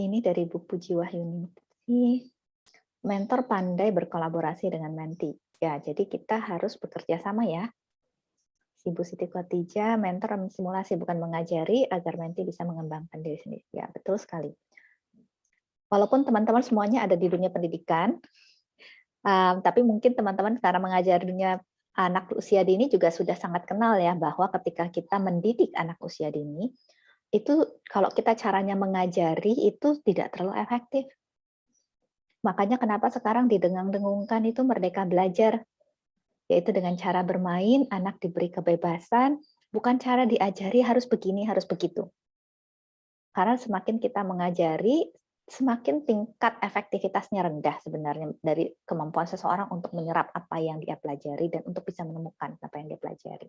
Ini dari Bu Puji Wahyuni. Mentor pandai berkolaborasi dengan menti. Ya, jadi kita harus bekerja sama ya. Ibu Siti Khotijah, mentor simulasi bukan mengajari agar menti bisa mengembangkan diri sendiri. Ya, betul sekali. Walaupun teman-teman semuanya ada di dunia pendidikan, tapi mungkin teman-teman karena mengajarinya anak usia dini juga sudah sangat kenal ya, bahwa ketika kita mendidik anak usia dini, itu kalau kita caranya mengajari itu tidak terlalu efektif. Makanya kenapa sekarang didengang-dengungkan itu merdeka belajar, yaitu dengan cara bermain, anak diberi kebebasan, bukan cara diajari harus begini, harus begitu. Karena semakin kita mengajari, semakin tingkat efektivitasnya rendah sebenarnya dari kemampuan seseorang untuk menyerap apa yang dia pelajari dan untuk bisa menemukan apa yang dia pelajari.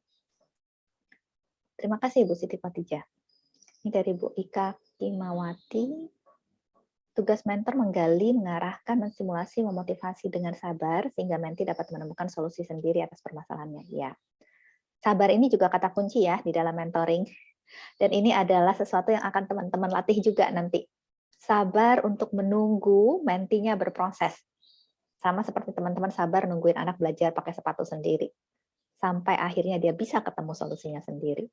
Terima kasih Bu Siti Khotijah. Ini dari Bu Ika Kimawati. Tugas mentor menggali, mengarahkan, mensimulasi, memotivasi dengan sabar sehingga menti dapat menemukan solusi sendiri atas permasalahannya. Ya. Sabar ini juga kata kunci ya di dalam mentoring. Dan ini adalah sesuatu yang akan teman-teman latih juga nanti. Sabar untuk menunggu mentinya berproses. Sama seperti teman-teman sabar nungguin anak belajar pakai sepatu sendiri. Sampai akhirnya dia bisa ketemu solusinya sendiri.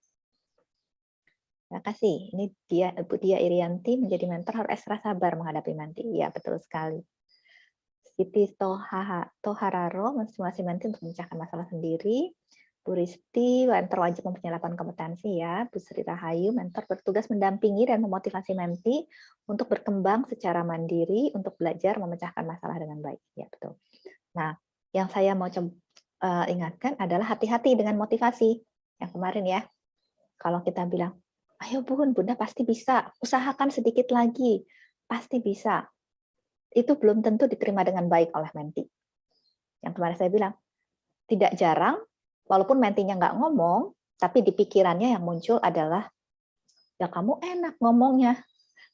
Terima kasih. Ini dia, Bu Dia Irianti, menjadi mentor harus ekstra sabar menghadapi menti. Ya, betul sekali. Siti Tohararo, mensimulasi menti untuk memecahkan masalah sendiri. Bu Risti, mentor wajib mempunyai 8 kompetensi ya. Bu Sri Rahayu, mentor bertugas mendampingi dan memotivasi menti untuk berkembang secara mandiri, untuk belajar memecahkan masalah dengan baik. Ya, betul. Nah, yang saya mau ingatkan adalah hati-hati dengan motivasi. Yang kemarin ya, kalau kita bilang, ayo Bun, Bunda pasti bisa, usahakan sedikit lagi, pasti bisa. Itu belum tentu diterima dengan baik oleh menti. Yang kemarin saya bilang, tidak jarang, walaupun mentinya nggak ngomong, tapi di pikirannya yang muncul adalah, ya kamu enak ngomongnya,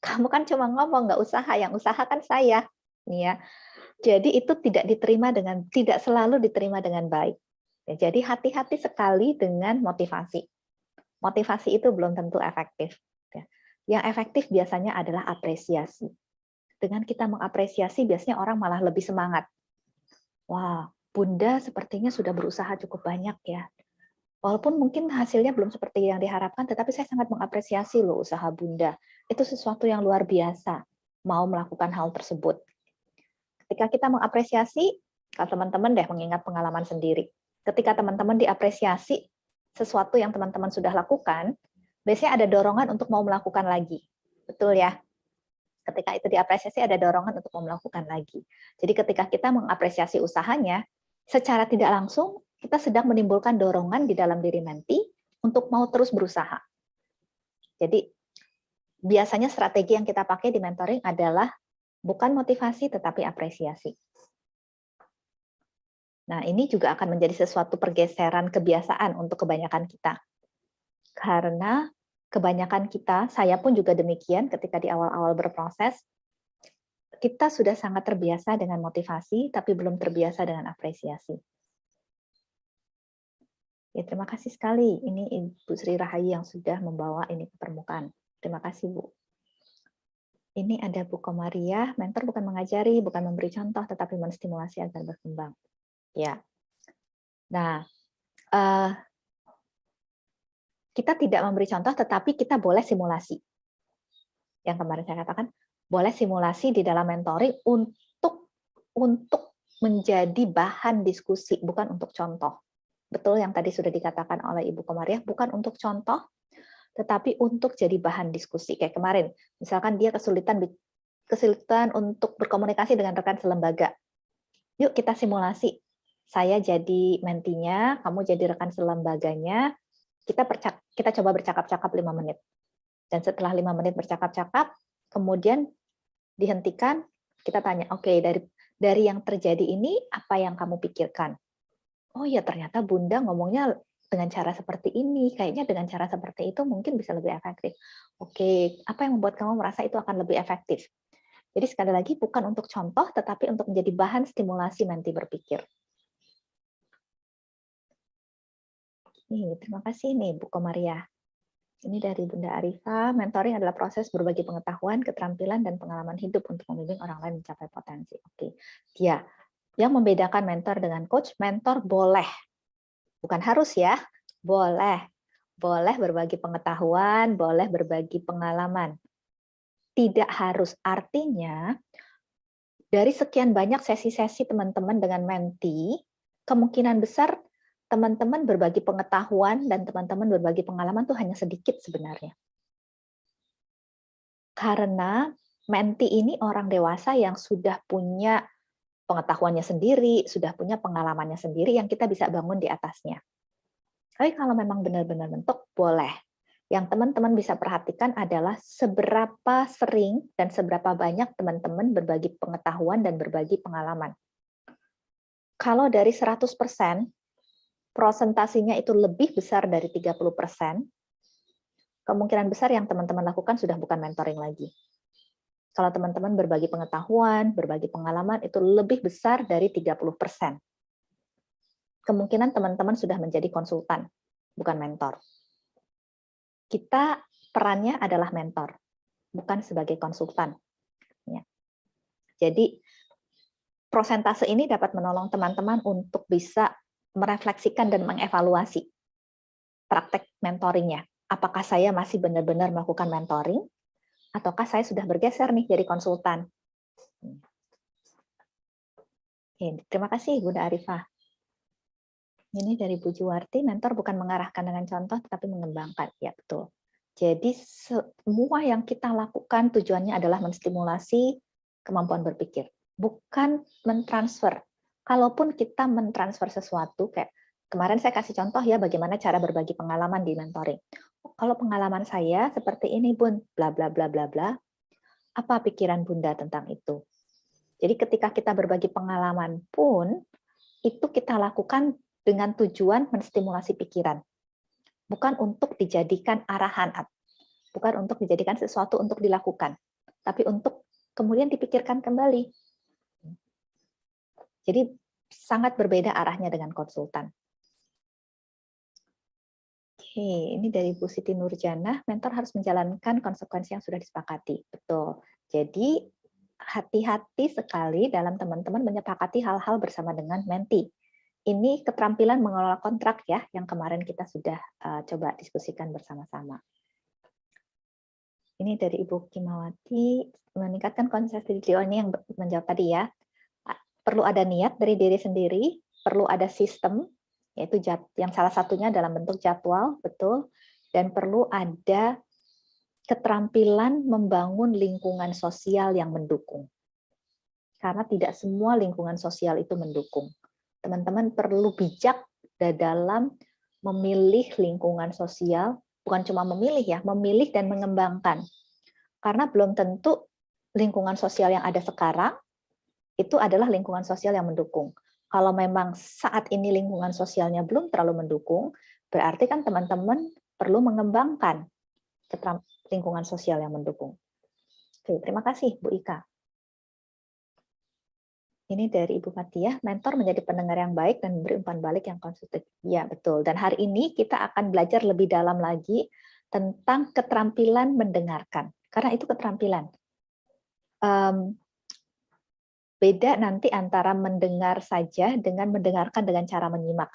kamu kan cuma ngomong, nggak usaha, yang usaha kan saya. Nih ya. Jadi itu tidak selalu diterima dengan baik. Ya, jadi hati-hati sekali dengan motivasi. Motivasi itu belum tentu efektif. Yang efektif biasanya adalah apresiasi. Dengan kita mengapresiasi, biasanya orang malah lebih semangat. Wah, Bunda sepertinya sudah berusaha cukup banyak ya. Walaupun mungkin hasilnya belum seperti yang diharapkan, tetapi saya sangat mengapresiasi loh usaha Bunda. Itu sesuatu yang luar biasa, mau melakukan hal tersebut. Ketika kita mengapresiasi, kalau teman-teman deh mengingat pengalaman sendiri. Ketika teman-teman diapresiasi, sesuatu yang teman-teman sudah lakukan, biasanya ada dorongan untuk mau melakukan lagi. Betul ya? Ketika itu diapresiasi, ada dorongan untuk mau melakukan lagi. Jadi ketika kita mengapresiasi usahanya, secara tidak langsung, kita sedang menimbulkan dorongan di dalam diri menti untuk mau terus berusaha. Jadi biasanya strategi yang kita pakai di mentoring adalah bukan motivasi, tetapi apresiasi. Nah, ini juga akan menjadi sesuatu pergeseran kebiasaan untuk kebanyakan kita. Karena kebanyakan kita, saya pun juga demikian ketika di awal-awal berproses, kita sudah sangat terbiasa dengan motivasi, tapi belum terbiasa dengan apresiasi. Ya, terima kasih sekali. Ini Ibu Sri Rahayu yang sudah membawa ini ke permukaan. Terima kasih, Bu. Ini ada Bu Komariah, mentor bukan mengajari, bukan memberi contoh, tetapi menstimulasi agar berkembang. Ya. Nah, kita tidak memberi contoh, tetapi kita boleh simulasi. Yang kemarin saya katakan, boleh simulasi di dalam mentoring untuk menjadi bahan diskusi, bukan untuk contoh. Betul yang tadi sudah dikatakan oleh Ibu Komariah, bukan untuk contoh, tetapi untuk jadi bahan diskusi. Kayak kemarin, misalkan dia kesulitan untuk berkomunikasi dengan rekan selembaga. Yuk kita simulasi. Saya jadi mentinya, kamu jadi rekan selembaganya, kita coba bercakap-cakap 5 menit. Dan setelah 5 menit bercakap-cakap, kemudian dihentikan, kita tanya, oke, dari yang terjadi ini, apa yang kamu pikirkan? Oh ya, ternyata Bunda ngomongnya dengan cara seperti ini, kayaknya dengan cara seperti itu mungkin bisa lebih efektif. Oke, apa yang membuat kamu merasa itu akan lebih efektif? Jadi sekali lagi, bukan untuk contoh, tetapi untuk menjadi bahan stimulasi menti berpikir. Terima kasih nih Bu Komariah. Ini dari Bunda Arifa, mentoring adalah proses berbagi pengetahuan, keterampilan, dan pengalaman hidup untuk membimbing orang lain mencapai potensi. Oke, ya. Yang membedakan mentor dengan coach, mentor boleh, bukan harus ya, boleh. Boleh berbagi pengetahuan, boleh berbagi pengalaman. Tidak harus, artinya dari sekian banyak sesi-sesi teman-teman dengan menti, kemungkinan besar teman-teman berbagi pengetahuan dan teman-teman berbagi pengalaman tuh hanya sedikit sebenarnya. Karena menti ini orang dewasa yang sudah punya pengetahuannya sendiri, sudah punya pengalamannya sendiri yang kita bisa bangun di atasnya. Tapi kalau memang benar-benar mentok, boleh. Yang teman-teman bisa perhatikan adalah seberapa sering dan seberapa banyak teman-teman berbagi pengetahuan dan berbagi pengalaman. Kalau dari 100%, prosentasinya itu lebih besar dari 30%, kemungkinan besar yang teman-teman lakukan sudah bukan mentoring lagi. Kalau teman-teman berbagi pengetahuan, berbagi pengalaman, itu lebih besar dari 30%. Kemungkinan teman-teman sudah menjadi konsultan, bukan mentor. Kita perannya adalah mentor, bukan sebagai konsultan. Ya. Jadi, prosentase ini dapat menolong teman-teman untuk bisa merefleksikan dan mengevaluasi praktek mentoringnya. Apakah saya masih benar-benar melakukan mentoring, ataukah saya sudah bergeser nih jadi konsultan? Oke, terima kasih Bunda Arifah. Ini dari Bu Juwarti, mentor bukan mengarahkan dengan contoh, tetapi mengembangkan. Ya, betul. Jadi semua yang kita lakukan tujuannya adalah menstimulasi kemampuan berpikir, bukan mentransfer. Kalaupun kita mentransfer sesuatu, kayak kemarin saya kasih contoh ya bagaimana cara berbagi pengalaman di mentoring. Kalau pengalaman saya seperti ini Bun, bla bla bla bla bla, apa pikiran Bunda tentang itu? Jadi ketika kita berbagi pengalaman pun, itu kita lakukan dengan tujuan menstimulasi pikiran. Bukan untuk dijadikan arahan, bukan untuk dijadikan sesuatu untuk dilakukan, tapi untuk kemudian dipikirkan kembali. Jadi sangat berbeda arahnya dengan konsultan. Oke, ini dari Bu Siti Nurjana, mentor harus menjalankan konsekuensi yang sudah disepakati. Betul. Jadi hati-hati sekali dalam teman-teman menyepakati hal-hal bersama dengan menti. Ini keterampilan mengelola kontrak ya, yang kemarin kita sudah coba diskusikan bersama-sama. Ini dari Ibu Kimawati, meningkatkan konsistensi ini yang menjawab tadi ya. Perlu ada niat dari diri sendiri, perlu ada sistem, yaitu yang salah satunya dalam bentuk jadwal, betul, dan perlu ada keterampilan membangun lingkungan sosial yang mendukung. Karena tidak semua lingkungan sosial itu mendukung. Teman-teman perlu bijak dalam memilih lingkungan sosial, bukan cuma memilih ya, memilih dan mengembangkan. Karena belum tentu lingkungan sosial yang ada sekarang itu adalah lingkungan sosial yang mendukung. Kalau memang saat ini lingkungan sosialnya belum terlalu mendukung, berarti kan teman-teman perlu mengembangkan lingkungan sosial yang mendukung. Oke, terima kasih Bu Ika. Ini dari Ibu Fatia, mentor menjadi pendengar yang baik dan memberi umpan balik yang konstruktif. Ya, betul. Dan hari ini kita akan belajar lebih dalam lagi tentang keterampilan mendengarkan. Karena itu keterampilan. Beda nanti antara mendengar saja dengan mendengarkan dengan cara menyimak.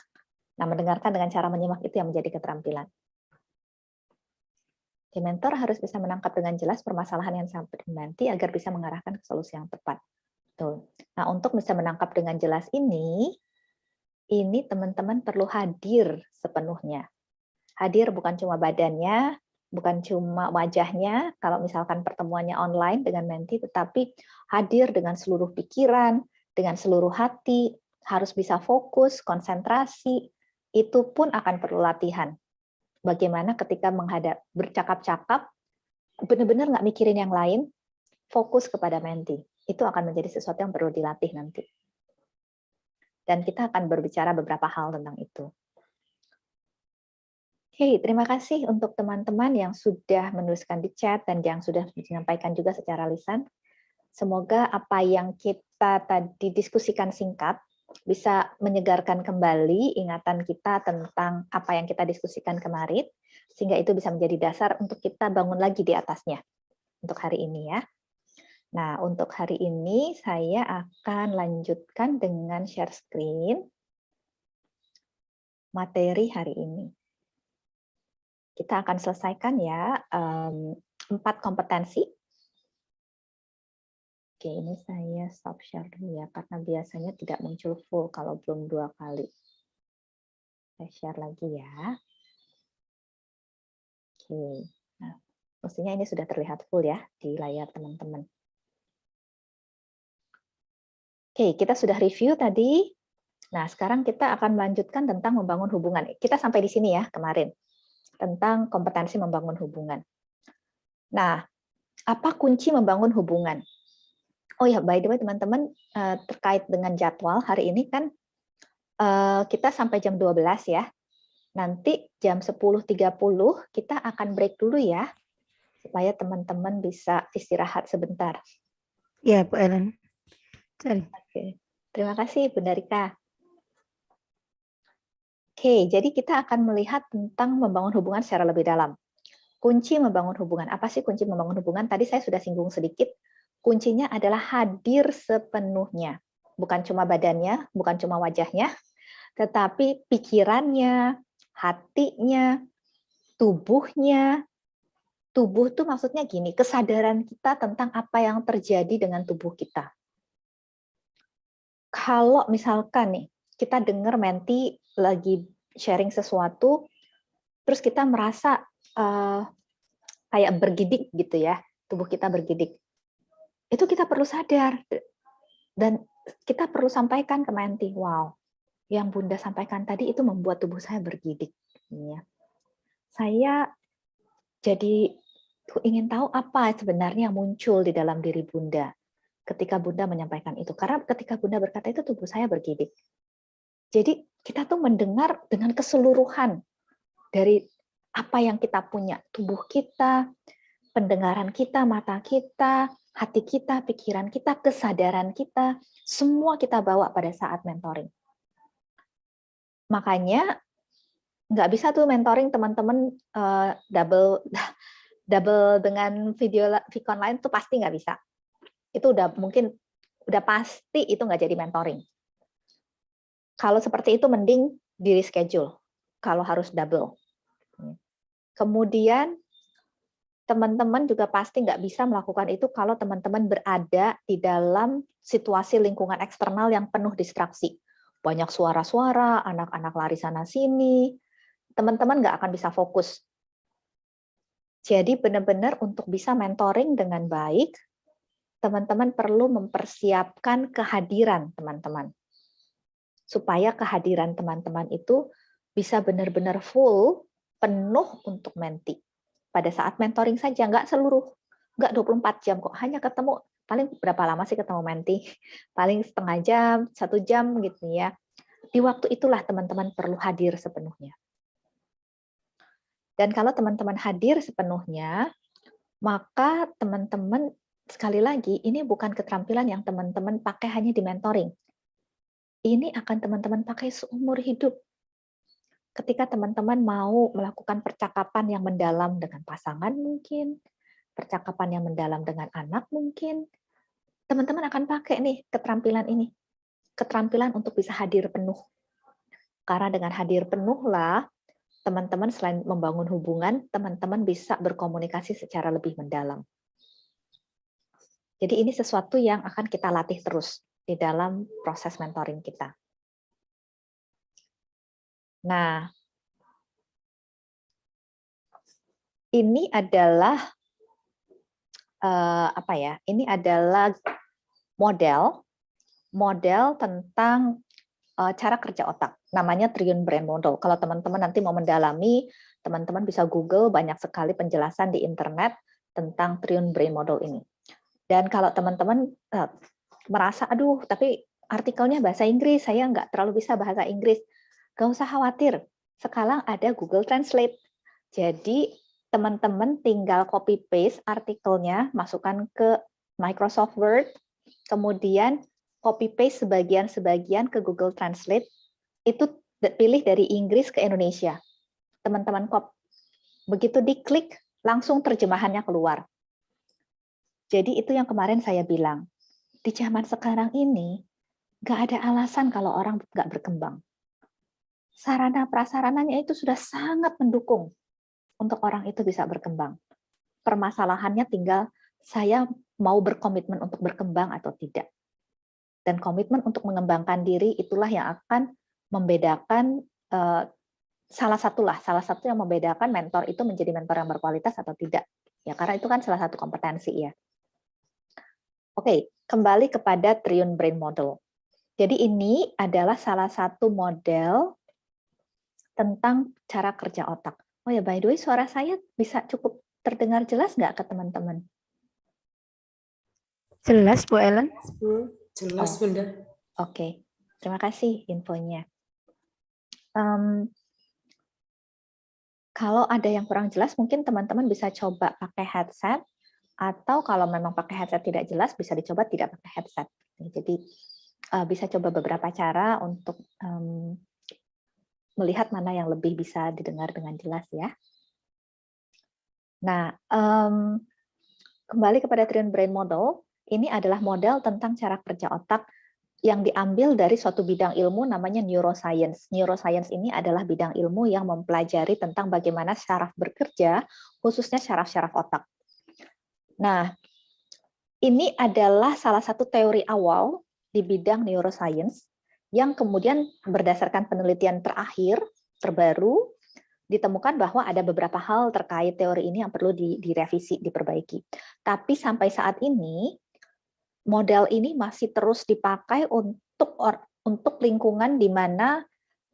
Nah, mendengarkan dengan cara menyimak itu yang menjadi keterampilan. Mentor harus bisa menangkap dengan jelas permasalahan yang sampai menti agar bisa mengarahkan ke solusi yang tepat. Betul. Nah, untuk bisa menangkap dengan jelas ini teman-teman perlu hadir sepenuhnya. Hadir bukan cuma badannya, bukan cuma wajahnya, kalau misalkan pertemuannya online dengan menti, tetapi hadir dengan seluruh pikiran, dengan seluruh hati, harus bisa fokus, konsentrasi, itu pun akan perlu latihan. Bagaimana ketika bercakap-cakap, benar-benar nggak mikirin yang lain, fokus kepada menti. Itu akan menjadi sesuatu yang perlu dilatih nanti. Dan kita akan berbicara beberapa hal tentang itu. Oke, terima kasih untuk teman-teman yang sudah menuliskan di chat dan yang sudah menyampaikan juga secara lisan. Semoga apa yang kita tadi diskusikan singkat bisa menyegarkan kembali ingatan kita tentang apa yang kita diskusikan kemarin, Sehingga itu bisa menjadi dasar untuk kita bangun lagi di atasnya untuk hari ini ya. Nah, untuk hari ini saya akan lanjutkan dengan share screen materi hari ini. Kita akan selesaikan ya 4 kompetensi. Oke, ini saya stop share dulu ya, karena biasanya tidak muncul full kalau belum 2 kali. Saya share lagi ya. Oke, nah, mestinya ini sudah terlihat full ya di layar teman-teman. Oke, kita sudah review tadi. Nah, sekarang kita akan melanjutkan tentang membangun hubungan. Kita sampai di sini ya kemarin, tentang kompetensi membangun hubungan. Nah, apa kunci membangun hubungan? Oh ya, by the way teman-teman, terkait dengan jadwal hari ini kan kita sampai jam 12 ya. Nanti jam 10.30 kita akan break dulu ya, supaya teman-teman bisa istirahat sebentar. Ya, Bu Ellen. Sorry. Oke. Terima kasih, Bunda Rika. Oke, jadi kita akan melihat tentang membangun hubungan secara lebih dalam. Kunci membangun hubungan. Apa sih kunci membangun hubungan? Tadi saya sudah singgung sedikit. Kuncinya adalah hadir sepenuhnya. Bukan cuma badannya, bukan cuma wajahnya, tetapi pikirannya, hatinya, tubuhnya. Tubuh itu maksudnya gini, kesadaran kita tentang apa yang terjadi dengan tubuh kita. Kalau misalkan nih, kita dengar Menti lagi sharing sesuatu, terus kita merasa kayak bergidik gitu ya, tubuh kita bergidik. Itu kita perlu sadar, dan kita perlu sampaikan ke Menti, wow, yang Bunda sampaikan tadi itu membuat tubuh saya bergidik. Ya. Saya jadi ingin tahu apa sebenarnya yang muncul di dalam diri Bunda ketika Bunda menyampaikan itu. Karena ketika Bunda berkata itu tubuh saya bergidik. Jadi kita tuh mendengar dengan keseluruhan dari apa yang kita punya, tubuh kita, pendengaran kita, mata kita, hati kita, pikiran kita, kesadaran kita, semua kita bawa pada saat mentoring. Makanya nggak bisa tuh mentoring teman-teman double dengan video online tuh pasti nggak bisa. Itu udah pasti itu nggak jadi mentoring. Kalau seperti itu mending di reschedule kalau harus double. Kemudian teman-teman juga pasti nggak bisa melakukan itu kalau teman-teman berada di dalam situasi lingkungan eksternal yang penuh distraksi. Banyak suara-suara, anak-anak lari sana-sini, teman-teman nggak akan bisa fokus. Jadi benar-benar untuk bisa mentoring dengan baik, teman-teman perlu mempersiapkan kehadiran teman-teman. Supaya kehadiran teman-teman itu bisa benar-benar full, penuh untuk Menti. Pada saat mentoring saja, nggak 24 jam kok, hanya ketemu, paling berapa lama sih ketemu Menti? Paling setengah jam, 1 jam gitu ya. Di waktu itulah teman-teman perlu hadir sepenuhnya. Dan kalau teman-teman hadir sepenuhnya, maka teman-teman, sekali lagi, ini bukan keterampilan yang teman-teman pakai hanya di mentoring. Ini akan teman-teman pakai seumur hidup. Ketika teman-teman mau melakukan percakapan yang mendalam dengan pasangan mungkin, percakapan yang mendalam dengan anak mungkin, teman-teman akan pakai nih keterampilan ini. Keterampilan untuk bisa hadir penuh. Karena dengan hadir penuhlah, teman-teman selain membangun hubungan, teman-teman bisa berkomunikasi secara lebih mendalam. Jadi ini sesuatu yang akan kita latih terus di dalam proses mentoring kita. Nah, ini adalah apa ya? Ini adalah model tentang cara kerja otak. Namanya Triune Brain Model. Kalau teman-teman nanti mau mendalami, teman-teman bisa Google, banyak sekali penjelasan di internet tentang Triune Brain Model ini. Dan kalau teman-teman merasa, aduh, tapi artikelnya bahasa Inggris, saya nggak terlalu bisa bahasa Inggris. Nggak usah khawatir, sekarang ada Google Translate. Jadi, teman-teman tinggal copy-paste artikelnya, masukkan ke Microsoft Word, kemudian copy-paste sebagian-sebagian ke Google Translate, itu pilih dari Inggris ke Indonesia. Teman-teman Begitu diklik, langsung terjemahannya keluar. Jadi itu yang kemarin saya bilang. Di zaman sekarang ini, nggak ada alasan kalau orang nggak berkembang. Sarana prasarananya itu sudah sangat mendukung untuk orang itu bisa berkembang. Permasalahannya tinggal saya mau berkomitmen untuk berkembang atau tidak. Dan komitmen untuk mengembangkan diri itulah yang akan membedakan salah satu yang membedakan mentor itu menjadi mentor yang berkualitas atau tidak. Ya, karena itu kan salah satu kompetensi ya. Oke, kembali kepada Triune Brain Model. Jadi ini adalah salah satu model tentang cara kerja otak. Oh ya, by the way, suara saya bisa cukup terdengar jelas nggak ke teman-teman? Jelas, Bu Ellen? Jelas, Bunda. Oke, terima kasih infonya. Kalau ada yang kurang jelas, mungkin teman-teman bisa coba pakai headset, atau kalau memang pakai headset tidak jelas, bisa dicoba tidak pakai headset. Jadi bisa coba beberapa cara untuk melihat mana yang lebih bisa didengar dengan jelas ya. Nah, kembali kepada Triune Brain Model, ini adalah model tentang cara kerja otak yang diambil dari suatu bidang ilmu namanya neuroscience. Neuroscience ini adalah bidang ilmu yang mempelajari tentang bagaimana syaraf bekerja, khususnya syaraf-syaraf otak. Nah, ini adalah salah satu teori awal di bidang neuroscience yang kemudian berdasarkan penelitian terakhir, terbaru, ditemukan bahwa ada beberapa hal terkait teori ini yang perlu direvisi, diperbaiki. Tapi sampai saat ini, model ini masih terus dipakai untuk lingkungan di mana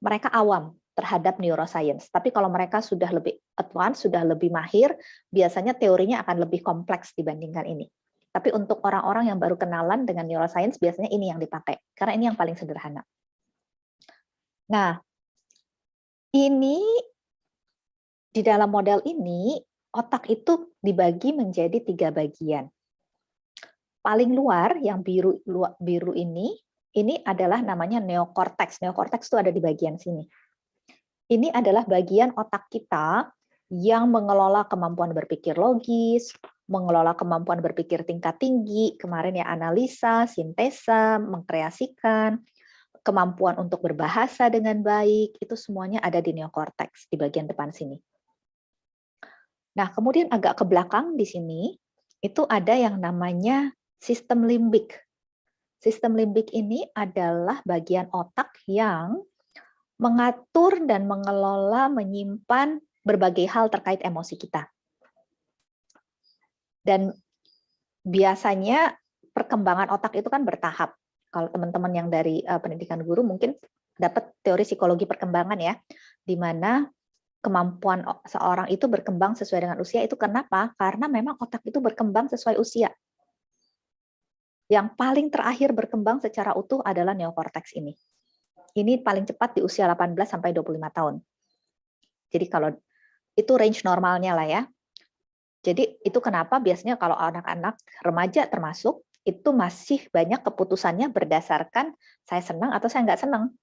mereka awam terhadap neuroscience. Tapi kalau mereka sudah lebih advance, sudah lebih mahir, biasanya teorinya akan lebih kompleks dibandingkan ini. Tapi untuk orang-orang yang baru kenalan dengan neuroscience, biasanya ini yang dipakai, karena ini yang paling sederhana. Nah, ini di dalam model ini, otak itu dibagi menjadi 3 bagian. Paling luar, yang biru ini adalah namanya neokorteks. Neokorteks itu ada di bagian sini. Ini adalah bagian otak kita yang mengelola kemampuan berpikir logis, mengelola kemampuan berpikir tingkat tinggi, kemarin ya analisa, sintesa, mengkreasikan, kemampuan untuk berbahasa dengan baik, itu semuanya ada di neokorteks, di bagian depan sini. Nah, kemudian agak ke belakang di sini, itu ada yang namanya sistem limbik. Sistem limbik ini adalah bagian otak yang mengatur dan mengelola, menyimpan berbagai hal terkait emosi kita. Dan biasanya perkembangan otak itu kan bertahap. Kalau teman-teman yang dari pendidikan guru mungkin dapat teori psikologi perkembangan ya, di mana kemampuan seorang itu berkembang sesuai dengan usia. Itu kenapa? Karena memang otak itu berkembang sesuai usia. Yang paling terakhir berkembang secara utuh adalah neokorteks ini. Ini paling cepat di usia 18 sampai 25 tahun. Jadi kalau itu range normalnya lah ya. Jadi itu kenapa biasanya kalau anak-anak remaja termasuk, itu masih banyak keputusannya berdasarkan saya senang atau saya nggak senang.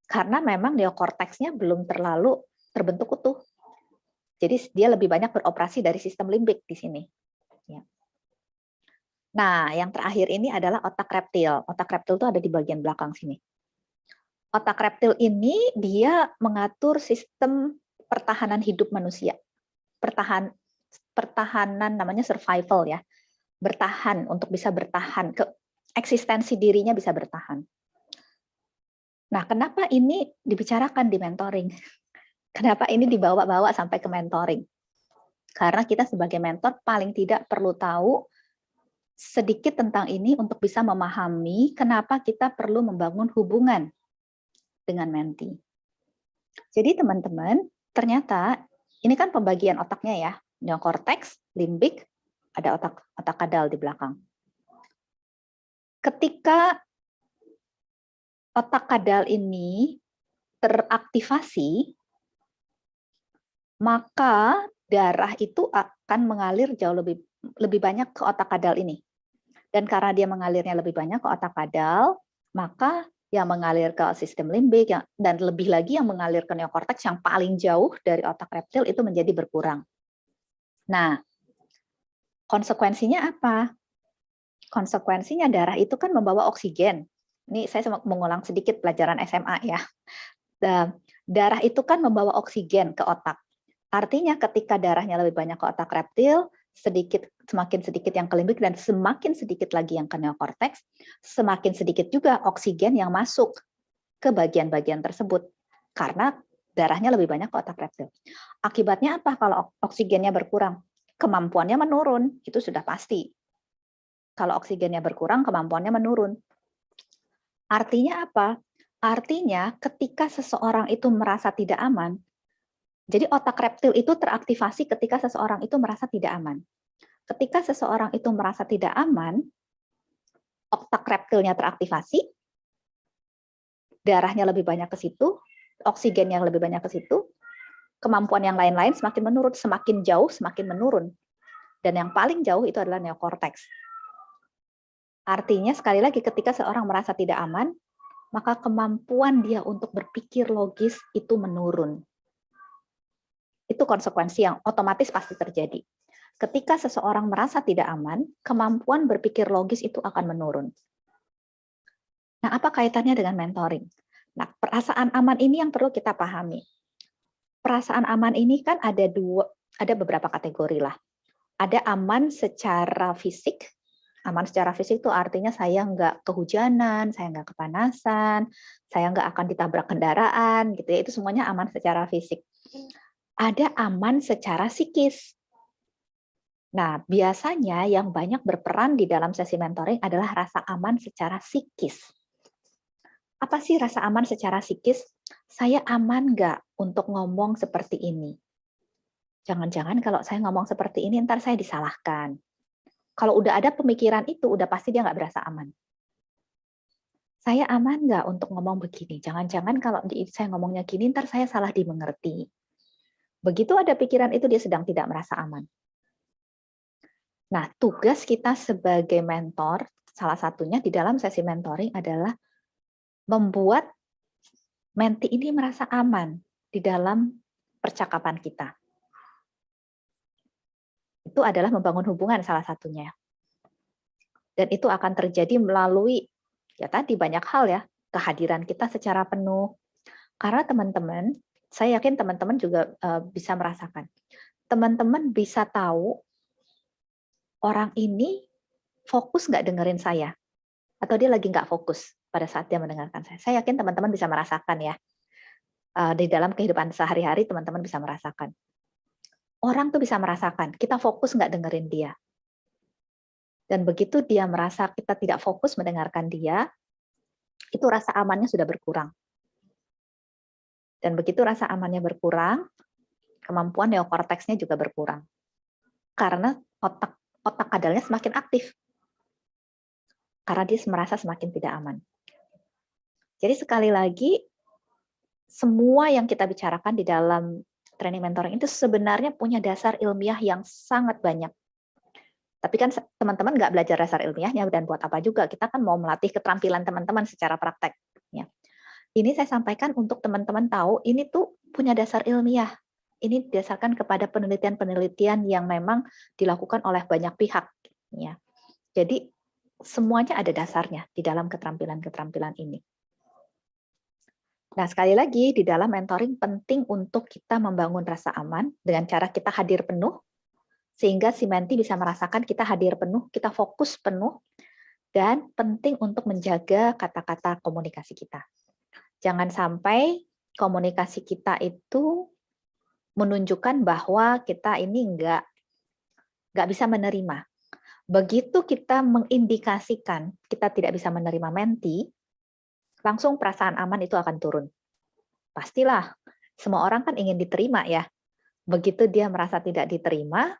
Karena memang neokorteksnya belum terlalu terbentuk utuh. Jadi dia lebih banyak beroperasi dari sistem limbik di sini. Ya. Nah, yang terakhir ini adalah otak reptil. Otak reptil itu ada di bagian belakang sini. Otak reptil ini dia mengatur sistem pertahanan hidup manusia. Pertahanan namanya survival ya. Bertahan, untuk bisa bertahan, eksistensi dirinya bisa bertahan. Nah, kenapa ini dibicarakan di mentoring? Kenapa ini dibawa-bawa sampai ke mentoring? Karena kita sebagai mentor paling tidak perlu tahu sedikit tentang ini untuk bisa memahami kenapa kita perlu membangun hubungan dengan mentee. Jadi teman-teman, ternyata ini kan pembagian otaknya ya, neokorteks, limbik, ada otak kadal di belakang. Ketika otak kadal ini teraktivasi, maka darah itu akan mengalir jauh lebih banyak ke otak kadal ini. Dan karena dia mengalirnya lebih banyak ke otak kadal, maka yang mengalir ke sistem limbik, dan lebih lagi yang mengalir ke neokorteks yang paling jauh dari otak reptil itu menjadi berkurang. Nah, konsekuensinya apa? Konsekuensinya darah itu kan membawa oksigen. Ini saya mengulang sedikit pelajaran SMA ya. Darah itu kan membawa oksigen ke otak. Artinya ketika darahnya lebih banyak ke otak reptil, semakin sedikit yang ke limbik dan semakin sedikit lagi yang ke neokorteks, semakin sedikit juga oksigen yang masuk ke bagian-bagian tersebut karena darahnya lebih banyak ke otak reptil. Akibatnya apa kalau oksigennya berkurang? Kemampuannya menurun, itu sudah pasti. Kalau oksigennya berkurang, kemampuannya menurun. Artinya apa? Artinya ketika seseorang itu merasa tidak aman, jadi otak reptil itu teraktivasi ketika seseorang itu merasa tidak aman. Ketika seseorang itu merasa tidak aman, otak reptilnya teraktivasi, darahnya lebih banyak ke situ, oksigen yang lebih banyak ke situ, kemampuan yang lain-lain semakin menurun, semakin jauh semakin menurun. Dan yang paling jauh itu adalah neokorteks. Artinya sekali lagi ketika seorang merasa tidak aman, maka kemampuan dia untuk berpikir logis itu menurun. Itu konsekuensi yang otomatis pasti terjadi. Ketika seseorang merasa tidak aman, kemampuan berpikir logis itu akan menurun. Nah, apa kaitannya dengan mentoring? Nah, perasaan aman ini yang perlu kita pahami. Perasaan aman ini kan ada beberapa kategori lah. Ada aman secara fisik. Aman secara fisik itu artinya saya nggak kehujanan, saya nggak kepanasan, saya nggak akan ditabrak kendaraan, gitu ya. Itu semuanya aman secara fisik. Ada aman secara psikis. Nah, biasanya yang banyak berperan di dalam sesi mentoring adalah rasa aman secara psikis. Apa sih rasa aman secara psikis? Saya aman nggak untuk ngomong seperti ini? Jangan-jangan kalau saya ngomong seperti ini, ntar saya disalahkan. Kalau udah ada pemikiran itu, udah pasti dia nggak berasa aman. Saya aman nggak untuk ngomong begini? Jangan-jangan kalau saya ngomongnya gini, ntar saya salah dimengerti. Begitu ada pikiran itu, dia sedang tidak merasa aman. Nah, tugas kita sebagai mentor, salah satunya di dalam sesi mentoring adalah membuat menti ini merasa aman di dalam percakapan kita. Itu adalah membangun hubungan salah satunya. Dan itu akan terjadi melalui, ya tadi banyak hal ya, kehadiran kita secara penuh. Karena teman-teman, saya yakin teman-teman juga bisa merasakan. Teman-teman bisa tahu orang ini fokus nggak dengerin saya, atau dia lagi nggak fokus pada saat dia mendengarkan saya. Saya yakin teman-teman bisa merasakan ya. Di dalam kehidupan sehari-hari teman-teman bisa merasakan. Orang tuh bisa merasakan, kita fokus nggak dengerin dia. Dan begitu dia merasa kita tidak fokus mendengarkan dia, itu rasa amannya sudah berkurang. Dan begitu rasa amannya berkurang, kemampuan neokorteksnya juga berkurang. Karena otak kadalnya semakin aktif. Karena dia merasa semakin tidak aman. Jadi sekali lagi, semua yang kita bicarakan di dalam training mentoring itu sebenarnya punya dasar ilmiah yang sangat banyak. Tapi kan teman-teman nggak belajar dasar ilmiahnya, dan buat apa juga, kita kan mau melatih keterampilan teman-teman secara praktek. Ya. Ini saya sampaikan untuk teman-teman tahu, ini tuh punya dasar ilmiah. Ini didasarkan kepada penelitian-penelitian yang memang dilakukan oleh banyak pihak. Ya. Jadi semuanya ada dasarnya di dalam keterampilan-keterampilan ini. Nah, sekali lagi, di dalam mentoring penting untuk kita membangun rasa aman dengan cara kita hadir penuh, sehingga si menti bisa merasakan kita hadir penuh, kita fokus penuh, dan penting untuk menjaga kata-kata komunikasi kita. Jangan sampai komunikasi kita itu menunjukkan bahwa kita ini nggak bisa menerima. Begitu kita mengindikasikan kita tidak bisa menerima menti, langsung perasaan aman itu akan turun. Pastilah, semua orang kan ingin diterima ya. Begitu dia merasa tidak diterima,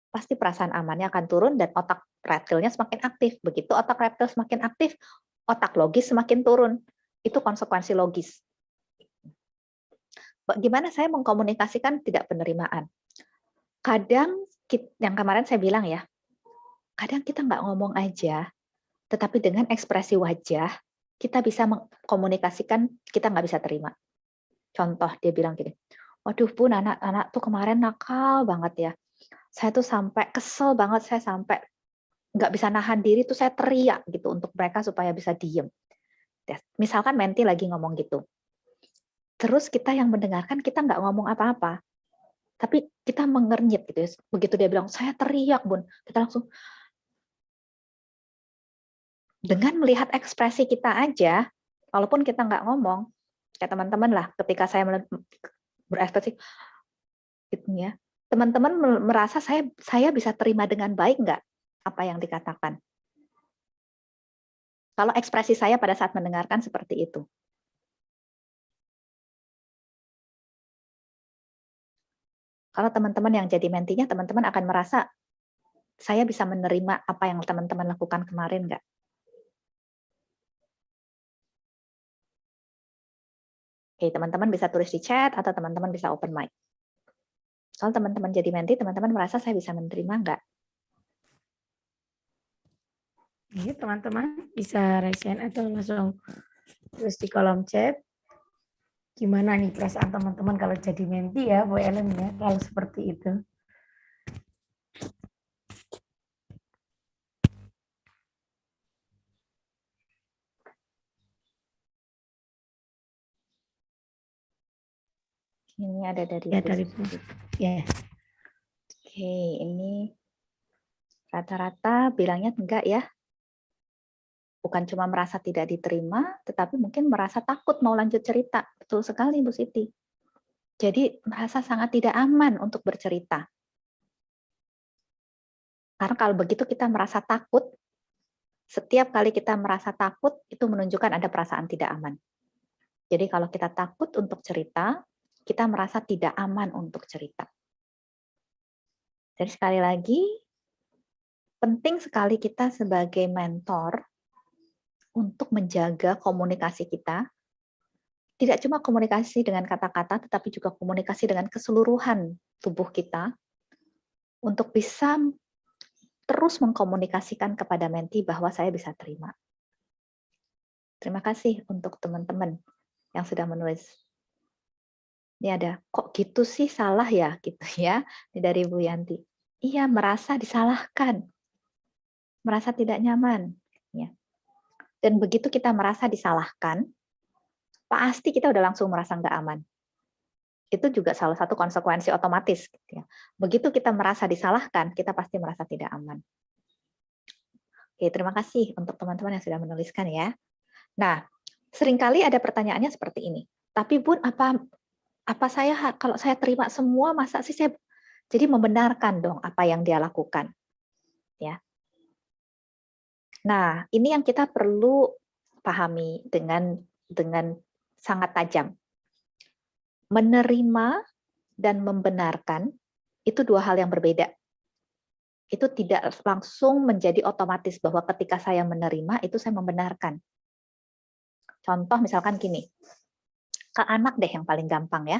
pasti perasaan amannya akan turun dan otak reptilnya semakin aktif. Begitu otak reptil semakin aktif, otak logis semakin turun. Itu konsekuensi logis. Bagaimana saya mengkomunikasikan tidak penerimaan? Kadang, yang kemarin saya bilang ya, kadang kita nggak ngomong aja, tetapi dengan ekspresi wajah, kita bisa mengkomunikasikan kita nggak bisa terima. Contoh, dia bilang gini, waduh Bun, anak-anak tuh kemarin nakal banget ya. Saya tuh sampai kesel banget, saya sampai nggak bisa nahan diri, tuh saya teriak gitu untuk mereka supaya bisa diem. Misalkan menti lagi ngomong gitu. Terus kita yang mendengarkan, kita nggak ngomong apa-apa. Tapi kita mengernyit gitu ya. Begitu dia bilang, saya teriak Bun. Kita langsung, dengan melihat ekspresi kita aja, walaupun kita nggak ngomong, kayak teman-teman lah, ketika saya berekspresi, gitu ya, teman-teman merasa saya bisa terima dengan baik nggak apa yang dikatakan? Kalau ekspresi saya pada saat mendengarkan seperti itu. Kalau teman-teman yang jadi mentinya, teman-teman akan merasa, saya bisa menerima apa yang teman-teman lakukan kemarin nggak? Oke, teman-teman bisa tulis di chat, atau teman-teman bisa open mic. Kalau teman-teman jadi menti, teman-teman merasa saya bisa menerima nggak? Ini teman-teman bisa raise hand atau langsung tulis di kolom chat. Gimana nih perasaan teman-teman kalau jadi menti ya, Bu Ellen ya, kalau seperti itu. Ini ada dari Ya, Bu dari Susi. ya. Oke, ini rata-rata bilangnya enggak ya. Bukan cuma merasa tidak diterima, tetapi mungkin merasa takut mau lanjut cerita. Betul sekali, Bu Siti. Jadi merasa sangat tidak aman untuk bercerita. Karena kalau begitu kita merasa takut, setiap kali kita merasa takut, itu menunjukkan ada perasaan tidak aman. Jadi kalau kita takut untuk cerita, kita merasa tidak aman untuk cerita. Jadi sekali lagi, penting sekali kita sebagai mentor untuk menjaga komunikasi kita, tidak cuma komunikasi dengan kata-kata, tetapi juga komunikasi dengan keseluruhan tubuh kita, untuk bisa terus mengkomunikasikan kepada menti bahwa saya bisa terima. Terima kasih untuk teman-teman yang sudah menulis. Ini ada, kok gitu sih salah ya, gitu ya, ini dari Bu Yanti. Iya, merasa disalahkan, merasa tidak nyaman. Ya. Dan begitu kita merasa disalahkan, pasti kita udah langsung merasa nggak aman. Itu juga salah satu konsekuensi otomatis. Gitu ya. Begitu kita merasa disalahkan, kita pasti merasa tidak aman. Oke, terima kasih untuk teman-teman yang sudah menuliskan ya. Nah, seringkali ada pertanyaannya seperti ini. Tapi Bun, apa saya kalau saya terima semua, masa sih saya jadi membenarkan dong apa yang dia lakukan? Ya. Nah, ini yang kita perlu pahami dengan sangat tajam. Menerima dan membenarkan itu dua hal yang berbeda. Itu tidak langsung menjadi otomatis bahwa ketika saya menerima, itu saya membenarkan. Contoh misalkan gini, ke anak deh yang paling gampang ya.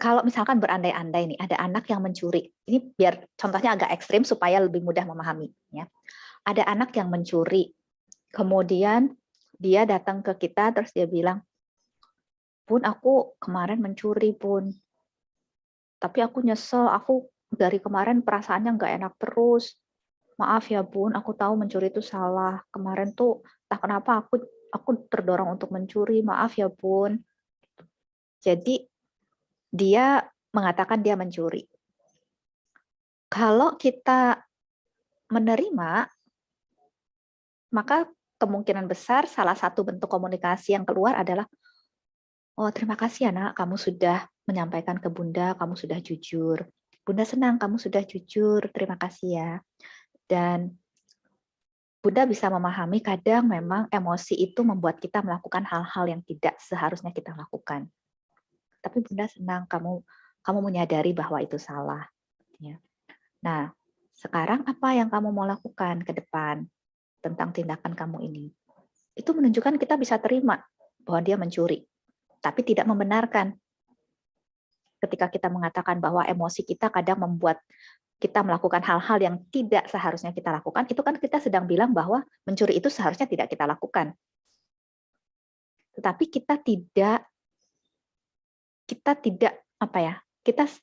Kalau misalkan berandai-andai nih, ada anak yang mencuri. Ini biar contohnya agak ekstrim supaya lebih mudah memahami. Ya. Ada anak yang mencuri, kemudian dia datang ke kita, terus dia bilang, Bun, aku kemarin mencuri, Bun. Tapi aku nyesel, aku dari kemarin perasaannya nggak enak terus. Maaf ya, Bun, aku tahu mencuri itu salah. Kemarin tuh, entah kenapa aku terdorong untuk mencuri. Maaf ya, Bun. Jadi, dia mengatakan dia mencuri. Kalau kita menerima, maka kemungkinan besar salah satu bentuk komunikasi yang keluar adalah, oh terima kasih ya nak, kamu sudah menyampaikan ke Bunda, kamu sudah jujur. Bunda senang kamu sudah jujur, terima kasih ya. Dan Bunda bisa memahami kadang memang emosi itu membuat kita melakukan hal-hal yang tidak seharusnya kita lakukan. Tapi Bunda senang kamu menyadari bahwa itu salah. Ya. Nah, sekarang apa yang kamu mau lakukan ke depan tentang tindakan kamu ini? Itu menunjukkan kita bisa terima bahwa dia mencuri, tapi tidak membenarkan. Ketika kita mengatakan bahwa emosi kita kadang membuat kita melakukan hal-hal yang tidak seharusnya kita lakukan, itu kan kita sedang bilang bahwa mencuri itu seharusnya tidak kita lakukan. Tetapi kita tidak kita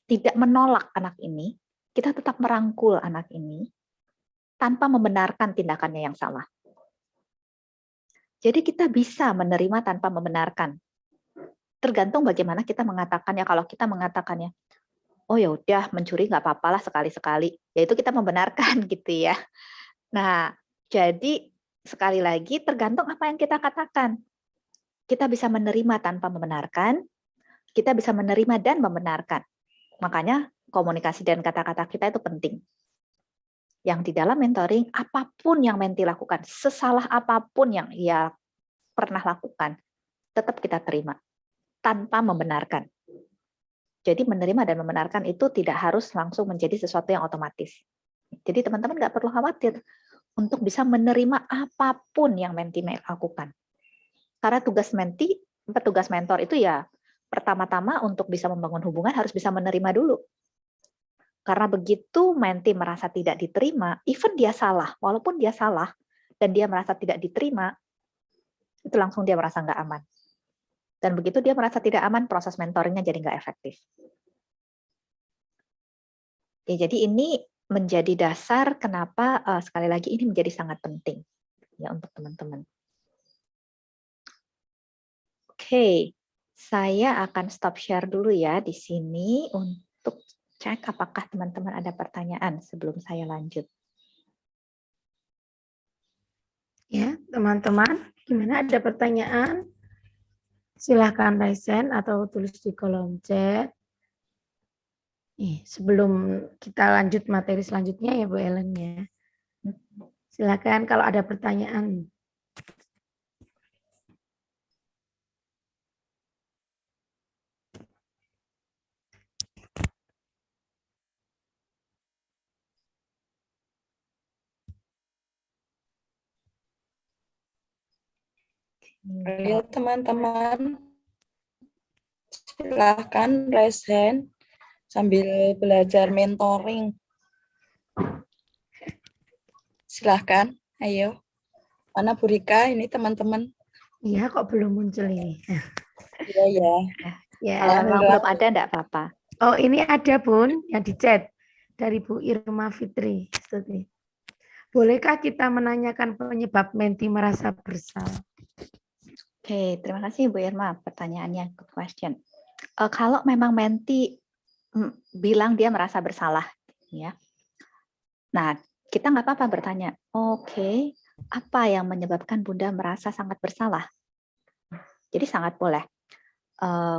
tidak menolak anak ini, kita tetap merangkul anak ini tanpa membenarkan tindakannya yang salah. Jadi kita bisa menerima tanpa membenarkan. Tergantung bagaimana kita mengatakannya. Kalau kita mengatakannya, oh ya udah mencuri nggak apa-apalah sekali-sekali, yaitu kita membenarkan gitu ya. Nah, jadi sekali lagi tergantung apa yang kita katakan. Kita bisa menerima tanpa membenarkan, kita bisa menerima dan membenarkan. Makanya komunikasi dan kata-kata kita itu penting. Yang di dalam mentoring, apapun yang menti lakukan, sesalah apapun yang ia pernah lakukan, tetap kita terima tanpa membenarkan. Jadi menerima dan membenarkan itu tidak harus langsung menjadi sesuatu yang otomatis. Jadi teman-teman nggak perlu khawatir untuk bisa menerima apapun yang menti lakukan. Karena tugas mentor itu ya pertama-tama untuk bisa membangun hubungan harus bisa menerima dulu. Karena begitu menti merasa tidak diterima, even dia salah, walaupun dia salah dan dia merasa tidak diterima, itu langsung dia merasa nggak aman. Dan begitu dia merasa tidak aman, proses mentoringnya jadi nggak efektif. Ya, jadi ini menjadi dasar kenapa sekali lagi ini menjadi sangat penting ya untuk teman-teman. Oke, saya akan stop share dulu ya di sini untuk cek apakah teman-teman ada pertanyaan sebelum saya lanjut. Ya, teman-teman, gimana ada pertanyaan? Silahkan raise hand atau tulis di kolom chat. Sebelum kita lanjut materi selanjutnya ya Bu Ellen ya. Silakan kalau ada pertanyaan. Ayo teman-teman, silahkan raise hand sambil belajar mentoring. Silahkan, ayo. Mana Bu Rika? Ini teman-teman. Iya, kok belum muncul ini? Iya ya. Ya. Kalau memang belum ada, enggak apa-apa. Oh, ini ada Bun yang di chat dari Bu Irma Fitri. Bolehkah kita menanyakan penyebab menti merasa bersalah? Oke, terima kasih Bu Irma pertanyaannya, good question. Kalau memang menti bilang dia merasa bersalah, ya. Nah, kita nggak apa-apa bertanya, oke, apa yang menyebabkan Bunda merasa sangat bersalah? Jadi sangat boleh.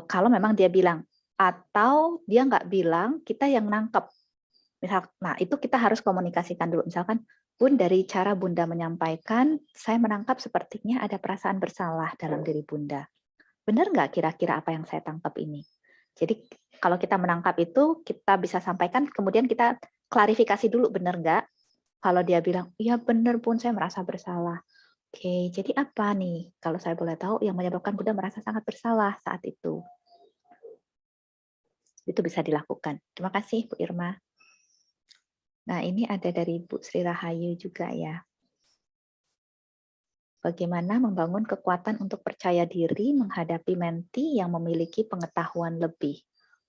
Kalau memang dia bilang, atau dia nggak bilang, kita yang nangkep. Nah, itu kita harus komunikasikan dulu. Misalkan, Bun, dari cara Bunda menyampaikan, saya menangkap sepertinya ada perasaan bersalah dalam diri Bunda. Benar nggak kira-kira apa yang saya tangkap ini? Jadi kalau kita menangkap itu, kita bisa sampaikan, kemudian kita klarifikasi dulu, benar nggak? Kalau dia bilang, iya benar Bun, saya merasa bersalah. Oke, jadi apa nih? Kalau saya boleh tahu, yang menyebabkan Bunda merasa sangat bersalah saat itu. Itu bisa dilakukan. Terima kasih Bu Irma. Nah, ini ada dari Bu Sri Rahayu juga ya. Bagaimana membangun kekuatan untuk percaya diri menghadapi menti yang memiliki pengetahuan lebih.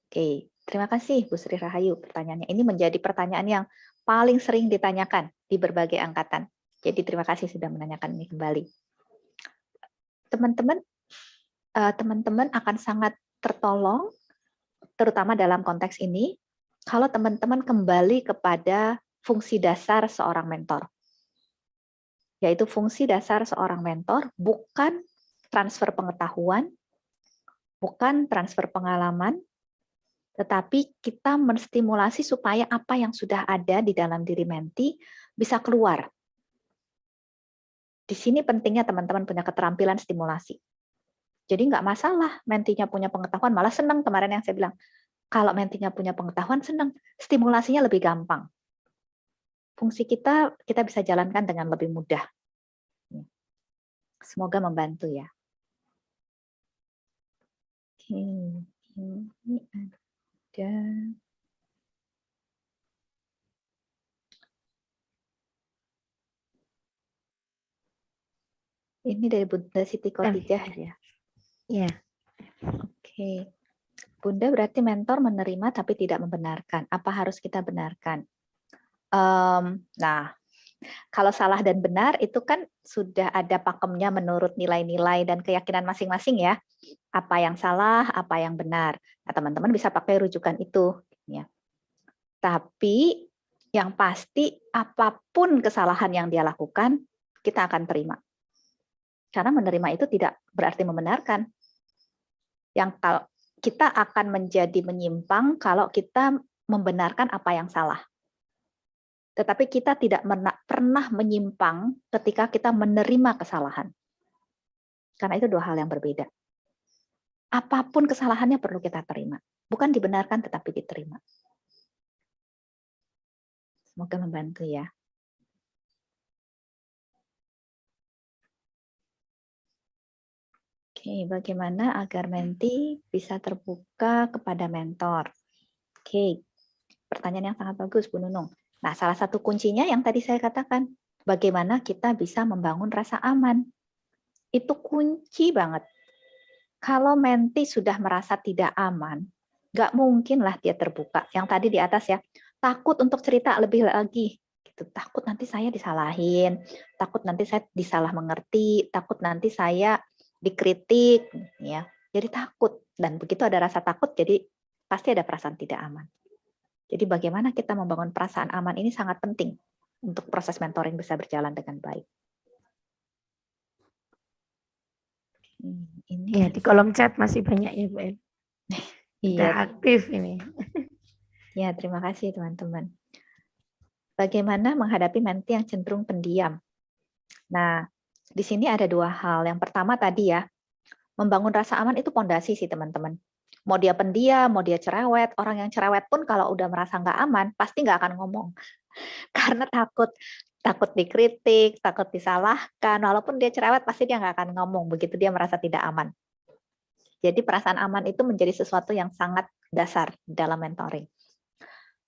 Oke, terima kasih Bu Sri Rahayu pertanyaannya. Ini menjadi pertanyaan yang paling sering ditanyakan di berbagai angkatan. Jadi terima kasih sudah menanyakan ini kembali. Teman-teman akan sangat tertolong, terutama dalam konteks ini, kalau teman-teman kembali kepada fungsi dasar seorang mentor. Yaitu fungsi dasar seorang mentor bukan transfer pengetahuan, bukan transfer pengalaman, tetapi kita menstimulasi supaya apa yang sudah ada di dalam diri menti bisa keluar. Di sini pentingnya teman-teman punya keterampilan stimulasi. Jadi nggak masalah mentinya punya pengetahuan, malah senang kemarin yang saya bilang. Kalau mentinya punya pengetahuan, senang. Stimulasinya lebih gampang. Fungsi kita bisa jalankan dengan lebih mudah. Semoga membantu ya. Oke, ini ada. Ini dari Bunda Siti Khotijah ya. Ya, Oke. Bunda berarti mentor menerima tapi tidak membenarkan. Apa harus kita benarkan? Nah, kalau salah dan benar itu kan sudah ada pakemnya menurut nilai-nilai dan keyakinan masing-masing ya. Apa yang salah, apa yang benar. Nah, teman-teman bisa pakai rujukan itu. Ya. Tapi yang pasti apapun kesalahan yang dia lakukan, kita akan terima. Karena menerima itu tidak berarti membenarkan. Yang kalau kita akan menjadi menyimpang kalau kita membenarkan apa yang salah. Tetapi kita tidak pernah menyimpang ketika kita menerima kesalahan. Karena itu dua hal yang berbeda. Apapun kesalahannya perlu kita terima. Bukan dibenarkan tetapi diterima. Semoga membantu ya. Oke, bagaimana agar menti bisa terbuka kepada mentor? Oke, pertanyaan yang sangat bagus, Bu Nunung. Nah, salah satu kuncinya yang tadi saya katakan, bagaimana kita bisa membangun rasa aman. Itu kunci banget. Kalau menti sudah merasa tidak aman, nggak mungkinlah dia terbuka. Yang tadi di atas ya, takut untuk cerita lebih lagi. Gitu. Takut nanti saya disalahin, takut nanti saya disalah mengerti, takut nanti saya dikritik. Ya. Jadi takut. Dan begitu ada rasa takut, jadi pasti ada perasaan tidak aman. Jadi bagaimana kita membangun perasaan aman ini sangat penting untuk proses mentoring bisa berjalan dengan baik. Ini ya di kolom chat masih banyak ya Bu El. Kita iya, aktif ini. ya terima kasih teman-teman. Bagaimana menghadapi menti yang cenderung pendiam? Nah, di sini ada dua hal. Yang pertama tadi ya, membangun rasa aman itu pondasi sih teman-teman. Mau dia pendiam, mau dia cerewet, orang yang cerewet pun kalau udah merasa nggak aman, pasti nggak akan ngomong. Karena takut dikritik, takut disalahkan, walaupun dia cerewet pasti dia nggak akan ngomong, begitu dia merasa tidak aman. Jadi perasaan aman itu menjadi sesuatu yang sangat dasar dalam mentoring.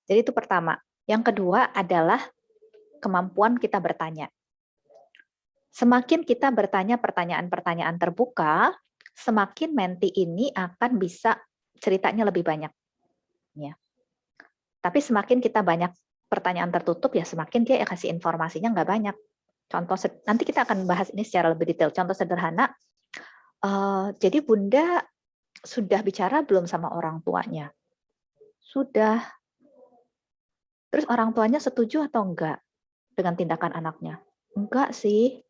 Jadi itu pertama. Yang kedua adalah kemampuan kita bertanya. Semakin kita bertanya pertanyaan-pertanyaan terbuka, semakin menti ini akan bisa ceritanya lebih banyak. Ya. Tapi semakin kita banyak pertanyaan tertutup, ya semakin dia kasih informasinya nggak banyak. Contoh, nanti kita akan bahas ini secara lebih detail. Contoh sederhana, jadi Bunda sudah bicara belum sama orang tuanya? Sudah. Terus orang tuanya setuju atau enggak dengan tindakan anaknya? Enggak sih.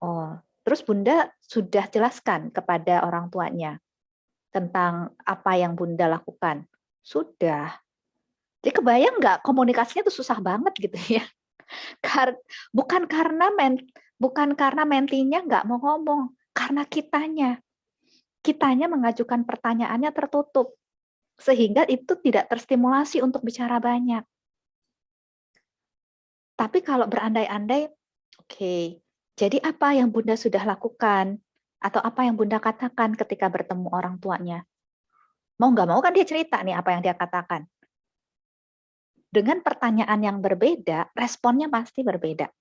Oh, terus Bunda sudah jelaskan kepada orang tuanya tentang apa yang Bunda lakukan? Sudah. Jadi kebayang nggak komunikasinya tuh susah banget gitu ya? Bukan karena mentinya nggak mau ngomong, karena kitanya mengajukan pertanyaannya tertutup, sehingga itu tidak terstimulasi untuk bicara banyak. Tapi kalau berandai-andai, oke, jadi apa yang Bunda sudah lakukan? Atau apa yang Bunda katakan ketika bertemu orang tuanya? Mau nggak mau kan dia cerita nih apa yang dia katakan. Dengan pertanyaan yang berbeda, responnya pasti berbeda.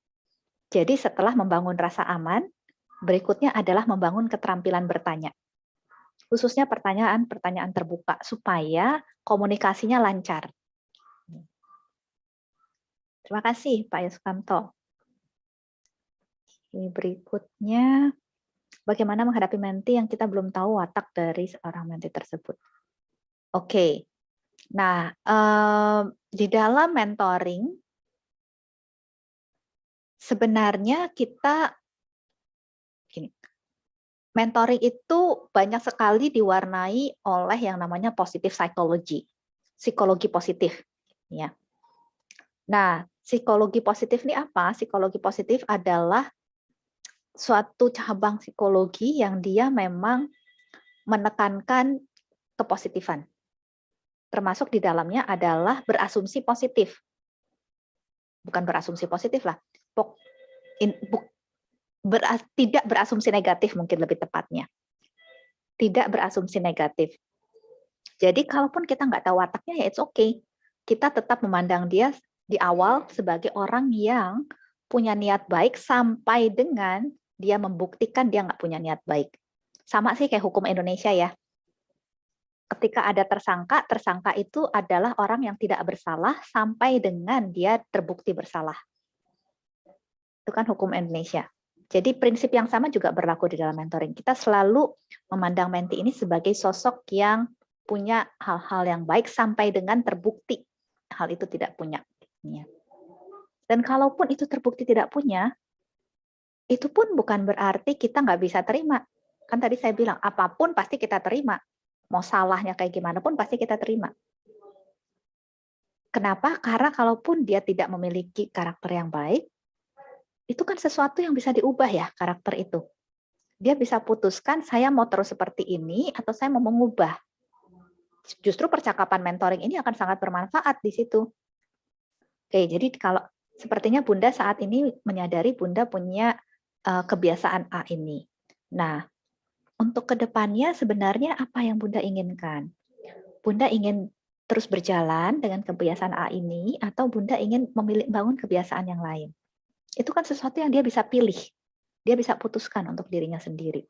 Jadi setelah membangun rasa aman, berikutnya adalah membangun keterampilan bertanya. Khususnya pertanyaan-pertanyaan terbuka, supaya komunikasinya lancar. Terima kasih Pak Yuskamto. Berikutnya, bagaimana menghadapi menti yang kita belum tahu watak dari seorang menti tersebut. Oke, nah di dalam mentoring, sebenarnya kita, gini, mentoring itu banyak sekali diwarnai oleh yang namanya positive psychology, psikologi positif. Ya. Nah, psikologi positif ini apa? Psikologi positif adalah suatu cabang psikologi yang dia memang menekankan kepositifan. Termasuk di dalamnya adalah berasumsi positif. Bukan berasumsi positif lah. Tidak berasumsi negatif mungkin lebih tepatnya. Tidak berasumsi negatif. Jadi kalaupun kita nggak tahu wataknya, ya it's okay. Kita tetap memandang dia di awal sebagai orang yang punya niat baik sampai dengan dia membuktikan dia nggak punya niat baik. Sama sih kayak hukum Indonesia ya. Ketika ada tersangka, tersangka itu adalah orang yang tidak bersalah sampai dengan dia terbukti bersalah. Itu kan hukum Indonesia. Jadi prinsip yang sama juga berlaku di dalam mentoring. Kita selalu memandang menti ini sebagai sosok yang punya hal-hal yang baik sampai dengan terbukti hal itu tidak punya. Dan kalaupun itu terbukti tidak punya, itu pun bukan berarti kita nggak bisa terima. Kan tadi saya bilang, apapun pasti kita terima. Mau salahnya kayak gimana pun pasti kita terima. Kenapa? Karena kalaupun dia tidak memiliki karakter yang baik, itu kan sesuatu yang bisa diubah ya, karakter itu. Dia bisa putuskan, saya mau terus seperti ini, atau saya mau mengubah. Justru percakapan mentoring ini akan sangat bermanfaat di situ. Oke, jadi kalau sepertinya Bunda saat ini menyadari Bunda punya kebiasaan A ini. Nah, untuk kedepannya sebenarnya apa yang Bunda inginkan? Bunda ingin terus berjalan dengan kebiasaan A ini, atau Bunda ingin membangun kebiasaan yang lain? Itu kan sesuatu yang dia bisa pilih. Dia bisa putuskan untuk dirinya sendiri.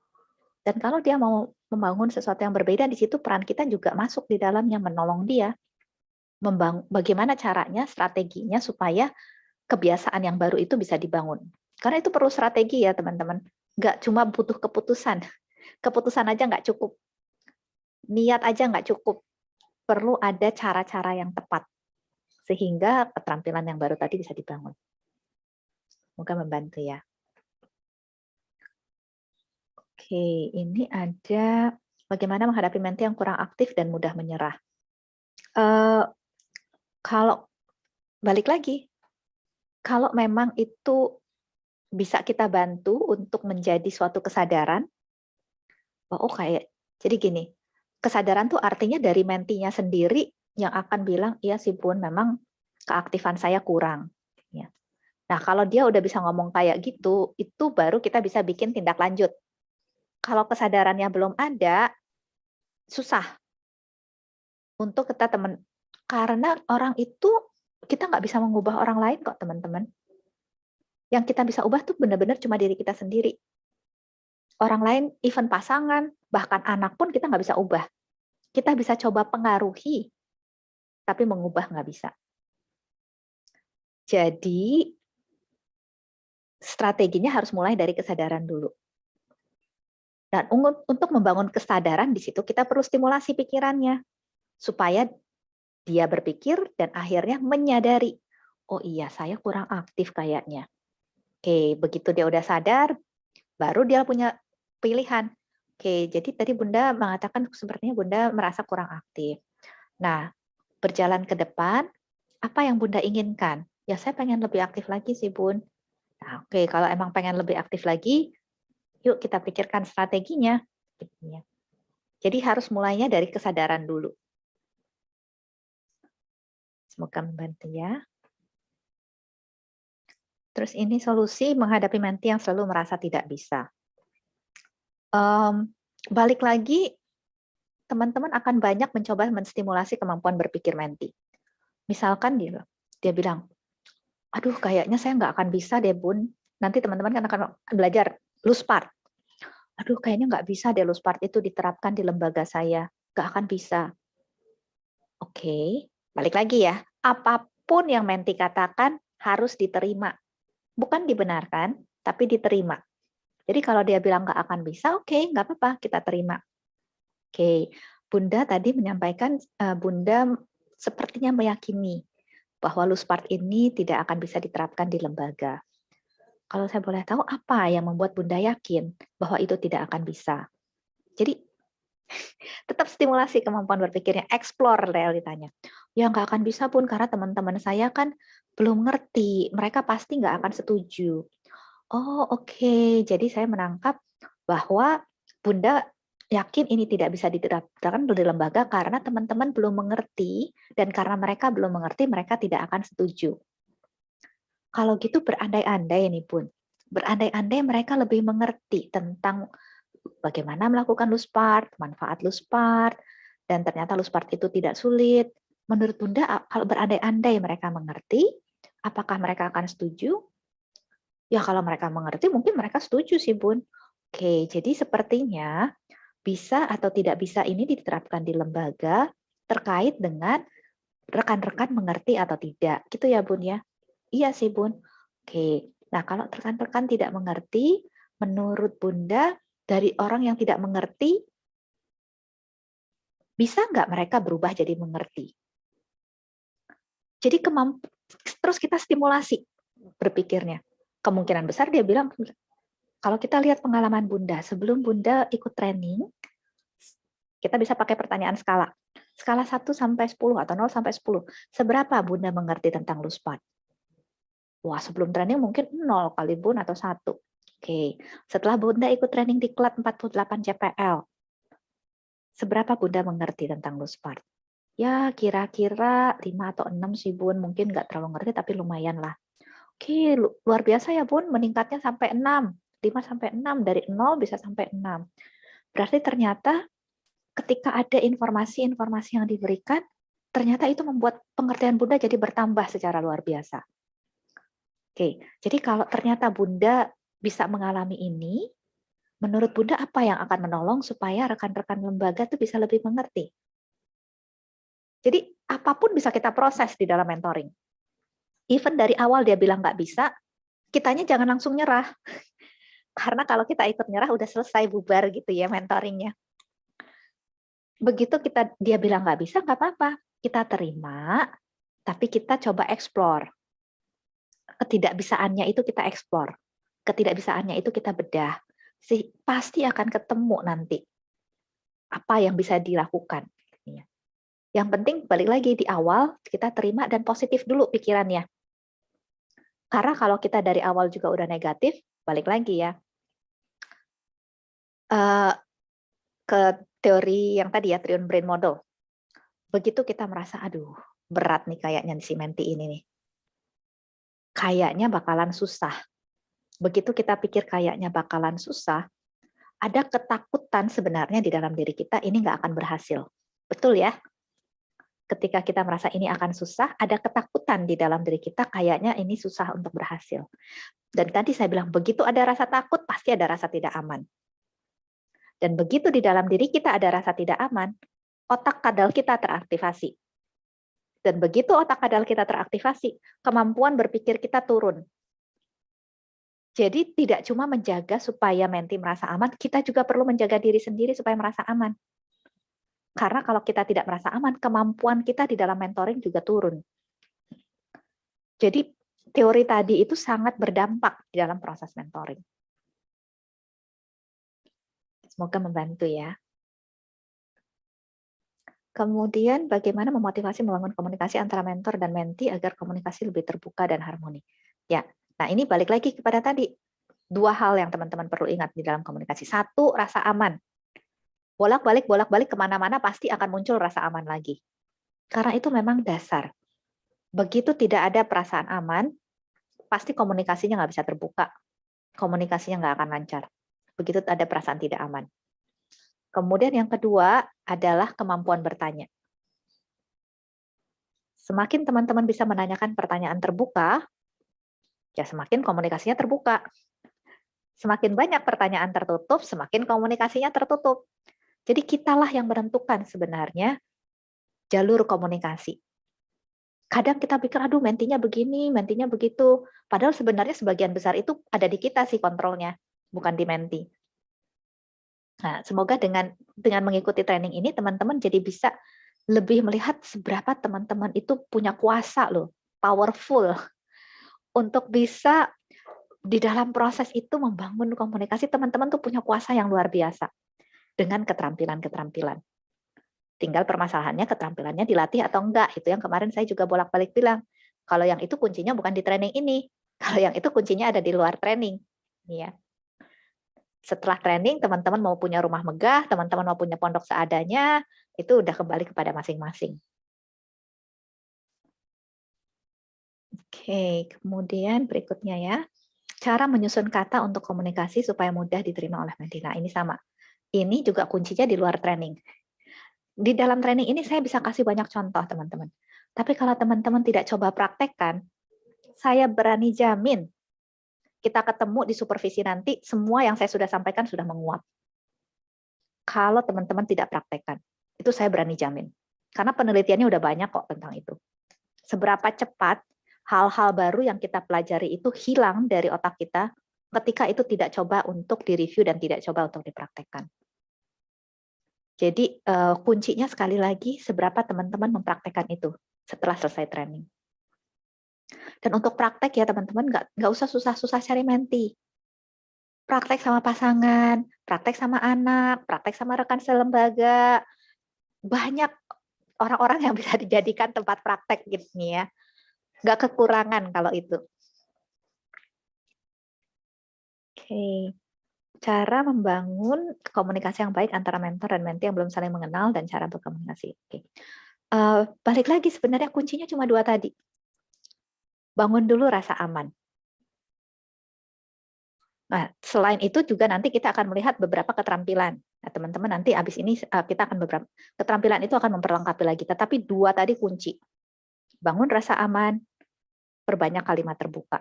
Dan kalau dia mau membangun sesuatu yang berbeda, di situ peran kita juga masuk di dalamnya, menolong dia. Bagaimana caranya, strateginya supaya kebiasaan yang baru itu bisa dibangun. Karena itu perlu strategi ya teman-teman. Nggak cuma butuh keputusan. Keputusan aja nggak cukup. Niat aja nggak cukup. Perlu ada cara-cara yang tepat. Sehingga keterampilan yang baru tadi bisa dibangun. Semoga membantu ya. Oke, ini ada bagaimana menghadapi menti yang kurang aktif dan mudah menyerah. Kalau balik lagi, kalau memang itu bisa kita bantu untuk menjadi suatu kesadaran, jadi gini, kesadaran tuh artinya dari mentinya sendiri yang akan bilang, iya sih Bun, memang keaktifan saya kurang. Nah, kalau dia udah bisa ngomong kayak gitu, itu baru kita bisa bikin tindak lanjut. Kalau kesadarannya belum ada, susah untuk kita karena orang itu kita nggak bisa mengubah orang lain kok teman-teman. Yang kita bisa ubah tuh benar-benar cuma diri kita sendiri. Orang lain, even pasangan, bahkan anak pun kita nggak bisa ubah. Kita bisa coba pengaruhi, tapi mengubah nggak bisa. Jadi strateginya harus mulai dari kesadaran dulu. Dan untuk membangun kesadaran di situ kita perlu stimulasi pikirannya supaya dia berpikir dan akhirnya menyadari, oh iya saya kurang aktif kayaknya. Oke, begitu dia udah sadar, baru dia punya pilihan. Oke, jadi tadi Bunda mengatakan sepertinya Bunda merasa kurang aktif. Nah, berjalan ke depan, apa yang Bunda inginkan? Ya saya pengen lebih aktif lagi sih Bun. Nah, oke, kalau emang pengen lebih aktif lagi, yuk kita pikirkan strateginya. Jadi harus mulainya dari kesadaran dulu. Semoga membantu ya. Terus ini solusi menghadapi menti yang selalu merasa tidak bisa. Balik lagi, teman-teman akan banyak mencoba menstimulasi kemampuan berpikir menti. Misalkan dia bilang, aduh kayaknya saya nggak akan bisa deh Bun. Nanti teman-teman kan akan belajar loose part. Aduh kayaknya nggak bisa deh loose part itu diterapkan di lembaga saya. Nggak akan bisa. Oke, balik lagi ya. Apapun yang menti katakan harus diterima. Bukan dibenarkan, tapi diterima. Jadi kalau dia bilang nggak akan bisa, oke, nggak apa-apa, kita terima. Oke, Bunda tadi menyampaikan, Bunda sepertinya meyakini bahwa loose part ini tidak akan bisa diterapkan di lembaga. Kalau saya boleh tahu, apa yang membuat Bunda yakin bahwa itu tidak akan bisa? Jadi, tetap stimulasi kemampuan berpikirnya, explore realitanya. Ya nggak akan bisa Bun, karena teman-teman saya kan belum ngerti, mereka pasti nggak akan setuju. Oh oke, jadi saya menangkap bahwa Bunda yakin ini tidak bisa diterapkan di lembaga karena teman-teman belum mengerti, dan karena mereka belum mengerti, mereka tidak akan setuju. Kalau gitu berandai-andai nih Bun, berandai-andai mereka lebih mengerti tentang bagaimana melakukan loose part, manfaat loose part, dan ternyata loose part itu tidak sulit. Menurut Bunda, kalau berandai-andai mereka mengerti, apakah mereka akan setuju? Ya kalau mereka mengerti mungkin mereka setuju sih Bun. Oke, jadi sepertinya bisa atau tidak bisa ini diterapkan di lembaga terkait dengan rekan-rekan mengerti atau tidak. Gitu ya Bun ya? Iya sih Bun. Oke, nah kalau rekan-rekan tidak mengerti, menurut Bunda dari orang yang tidak mengerti, bisa nggak mereka berubah jadi mengerti? Jadi terus kita stimulasi berpikirnya. Kemungkinan besar dia bilang, kalau kita lihat pengalaman Bunda, sebelum Bunda ikut training, kita bisa pakai pertanyaan skala. Skala 1 sampai 10 atau 0 sampai 10. Seberapa Bunda mengerti tentang Luspat? Wah, sebelum training mungkin 0 kali Bun atau 1. Oke, setelah Bunda ikut training di Klub 48 CPL, seberapa Bunda mengerti tentang Luspat? Ya, kira-kira 5 atau 6 sih Bun, mungkin nggak terlalu ngerti tapi lumayan lah. Oke, luar biasa ya Bun, meningkatnya sampai 6. 5 sampai 6, dari 0 bisa sampai 6. Berarti ternyata ketika ada informasi-informasi yang diberikan, ternyata itu membuat pengertian Bunda jadi bertambah secara luar biasa. Oke, jadi kalau ternyata Bunda bisa mengalami ini, menurut Bunda apa yang akan menolong supaya rekan-rekan lembaga itu bisa lebih mengerti? Jadi apapun bisa kita proses di dalam mentoring. Even dari awal dia bilang nggak bisa, kitanya jangan langsung nyerah. Karena kalau kita ikut nyerah udah selesai bubar gitu ya mentoringnya. Begitu dia bilang nggak bisa, nggak apa-apa. Kita terima, tapi kita coba explore. Ketidakbisaannya itu kita explore. Ketidakbisaannya itu kita bedah. Pasti akan ketemu nanti apa yang bisa dilakukan. Yang penting balik lagi di awal kita terima dan positif dulu pikirannya. Karena kalau kita dari awal juga udah negatif, balik lagi ya ke teori yang tadi ya, Triune Brain Model. Begitu kita merasa, aduh berat nih kayaknya si Menti ini nih. Kayaknya bakalan susah. Begitu kita pikir kayaknya bakalan susah, ada ketakutan sebenarnya di dalam diri kita ini nggak akan berhasil. Betul ya? Ketika kita merasa ini akan susah, ada ketakutan di dalam diri kita kayaknya ini susah untuk berhasil. Dan tadi saya bilang, begitu ada rasa takut, pasti ada rasa tidak aman. Dan begitu di dalam diri kita ada rasa tidak aman, otak kadal kita teraktivasi. Dan begitu otak kadal kita teraktivasi, kemampuan berpikir kita turun. Jadi tidak cuma menjaga supaya Menti merasa aman, kita juga perlu menjaga diri sendiri supaya merasa aman. Karena kalau kita tidak merasa aman, kemampuan kita di dalam mentoring juga turun. Jadi teori tadi itu sangat berdampak di dalam proses mentoring. Semoga membantu ya. Kemudian bagaimana memotivasi membangun komunikasi antara mentor dan menti agar komunikasi lebih terbuka dan harmoni. Ya, nah ini balik lagi kepada tadi. 2 hal yang teman-teman perlu ingat di dalam komunikasi. 1, rasa aman. Bolak-balik kemana-mana pasti akan muncul rasa aman lagi. Karena itu memang dasar. Begitu tidak ada perasaan aman, pasti komunikasinya nggak bisa terbuka. Komunikasinya nggak akan lancar. Begitu ada perasaan tidak aman. Kemudian yang kedua adalah kemampuan bertanya. Semakin teman-teman bisa menanyakan pertanyaan terbuka, ya semakin komunikasinya terbuka. Semakin banyak pertanyaan tertutup, semakin komunikasinya tertutup. Jadi kitalah yang menentukan sebenarnya jalur komunikasi. Kadang kita pikir, aduh mentinya begini, mentinya begitu. Padahal sebenarnya sebagian besar itu ada di kita sih kontrolnya, bukan di menti. Nah, semoga dengan mengikuti training ini, teman-teman jadi bisa lebih melihat seberapa teman-teman itu punya kuasa loh, powerful, untuk bisa di dalam proses itu membangun komunikasi. Teman-teman tuh punya kuasa yang luar biasa dengan keterampilan-keterampilan. Tinggal permasalahannya keterampilannya dilatih atau enggak. Itu yang kemarin saya juga bolak-balik bilang. Kalau yang itu kuncinya bukan di training ini. Kalau yang itu kuncinya ada di luar training. Ya. Setelah training, teman-teman mau punya rumah megah, teman-teman mau punya pondok seadanya, itu udah kembali kepada masing-masing. Oke, kemudian berikutnya ya. Cara menyusun kata untuk komunikasi supaya mudah diterima oleh menti. Nah, ini sama. Ini juga kuncinya di luar training. Di dalam training ini saya bisa kasih banyak contoh, teman-teman. Tapi kalau teman-teman tidak coba praktekkan, saya berani jamin kita ketemu di supervisi nanti, semua yang saya sudah sampaikan sudah menguap. Kalau teman-teman tidak praktekkan, itu saya berani jamin. Karena penelitiannya udah banyak kok tentang itu. Seberapa cepat hal-hal baru yang kita pelajari itu hilang dari otak kita ketika itu tidak coba untuk direview dan tidak coba untuk dipraktekkan. Jadi kuncinya sekali lagi seberapa teman-teman mempraktekkan itu setelah selesai training. Dan untuk praktek ya teman-teman nggak usah susah-susah cari menti. Praktek sama pasangan, praktek sama anak, praktek sama rekan selembaga. Banyak orang-orang yang bisa dijadikan tempat praktek gitu nih ya. Nggak kekurangan kalau itu. Oke. Cara membangun komunikasi yang baik antara mentor dan mentee yang belum saling mengenal dan cara berkomunikasi. Oke. Balik lagi sebenarnya kuncinya cuma 2 tadi. Bangun dulu rasa aman. Nah, selain itu juga nanti kita akan melihat beberapa keterampilan. Nah, teman-teman nanti habis ini kita akan beberapa keterampilan itu akan memperlengkapi lagi. Tetapi 2 tadi kunci. Bangun rasa aman, perbanyak kalimat terbuka.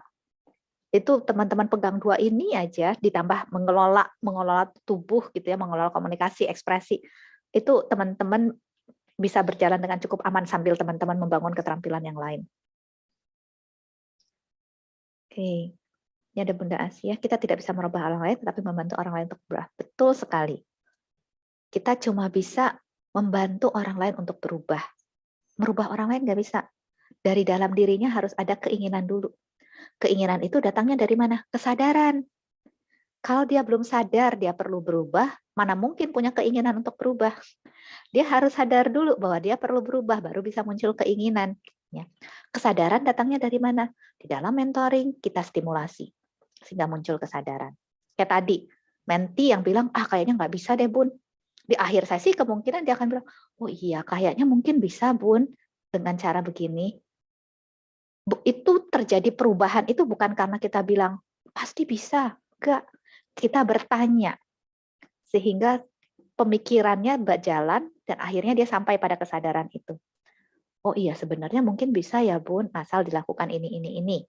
Itu teman-teman pegang 2 ini aja ditambah mengelola tubuh gitu ya, mengelola komunikasi, ekspresi. Itu teman-teman bisa berjalan dengan cukup aman sambil teman-teman membangun keterampilan yang lain. Oke. Ini ada Bunda Asia, kita tidak bisa merubah orang lain tetapi membantu orang lain untuk berubah. Betul sekali. Kita cuma bisa membantu orang lain untuk berubah. Merubah orang lain nggak bisa. Dari dalam dirinya harus ada keinginan dulu. Keinginan itu datangnya dari mana? Kesadaran. Kalau dia belum sadar dia perlu berubah, mana mungkin punya keinginan untuk berubah. Dia harus sadar dulu bahwa dia perlu berubah, baru bisa muncul keinginan. Ya. Kesadaran datangnya dari mana? Di dalam mentoring kita stimulasi, sehingga muncul kesadaran. Kayak tadi, mentee yang bilang, kayaknya nggak bisa deh Bun. Di akhir sesi kemungkinan dia akan bilang, oh iya kayaknya mungkin bisa Bun, dengan cara begini. Itu terjadi perubahan itu bukan karena kita bilang pasti bisa, enggak. Kita bertanya sehingga pemikirannya berjalan dan akhirnya dia sampai pada kesadaran itu. Oh iya sebenarnya mungkin bisa ya Bun, asal dilakukan ini.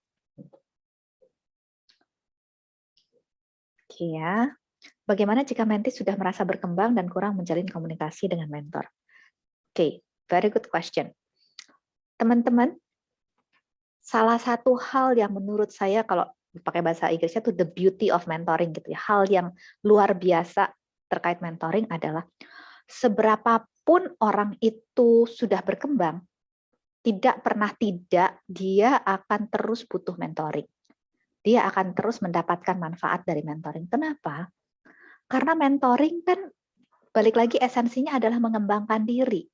Oke ya. Bagaimana jika mentee sudah merasa berkembang dan kurang menjalin komunikasi dengan mentor? Oke, very good question. Teman-teman, salah satu hal yang menurut saya kalau pakai bahasa Inggrisnya itu the beauty of mentoring gitu ya. Hal yang luar biasa terkait mentoring adalah seberapapun orang itu sudah berkembang, tidak pernah tidak dia akan terus butuh mentoring. Dia akan terus mendapatkan manfaat dari mentoring. Kenapa? Karena mentoring kan balik lagi esensinya adalah mengembangkan diri.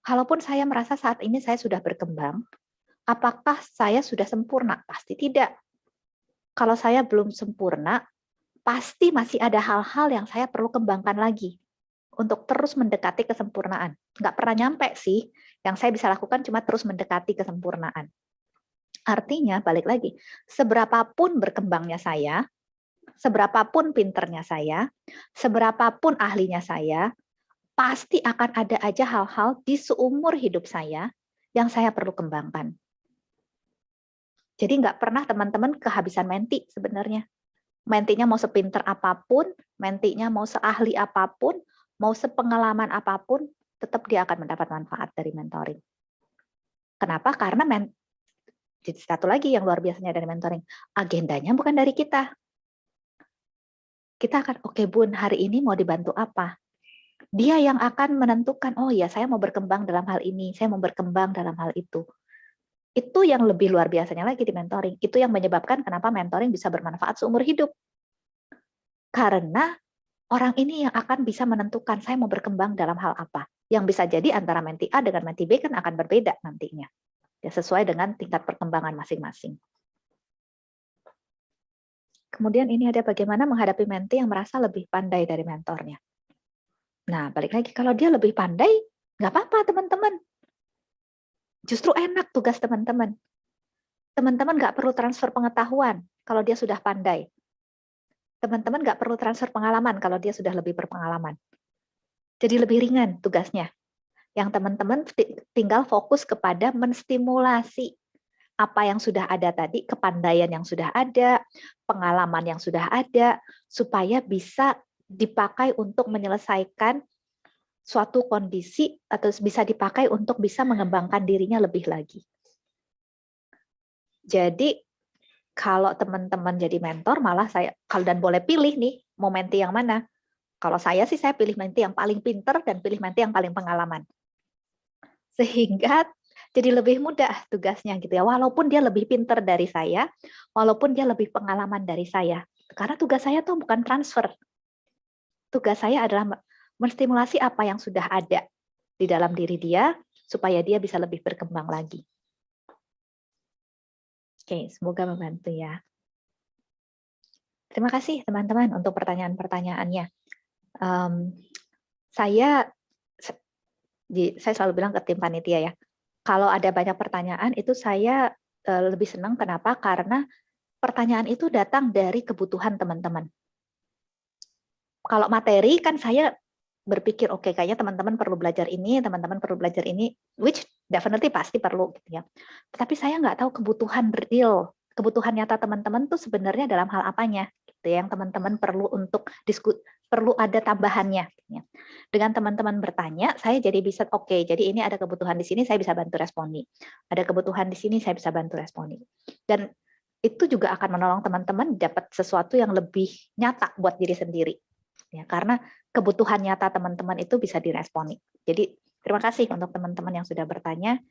Kalaupun saya merasa saat ini saya sudah berkembang, apakah saya sudah sempurna? Pasti tidak. Kalau saya belum sempurna, pasti masih ada hal-hal yang saya perlu kembangkan lagi untuk terus mendekati kesempurnaan. Nggak pernah nyampe sih, yang saya bisa lakukan cuma terus mendekati kesempurnaan. Artinya, balik lagi, seberapapun berkembangnya saya, seberapapun pinternya saya, seberapapun ahlinya saya, pasti akan ada aja hal-hal di seumur hidup saya yang saya perlu kembangkan. Jadi nggak pernah teman-teman kehabisan menti sebenarnya. Mentinya mau sepinter apapun, mentinya mau seahli apapun, mau sepengalaman apapun, tetap dia akan mendapat manfaat dari mentoring. Kenapa? Karena satu lagi yang luar biasanya dari mentoring, agendanya bukan dari kita. Kita akan, oke Bun, hari ini mau dibantu apa? Dia yang akan menentukan, oh ya saya mau berkembang dalam hal ini, saya mau berkembang dalam hal itu. Itu yang lebih luar biasanya lagi di mentoring. Itu yang menyebabkan kenapa mentoring bisa bermanfaat seumur hidup. Karena orang ini yang akan bisa menentukan saya mau berkembang dalam hal apa. Yang bisa jadi antara mentee A dengan mentee B kan akan berbeda nantinya. Ya, sesuai dengan tingkat perkembangan masing-masing. Kemudian ini ada bagaimana menghadapi mentee yang merasa lebih pandai dari mentornya. Nah, balik lagi, kalau dia lebih pandai, nggak apa-apa teman-teman. Justru enak tugas teman-teman. Teman-teman nggak perlu transfer pengetahuan kalau dia sudah pandai. Teman-teman nggak perlu transfer pengalaman kalau dia sudah lebih berpengalaman. Jadi lebih ringan tugasnya. Yang teman-teman tinggal fokus kepada menstimulasi apa yang sudah ada tadi, kepandaian yang sudah ada, pengalaman yang sudah ada, supaya bisa dipakai untuk menyelesaikan suatu kondisi atau bisa dipakai untuk bisa mengembangkan dirinya lebih lagi. Jadi kalau teman-teman jadi mentor, malah saya, kalau dan boleh pilih nih, mau menti yang mana? Kalau saya sih, saya pilih menti yang paling pinter dan pilih menti yang paling pengalaman. Sehingga jadi lebih mudah tugasnya gitu ya. Walaupun dia lebih pinter dari saya, walaupun dia lebih pengalaman dari saya. Karena tugas saya tuh bukan transfer. Tugas saya adalah menstimulasi apa yang sudah ada di dalam diri dia, supaya dia bisa lebih berkembang lagi. Oke, semoga membantu ya. Terima kasih teman-teman untuk pertanyaan-pertanyaannya. Saya selalu bilang ke tim panitia ya, kalau ada banyak pertanyaan itu saya lebih senang. Kenapa? Karena pertanyaan itu datang dari kebutuhan teman-teman. Kalau materi kan saya berpikir, oke, kayaknya teman-teman perlu belajar ini, teman-teman perlu belajar ini, which definitely pasti perlu gitu ya. Tetapi saya nggak tahu kebutuhan real, kebutuhan nyata teman-teman tuh sebenarnya dalam hal apanya gitu ya, yang teman-teman perlu untuk perlu ada tambahannya gitu ya. Dengan teman-teman bertanya, saya jadi bisa oke, jadi ini ada kebutuhan di sini, saya bisa bantu responi. Ada kebutuhan di sini, saya bisa bantu responi. Dan itu juga akan menolong teman-teman dapat sesuatu yang lebih nyata buat diri sendiri. Ya, karena kebutuhan nyata teman-teman itu bisa diresponi. Jadi terima kasih untuk teman-teman yang sudah bertanya.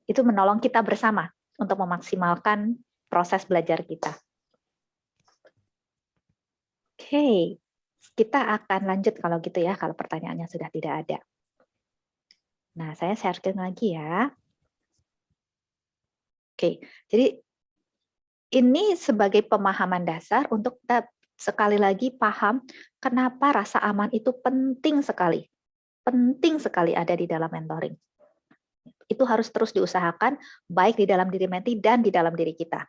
Itu menolong kita bersama untuk memaksimalkan proses belajar kita. Oke, kita akan lanjut kalau gitu ya, kalau pertanyaannya sudah tidak ada. Nah, saya sharekan lagi ya. Oke, jadi ini sebagai pemahaman dasar untuk kita sekali lagi paham kenapa rasa aman itu penting sekali ada di dalam mentoring. Itu harus terus diusahakan, baik di dalam diri menti dan di dalam diri kita.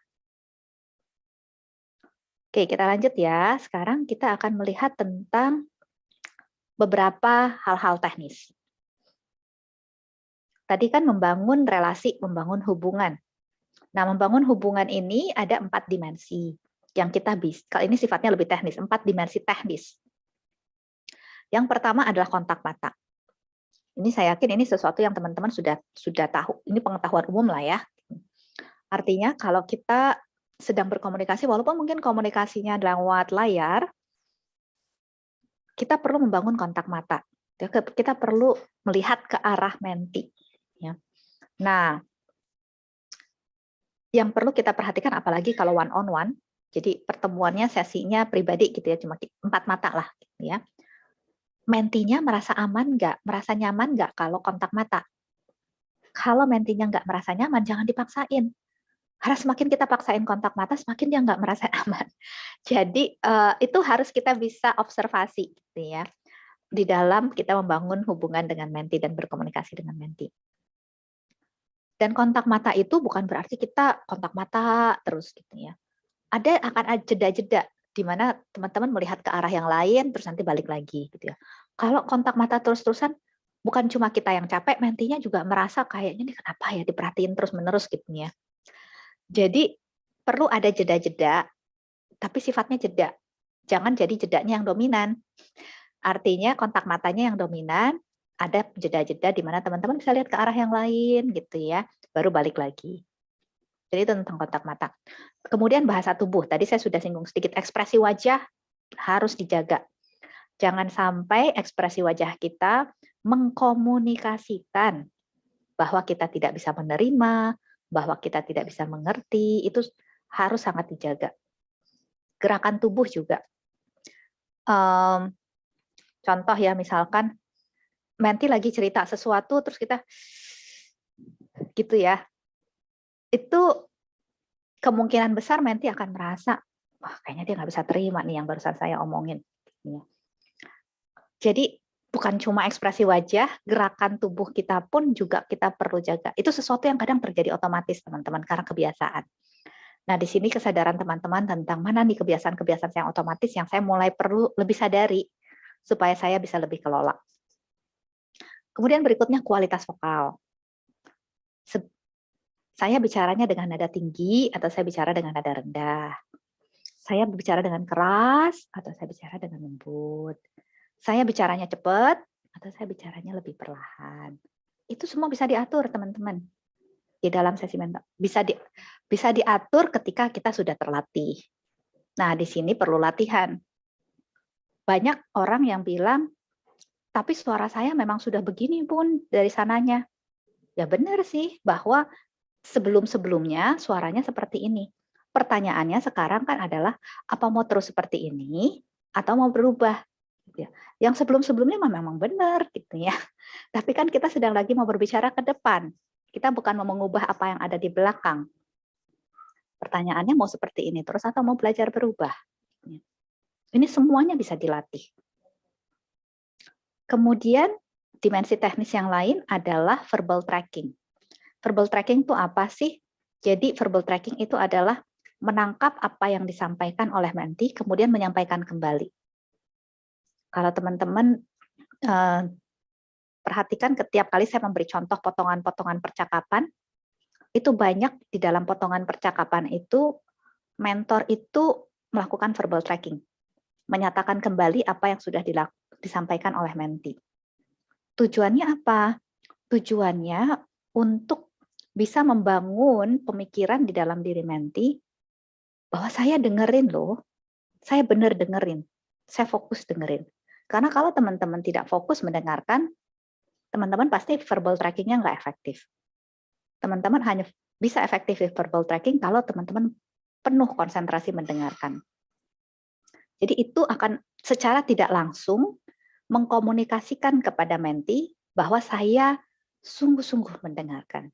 Oke, kita lanjut ya. Sekarang kita akan melihat tentang beberapa hal-hal teknis. Tadi kan membangun relasi, membangun hubungan. Nah, membangun hubungan ini ada 4 dimensi yang kita bisa. Kalau ini sifatnya lebih teknis, 4 dimensi teknis. Yang pertama adalah kontak mata. Ini saya yakin ini sesuatu yang teman-teman sudah tahu. Ini pengetahuan umum lah ya. Artinya kalau kita sedang berkomunikasi, walaupun mungkin komunikasinya lewat layar, kita perlu membangun kontak mata. Kita perlu melihat ke arah menti. Nah, yang perlu kita perhatikan apalagi kalau one on one, jadi pertemuannya sesinya pribadi gitu ya, cuma 4 mata lah gitu ya. Mentinya merasa aman nggak, merasa nyaman nggak kalau kontak mata? Kalau mentinya nggak merasa nyaman, jangan dipaksain. Karena semakin kita paksain kontak mata, semakin dia nggak merasa aman. Jadi itu harus kita bisa observasi gitu ya, di dalam kita membangun hubungan dengan menti dan berkomunikasi dengan menti. Dan kontak mata itu bukan berarti kita kontak mata terus gitu ya. Akan ada jeda-jeda di mana teman-teman melihat ke arah yang lain terus nanti balik lagi gitu ya. Kalau kontak mata terus-terusan, bukan cuma kita yang capek, mentinya juga merasa kayaknya ini kenapa ya diperhatiin terus-menerus gitu ya. Jadi perlu ada jeda-jeda, tapi sifatnya jeda. Jangan jadi jedanya yang dominan. Artinya kontak matanya yang dominan, ada jeda-jeda di mana teman-teman bisa lihat ke arah yang lain gitu ya, baru balik lagi. Jadi itu tentang kontak mata. Kemudian bahasa tubuh, tadi saya sudah singgung sedikit, ekspresi wajah harus dijaga. Jangan sampai ekspresi wajah kita mengkomunikasikan bahwa kita tidak bisa menerima, bahwa kita tidak bisa mengerti, itu harus sangat dijaga. Gerakan tubuh juga. Contoh ya, misalkan menti lagi cerita sesuatu terus kita gitu ya, itu kemungkinan besar menti akan merasa wah kayaknya dia nggak bisa terima nih yang barusan saya omongin. Jadi bukan cuma ekspresi wajah, gerakan tubuh kita pun juga kita perlu jaga. Itu sesuatu yang kadang terjadi otomatis teman-teman karena kebiasaan. Nah di sini kesadaran teman-teman tentang mana nih kebiasaan-kebiasaan yang otomatis yang saya mulai perlu lebih sadari supaya saya bisa lebih kelola. Kemudian berikutnya kualitas vokal. Saya bicaranya dengan nada tinggi atau saya bicara dengan nada rendah. Saya bicara dengan keras atau saya bicara dengan lembut. Saya bicaranya cepat atau saya bicaranya lebih perlahan. Itu semua bisa diatur, teman-teman. Di dalam sesi mentor. Bisa diatur ketika kita sudah terlatih. Nah, di sini perlu latihan. Banyak orang yang bilang, tapi suara saya memang sudah begini, Bun, dari sananya. Ya benar sih, bahwa sebelum-sebelumnya suaranya seperti ini. Pertanyaannya sekarang kan adalah, apa mau terus seperti ini, atau mau berubah? Yang sebelum-sebelumnya memang benar, gitu ya. Tapi kan kita sedang lagi mau berbicara ke depan. Kita bukan mau mengubah apa yang ada di belakang. Pertanyaannya mau seperti ini terus atau mau belajar berubah? Ini semuanya bisa dilatih. Kemudian dimensi teknis yang lain adalah verbal tracking. Verbal tracking itu apa sih? Jadi verbal tracking itu adalah menangkap apa yang disampaikan oleh menti, kemudian menyampaikan kembali. Kalau teman-teman perhatikan setiap kali saya memberi contoh potongan-potongan percakapan, itu banyak di dalam potongan percakapan itu, mentor itu melakukan verbal tracking. Menyatakan kembali apa yang sudah disampaikan oleh menti. Tujuannya apa? Tujuannya untuk bisa membangun pemikiran di dalam diri menti bahwa saya dengerin loh, saya benar dengerin, saya fokus dengerin. Karena kalau teman-teman tidak fokus mendengarkan, teman-teman pasti verbal tracking-nya nggak efektif. Teman-teman hanya bisa efektif verbal tracking kalau teman-teman penuh konsentrasi mendengarkan. Jadi itu akan secara tidak langsung mengkomunikasikan kepada menti bahwa saya sungguh-sungguh mendengarkan.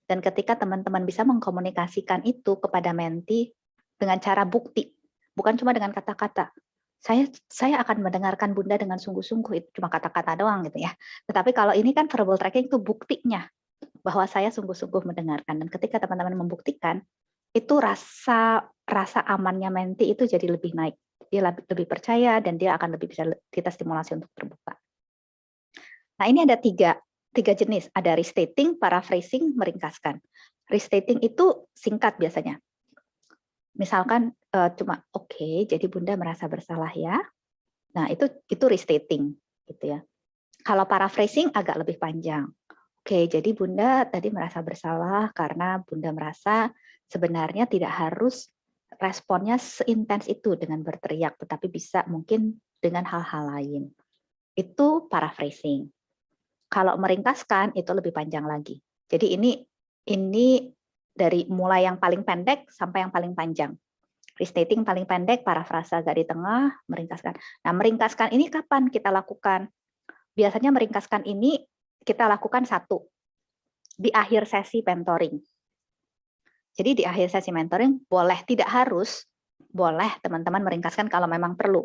Dan ketika teman-teman bisa mengkomunikasikan itu kepada menti dengan cara bukti, bukan cuma dengan kata-kata. Saya akan mendengarkan Bunda dengan sungguh-sungguh, itu cuma kata-kata doang gitu ya. Tetapi kalau ini kan verbal tracking itu buktinya bahwa saya sungguh-sungguh mendengarkan. Dan ketika teman-teman membuktikan, itu rasa amannya menti itu jadi lebih naik. Dia lebih percaya dan dia akan lebih bisa kita stimulasi untuk terbuka. Nah, ini ada tiga jenis. Ada restating, paraphrasing, meringkaskan. Restating itu singkat biasanya. Misalkan cuma oke, jadi Bunda merasa bersalah ya. Nah, itu restating gitu ya. Kalau paraphrasing agak lebih panjang. Oke, jadi Bunda tadi merasa bersalah karena Bunda merasa sebenarnya tidak harus responnya seintens itu dengan berteriak, tetapi bisa mungkin dengan hal-hal lain. Itu paraphrasing. Kalau meringkaskan itu lebih panjang lagi. Jadi ini dari mulai yang paling pendek sampai yang paling panjang. Restating paling pendek, parafrasa agak di tengah, meringkaskan. Nah, meringkaskan ini kapan kita lakukan? Biasanya meringkaskan ini kita lakukan di akhir sesi mentoring. Jadi di akhir sesi mentoring boleh, tidak harus, boleh teman-teman meringkaskan kalau memang perlu.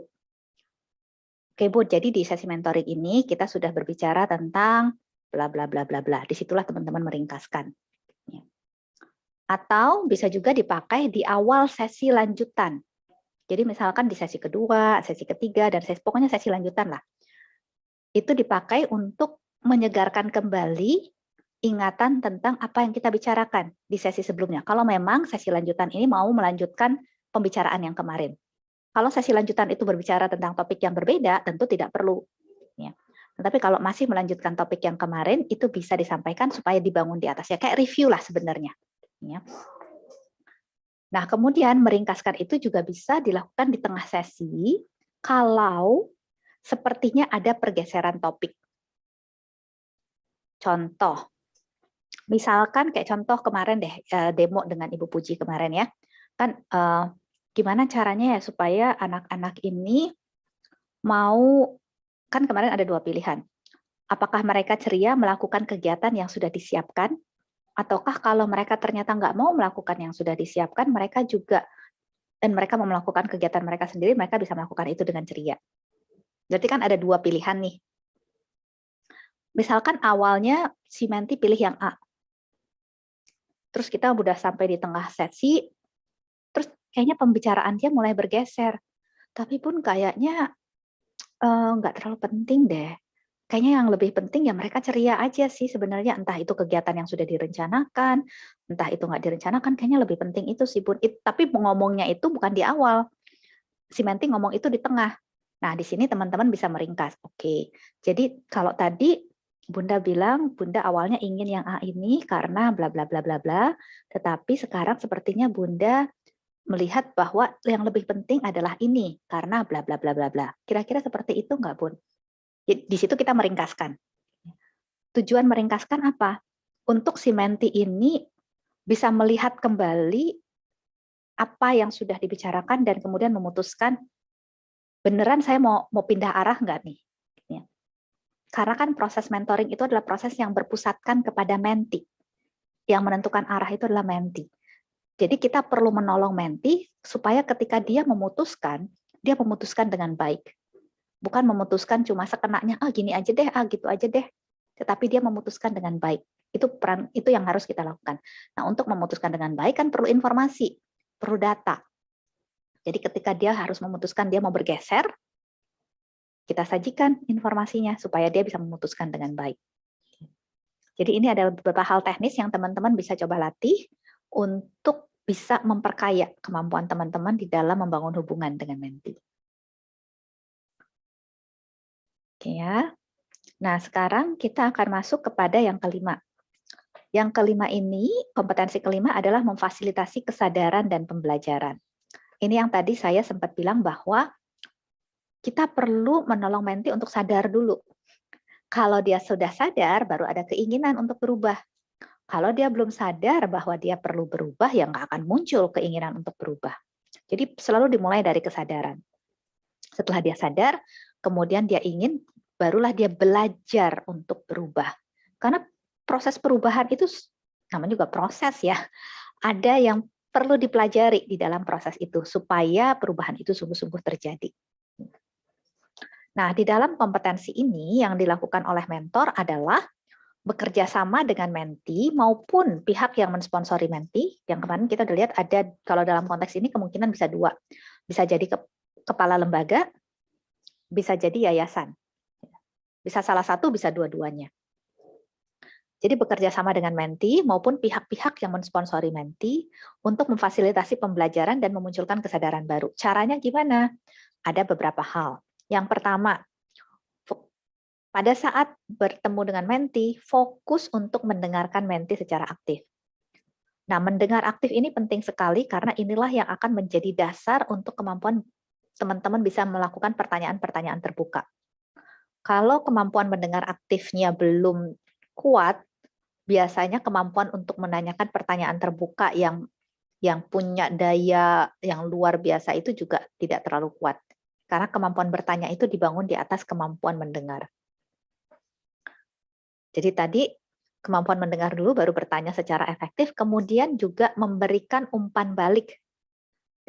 Oke Bu, jadi di sesi mentoring ini kita sudah berbicara tentang bla bla bla bla bla. Disitulah teman-teman meringkaskan. Atau bisa juga dipakai di awal sesi lanjutan. Jadi misalkan di sesi kedua, sesi ketiga, dan pokoknya sesi lanjutan lah. Itu dipakai untuk menyegarkan kembali ingatan tentang apa yang kita bicarakan di sesi sebelumnya. Kalau memang sesi lanjutan ini mau melanjutkan pembicaraan yang kemarin. Kalau sesi lanjutan itu berbicara tentang topik yang berbeda, tentu tidak perlu. Ya. Tetapi kalau masih melanjutkan topik yang kemarin, itu bisa disampaikan supaya dibangun di atasnya. Kayak review lah sebenarnya. Ya. Nah, kemudian meringkaskan itu juga bisa dilakukan di tengah sesi kalau sepertinya ada pergeseran topik. Contoh, misalkan kayak contoh kemarin deh, demo dengan Ibu Puji kemarin ya, kan gimana caranya ya supaya anak-anak ini mau, kan kemarin ada dua pilihan. Apakah mereka ceria melakukan kegiatan yang sudah disiapkan, ataukah kalau mereka ternyata nggak mau melakukan yang sudah disiapkan, mereka juga, dan mereka mau melakukan kegiatan mereka sendiri, mereka bisa melakukan itu dengan ceria. Berarti kan ada dua pilihan nih. Misalkan awalnya si menti pilih yang A. Terus kita udah sampai di tengah sesi, terus kayaknya pembicaraan dia mulai bergeser. Tapi pun kayaknya nggak terlalu penting deh. kayaknya yang lebih penting ya mereka ceria aja sih sebenarnya, entah itu kegiatan yang sudah direncanakan, entah itu nggak direncanakan, kayaknya lebih penting itu sih Bun. Tapi ngomongnya itu bukan di awal, si Menti ngomong itu di tengah. Nah di sini teman-teman bisa meringkas. Oke, jadi kalau tadi Bunda bilang Bunda awalnya ingin yang A ini karena bla bla bla bla bla, tetapi sekarang sepertinya Bunda melihat bahwa yang lebih penting adalah ini karena bla bla bla bla bla. Kira-kira seperti itu nggak Bun? Di situ kita meringkaskan. Tujuan meringkaskan apa? Untuk si Menti ini bisa melihat kembali apa yang sudah dibicarakan dan kemudian memutuskan beneran saya mau pindah arah nggak nih? Karena kan proses mentoring itu adalah proses yang berpusatkan kepada Menti. Yang menentukan arah itu adalah Menti. Jadi kita perlu menolong Menti supaya ketika dia memutuskan dengan baik. Bukan memutuskan cuma sekenanya, gini aja deh, gitu aja deh. Tetapi dia memutuskan dengan baik. Itu yang harus kita lakukan. Nah, untuk memutuskan dengan baik kan perlu informasi, perlu data. Jadi ketika dia harus memutuskan dia mau bergeser, kita sajikan informasinya supaya dia bisa memutuskan dengan baik. Jadi ini adalah beberapa hal teknis yang teman-teman bisa coba latih untuk bisa memperkaya kemampuan teman-teman di dalam membangun hubungan dengan Menti. Oke ya. Nah, sekarang kita akan masuk kepada yang kelima. Yang kelima ini, kompetensi kelima adalah memfasilitasi kesadaran dan pembelajaran. Ini yang tadi saya sempat bilang bahwa kita perlu menolong Menti untuk sadar dulu. Kalau dia sudah sadar, baru ada keinginan untuk berubah. Kalau dia belum sadar bahwa dia perlu berubah, ya nggak akan muncul keinginan untuk berubah. Jadi selalu dimulai dari kesadaran. Setelah dia sadar, kemudian dia ingin, barulah dia belajar untuk berubah. Karena proses perubahan itu namanya juga proses ya. Ada yang perlu dipelajari di dalam proses itu supaya perubahan itu sungguh-sungguh terjadi. Nah, di dalam kompetensi ini yang dilakukan oleh mentor adalah bekerja sama dengan Menti maupun pihak yang mensponsori Menti. Yang kemarin kita udah lihat ada, kalau dalam konteks ini kemungkinan bisa dua. Bisa jadi kepala lembaga, bisa jadi yayasan. Bisa salah satu, bisa dua-duanya. Jadi bekerja sama dengan Menti maupun pihak-pihak yang mensponsori Menti untuk memfasilitasi pembelajaran dan memunculkan kesadaran baru. Caranya gimana? Ada beberapa hal. Yang pertama, pada saat bertemu dengan Menti, fokus untuk mendengarkan Menti secara aktif. Nah, mendengar aktif ini penting sekali karena inilah yang akan menjadi dasar untuk kemampuan teman-teman bisa melakukan pertanyaan-pertanyaan terbuka. Kalau kemampuan mendengar aktifnya belum kuat, biasanya kemampuan untuk menanyakan pertanyaan terbuka yang punya daya yang luar biasa itu juga tidak terlalu kuat. Karena kemampuan bertanya itu dibangun di atas kemampuan mendengar. Jadi tadi kemampuan mendengar dulu, baru bertanya secara efektif, kemudian juga memberikan umpan balik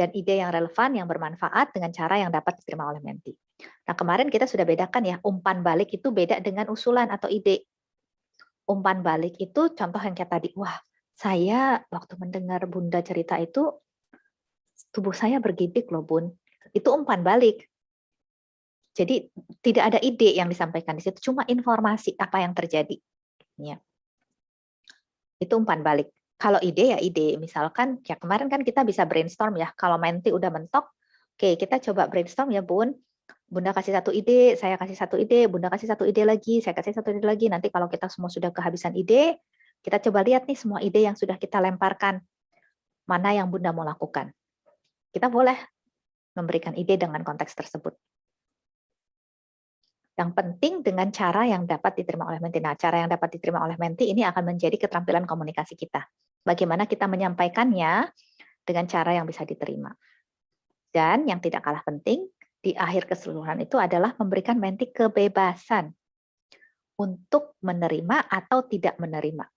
dan ide yang relevan, yang bermanfaat dengan cara yang dapat diterima oleh Menti. Nah, kemarin kita sudah bedakan ya, umpan balik itu beda dengan usulan atau ide. Umpan balik itu contoh yang kayak tadi, wah, saya waktu mendengar Bunda cerita itu, tubuh saya bergidik loh Bun. Itu umpan balik. Jadi tidak ada ide yang disampaikan di situ, cuma informasi apa yang terjadi. Ya. Itu umpan balik. Kalau ide ya ide, misalkan ya kemarin kan kita bisa brainstorm ya. Kalau Menti udah mentok, oke kita coba brainstorm ya Bun. Bunda kasih satu ide, saya kasih satu ide, Bunda kasih satu ide lagi, saya kasih satu ide lagi. Nanti kalau kita semua sudah kehabisan ide, kita coba lihat nih semua ide yang sudah kita lemparkan. Mana yang Bunda mau lakukan. Kita boleh memberikan ide dengan konteks tersebut. Yang penting dengan cara yang dapat diterima oleh Menti. Nah, cara yang dapat diterima oleh Menti ini akan menjadi keterampilan komunikasi kita. Bagaimana kita menyampaikannya dengan cara yang bisa diterima. Dan yang tidak kalah penting, di akhir keseluruhan itu adalah memberikan Menti kebebasan untuk menerima atau tidak menerima.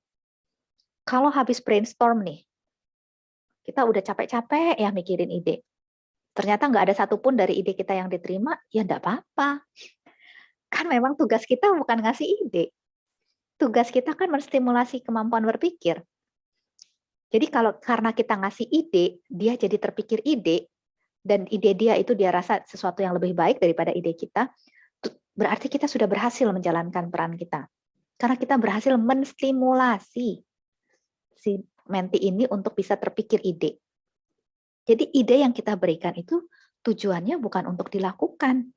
Kalau habis brainstorm nih, kita udah capek-capek ya mikirin ide. Ternyata nggak ada satupun dari ide kita yang diterima, ya nggak apa-apa. Kan memang tugas kita bukan ngasih ide. Tugas kita kan menstimulasi kemampuan berpikir. Jadi karena kita ngasih ide, dia jadi terpikir ide, dan ide dia itu dia rasa sesuatu yang lebih baik daripada ide kita, berarti kita sudah berhasil menjalankan peran kita. Karena kita berhasil menstimulasi si menti ini untuk bisa terpikir ide. Jadi ide yang kita berikan itu tujuannya bukan untuk dilakukan.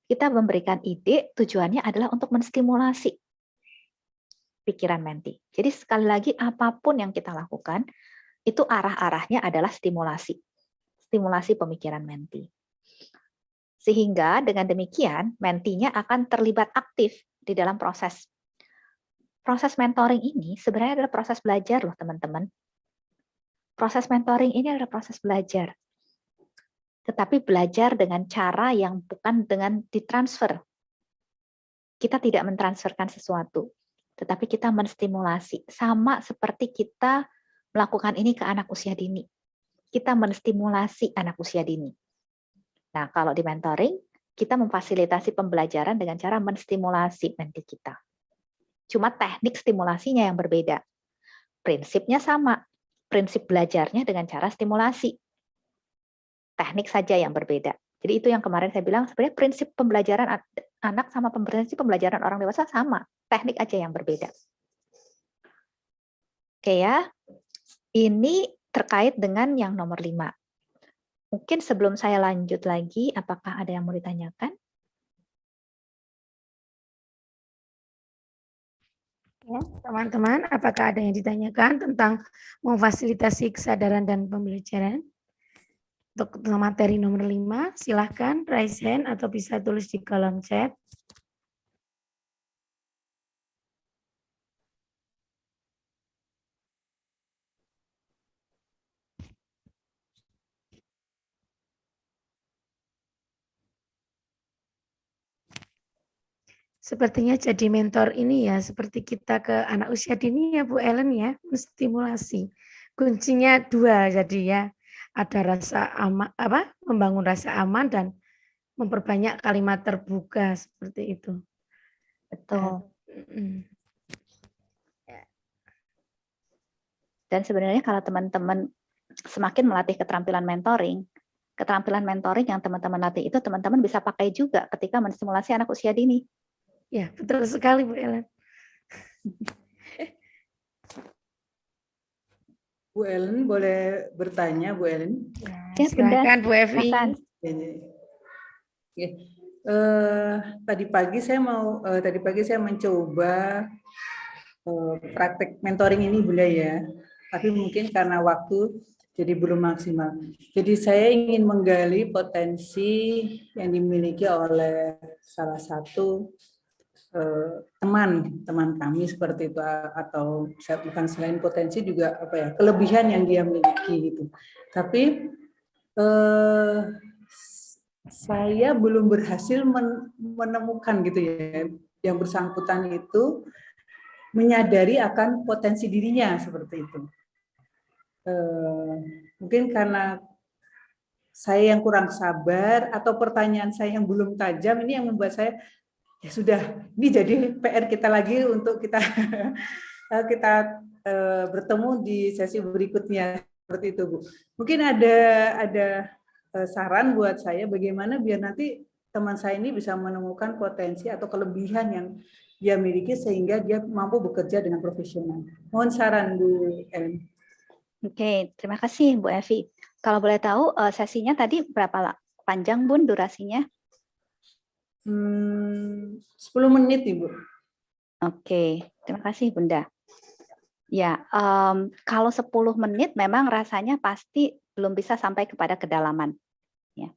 Kita memberikan ide, tujuannya adalah untuk menstimulasi pikiran menti. Jadi sekali lagi, apapun yang kita lakukan, itu arah-arahnya adalah stimulasi. Stimulasi pemikiran menti. Sehingga dengan demikian, mentinya akan terlibat aktif di dalam proses. Proses mentoring ini sebenarnya adalah proses belajar loh teman-teman. Proses mentoring ini adalah proses belajar. Tetapi belajar dengan cara yang bukan dengan ditransfer. Kita tidak mentransferkan sesuatu, tetapi kita menstimulasi. Sama seperti kita melakukan ini ke anak usia dini. Kita menstimulasi anak usia dini. Nah, kalau di mentoring, kita memfasilitasi pembelajaran dengan cara menstimulasi menti kita. Cuma teknik stimulasinya yang berbeda. Prinsipnya sama. Prinsip belajarnya dengan cara stimulasi. Teknik saja yang berbeda. Jadi itu yang kemarin saya bilang, sebenarnya prinsip pembelajaran anak sama prinsip pembelajaran orang dewasa sama. Teknik aja yang berbeda. Oke ya, ini terkait dengan yang nomor 5. Mungkin sebelum saya lanjut lagi, apakah ada yang mau ditanyakan? Ya, teman-teman, apakah ada yang ditanyakan tentang memfasilitasi kesadaran dan pembelajaran? Untuk materi nomor 5, silahkan raise hand atau bisa tulis di kolom chat. Sepertinya jadi mentor ini ya, seperti kita ke anak usia dini ya Bu Ellen ya, menstimulasi. Kuncinya 2 jadi ya, ada rasa aman, membangun rasa aman dan memperbanyak kalimat terbuka seperti itu. Betul. Dan sebenarnya kalau teman-teman semakin melatih keterampilan mentoring yang teman-teman latih itu teman-teman bisa pakai juga ketika menstimulasi anak usia dini. Ya, betul sekali Bu Ellen. Bu Ellen boleh bertanya, Bu Ellen? Ya, silakan Bu Evi. Silakan. Tadi pagi saya mencoba praktek mentoring ini Bunda ya, tapi mungkin karena waktu jadi belum maksimal. Jadi saya ingin menggali potensi yang dimiliki oleh salah satu teman kami seperti itu, atau bukan selain potensi juga kelebihan yang dia miliki gitu. Tapi saya belum berhasil menemukan gitu ya, yang bersangkutan itu menyadari akan potensi dirinya seperti itu. Mungkin karena saya yang kurang sabar atau pertanyaan saya yang belum tajam, ini yang membuat saya ya sudah, ini jadi PR kita lagi untuk kita bertemu di sesi berikutnya seperti itu Bu. Mungkin ada saran buat saya bagaimana biar nanti teman saya ini bisa menemukan potensi atau kelebihan yang dia miliki sehingga dia mampu bekerja dengan profesional. Mohon saran Bu Ellen. Oke, terima kasih Bu Evi. Kalau boleh tahu sesinya tadi berapa panjang Bun durasinya? 10 menit Ibu. Oke, terima kasih Bunda. Ya, kalau 10 menit memang rasanya pasti belum bisa sampai kepada kedalaman. Ya.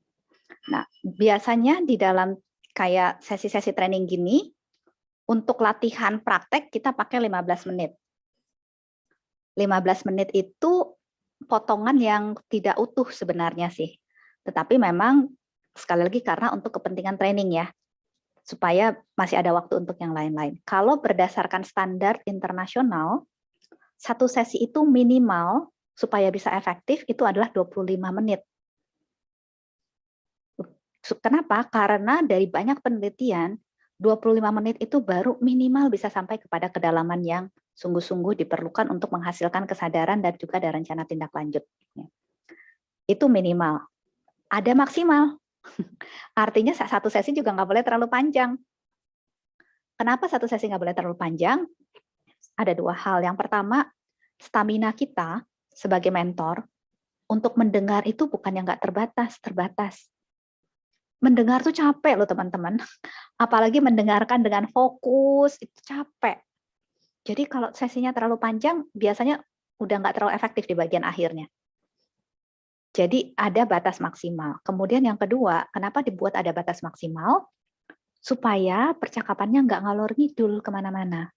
Nah, biasanya di dalam kayak sesi-sesi training gini, untuk latihan praktek kita pakai 15 menit. 15 menit itu potongan yang tidak utuh sebenarnya sih. Tetapi memang sekali lagi karena untuk kepentingan training ya, supaya masih ada waktu untuk yang lain-lain. Kalau berdasarkan standar internasional, satu sesi itu minimal supaya bisa efektif itu adalah 25 menit. Kenapa? Karena dari banyak penelitian, 25 menit itu baru minimal bisa sampai kepada kedalaman yang sungguh-sungguh diperlukan untuk menghasilkan kesadaran dan juga ada rencana tindak lanjut. Itu minimal. Ada maksimal. Artinya satu sesi juga nggak boleh terlalu panjang. Kenapa satu sesi nggak boleh terlalu panjang? Ada dua hal. Yang pertama, stamina kita sebagai mentor untuk mendengar itu bukan yang nggak terbatas. Mendengar tuh capek loh teman-teman. Apalagi mendengarkan dengan fokus, itu capek. Jadi kalau sesinya terlalu panjang, biasanya udah nggak terlalu efektif di bagian akhirnya. Jadi ada batas maksimal. Kemudian yang kedua, kenapa dibuat ada batas maksimal? Supaya percakapannya nggak ngalor ngidul kemana-mana.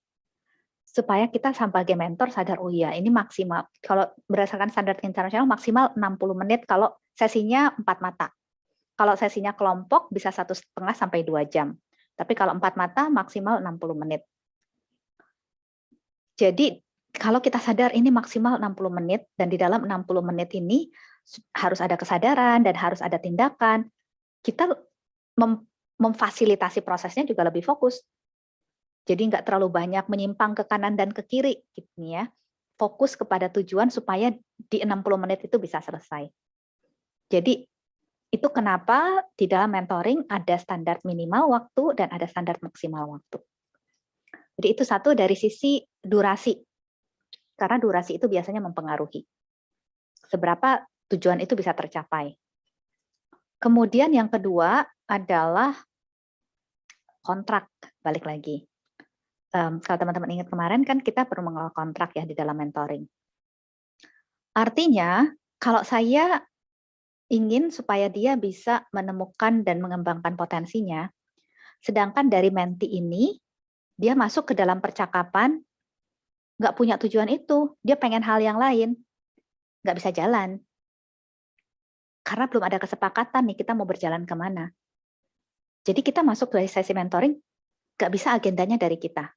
Supaya kita sebagai mentor sadar, oh iya ini maksimal. Kalau berdasarkan standar internasional maksimal 60 menit kalau sesinya 4 mata. Kalau sesinya kelompok bisa 1,5 sampai 2 jam. Tapi kalau 4 mata maksimal 60 menit. Jadi kalau kita sadar ini maksimal 60 menit dan di dalam 60 menit ini harus ada kesadaran dan harus ada tindakan, kita memfasilitasi prosesnya juga lebih fokus. Jadi nggak terlalu banyak menyimpang ke kanan dan ke kiri gitu ya. Fokus kepada tujuan supaya di 60 menit itu bisa selesai. Jadi itu kenapa di dalam mentoring ada standar minimal waktu dan ada standar maksimal waktu. Jadi itu satu dari sisi durasi. Karena durasi itu biasanya mempengaruhi seberapa tujuan itu bisa tercapai. Kemudian yang kedua adalah kontrak, balik lagi. Kalau teman-teman ingat kemarin kan kita perlu mengelola kontrak ya di dalam mentoring. Artinya kalau saya ingin supaya dia bisa menemukan dan mengembangkan potensinya, sedangkan dari menti ini dia masuk ke dalam percakapan nggak punya tujuan itu, dia pengen hal yang lain, nggak bisa jalan. Karena belum ada kesepakatan nih kita mau berjalan kemana. Jadi kita masuk dari sesi mentoring, nggak bisa agendanya dari kita.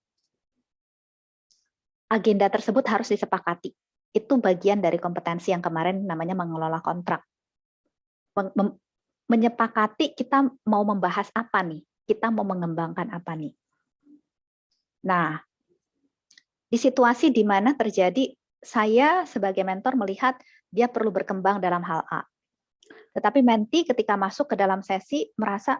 Agenda tersebut harus disepakati. Itu bagian dari kompetensi yang kemarin namanya mengelola kontrak. Menyepakati kita mau membahas apa nih, kita mau mengembangkan apa nih. Nah, di situasi di mana terjadi saya sebagai mentor melihat dia perlu berkembang dalam hal A. Tetapi menti ketika masuk ke dalam sesi merasa,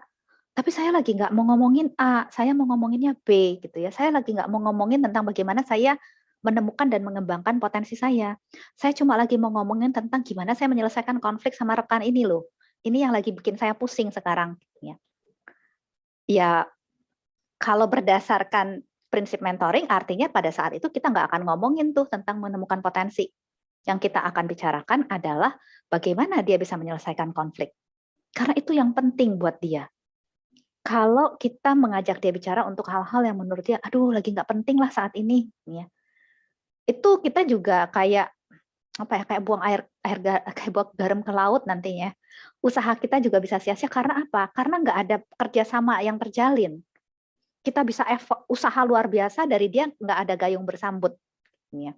tapi saya lagi nggak mau ngomongin A, saya mau ngomonginnya B gitu ya. Saya lagi nggak mau ngomongin tentang bagaimana saya menemukan dan mengembangkan potensi saya. Saya cuma lagi mau ngomongin tentang gimana saya menyelesaikan konflik sama rekan ini loh. Ini yang lagi bikin saya pusing sekarang. Ya, kalau berdasarkan prinsip mentoring, artinya pada saat itu kita nggak akan ngomongin tuh tentang menemukan potensi. Yang kita akan bicarakan adalah bagaimana dia bisa menyelesaikan konflik. Karena itu yang penting buat dia. Kalau kita mengajak dia bicara untuk hal-hal yang menurut dia, aduh lagi nggak penting lah saat ini, ya. Itu kita juga kayak apa ya, kayak buang kayak buang garam ke laut nantinya. Usaha kita juga bisa sia-sia karena apa? Karena nggak ada kerjasama yang terjalin. Kita bisa usaha luar biasa dari dia nggak ada gayung bersambut, ya.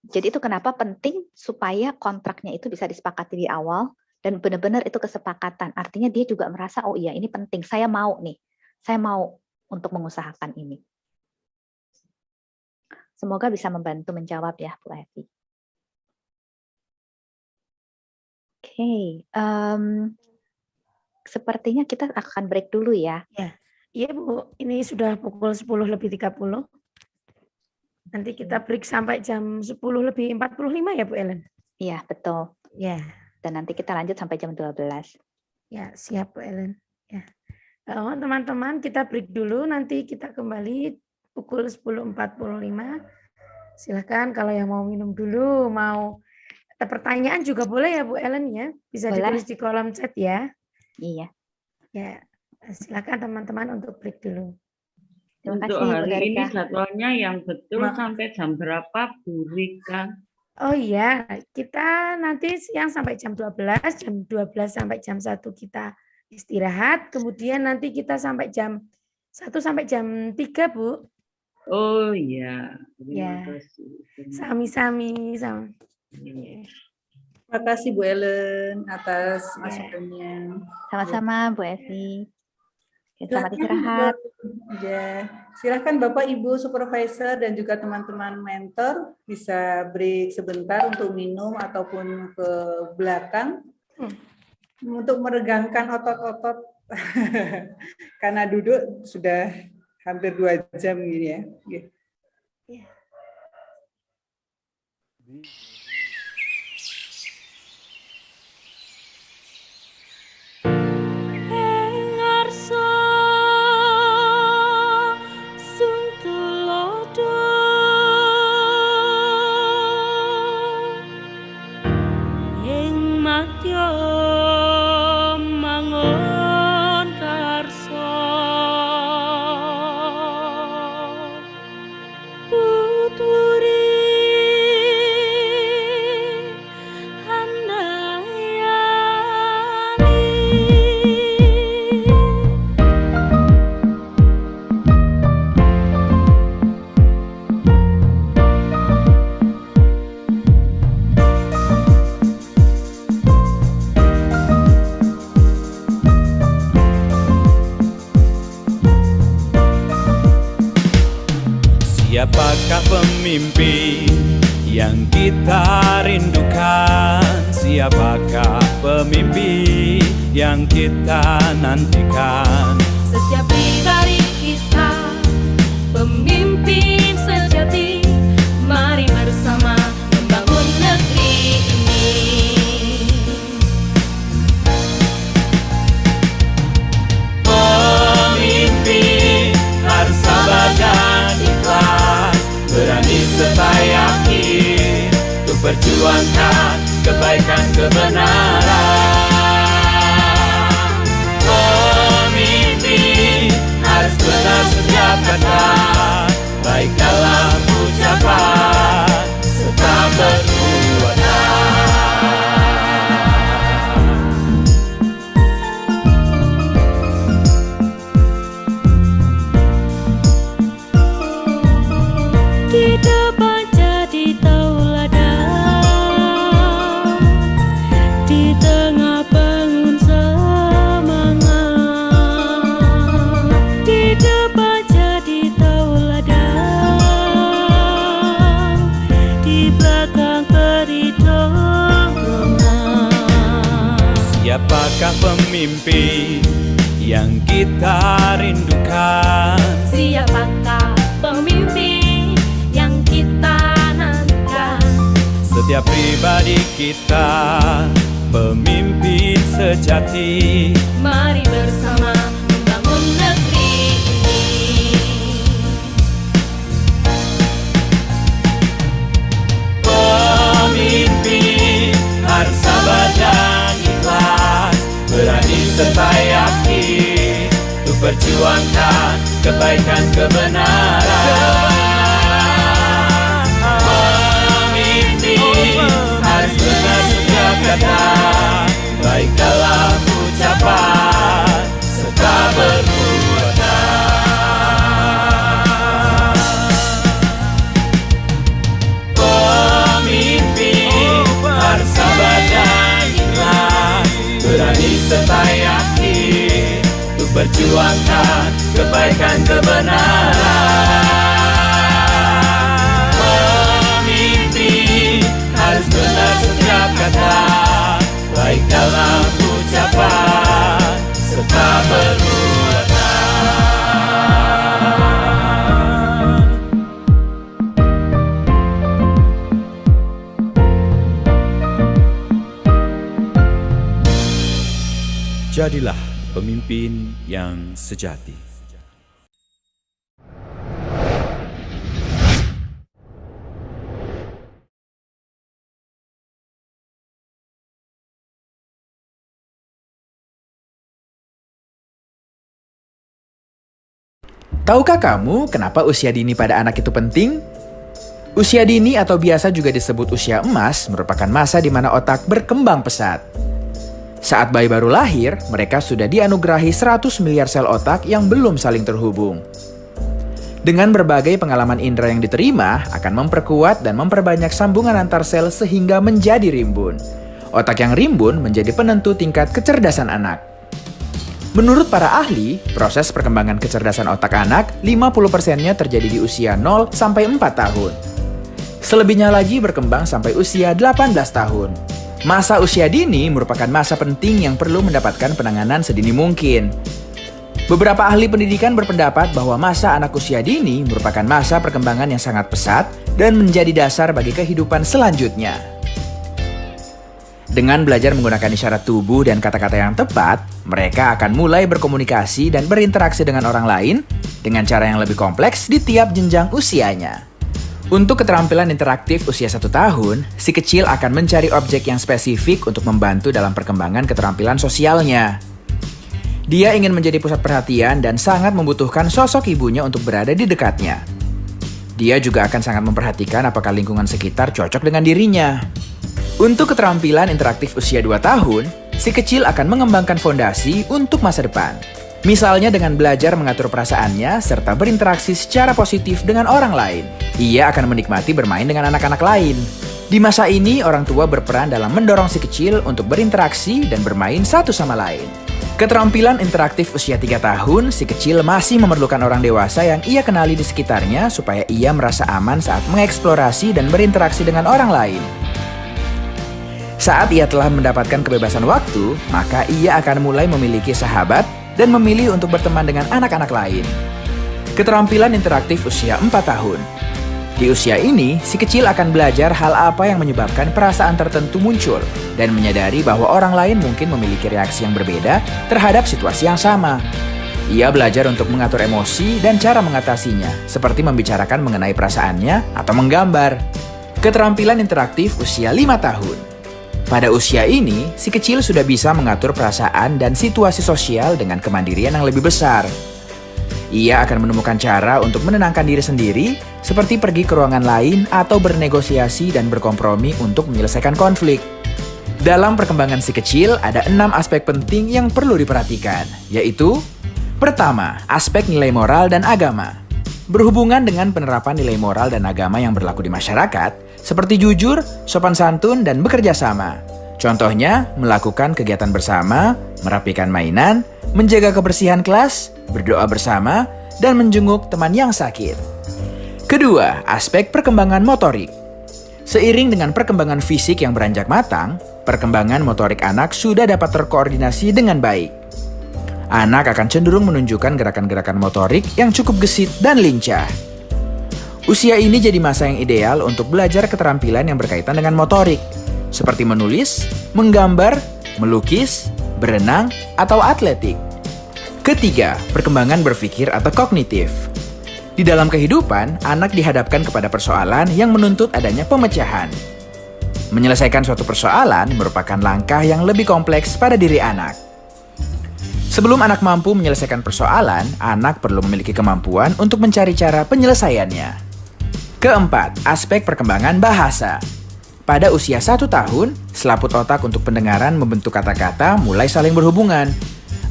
Jadi itu kenapa penting supaya kontraknya itu bisa disepakati di awal dan benar-benar itu kesepakatan. Artinya dia juga merasa, oh iya ini penting, saya mau nih, saya mau untuk mengusahakan ini. Semoga bisa membantu menjawab ya, Bu Evi. Oke, sepertinya kita akan break dulu ya. Iya Bu, ini sudah pukul 10:30. Nanti kita break sampai jam 10:45 ya Bu Ellen? Iya, betul. Ya. Dan nanti kita lanjut sampai jam 12. Ya, siap Bu Ellen. Ya. Teman-teman, kita break dulu, nanti kita kembali pukul 10:45. Silakan kalau yang mau minum dulu, mau ada pertanyaan juga boleh ya Bu Ellen ya. Bisa Boleh. ditulis di kolom chat ya. Iya. Ya, silakan teman-teman untuk break dulu. Terima Untuk kasih, Bu hari ini Darika. jadwalnya yang betul sampai jam berapa, Bu Rika? Oh iya, kita nanti siang sampai jam 12, jam 12 sampai jam 1 kita istirahat, kemudian nanti kita sampai jam 1 sampai jam 3, Bu. Oh iya, Ya. terima kasih. Sami-sami. Terima kasih Bu Ellen atas masukannya. Sama-sama, Bu Evi. Selamat istirahat. Ya, silakan Bapak Ibu Supervisor dan juga teman-teman mentor bisa break sebentar untuk minum ataupun ke belakang. untuk meregangkan otot-otot karena duduk sudah hampir 2 jam gini ya. Oke. Siapakah pemimpin yang kita rindukan? Siapakah pemimpin yang kita nantikan? Setiap pribadi kita pemimpin sejati. Mari bersama membangun negeri ini. Pemimpin harus sabar dan ikhlas, berani serta yakin untuk perjuangkan kebaikan kebenaran. Pemimpin harus benar setiap kata, baik dalam ucapan serta perbuatan. Di depan jadi tauladan, di tengah bangun semangat. Di depan jadi tauladan, di belakang beri dorongan. Siapakah pemimpin yang kita rindukan? Siapakah pemimpin yang kita nantikan? Setiap pribadi kita pemimpin sejati. Mari bersama membangun negeri ini. Pemimpin harus sabar dan ikhlas, berani serta yakin untuk perjuangkan kebaikan kebenaran. Pemimpin harus benar setiap kata, baik dalam ucapan serta perbuatan. Pemimpin harus sabar dan ikhlas, berani serta yakin untuk perjuangkan kebaikan kebenaran. Pemimpin harus benar setiap kata, baik dalam ucapan serta perbuatan. Jadilah pemimpin yang sejati. Tahukah kamu kenapa usia dini pada anak itu penting? Usia dini atau biasa juga disebut usia emas merupakan masa di mana otak berkembang pesat. Saat bayi baru lahir, mereka sudah dianugerahi 100 miliar sel otak yang belum saling terhubung. Dengan berbagai pengalaman indera yang diterima, akan memperkuat dan memperbanyak sambungan antar sel sehingga menjadi rimbun. Otak yang rimbun menjadi penentu tingkat kecerdasan anak. Menurut para ahli, proses perkembangan kecerdasan otak anak 50%-nya terjadi di usia 0 sampai 4 tahun. Selebihnya lagi berkembang sampai usia 18 tahun. Masa usia dini merupakan masa penting yang perlu mendapatkan penanganan sedini mungkin. Beberapa ahli pendidikan berpendapat bahwa masa anak usia dini merupakan masa perkembangan yang sangat pesat dan menjadi dasar bagi kehidupan selanjutnya. Dengan belajar menggunakan isyarat tubuh dan kata-kata yang tepat, mereka akan mulai berkomunikasi dan berinteraksi dengan orang lain dengan cara yang lebih kompleks di tiap jenjang usianya. Untuk keterampilan interaktif usia 1 tahun, si kecil akan mencari objek yang spesifik untuk membantu dalam perkembangan keterampilan sosialnya. Dia ingin menjadi pusat perhatian dan sangat membutuhkan sosok ibunya untuk berada di dekatnya. Dia juga akan sangat memperhatikan apakah lingkungan sekitar cocok dengan dirinya. Untuk keterampilan interaktif usia 2 tahun, si kecil akan mengembangkan fondasi untuk masa depan. Misalnya dengan belajar mengatur perasaannya serta berinteraksi secara positif dengan orang lain. Ia akan menikmati bermain dengan anak-anak lain. Di masa ini, orang tua berperan dalam mendorong si kecil untuk berinteraksi dan bermain satu sama lain. Keterampilan interaktif usia 3 tahun, si kecil masih memerlukan orang dewasa yang ia kenali di sekitarnya supaya ia merasa aman saat mengeksplorasi dan berinteraksi dengan orang lain. Saat ia telah mendapatkan kebebasan waktu, maka ia akan mulai memiliki sahabat dan memilih untuk berteman dengan anak-anak lain. Keterampilan interaktif usia 4 tahun. Di usia ini, si kecil akan belajar hal apa yang menyebabkan perasaan tertentu muncul dan menyadari bahwa orang lain mungkin memiliki reaksi yang berbeda terhadap situasi yang sama. Ia belajar untuk mengatur emosi dan cara mengatasinya, seperti membicarakan mengenai perasaannya atau menggambar. Keterampilan interaktif usia 5 tahun. Pada usia ini, si kecil sudah bisa mengatur perasaan dan situasi sosial dengan kemandirian yang lebih besar. Ia akan menemukan cara untuk menenangkan diri sendiri, seperti pergi ke ruangan lain atau bernegosiasi dan berkompromi untuk menyelesaikan konflik. Dalam perkembangan si kecil, ada 6 aspek penting yang perlu diperhatikan, yaitu: pertama, aspek nilai moral dan agama. Berhubungan dengan penerapan nilai moral dan agama yang berlaku di masyarakat, seperti jujur, sopan santun, dan bekerja sama. Contohnya, melakukan kegiatan bersama, merapikan mainan, menjaga kebersihan kelas, berdoa bersama, dan menjenguk teman yang sakit. Kedua, aspek perkembangan motorik. Seiring dengan perkembangan fisik yang beranjak matang, perkembangan motorik anak sudah dapat terkoordinasi dengan baik. Anak akan cenderung menunjukkan gerakan-gerakan motorik yang cukup gesit dan lincah. Usia ini jadi masa yang ideal untuk belajar keterampilan yang berkaitan dengan motorik, seperti menulis, menggambar, melukis, berenang, atau atletik. Ketiga, perkembangan berpikir atau kognitif. Di dalam kehidupan, anak dihadapkan kepada persoalan yang menuntut adanya pemecahan. Menyelesaikan suatu persoalan merupakan langkah yang lebih kompleks pada diri anak. Sebelum anak mampu menyelesaikan persoalan, anak perlu memiliki kemampuan untuk mencari cara penyelesaiannya. Keempat, aspek perkembangan bahasa. Pada usia 1 tahun, selaput otak untuk pendengaran membentuk kata-kata mulai saling berhubungan.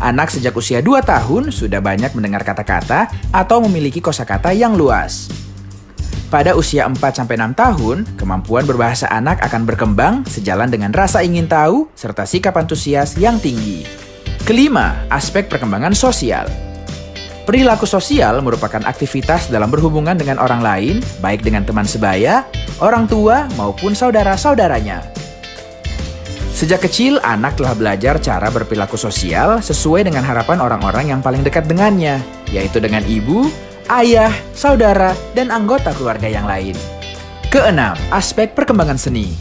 Anak sejak usia 2 tahun sudah banyak mendengar kata-kata atau memiliki kosakata yang luas. Pada usia 4-6 tahun, kemampuan berbahasa anak akan berkembang sejalan dengan rasa ingin tahu serta sikap antusias yang tinggi. Kelima, aspek perkembangan sosial. Perilaku sosial merupakan aktivitas dalam berhubungan dengan orang lain, baik dengan teman sebaya, orang tua, maupun saudara-saudaranya. Sejak kecil, anak telah belajar cara berperilaku sosial sesuai dengan harapan orang-orang yang paling dekat dengannya, yaitu dengan ibu, ayah, saudara, dan anggota keluarga yang lain. Keenam, aspek perkembangan seni,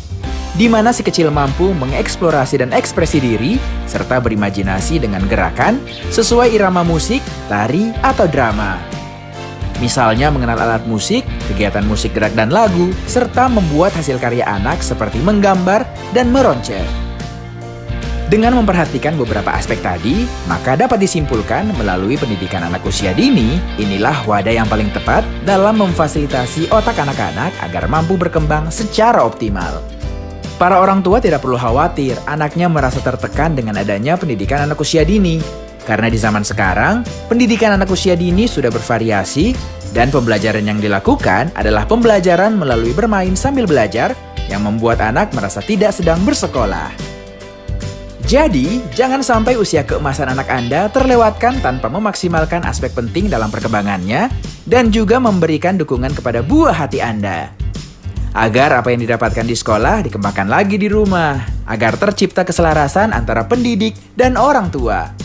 di mana si kecil mampu mengeksplorasi dan ekspresi diri, serta berimajinasi dengan gerakan sesuai irama musik, tari, atau drama. Misalnya mengenal alat musik, kegiatan musik gerak dan lagu, serta membuat hasil karya anak seperti menggambar dan meronceng. Dengan memperhatikan beberapa aspek tadi, maka dapat disimpulkan melalui pendidikan anak usia dini, inilah wadah yang paling tepat dalam memfasilitasi otak anak-anak agar mampu berkembang secara optimal. Para orang tua tidak perlu khawatir anaknya merasa tertekan dengan adanya pendidikan anak usia dini. Karena di zaman sekarang, pendidikan anak usia dini sudah bervariasi dan pembelajaran yang dilakukan adalah pembelajaran melalui bermain sambil belajar yang membuat anak merasa tidak sedang bersekolah. Jadi, jangan sampai usia keemasan anak Anda terlewatkan tanpa memaksimalkan aspek penting dalam perkembangannya dan juga memberikan dukungan kepada buah hati Anda. Agar apa yang didapatkan di sekolah dikembangkan lagi di rumah, agar tercipta keselarasan antara pendidik dan orang tua.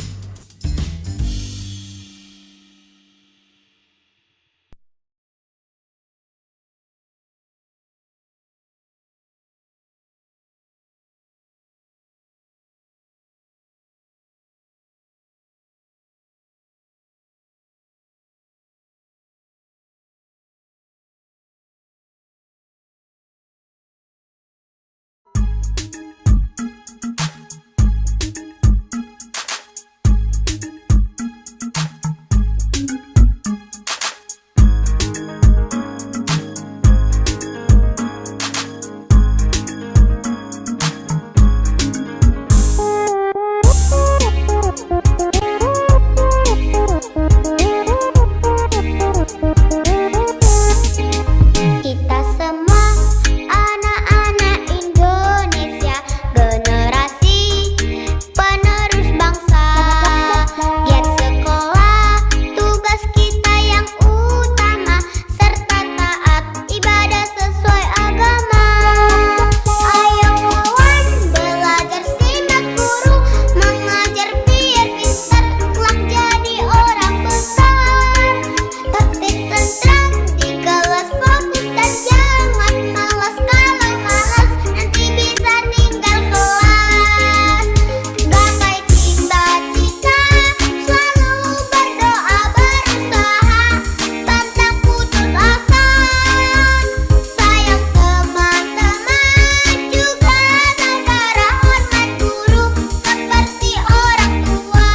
Kita semua anak-anak Indonesia, generasi penerus bangsa. Giat sekolah, tugas kita yang utama, serta taat ibadah sesuai agama. Ayo kawan, belajar simak guru, mengajar biar pintar, kelak jadi orang besar. Tertib tentram di kelas, fokus dan jangan malas. Kalau malas nanti bisa tinggal kelas. Gapai cita-cita, selalu berdoa berusaha, pantang putus asa. Sayang teman-teman, juga saudara, hormat guru seperti orang tua.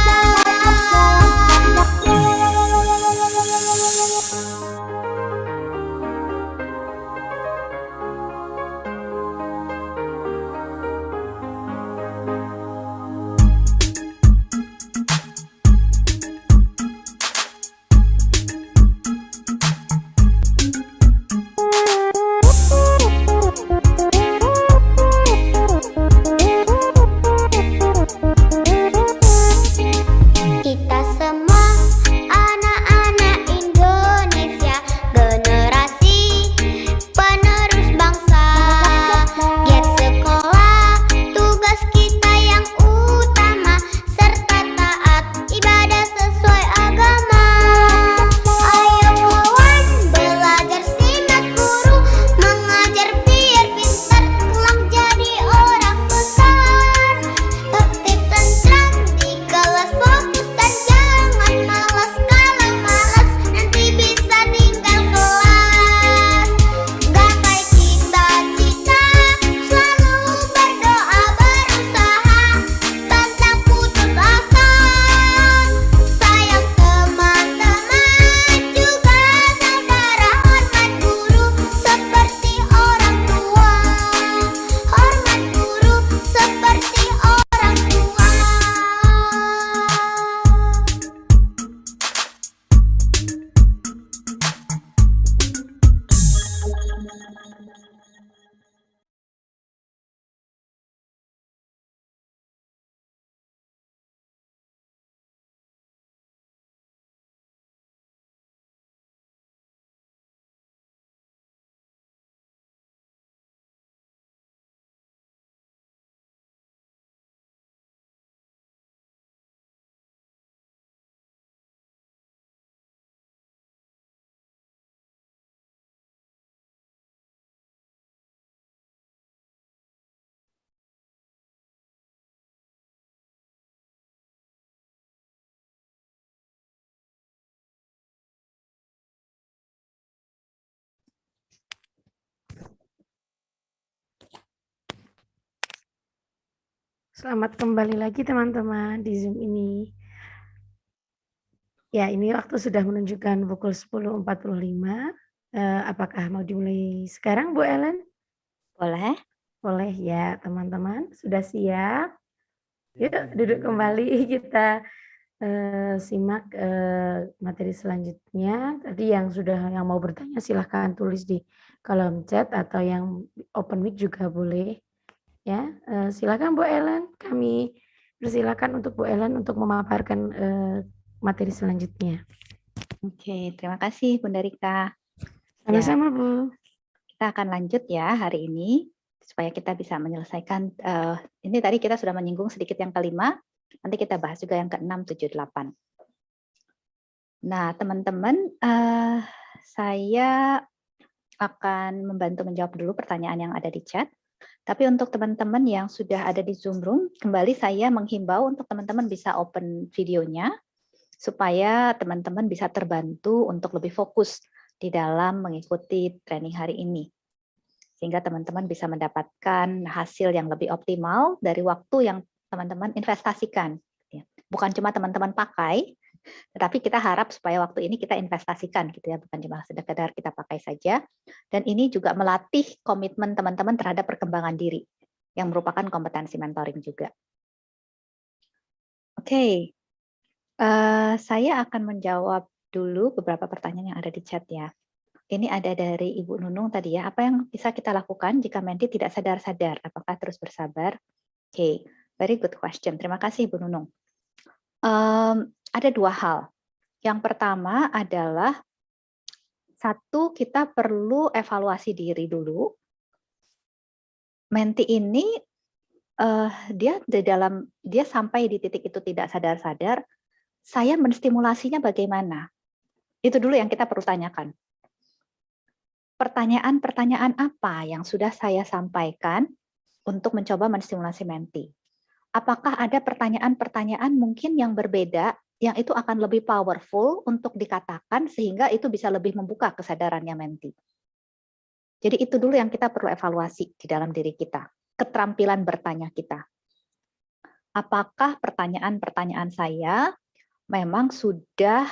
Kita semua anak-anak Indonesia, generasi penerus bangsa. Giat sekolah, tugas kita yang utama, serta taat ibadah sesuai agama. Ayo kawan, belajar simak guru, mengajar biar pintar, kelak jadi orang besar. Tertib tentram di kelas, fokus dan jangan malas. Kalau malas nanti bisa tinggal kelas. Gapai cita-cita, selalu berdoa berusaha, pantang putus asa. Sayang teman-teman, juga saudara, hormat guru seperti orang tua. Hormat guru seperti orang tua. Selamat kembali lagi teman-teman di Zoom ini. Ya, ini waktu sudah menunjukkan pukul 10.45. Apakah mau dimulai sekarang, Bu Ellen? Boleh? Boleh ya, teman-teman. Sudah siap? Yuk, duduk kembali. Kita simak materi selanjutnya. Tadi yang mau bertanya silahkan tulis di kolom chat atau yang open mic juga boleh. Ya, silakan Bu Ellen. Kami persilakan untuk Bu Ellen untuk memaparkan materi selanjutnya. Oke, terima kasih Bunda Rika. Sama-sama, Bu. Kita akan lanjut ya hari ini supaya kita bisa menyelesaikan. Ini tadi kita sudah menyinggung sedikit yang kelima. Nanti kita bahas juga yang ke-6, 7, 8. Nah, teman-teman, saya akan membantu menjawab dulu pertanyaan yang ada di chat. Tapi untuk teman-teman yang sudah ada di Zoom Room, kembali saya menghimbau untuk teman-teman bisa open videonya, supaya teman-teman bisa terbantu untuk lebih fokus di dalam mengikuti training hari ini. Sehingga teman-teman bisa mendapatkan hasil yang lebih optimal dari waktu yang teman-teman investasikan. Bukan cuma teman-teman pakai, tetapi kita harap supaya waktu ini kita investasikan, gitu ya, bukan cuma sekedar kita pakai saja. Dan ini juga melatih komitmen teman-teman terhadap perkembangan diri, yang merupakan kompetensi mentoring juga. Oke, saya akan menjawab dulu beberapa pertanyaan yang ada di chat ya. Ini ada dari Ibu Nunung tadi ya, apa yang bisa kita lakukan jika menti tidak sadar-sadar? Apakah terus bersabar? Oke, very good question. Terima kasih Ibu Nunung. Ada dua hal. Yang pertama adalah, satu, kita perlu evaluasi diri dulu. Menti ini dia sampai di titik itu tidak sadar-sadar, saya menstimulasinya bagaimana? Itu dulu yang kita perlu tanyakan. Pertanyaan-pertanyaan apa yang sudah saya sampaikan untuk mencoba menstimulasi menti? Apakah ada pertanyaan-pertanyaan mungkin yang berbeda, yang itu akan lebih powerful untuk dikatakan, sehingga itu bisa lebih membuka kesadarannya menti? Jadi itu dulu yang kita perlu evaluasi di dalam diri kita, keterampilan bertanya kita. Apakah pertanyaan-pertanyaan saya memang sudah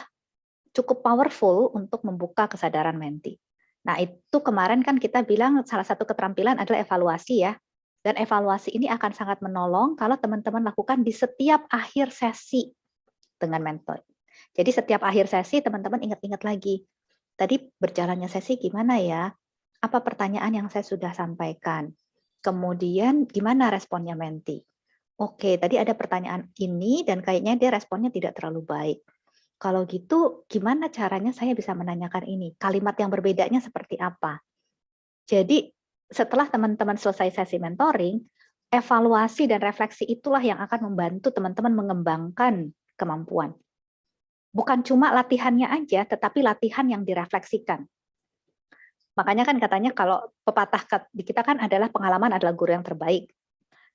cukup powerful untuk membuka kesadaran menti? Nah, itu kemarin kan kita bilang salah satu keterampilan adalah evaluasi ya. Dan evaluasi ini akan sangat menolong kalau teman-teman lakukan di setiap akhir sesi dengan mentor. Jadi setiap akhir sesi teman-teman ingat-ingat lagi. Tadi berjalannya sesi gimana ya? Apa pertanyaan yang saya sudah sampaikan? Kemudian gimana responnya menti? Oke, tadi ada pertanyaan ini dan kayaknya dia responnya tidak terlalu baik. Kalau gitu, gimana caranya saya bisa menanyakan ini? Kalimat yang berbedanya seperti apa? Jadi, setelah teman-teman selesai sesi mentoring, evaluasi dan refleksi itulah yang akan membantu teman-teman mengembangkan kemampuan. Bukan cuma latihannya aja, tetapi latihan yang direfleksikan. Makanya kan katanya kalau pepatah di kita kan adalah pengalaman adalah guru yang terbaik.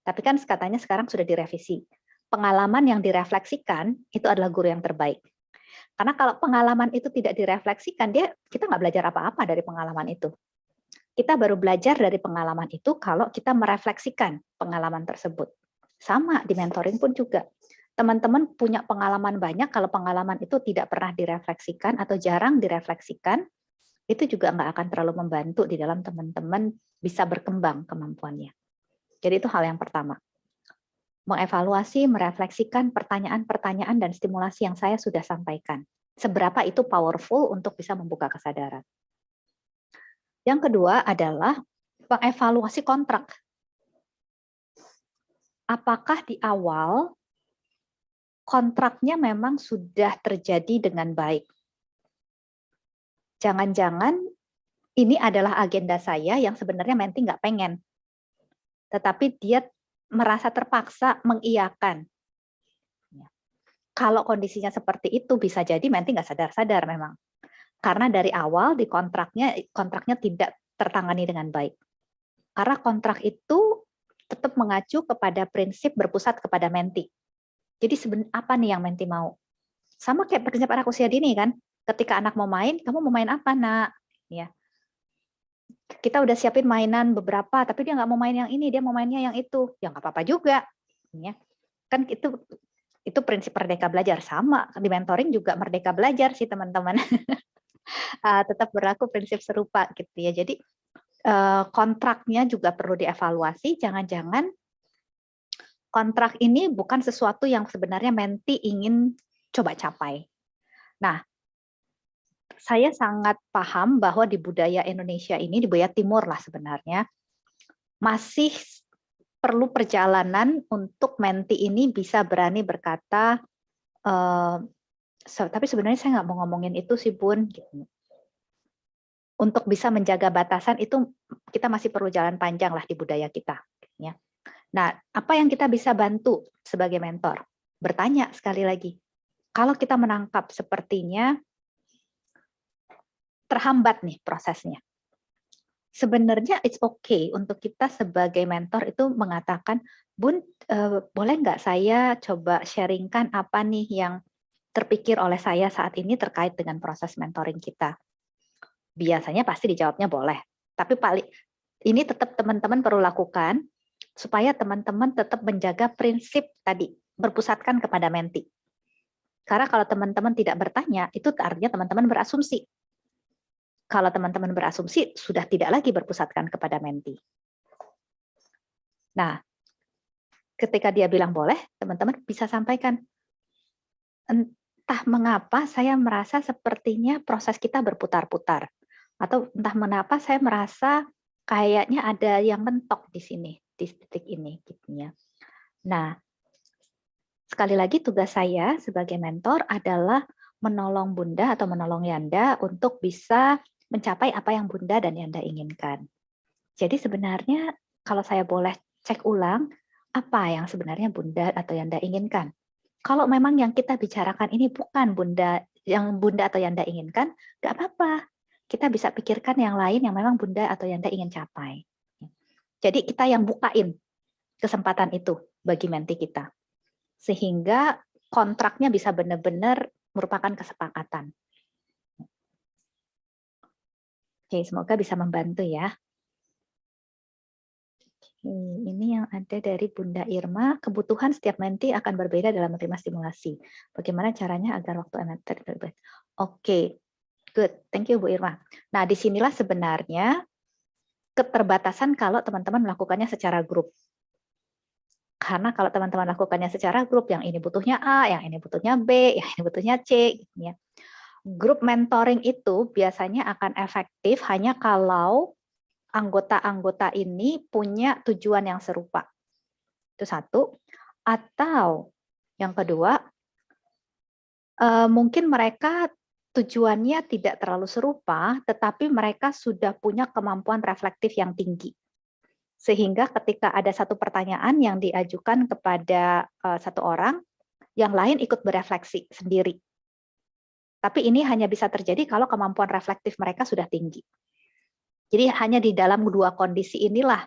Tapi kan katanya sekarang sudah direvisi. Pengalaman yang direfleksikan itu adalah guru yang terbaik. Karena kalau pengalaman itu tidak direfleksikan, kita nggak belajar apa-apa dari pengalaman itu. Kita baru belajar dari pengalaman itu kalau kita merefleksikan pengalaman tersebut. Sama di mentoring pun juga. Teman-teman punya pengalaman banyak, kalau pengalaman itu tidak pernah direfleksikan atau jarang direfleksikan, itu juga nggak akan terlalu membantu di dalam teman-teman bisa berkembang kemampuannya. Jadi itu hal yang pertama. Mengevaluasi, merefleksikan pertanyaan-pertanyaan dan stimulasi yang saya sudah sampaikan. Seberapa itu powerful untuk bisa membuka kesadaran. Yang kedua adalah mengevaluasi kontrak. Apakah di awal kontraknya memang sudah terjadi dengan baik? Jangan-jangan ini adalah agenda saya yang sebenarnya menti nggak pengen. Tetapi dia merasa terpaksa mengiyakan. Kalau kondisinya seperti itu, bisa jadi menti nggak sadar-sadar memang. Karena dari awal di kontraknya tidak tertangani dengan baik. Karena kontrak itu tetap mengacu kepada prinsip berpusat kepada menti. Jadi apa nih yang menti mau? Sama kayak prinsip anak usia dini kan, ketika anak mau main, kamu mau main apa nak? Ya. Kita udah siapin mainan beberapa, tapi dia nggak mau main yang ini, dia mau mainnya yang itu. Ya nggak apa-apa juga. Ya. Kan itu prinsip merdeka belajar. Sama, di mentoring juga merdeka belajar sih teman-teman. Tetap berlaku prinsip serupa gitu ya. Jadi kontraknya juga perlu dievaluasi, jangan-jangan kontrak ini bukan sesuatu yang sebenarnya menti ingin coba capai. Nah, saya sangat paham bahwa di budaya Indonesia ini, di budaya Timur lah sebenarnya, masih perlu perjalanan untuk menti ini bisa berani berkata, tapi sebenarnya saya nggak mau ngomongin itu sih Bun. untuk bisa menjaga batasan itu kita masih perlu jalan panjang lah di budaya kita. Ya. Nah, apa yang kita bisa bantu sebagai mentor? Bertanya sekali lagi. Kalau kita menangkap sepertinya terhambat nih prosesnya. Sebenarnya it's okay untuk kita sebagai mentor itu mengatakan, Bun, boleh nggak saya coba sharingkan apa nih yang terpikir oleh saya saat ini terkait dengan proses mentoring kita? Biasanya pasti dijawabnya boleh. Tapi ini tetap teman-teman perlu lakukan supaya teman-teman tetap menjaga prinsip tadi, berpusatkan kepada menti. Karena kalau teman-teman tidak bertanya, itu artinya teman-teman berasumsi. Kalau teman-teman berasumsi, sudah tidak lagi berpusatkan kepada menti. Nah, ketika dia bilang boleh, teman-teman bisa sampaikan, entah mengapa saya merasa sepertinya proses kita berputar-putar. Atau entah mengapa saya merasa kayaknya ada yang mentok di sini, di titik ini. Gitu ya. Nah, sekali lagi tugas saya sebagai mentor adalah menolong Bunda atau menolong Yanda untuk bisa mencapai apa yang Bunda dan Yanda inginkan. Jadi sebenarnya kalau saya boleh cek ulang, apa yang sebenarnya Bunda atau Yanda inginkan? Kalau memang yang kita bicarakan ini bukan yang Bunda atau Yanda inginkan, nggak apa-apa. Kita bisa pikirkan yang lain yang memang Bunda atau Yanda ingin capai. Jadi kita yang bukain kesempatan itu bagi menti kita. Sehingga kontraknya bisa benar-benar merupakan kesepakatan. Oke, semoga bisa membantu ya. Ini yang ada dari Bunda Irma, kebutuhan setiap menti akan berbeda dalam menerima stimulasi. Bagaimana caranya agar waktu MT lebih baik? Oke, good. Thank you Bu Irma. Nah, disinilah sebenarnya keterbatasan kalau teman-teman melakukannya secara grup. Karena kalau teman-teman lakukannya secara grup, yang ini butuhnya A, yang ini butuhnya B, yang ini butuhnya C. Gitu ya. Grup mentoring itu biasanya akan efektif hanya kalau anggota-anggota ini punya tujuan yang serupa. Itu satu. Atau yang kedua, mungkin mereka tujuannya tidak terlalu serupa, tetapi mereka sudah punya kemampuan reflektif yang tinggi. Sehingga ketika ada satu pertanyaan yang diajukan kepada satu orang, yang lain ikut berefleksi sendiri. Tapi ini hanya bisa terjadi kalau kemampuan reflektif mereka sudah tinggi. Jadi hanya di dalam dua kondisi inilah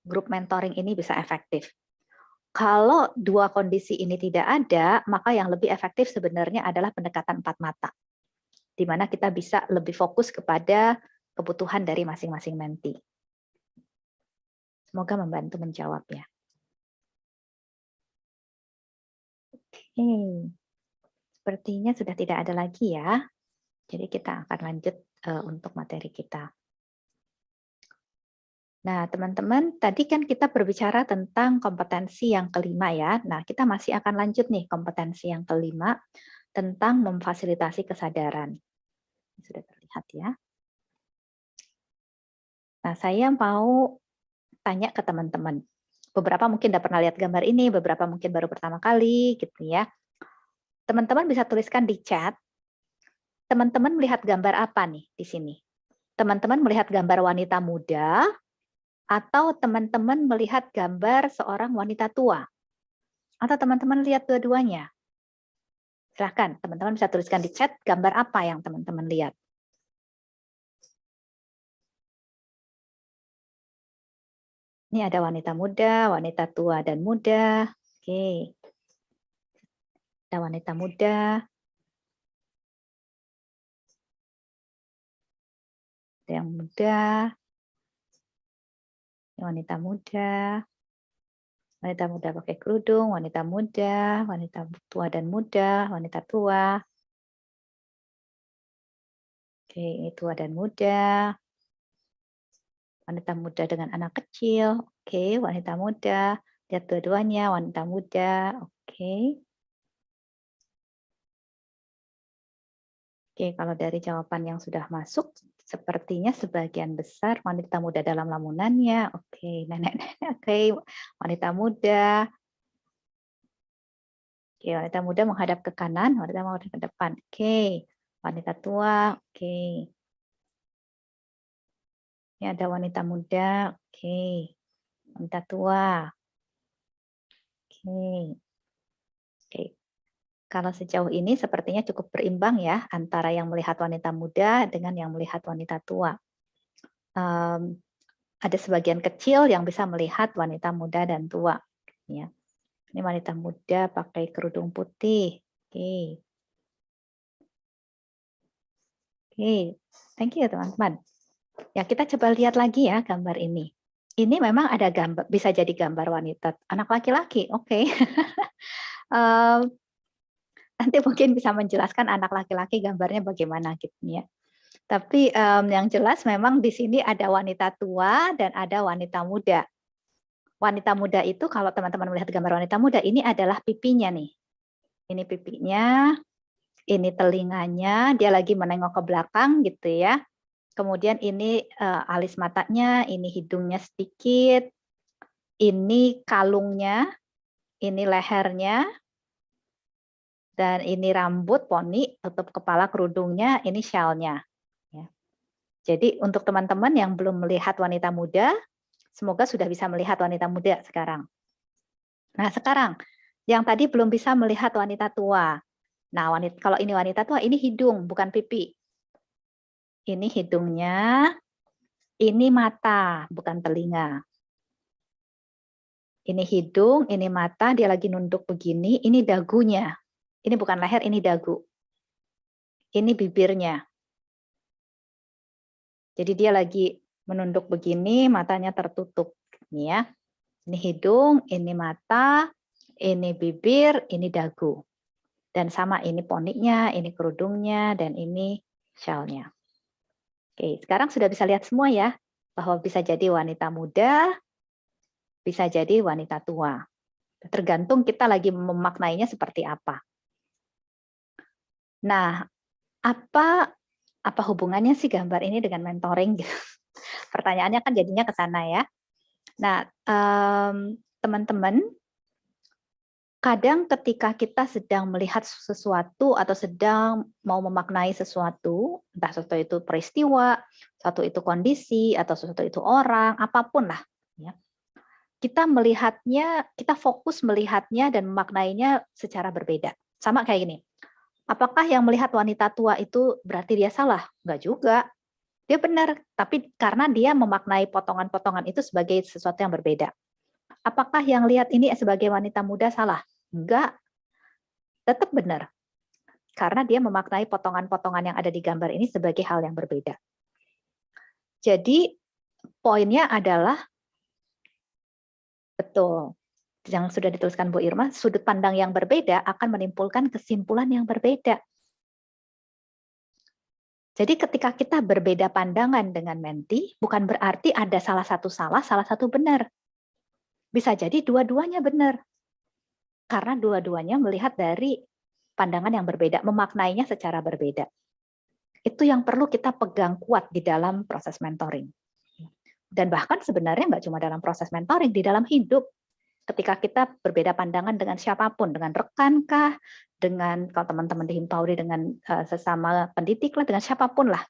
grup mentoring ini bisa efektif. Kalau dua kondisi ini tidak ada, maka yang lebih efektif sebenarnya adalah pendekatan empat mata, di mana kita bisa lebih fokus kepada kebutuhan dari masing-masing menti. Semoga membantu menjawab ya. Oke, sepertinya sudah tidak ada lagi ya. Jadi kita akan lanjut untuk materi kita. Nah, teman-teman, tadi kan kita berbicara tentang kompetensi yang kelima ya. Nah, kita masih akan lanjut nih kompetensi yang kelima tentang memfasilitasi kesadaran. Sudah terlihat ya. Nah, saya mau tanya ke teman-teman. Beberapa mungkin udah pernah lihat gambar ini, beberapa mungkin baru pertama kali gitu ya. Teman-teman bisa tuliskan di chat, teman-teman melihat gambar apa nih di sini? Teman-teman melihat gambar wanita muda, atau teman-teman melihat gambar seorang wanita tua? Atau teman-teman lihat dua-duanya? Silahkan, teman-teman bisa tuliskan di chat gambar apa yang teman-teman lihat. Ini ada wanita muda, wanita tua, dan muda. Oke. Ada wanita muda. Ada yang muda. Wanita muda, wanita muda pakai kerudung, wanita muda, wanita tua dan muda, wanita tua. Oke, ini tua dan muda. Wanita muda dengan anak kecil. Oke, wanita muda. Lihat dua-duanya, wanita muda. Oke. Oke, kalau dari jawaban yang sudah masuk, sepertinya sebagian besar wanita muda dalam lamunannya. Oke, nenek-nenek. Oke, wanita muda. Oke, wanita muda menghadap ke kanan, wanita menghadap ke depan. Oke, wanita tua. Oke. Ini ada wanita muda, oke. Wanita tua. Oke. Kalau sejauh ini sepertinya cukup berimbang ya antara yang melihat wanita muda dengan yang melihat wanita tua. Ada sebagian kecil yang bisa melihat wanita muda dan tua. Ya. Ini wanita muda pakai kerudung putih. Oke. Thank you teman-teman. Ya, kita coba lihat lagi ya gambar ini. Ini memang ada gambar, bisa jadi gambar wanita, anak laki-laki, oke. Nanti mungkin bisa menjelaskan anak laki-laki gambarnya bagaimana gitu ya. Tapi yang jelas memang di sini ada wanita tua dan ada wanita muda. Wanita muda itu kalau teman-teman melihat gambar wanita muda, ini adalah pipinya nih. Ini pipinya, ini telinganya, dia lagi menengok ke belakang gitu ya. Kemudian ini alis matanya, ini hidungnya sedikit, ini kalungnya, ini lehernya, dan ini rambut, poni, tutup kepala kerudungnya, ini syalnya. Ya. Jadi untuk teman-teman yang belum melihat wanita muda, semoga sudah bisa melihat wanita muda sekarang. Nah sekarang, yang tadi belum bisa melihat wanita tua. Nah kalau ini wanita tua, ini hidung, bukan pipi. Ini hidungnya, ini mata, bukan telinga. Ini hidung, ini mata, dia lagi nunduk begini, ini dagunya. Ini bukan leher, ini dagu. Ini bibirnya. Jadi dia lagi menunduk begini, matanya tertutup. Ini ya. Ini hidung, ini mata, ini bibir, ini dagu. Dan sama ini poniknya, ini kerudungnya, dan ini syalnya. Oke, sekarang sudah bisa lihat semua ya, bahwa bisa jadi wanita muda, bisa jadi wanita tua. Tergantung kita lagi memaknainya seperti apa. Nah, apa hubungannya sih gambar ini dengan mentoring? Pertanyaannya kan jadinya ke sana ya. Nah, teman-teman, kadang ketika kita sedang melihat sesuatu atau sedang mau memaknai sesuatu, entah sesuatu itu peristiwa, sesuatu itu kondisi, atau sesuatu itu orang, apapun lah. Ya. Kita melihatnya, kita fokus melihatnya dan memaknainya secara berbeda. Sama kayak gini, apakah yang melihat wanita tua itu berarti dia salah? Enggak juga. Dia benar, tapi karena dia memaknai potongan-potongan itu sebagai sesuatu yang berbeda. Apakah yang lihat ini sebagai wanita muda salah? Enggak, tetap benar. Karena dia memaknai potongan-potongan yang ada di gambar ini sebagai hal yang berbeda. Jadi poinnya adalah, betul, yang sudah dituliskan Bu Irma, sudut pandang yang berbeda akan menimbulkan kesimpulan yang berbeda. Jadi ketika kita berbeda pandangan dengan menti, bukan berarti ada salah satu salah, salah satu benar. Bisa jadi dua-duanya benar. Karena dua-duanya melihat dari pandangan yang berbeda, memaknainya secara berbeda. Itu yang perlu kita pegang kuat di dalam proses mentoring. Dan bahkan sebenarnya nggak cuma dalam proses mentoring, di dalam hidup. Ketika kita berbeda pandangan dengan siapapun, dengan rekan kah, dengan kalau teman-teman di Himpauri dengan sesama pendidik lah, dengan siapapun lah.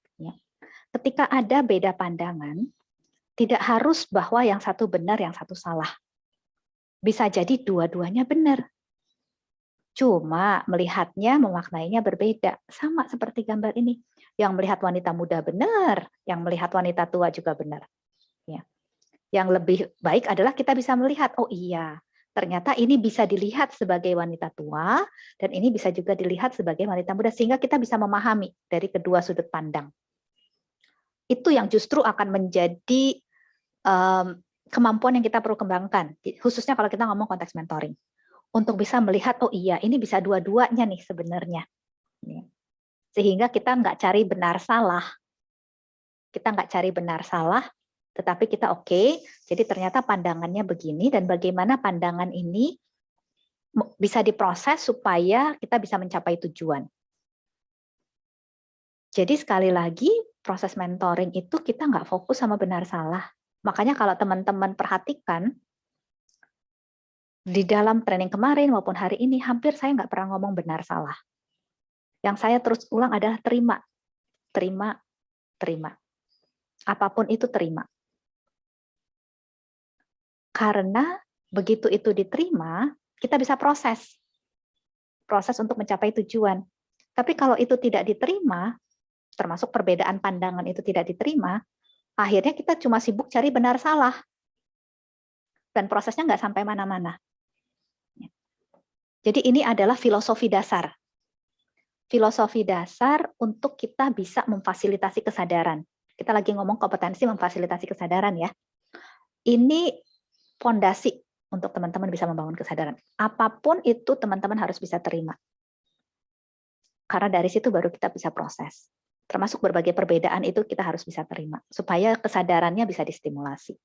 Ketika ada beda pandangan, tidak harus bahwa yang satu benar, yang satu salah. Bisa jadi dua-duanya benar. Cuma melihatnya, memaknainya berbeda. Sama seperti gambar ini. Yang melihat wanita muda benar, yang melihat wanita tua juga benar. Ya. Yang lebih baik adalah kita bisa melihat, oh iya, ternyata ini bisa dilihat sebagai wanita tua, dan ini bisa juga dilihat sebagai wanita muda, sehingga kita bisa memahami dari kedua sudut pandang. Itu yang justru akan menjadi kemampuan yang kita perlu kembangkan, khususnya kalau kita ngomong konteks mentoring. Untuk bisa melihat, oh iya, ini bisa dua-duanya nih sebenarnya. Sehingga kita nggak cari benar salah. Kita nggak cari benar salah, tetapi kita oke, jadi ternyata pandangannya begini, dan bagaimana pandangan ini bisa diproses supaya kita bisa mencapai tujuan. Jadi sekali lagi, proses mentoring itu kita nggak fokus sama benar salah. Makanya kalau teman-teman perhatikan, di dalam training kemarin maupun hari ini, hampir saya nggak pernah ngomong benar salah. Yang saya terus ulang adalah terima, terima, terima. apapun itu terima. Karena begitu itu diterima, kita bisa proses untuk mencapai tujuan. Tapi kalau itu tidak diterima, termasuk perbedaan pandangan itu tidak diterima, akhirnya kita cuma sibuk cari benar salah. Dan prosesnya nggak sampai mana-mana. Jadi ini adalah filosofi dasar. Filosofi dasar untuk kita bisa memfasilitasi kesadaran. Kita lagi ngomong kompetensi memfasilitasi kesadaran ya. Ini fondasi untuk teman-teman bisa membangun kesadaran. Apapun itu teman-teman harus bisa terima. Karena dari situ baru kita bisa proses. Termasuk berbagai perbedaan itu kita harus bisa terima. Supaya kesadarannya bisa distimulasi.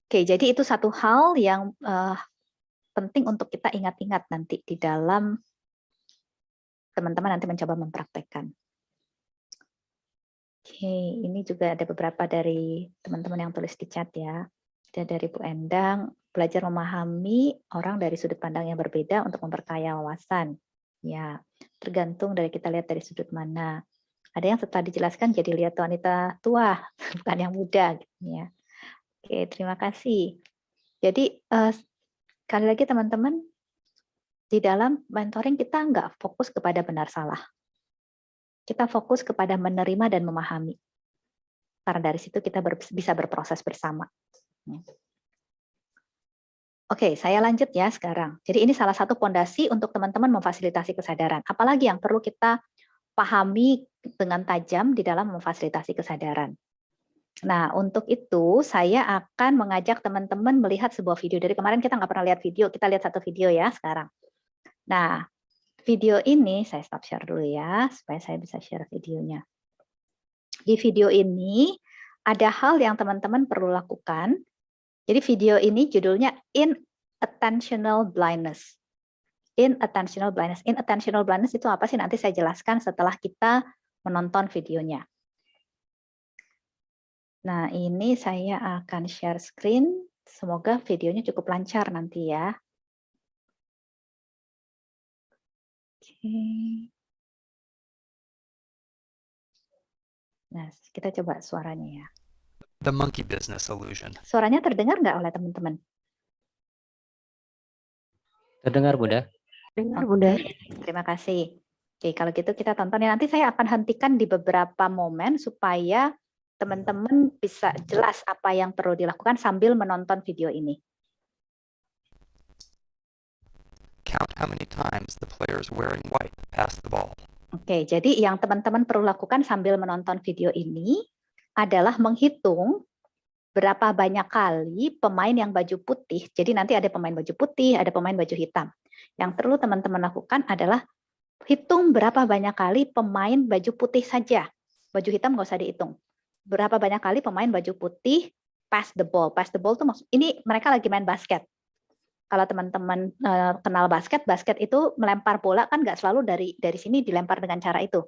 Oke, jadi itu satu hal yang penting untuk kita ingat-ingat nanti di dalam teman-teman nanti mencoba mempraktekkan. Oke, ini juga ada beberapa dari teman-teman yang tulis di chat ya. Ada dari Bu Endang, belajar memahami orang dari sudut pandang yang berbeda untuk memperkaya wawasan. Ya, tergantung dari kita lihat dari sudut mana. Ada yang setelah dijelaskan jadi lihat wanita tua, bukan yang muda. Gitu ya. Oke, terima kasih. Jadi, sekali lagi teman-teman, di dalam mentoring kita nggak fokus kepada benar salah. Kita fokus kepada menerima dan memahami. Karena dari situ kita bisa berproses bersama. Oke, saya lanjut ya sekarang. Jadi ini salah satu fondasi untuk teman-teman memfasilitasi kesadaran. Apalagi yang perlu kita pahami dengan tajam di dalam memfasilitasi kesadaran. Nah, untuk itu saya akan mengajak teman-teman melihat sebuah video. Dari kemarin kita nggak pernah lihat video, kita lihat satu video ya sekarang. Nah, video ini, saya stop share dulu ya, supaya saya bisa share videonya. Di video ini, ada hal yang teman-teman perlu lakukan. Jadi video ini judulnya Inattentional Blindness. Inattentional Blindness. Inattentional Blindness itu apa sih? Nanti saya jelaskan setelah kita menonton videonya. Nah, ini saya akan share screen. Semoga videonya cukup lancar nanti ya. Nah, kita coba suaranya ya. The Monkey Business Illusion. Suaranya terdengar nggak oleh teman-teman? Terdengar, Bunda. Dengar, Bunda. Terima kasih. Oke, kalau gitu kita tonton ya. Nanti saya akan hentikan di beberapa momen supaya teman-teman bisa jelas apa yang perlu dilakukan sambil menonton video ini. Count how many times the players wearing white pass the ball. Oke, jadi yang teman-teman perlu lakukan sambil menonton video ini adalah menghitung berapa banyak kali pemain yang baju putih. Jadi nanti ada pemain baju putih, ada pemain baju hitam. Yang perlu teman-teman lakukan adalah hitung berapa banyak kali pemain baju putih saja. Baju hitam nggak usah dihitung. Berapa banyak kali pemain baju putih pass the ball. Pass the ball tuh maksud ini mereka lagi main basket. Kalau teman-teman kenal basket, basket itu melempar bola kan nggak selalu dari sini dilempar dengan cara itu.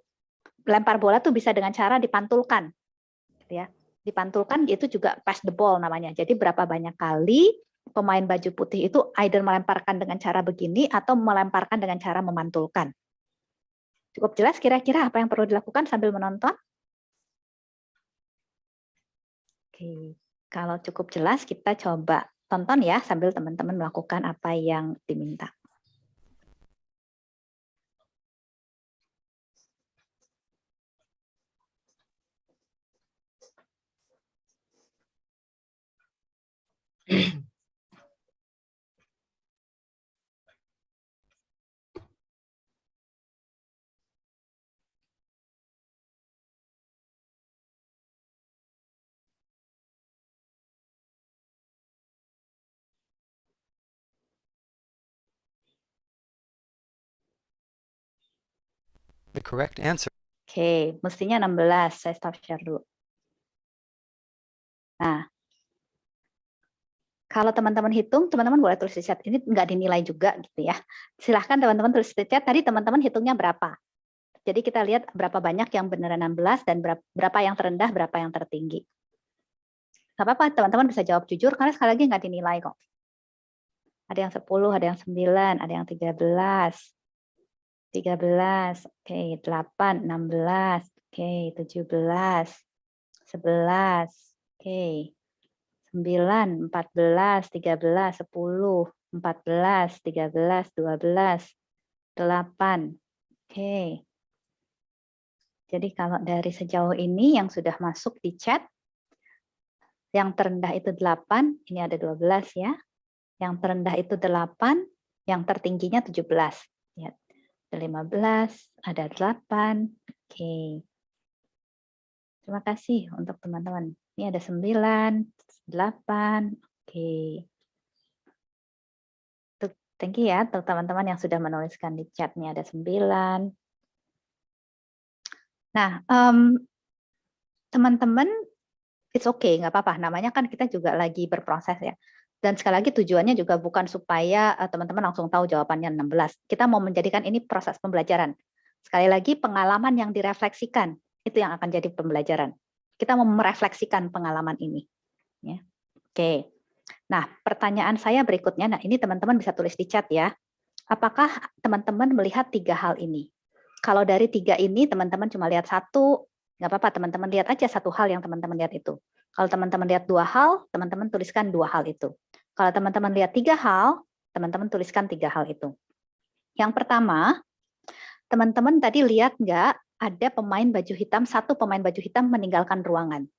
Lempar bola tuh bisa dengan cara dipantulkan, gitu ya. Dipantulkan itu juga pass the ball namanya. Jadi berapa banyak kali pemain baju putih itu either melemparkan dengan cara begini atau melemparkan dengan cara memantulkan. Cukup jelas kira-kira apa yang perlu dilakukan sambil menonton? Oke, kalau cukup jelas kita coba tonton ya sambil teman-teman melakukan apa yang diminta. The correct answer. Oke, mestinya 16. Saya stop share dulu. Nah, kalau teman-teman hitung, teman-teman boleh tulis di chat. Ini nggak dinilai juga gitu ya. Silahkan teman-teman tulis di chat. Tadi teman-teman hitungnya berapa. Jadi kita lihat berapa banyak yang beneran 16 dan berapa yang terendah, berapa yang tertinggi. Nggak apa-apa, teman-teman bisa jawab jujur karena sekali lagi nggak dinilai kok. Ada yang 10, ada yang 9, ada yang 13. 13, oke, 8, 16, Oke, 17. 11. Oke. 9, 14, 13, 10, 14, 13, 12, 8. Oke. Jadi kalau dari sejauh ini yang sudah masuk di chat, yang terendah itu 8, ini ada 12 ya. Yang terendah itu 8, yang tertingginya 17. Lihat, ada 15, ada 8. Oke. Terima kasih untuk teman-teman. Ini ada 9, 8. Oke. Thank you ya untuk teman-teman yang sudah menuliskan di chat. Ini ada 9. Nah, teman-teman, it's okay, nggak apa-apa. Namanya kan kita juga lagi berproses ya. Dan sekali lagi tujuannya juga bukan supaya teman-teman langsung tahu jawabannya 16. Kita mau menjadikan ini proses pembelajaran. Sekali lagi pengalaman yang direfleksikan, itu yang akan jadi pembelajaran. Kita mau merefleksikan pengalaman ini. Ya. Oke. Nah, pertanyaan saya berikutnya, nah ini teman-teman bisa tulis di chat ya. Apakah teman-teman melihat 3 hal ini? Kalau dari 3 ini teman-teman cuma lihat 1, nggak apa-apa, teman-teman lihat aja 1 hal yang teman-teman lihat itu. Kalau teman-teman lihat 2 hal, teman-teman tuliskan 2 hal itu. Kalau teman-teman lihat 3 hal, teman-teman tuliskan 3 hal itu. Yang pertama, teman-teman tadi lihat nggak ada pemain baju hitam, 1 pemain baju hitam meninggalkan ruangan.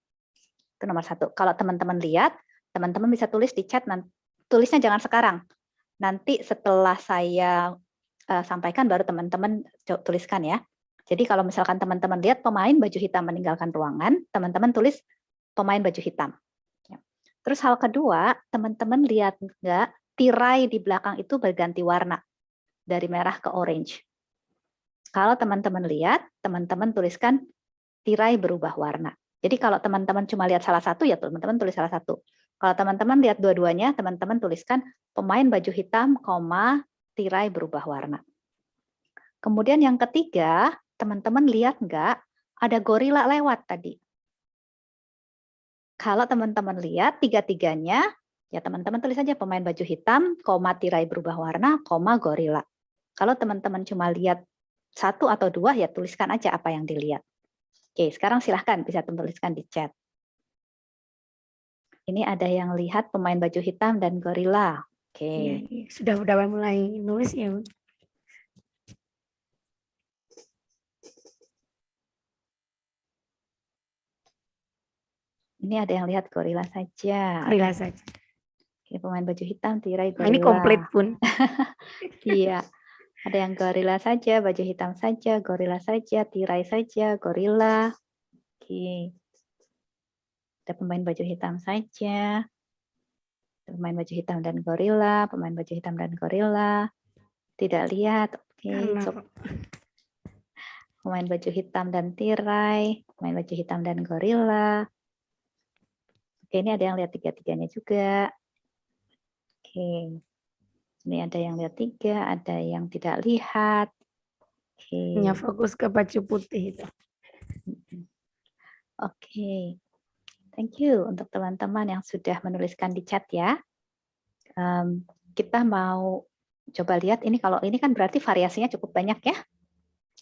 Itu nomor 1. Kalau teman-teman lihat, teman-teman bisa tulis di chat, tulisnya jangan sekarang. Nanti setelah saya sampaikan baru teman-teman tuliskan ya. Jadi kalau misalkan teman-teman lihat pemain baju hitam meninggalkan ruangan, teman-teman tulis pemain baju hitam. Terus hal kedua, teman-teman lihat nggak tirai di belakang itu berganti warna dari merah ke orange. Kalau teman-teman lihat, teman-teman tuliskan tirai berubah warna. Jadi kalau teman-teman cuma lihat salah satu, ya teman-teman tulis salah satu. Kalau teman-teman lihat dua-duanya, teman-teman tuliskan pemain baju hitam, tirai berubah warna. Kemudian yang ketiga, teman-teman lihat nggak ada gorila lewat tadi. Kalau teman-teman lihat tiga-tiganya, ya teman-teman tulis saja pemain baju hitam, tirai berubah warna, gorila. Kalau teman-teman cuma lihat 1 atau 2, ya tuliskan aja apa yang dilihat. Oke, sekarang silahkan bisa tuliskan di chat. Ini ada yang lihat pemain baju hitam dan gorila. Oke. Sudah mulai nulis ya, Bu? Ini ada yang lihat gorila saja. Gorila saja. Oke, pemain baju hitam, tirai gorila. Nah, ini komplit pun. Iya. Ada yang gorila saja, baju hitam saja, gorila saja, tirai saja, gorila. Oke. Ada pemain baju hitam saja. Pemain baju hitam dan gorila, pemain baju hitam dan gorila. Tidak lihat. Oke. Pemain baju hitam dan tirai, pemain baju hitam dan gorila. Oke, ini ada yang lihat tiga-tiganya juga. Oke. Ini ada yang lihat 3, ada yang tidak lihat. Oke. Hanya fokus ke baju putih itu. Oke. Thank you untuk teman-teman yang sudah menuliskan di chat ya. Kita mau coba lihat ini, kalau ini kan berarti variasinya cukup banyak ya.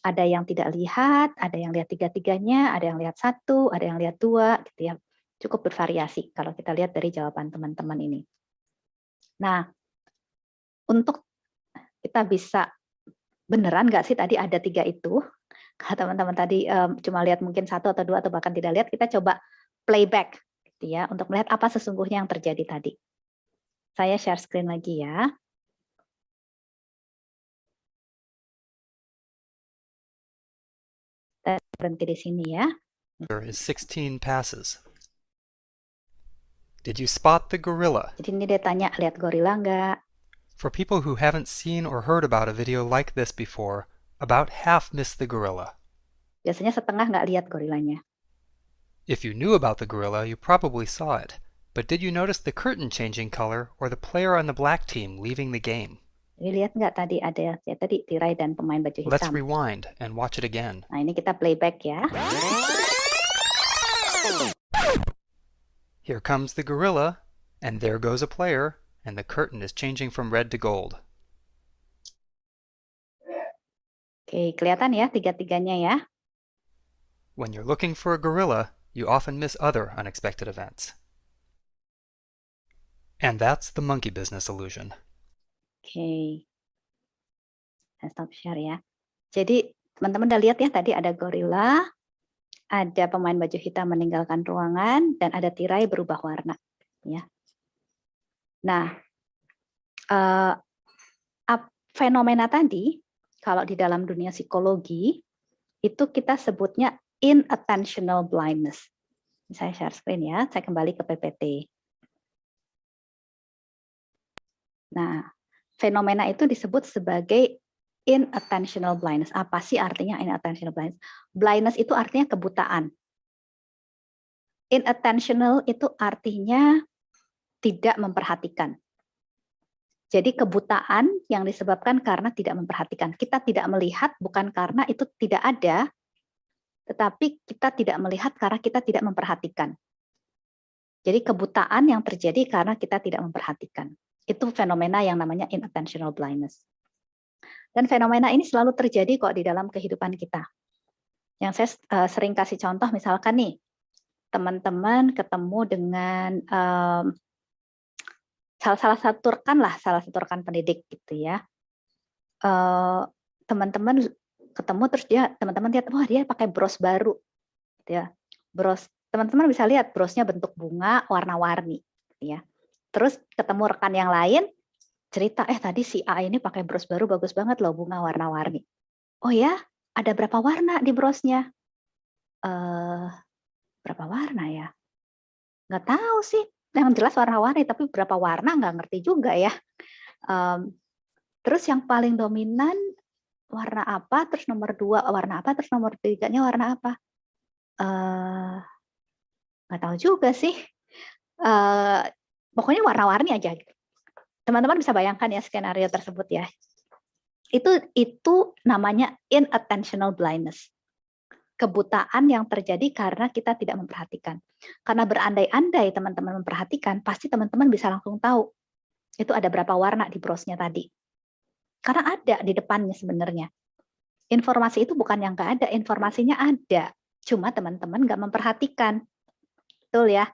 Ada yang tidak lihat, ada yang lihat tiga-tiganya, ada yang lihat 1, ada yang lihat 2, gitu ya. Cukup bervariasi kalau kita lihat dari jawaban teman-teman ini. Nah, untuk kita bisa beneran nggak sih tadi ada 3 itu? Kalau teman-teman tadi cuma lihat mungkin 1 atau 2 atau bahkan tidak lihat, kita coba playback gitu ya untuk melihat apa sesungguhnya yang terjadi tadi. Saya share screen lagi ya. Kita berhenti di sini ya. There is 16 passes. Did you spot the gorilla? Jadi ini dia tanya, lihat gorila nggak? For people who haven't seen or heard about a video like this before, about half missed the gorilla. Biasanya setengah nggak lihat gorilanya. If you knew about the gorilla, you probably saw it. But did you notice the curtain changing color or the player on the black team leaving the game? Jadi lihat nggak tadi ada ya tadi tirai dan pemain baju hitam. Let's rewind and watch it again. Nah, ini kita playback ya. Here comes the gorilla, and there goes a player, and the curtain is changing from red to gold. Oke, kelihatan ya tiga-tiganya ya. When you're looking for a gorilla, you often miss other unexpected events. And that's the monkey business illusion. Oke. Saya stop share ya. Jadi teman-teman udah lihat ya tadi ada gorila, ada pemain baju hitam meninggalkan ruangan, dan ada tirai berubah warna. Ya. Nah, fenomena tadi, kalau di dalam dunia psikologi, itu kita sebutnya inattentional blindness. Saya share screen ya, saya kembali ke PPT. Nah, fenomena itu disebut sebagai inattentional blindness. Apa sih artinya inattentional blindness? Blindness itu artinya kebutaan. Inattentional itu artinya tidak memperhatikan. Jadi kebutaan yang disebabkan karena tidak memperhatikan. Kita tidak melihat bukan karena itu tidak ada, tetapi kita tidak melihat karena kita tidak memperhatikan. Jadi kebutaan yang terjadi karena kita tidak memperhatikan. Itu fenomena yang namanya inattentional blindness. Dan fenomena ini selalu terjadi kok di dalam kehidupan kita. Yang saya sering kasih contoh, misalkan nih, teman-teman ketemu dengan salah satu rekan pendidik gitu ya. Teman-teman ketemu terus teman-teman lihat, wah dia pakai bros baru, gitu ya. Bros, teman-teman bisa lihat brosnya bentuk bunga warna-warni, gitu ya. Terus ketemu rekan yang lain cerita, tadi si A ini pakai bros baru bagus banget loh, bunga warna-warni. Oh ya, ada berapa warna di brosnya? Berapa warna ya? Nggak tahu sih. Yang jelas warna-warni, tapi berapa warna nggak ngerti juga ya. Terus yang paling dominan warna apa, terus nomor 2 warna apa, terus nomor 3-nya warna apa? Nggak tahu juga sih. Pokoknya warna-warni aja. Teman-teman bisa bayangkan ya skenario tersebut ya. Itu namanya inattentional blindness. Kebutaan yang terjadi karena kita tidak memperhatikan. Karena berandai-andai teman-teman memperhatikan, pasti teman-teman bisa langsung tahu itu ada berapa warna di brosnya tadi. Karena ada di depannya sebenarnya. Informasi itu bukan yang nggak ada, informasinya ada. Cuma teman-teman nggak memperhatikan. Betul ya?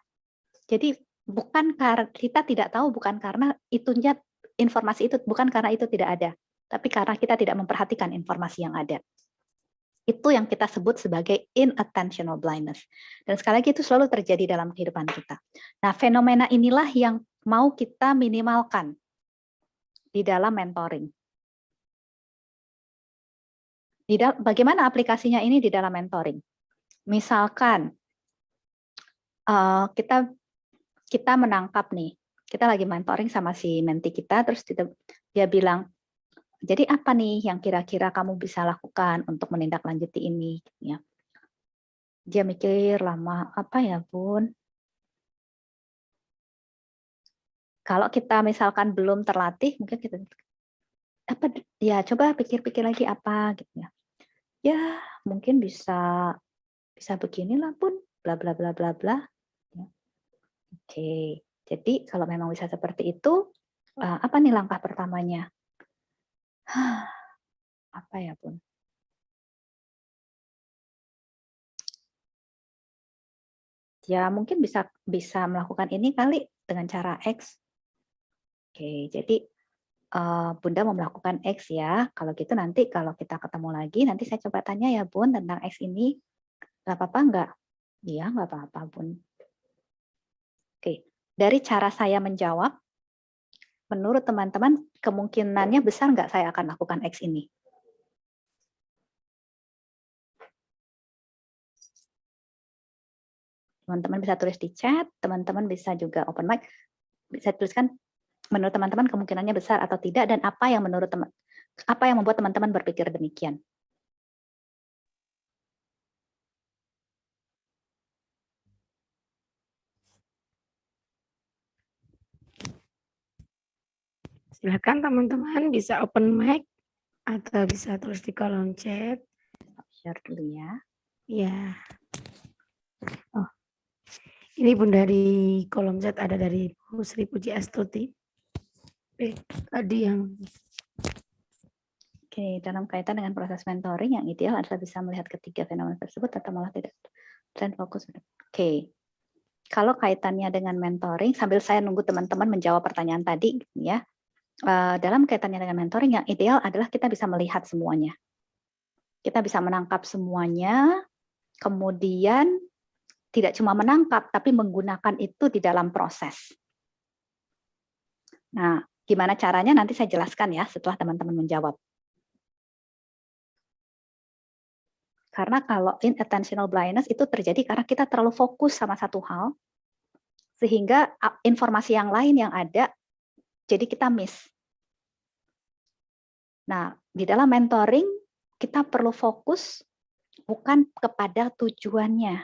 Jadi bukan karena kita tidak tahu, bukan karena itunya informasi itu, bukan karena itu tidak ada, tapi karena kita tidak memperhatikan informasi yang ada. Itu yang kita sebut sebagai inattentional blindness. Dan sekali lagi itu selalu terjadi dalam kehidupan kita. Nah, fenomena inilah yang mau kita minimalkan di dalam mentoring. Bagaimana aplikasinya ini di dalam mentoring? Misalkan kita menangkap nih, kita lagi mentoring sama si menti kita, terus dia bilang, jadi apa nih yang kira-kira kamu bisa lakukan untuk menindaklanjuti ini? Ya. Dia mikir lama, apa ya Bun? Kalau kita misalkan belum terlatih, mungkin kita coba pikir-pikir lagi apa gitu ya. Ya mungkin bisa beginilah Bun, bla bla bla bla bla. Ya. Oke, jadi kalau memang bisa seperti itu, apa nih langkah pertamanya? Apa ya Bun? Ya mungkin bisa melakukan ini kali dengan cara X. Oke, jadi Bunda mau melakukan X ya. Kalau gitu nanti kalau kita ketemu lagi, nanti saya coba tanya ya Bun tentang X ini. Nggak apa-apa nggak? Iya nggak apa-apa Bun. Oke, dari cara saya menjawab, menurut teman-teman, kemungkinannya besar nggak saya akan lakukan X ini? Teman-teman bisa tulis di chat, teman-teman bisa juga open mic, bisa tuliskan menurut teman-teman kemungkinannya besar atau tidak, dan apa yang membuat teman-teman berpikir demikian. Silakan teman-teman bisa open mic atau bisa tulis di kolom chat. Share dulu ya. Ya. Oh. Ini Bun dari kolom chat ada dari Bu Sri Puji Astuti. Tadi yang. Oke. Oke, dalam kaitan dengan proses mentoring yang ideal adalah bisa melihat ketiga fenomena tersebut atau malah tidak. Dan fokus. Oke. Kalau kaitannya dengan mentoring, sambil saya nunggu teman-teman menjawab pertanyaan tadi, ya. Dalam kaitannya dengan mentoring yang ideal adalah kita bisa melihat semuanya. Kita bisa menangkap semuanya, kemudian tidak cuma menangkap, tapi menggunakan itu di dalam proses. Nah, gimana caranya nanti saya jelaskan ya setelah teman-teman menjawab. Karena kalau inattentional blindness itu terjadi karena kita terlalu fokus sama satu hal, sehingga informasi yang lain yang ada, jadi kita miss. Nah, di dalam mentoring, kita perlu fokus bukan kepada tujuannya,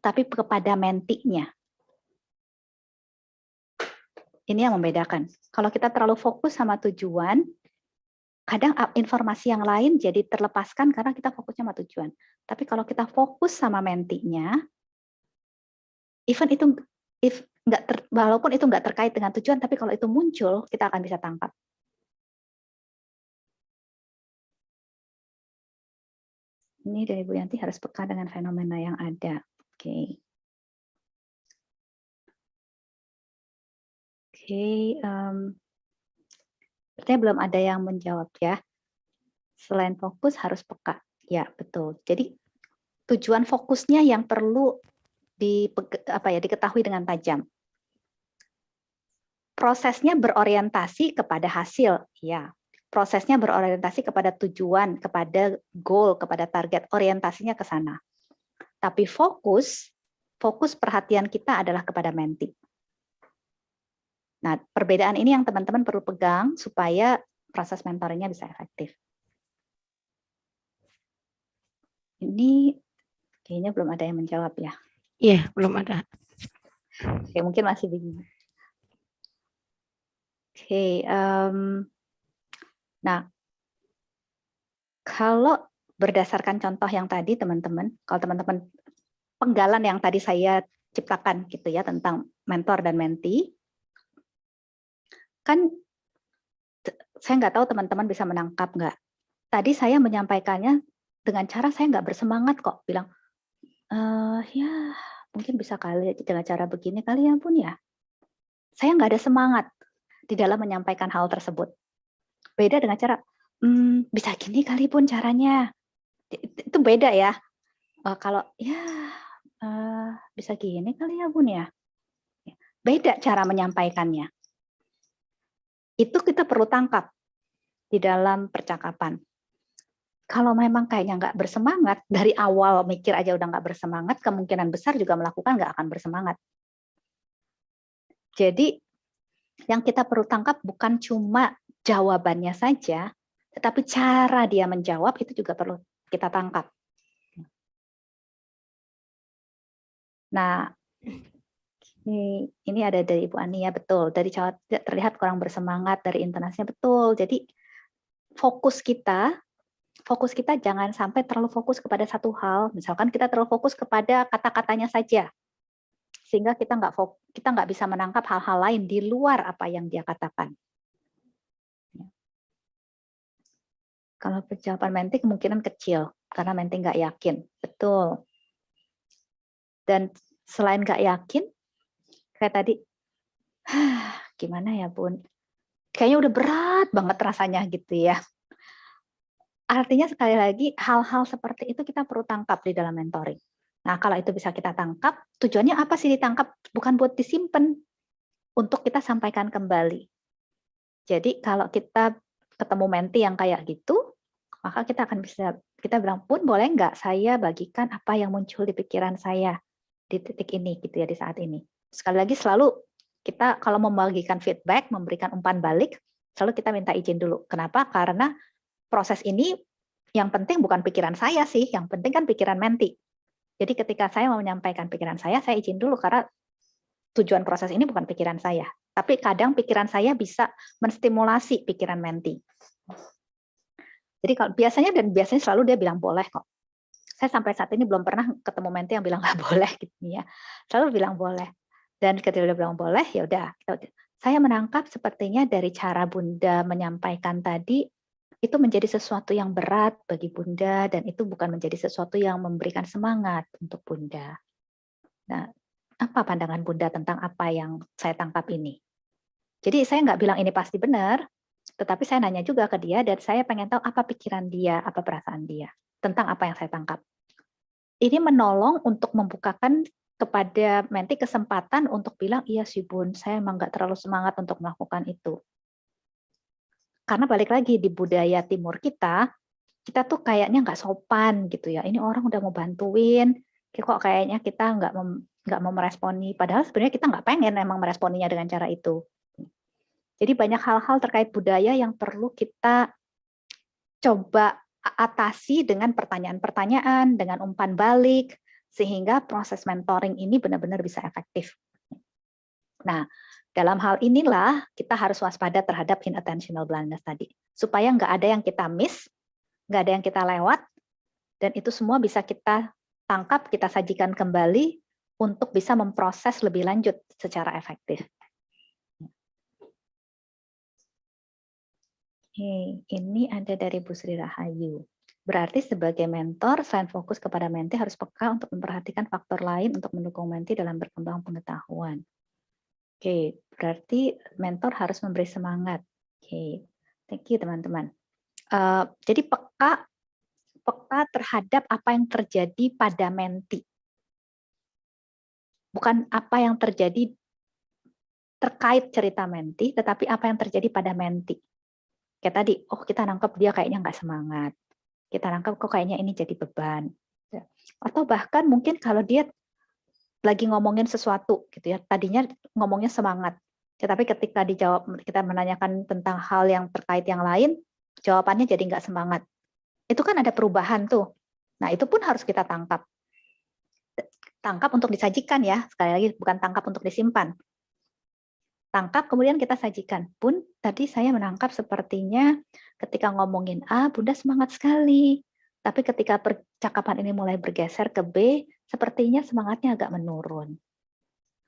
tapi kepada mentinya. Ini yang membedakan. Kalau kita terlalu fokus sama tujuan, kadang informasi yang lain jadi terlepaskan karena kita fokusnya sama tujuan. Tapi kalau kita fokus sama mentinya, walaupun itu nggak terkait dengan tujuan, tapi kalau itu muncul, kita akan bisa tangkap. Ini dari Bu Yanti harus peka dengan fenomena yang ada. Oke. Oke, berarti belum ada yang menjawab ya. Selain fokus harus peka. Ya, betul. Jadi tujuan fokusnya yang perlu diketahui dengan tajam. Prosesnya berorientasi kepada hasil, ya. Prosesnya berorientasi kepada tujuan, kepada goal, kepada target, orientasinya ke sana. Tapi fokus perhatian kita adalah kepada menti. Nah, perbedaan ini yang teman-teman perlu pegang supaya proses mentoringnya bisa efektif. Ini kayaknya belum ada yang menjawab ya. Iya, belum ada. Oke, mungkin masih bingung. Oke, nah, kalau berdasarkan contoh yang tadi teman-teman, kalau teman-teman penggalan yang tadi saya ciptakan gitu ya tentang mentor dan menti, kan saya nggak tahu teman-teman bisa menangkap nggak. Tadi saya menyampaikannya dengan cara saya nggak bersemangat kok, bilang, ya mungkin bisa kali dengan cara begini kali ya Bun ya. Saya nggak ada semangat di dalam menyampaikan hal tersebut. Beda dengan cara, bisa gini kali Bun caranya. Itu beda ya. Kalau ya bisa gini kali ya Bun ya. Beda cara menyampaikannya. Itu kita perlu tangkap di dalam percakapan. Kalau memang kayaknya nggak bersemangat, dari awal mikir aja udah nggak bersemangat, kemungkinan besar juga melakukan nggak akan bersemangat. Jadi yang kita perlu tangkap bukan cuma jawabannya saja, tetapi cara dia menjawab itu juga perlu kita tangkap. Nah, ini ada dari Ibu Ani ya, betul. Dari terlihat kurang bersemangat, dari intonasinya betul. Jadi fokus kita jangan sampai terlalu fokus kepada satu hal. Misalkan kita terlalu fokus kepada kata-katanya saja, sehingga kita nggak bisa menangkap hal-hal lain di luar apa yang dia katakan. Kalau jawaban menti kemungkinan kecil, karena menti nggak yakin, betul. Dan selain nggak yakin, kayak tadi, gimana ya Bun? Kayaknya udah berat banget rasanya gitu ya. Artinya sekali lagi, hal-hal seperti itu kita perlu tangkap di dalam mentoring. Nah, kalau itu bisa kita tangkap, tujuannya apa sih ditangkap? Bukan buat disimpan, untuk kita sampaikan kembali. Jadi kalau kita ketemu menti yang kayak gitu, maka kita akan bisa, kita bilang, Bun boleh nggak saya bagikan apa yang muncul di pikiran saya di titik ini, gitu ya, di saat ini. Sekali lagi selalu kita kalau membagikan feedback, memberikan umpan balik, selalu kita minta izin dulu. Kenapa? Karena proses ini yang penting bukan pikiran saya sih, yang penting kan pikiran menti. Jadi ketika saya mau menyampaikan pikiran saya izin dulu karena tujuan proses ini bukan pikiran saya. Tapi kadang pikiran saya bisa menstimulasi pikiran menti. Jadi kalau biasanya selalu dia bilang boleh kok. Saya sampai saat ini belum pernah ketemu menti yang bilang nggak boleh gitu ya. Selalu bilang boleh. Dan ketika dia bilang boleh, ya udah. Saya menangkap sepertinya dari cara Bunda menyampaikan tadi, itu menjadi sesuatu yang berat bagi Bunda dan itu bukan menjadi sesuatu yang memberikan semangat untuk Bunda. Nah, apa pandangan Bunda tentang apa yang saya tangkap ini? Jadi saya nggak bilang ini pasti benar, tetapi saya nanya juga ke dia dan saya pengen tahu apa pikiran dia, apa perasaan dia tentang apa yang saya tangkap. Ini menolong untuk membukakan kepada menti kesempatan untuk bilang, iya sih Bun, saya emang nggak terlalu semangat untuk melakukan itu. Karena balik lagi di budaya timur kita tuh kayaknya nggak sopan gitu ya. Ini orang udah mau bantuin, kok kayaknya kita nggak mau meresponi. Padahal sebenarnya kita nggak pengen emang meresponinya dengan cara itu. Jadi banyak hal-hal terkait budaya yang perlu kita coba atasi dengan pertanyaan-pertanyaan, dengan umpan balik, sehingga proses mentoring ini benar-benar bisa efektif. Nah, dalam hal inilah kita harus waspada terhadap inattentional blindness tadi. Supaya nggak ada yang kita miss, nggak ada yang kita lewat, dan itu semua bisa kita tangkap, kita sajikan kembali untuk bisa memproses lebih lanjut secara efektif. Ini ada dari Bu Sri Rahayu. Berarti sebagai mentor, selain fokus kepada menti, harus peka untuk memperhatikan faktor lain untuk mendukung menti dalam berkembang pengetahuan. Oke, berarti mentor harus memberi semangat. Oke, thank you teman-teman. Jadi peka terhadap apa yang terjadi pada menti. Bukan apa yang terjadi terkait cerita menti, tetapi apa yang terjadi pada menti. Kayak tadi, oh kita nangkep dia kayaknya nggak semangat. Kita nangkep kok kayaknya ini jadi beban. Atau bahkan mungkin kalau dia lagi ngomongin sesuatu gitu ya, tadinya ngomongnya semangat, tetapi ketika dijawab, kita menanyakan tentang hal yang terkait yang lain, jawabannya jadi nggak semangat. Itu kan ada perubahan tuh. Nah itu pun harus kita tangkap. Tangkap untuk disajikan ya, sekali lagi bukan tangkap untuk disimpan. Tangkap kemudian kita sajikan. Bun, tadi saya menangkap sepertinya ketika ngomongin A, Bunda semangat sekali. Tapi ketika percakapan ini mulai bergeser ke B, sepertinya semangatnya agak menurun.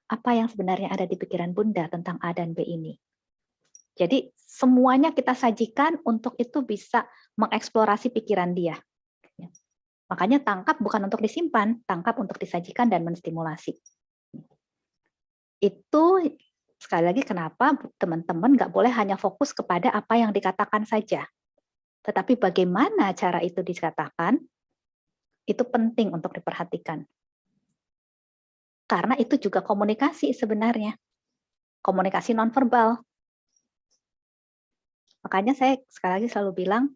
Apa yang sebenarnya ada di pikiran Bunda tentang A dan B ini? Jadi semuanya kita sajikan untuk itu bisa mengeksplorasi pikiran dia. Makanya tangkap bukan untuk disimpan, tangkap untuk disajikan dan menstimulasi. Itu sekali lagi kenapa teman-teman nggak boleh hanya fokus kepada apa yang dikatakan saja. Tetapi bagaimana cara itu dikatakan, itu penting untuk diperhatikan. Karena itu juga komunikasi sebenarnya. Komunikasi nonverbal. Makanya saya sekali lagi selalu bilang,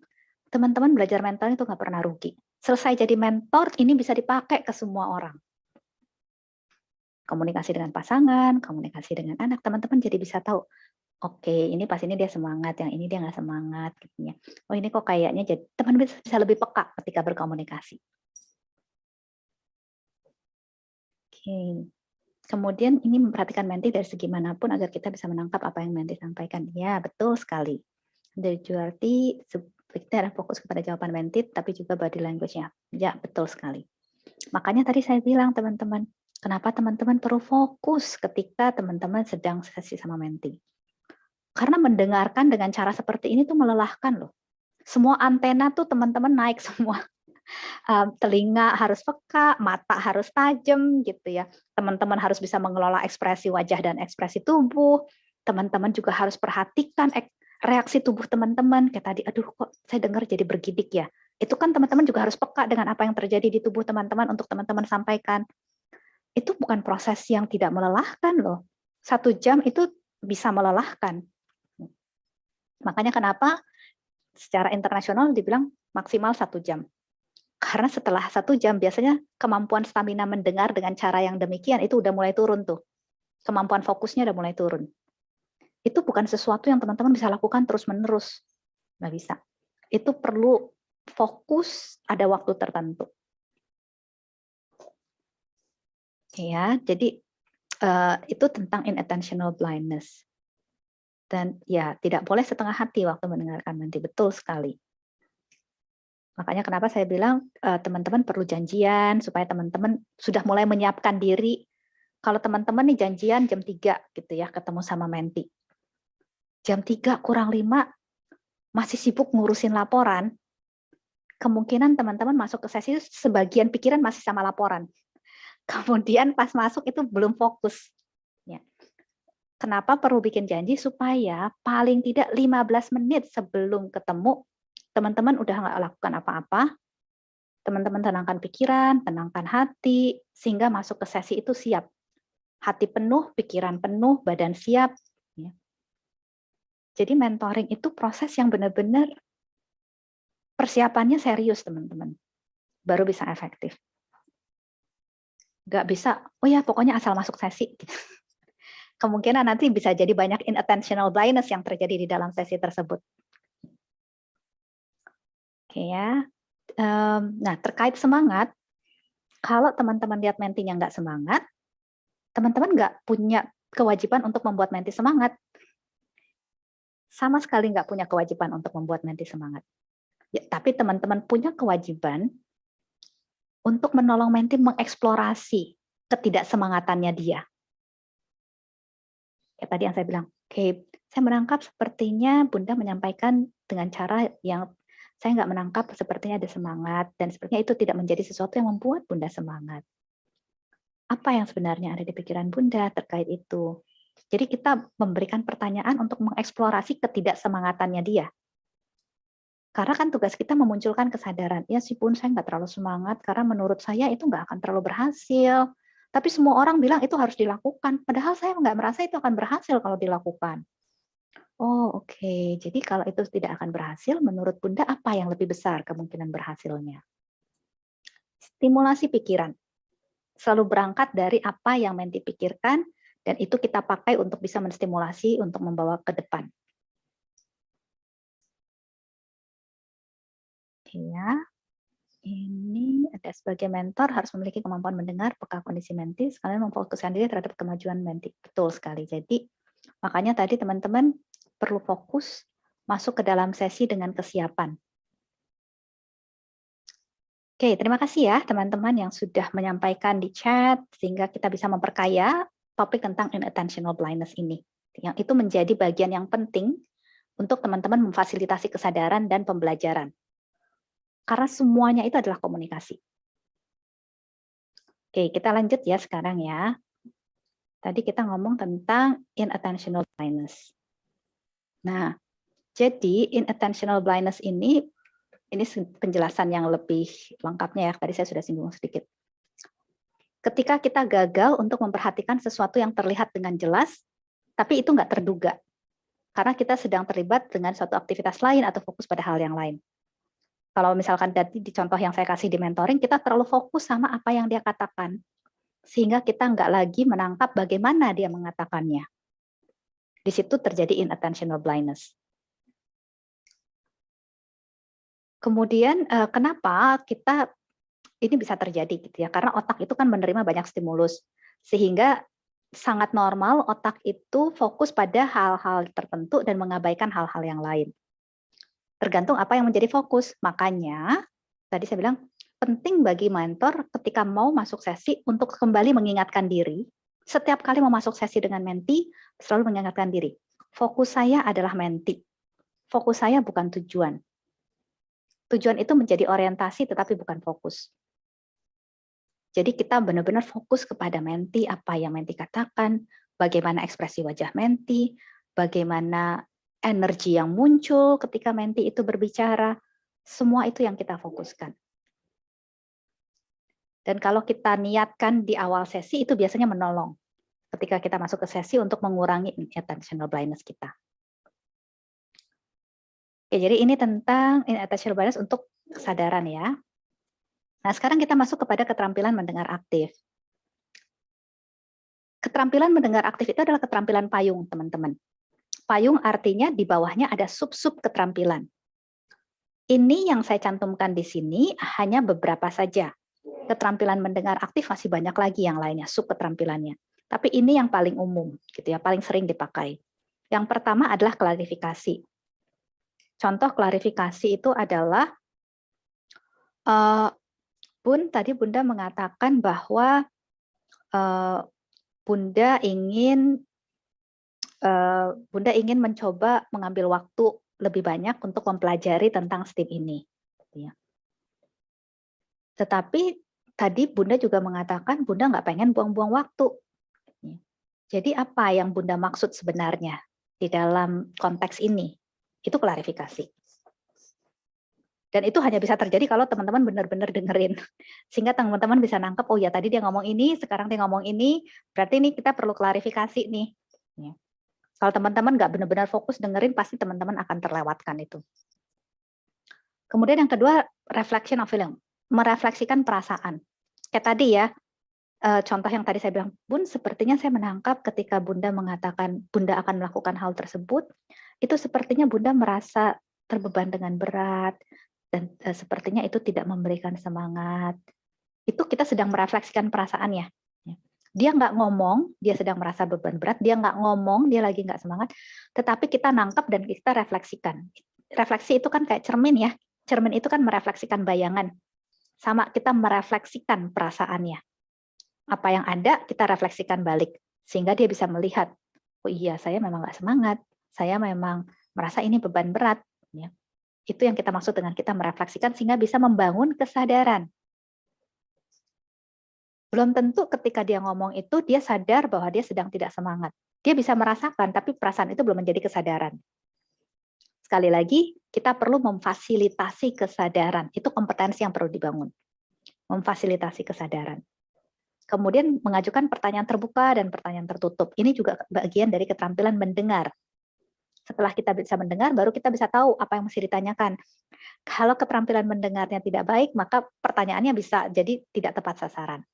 teman-teman belajar mentor itu nggak pernah rugi. Selesai jadi mentor, ini bisa dipakai ke semua orang. Komunikasi dengan pasangan, komunikasi dengan anak, teman-teman jadi bisa tahu, oke, ini pas ini dia semangat, yang ini dia nggak semangat, gitu ya. Oh ini kok kayaknya jadi teman bisa lebih peka ketika berkomunikasi. Oke. Kemudian ini memperhatikan menti dari segi manapun agar kita bisa menangkap apa yang menti sampaikan. Ya betul sekali. Dari Juarti, kita ada fokus kepada jawaban menti, tapi juga body language-nya. Ya betul sekali. Makanya tadi saya bilang teman-teman, kenapa teman-teman perlu fokus ketika teman-teman sedang sesi sama menti. Karena mendengarkan dengan cara seperti ini tuh melelahkan loh. Semua antena tuh teman-teman naik semua. Telinga harus peka, mata harus tajam gitu ya. Teman-teman harus bisa mengelola ekspresi wajah dan ekspresi tubuh. Teman-teman juga harus perhatikan reaksi tubuh teman-teman. Kayak tadi, aduh kok saya dengar jadi bergidik ya. Itu kan teman-teman juga harus peka dengan apa yang terjadi di tubuh teman-teman untuk teman-teman sampaikan. Itu bukan proses yang tidak melelahkan loh. 1 jam itu bisa melelahkan. Makanya kenapa secara internasional dibilang maksimal 1 jam. Karena setelah 1 jam biasanya kemampuan stamina mendengar dengan cara yang demikian itu udah mulai turun tuh. Kemampuan fokusnya udah mulai turun. Itu bukan sesuatu yang teman-teman bisa lakukan terus-menerus. Nggak bisa. Itu perlu fokus ada waktu tertentu. Ya, jadi itu tentang inattentional blindness. Dan ya tidak boleh setengah hati waktu mendengarkan menti, betul sekali. Makanya kenapa saya bilang teman-teman perlu janjian supaya teman-teman sudah mulai menyiapkan diri. Kalau teman-teman nih janjian jam 3 gitu ya ketemu sama menti. Jam 3 kurang 5 masih sibuk ngurusin laporan, kemungkinan teman-teman masuk ke sesi sebagian pikiran masih sama laporan. Kemudian pas masuk itu belum fokus. Ya. Kenapa perlu bikin janji? Supaya paling tidak 15 menit sebelum ketemu, teman-teman udah nggak lakukan apa-apa, teman-teman tenangkan pikiran, tenangkan hati, sehingga masuk ke sesi itu siap. Hati penuh, pikiran penuh, badan siap. Ya. Jadi mentoring itu proses yang benar-benar persiapannya serius, teman-teman. Baru bisa efektif. Nggak bisa, oh ya pokoknya asal masuk sesi. Kemungkinan nanti bisa jadi banyak inattentional blindness yang terjadi di dalam sesi tersebut. Oke ya. Nah, terkait semangat, kalau teman-teman lihat mentinya nggak semangat, teman-teman nggak punya kewajiban untuk membuat menti semangat. Sama sekali nggak punya kewajiban untuk membuat menti semangat. Ya, tapi teman-teman punya kewajiban untuk menolong menti mengeksplorasi ketidaksemangatannya dia. Ya, tadi yang saya bilang, oke, saya menangkap sepertinya Bunda menyampaikan dengan cara yang saya nggak menangkap sepertinya ada semangat, dan sepertinya itu tidak menjadi sesuatu yang membuat Bunda semangat. Apa yang sebenarnya ada di pikiran Bunda terkait itu? Jadi kita memberikan pertanyaan untuk mengeksplorasi ketidaksemangatannya dia. Karena kan tugas kita memunculkan kesadaran, ya sih Bun, saya nggak terlalu semangat, karena menurut saya itu nggak akan terlalu berhasil. Tapi semua orang bilang itu harus dilakukan, padahal saya nggak merasa itu akan berhasil kalau dilakukan. Oh oke. Jadi kalau itu tidak akan berhasil, menurut Bunda apa yang lebih besar kemungkinan berhasilnya? Stimulasi pikiran. Selalu berangkat dari apa yang menti pikirkan, dan itu kita pakai untuk bisa menstimulasi untuk membawa ke depan. Oke ya. Ini ada sebagai mentor harus memiliki kemampuan mendengar peka kondisi menti, sekalian memfokuskan diri terhadap kemajuan menti. Betul sekali. Jadi makanya tadi teman-teman perlu fokus masuk ke dalam sesi dengan kesiapan. Oke, terima kasih ya teman-teman yang sudah menyampaikan di chat, sehingga kita bisa memperkaya topik tentang inattentional blindness ini. Yang itu menjadi bagian yang penting untuk teman-teman memfasilitasi kesadaran dan pembelajaran. Karena semuanya itu adalah komunikasi. Oke, kita lanjut ya sekarang ya. Tadi kita ngomong tentang inattentional blindness. Nah, jadi inattentional blindness ini penjelasan yang lebih lengkapnya ya, tadi saya sudah singgung sedikit. Ketika kita gagal untuk memperhatikan sesuatu yang terlihat dengan jelas, tapi itu nggak terduga. Karena kita sedang terlibat dengan suatu aktivitas lain atau fokus pada hal yang lain. Kalau misalkan tadi di contoh yang saya kasih di mentoring, kita terlalu fokus sama apa yang dia katakan. Sehingga kita nggak lagi menangkap bagaimana dia mengatakannya. Di situ terjadi inattentional blindness. Kemudian kenapa kita ini bisa terjadi gitu ya? Karena otak itu kan menerima banyak stimulus, sehingga sangat normal otak itu fokus pada hal-hal tertentu dan mengabaikan hal-hal yang lain. Tergantung apa yang menjadi fokus. Makanya tadi saya bilang penting bagi mentor ketika mau masuk sesi untuk kembali mengingatkan diri. Setiap kali mau masuk sesi dengan menti, selalu mengingatkan diri. Fokus saya adalah menti. Fokus saya bukan tujuan. Tujuan itu menjadi orientasi tetapi bukan fokus. Jadi kita benar-benar fokus kepada menti, apa yang menti katakan, bagaimana ekspresi wajah menti, bagaimana energi yang muncul ketika menti itu berbicara, semua itu yang kita fokuskan. Dan kalau kita niatkan di awal sesi itu biasanya menolong ketika kita masuk ke sesi untuk mengurangi inattentional blindness kita. Oke, jadi ini tentang inattentional blindness untuk kesadaran ya. Nah, sekarang kita masuk kepada keterampilan mendengar aktif. Keterampilan mendengar aktif itu adalah keterampilan payung, teman-teman. Payung artinya di bawahnya ada sub-sub keterampilan. Ini yang saya cantumkan di sini hanya beberapa saja. Keterampilan mendengar aktif masih banyak lagi yang lainnya, sub keterampilannya. Tapi ini yang paling umum, gitu ya, paling sering dipakai. Yang pertama adalah klarifikasi. Contoh klarifikasi itu adalah, Bun, tadi Bunda mengatakan bahwa Bunda ingin mencoba mengambil waktu lebih banyak untuk mempelajari tentang STEAM ini. Ya. Tetapi tadi Bunda juga mengatakan Bunda nggak pengen buang-buang waktu. Jadi apa yang Bunda maksud sebenarnya di dalam konteks ini? Itu klarifikasi. Dan itu hanya bisa terjadi kalau teman-teman benar-benar dengerin. Sehingga teman-teman bisa nangkep, oh ya tadi dia ngomong ini, sekarang dia ngomong ini, berarti ini kita perlu klarifikasi nih. Ya. Kalau teman-teman nggak benar-benar fokus dengerin, pasti teman-teman akan terlewatkan itu. Kemudian yang kedua, reflection of feeling. Merefleksikan perasaan. Kayak tadi ya, contoh yang tadi saya bilang, Bun, sepertinya saya menangkap ketika Bunda mengatakan Bunda akan melakukan hal tersebut, itu sepertinya Bunda merasa terbeban dengan berat, dan sepertinya itu tidak memberikan semangat. Itu kita sedang merefleksikan perasaannya. Dia nggak ngomong, dia sedang merasa beban berat, dia nggak ngomong, dia lagi nggak semangat, tetapi kita nangkap dan kita refleksikan. Refleksi itu kan kayak cermin ya, cermin itu kan merefleksikan bayangan. Sama kita merefleksikan perasaannya. Apa yang ada, kita refleksikan balik. Sehingga dia bisa melihat, oh iya saya memang nggak semangat, saya memang merasa ini beban berat. Ya. Itu yang kita maksud dengan kita merefleksikan sehingga bisa membangun kesadaran. Belum tentu ketika dia ngomong itu dia sadar bahwa dia sedang tidak semangat. Dia bisa merasakan tapi perasaan itu belum menjadi kesadaran. Sekali lagi, kita perlu memfasilitasi kesadaran. Itu kompetensi yang perlu dibangun. Memfasilitasi kesadaran. Kemudian mengajukan pertanyaan terbuka dan pertanyaan tertutup. Ini juga bagian dari keterampilan mendengar. Setelah kita bisa mendengar, baru kita bisa tahu apa yang mesti ditanyakan. Kalau keterampilan mendengarnya tidak baik, maka pertanyaannya bisa jadi tidak tepat sasaran.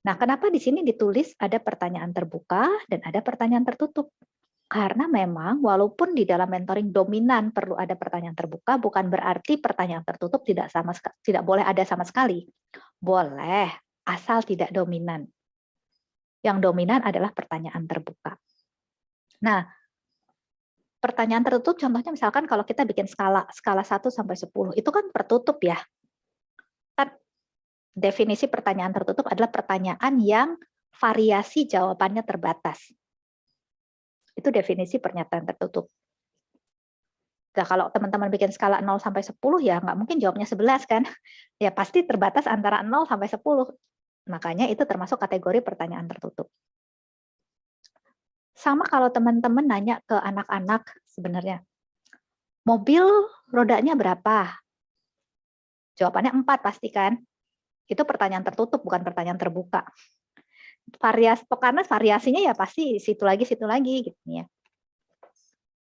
Nah, kenapa di sini ditulis ada pertanyaan terbuka dan ada pertanyaan tertutup? Karena memang walaupun di dalam mentoring dominan perlu ada pertanyaan terbuka, bukan berarti pertanyaan tertutup tidak boleh ada sama sekali. Boleh, asal tidak dominan. Yang dominan adalah pertanyaan terbuka. Nah, pertanyaan tertutup contohnya misalkan kalau kita bikin skala 1 sampai 10, itu kan tertutup ya. Kan definisi pertanyaan tertutup adalah pertanyaan yang variasi jawabannya terbatas. Itu definisi pernyataan tertutup. Nah, kalau teman-teman bikin skala 0 sampai 10 ya nggak mungkin jawabnya 11 kan. Ya pasti terbatas antara 0 sampai 10. Makanya itu termasuk kategori pertanyaan tertutup. Sama kalau teman-teman nanya ke anak-anak sebenarnya, mobil rodanya berapa? Jawabannya 4 pasti kan? Itu pertanyaan tertutup, bukan pertanyaan terbuka. Karena variasinya ya pasti situ lagi gitu ya.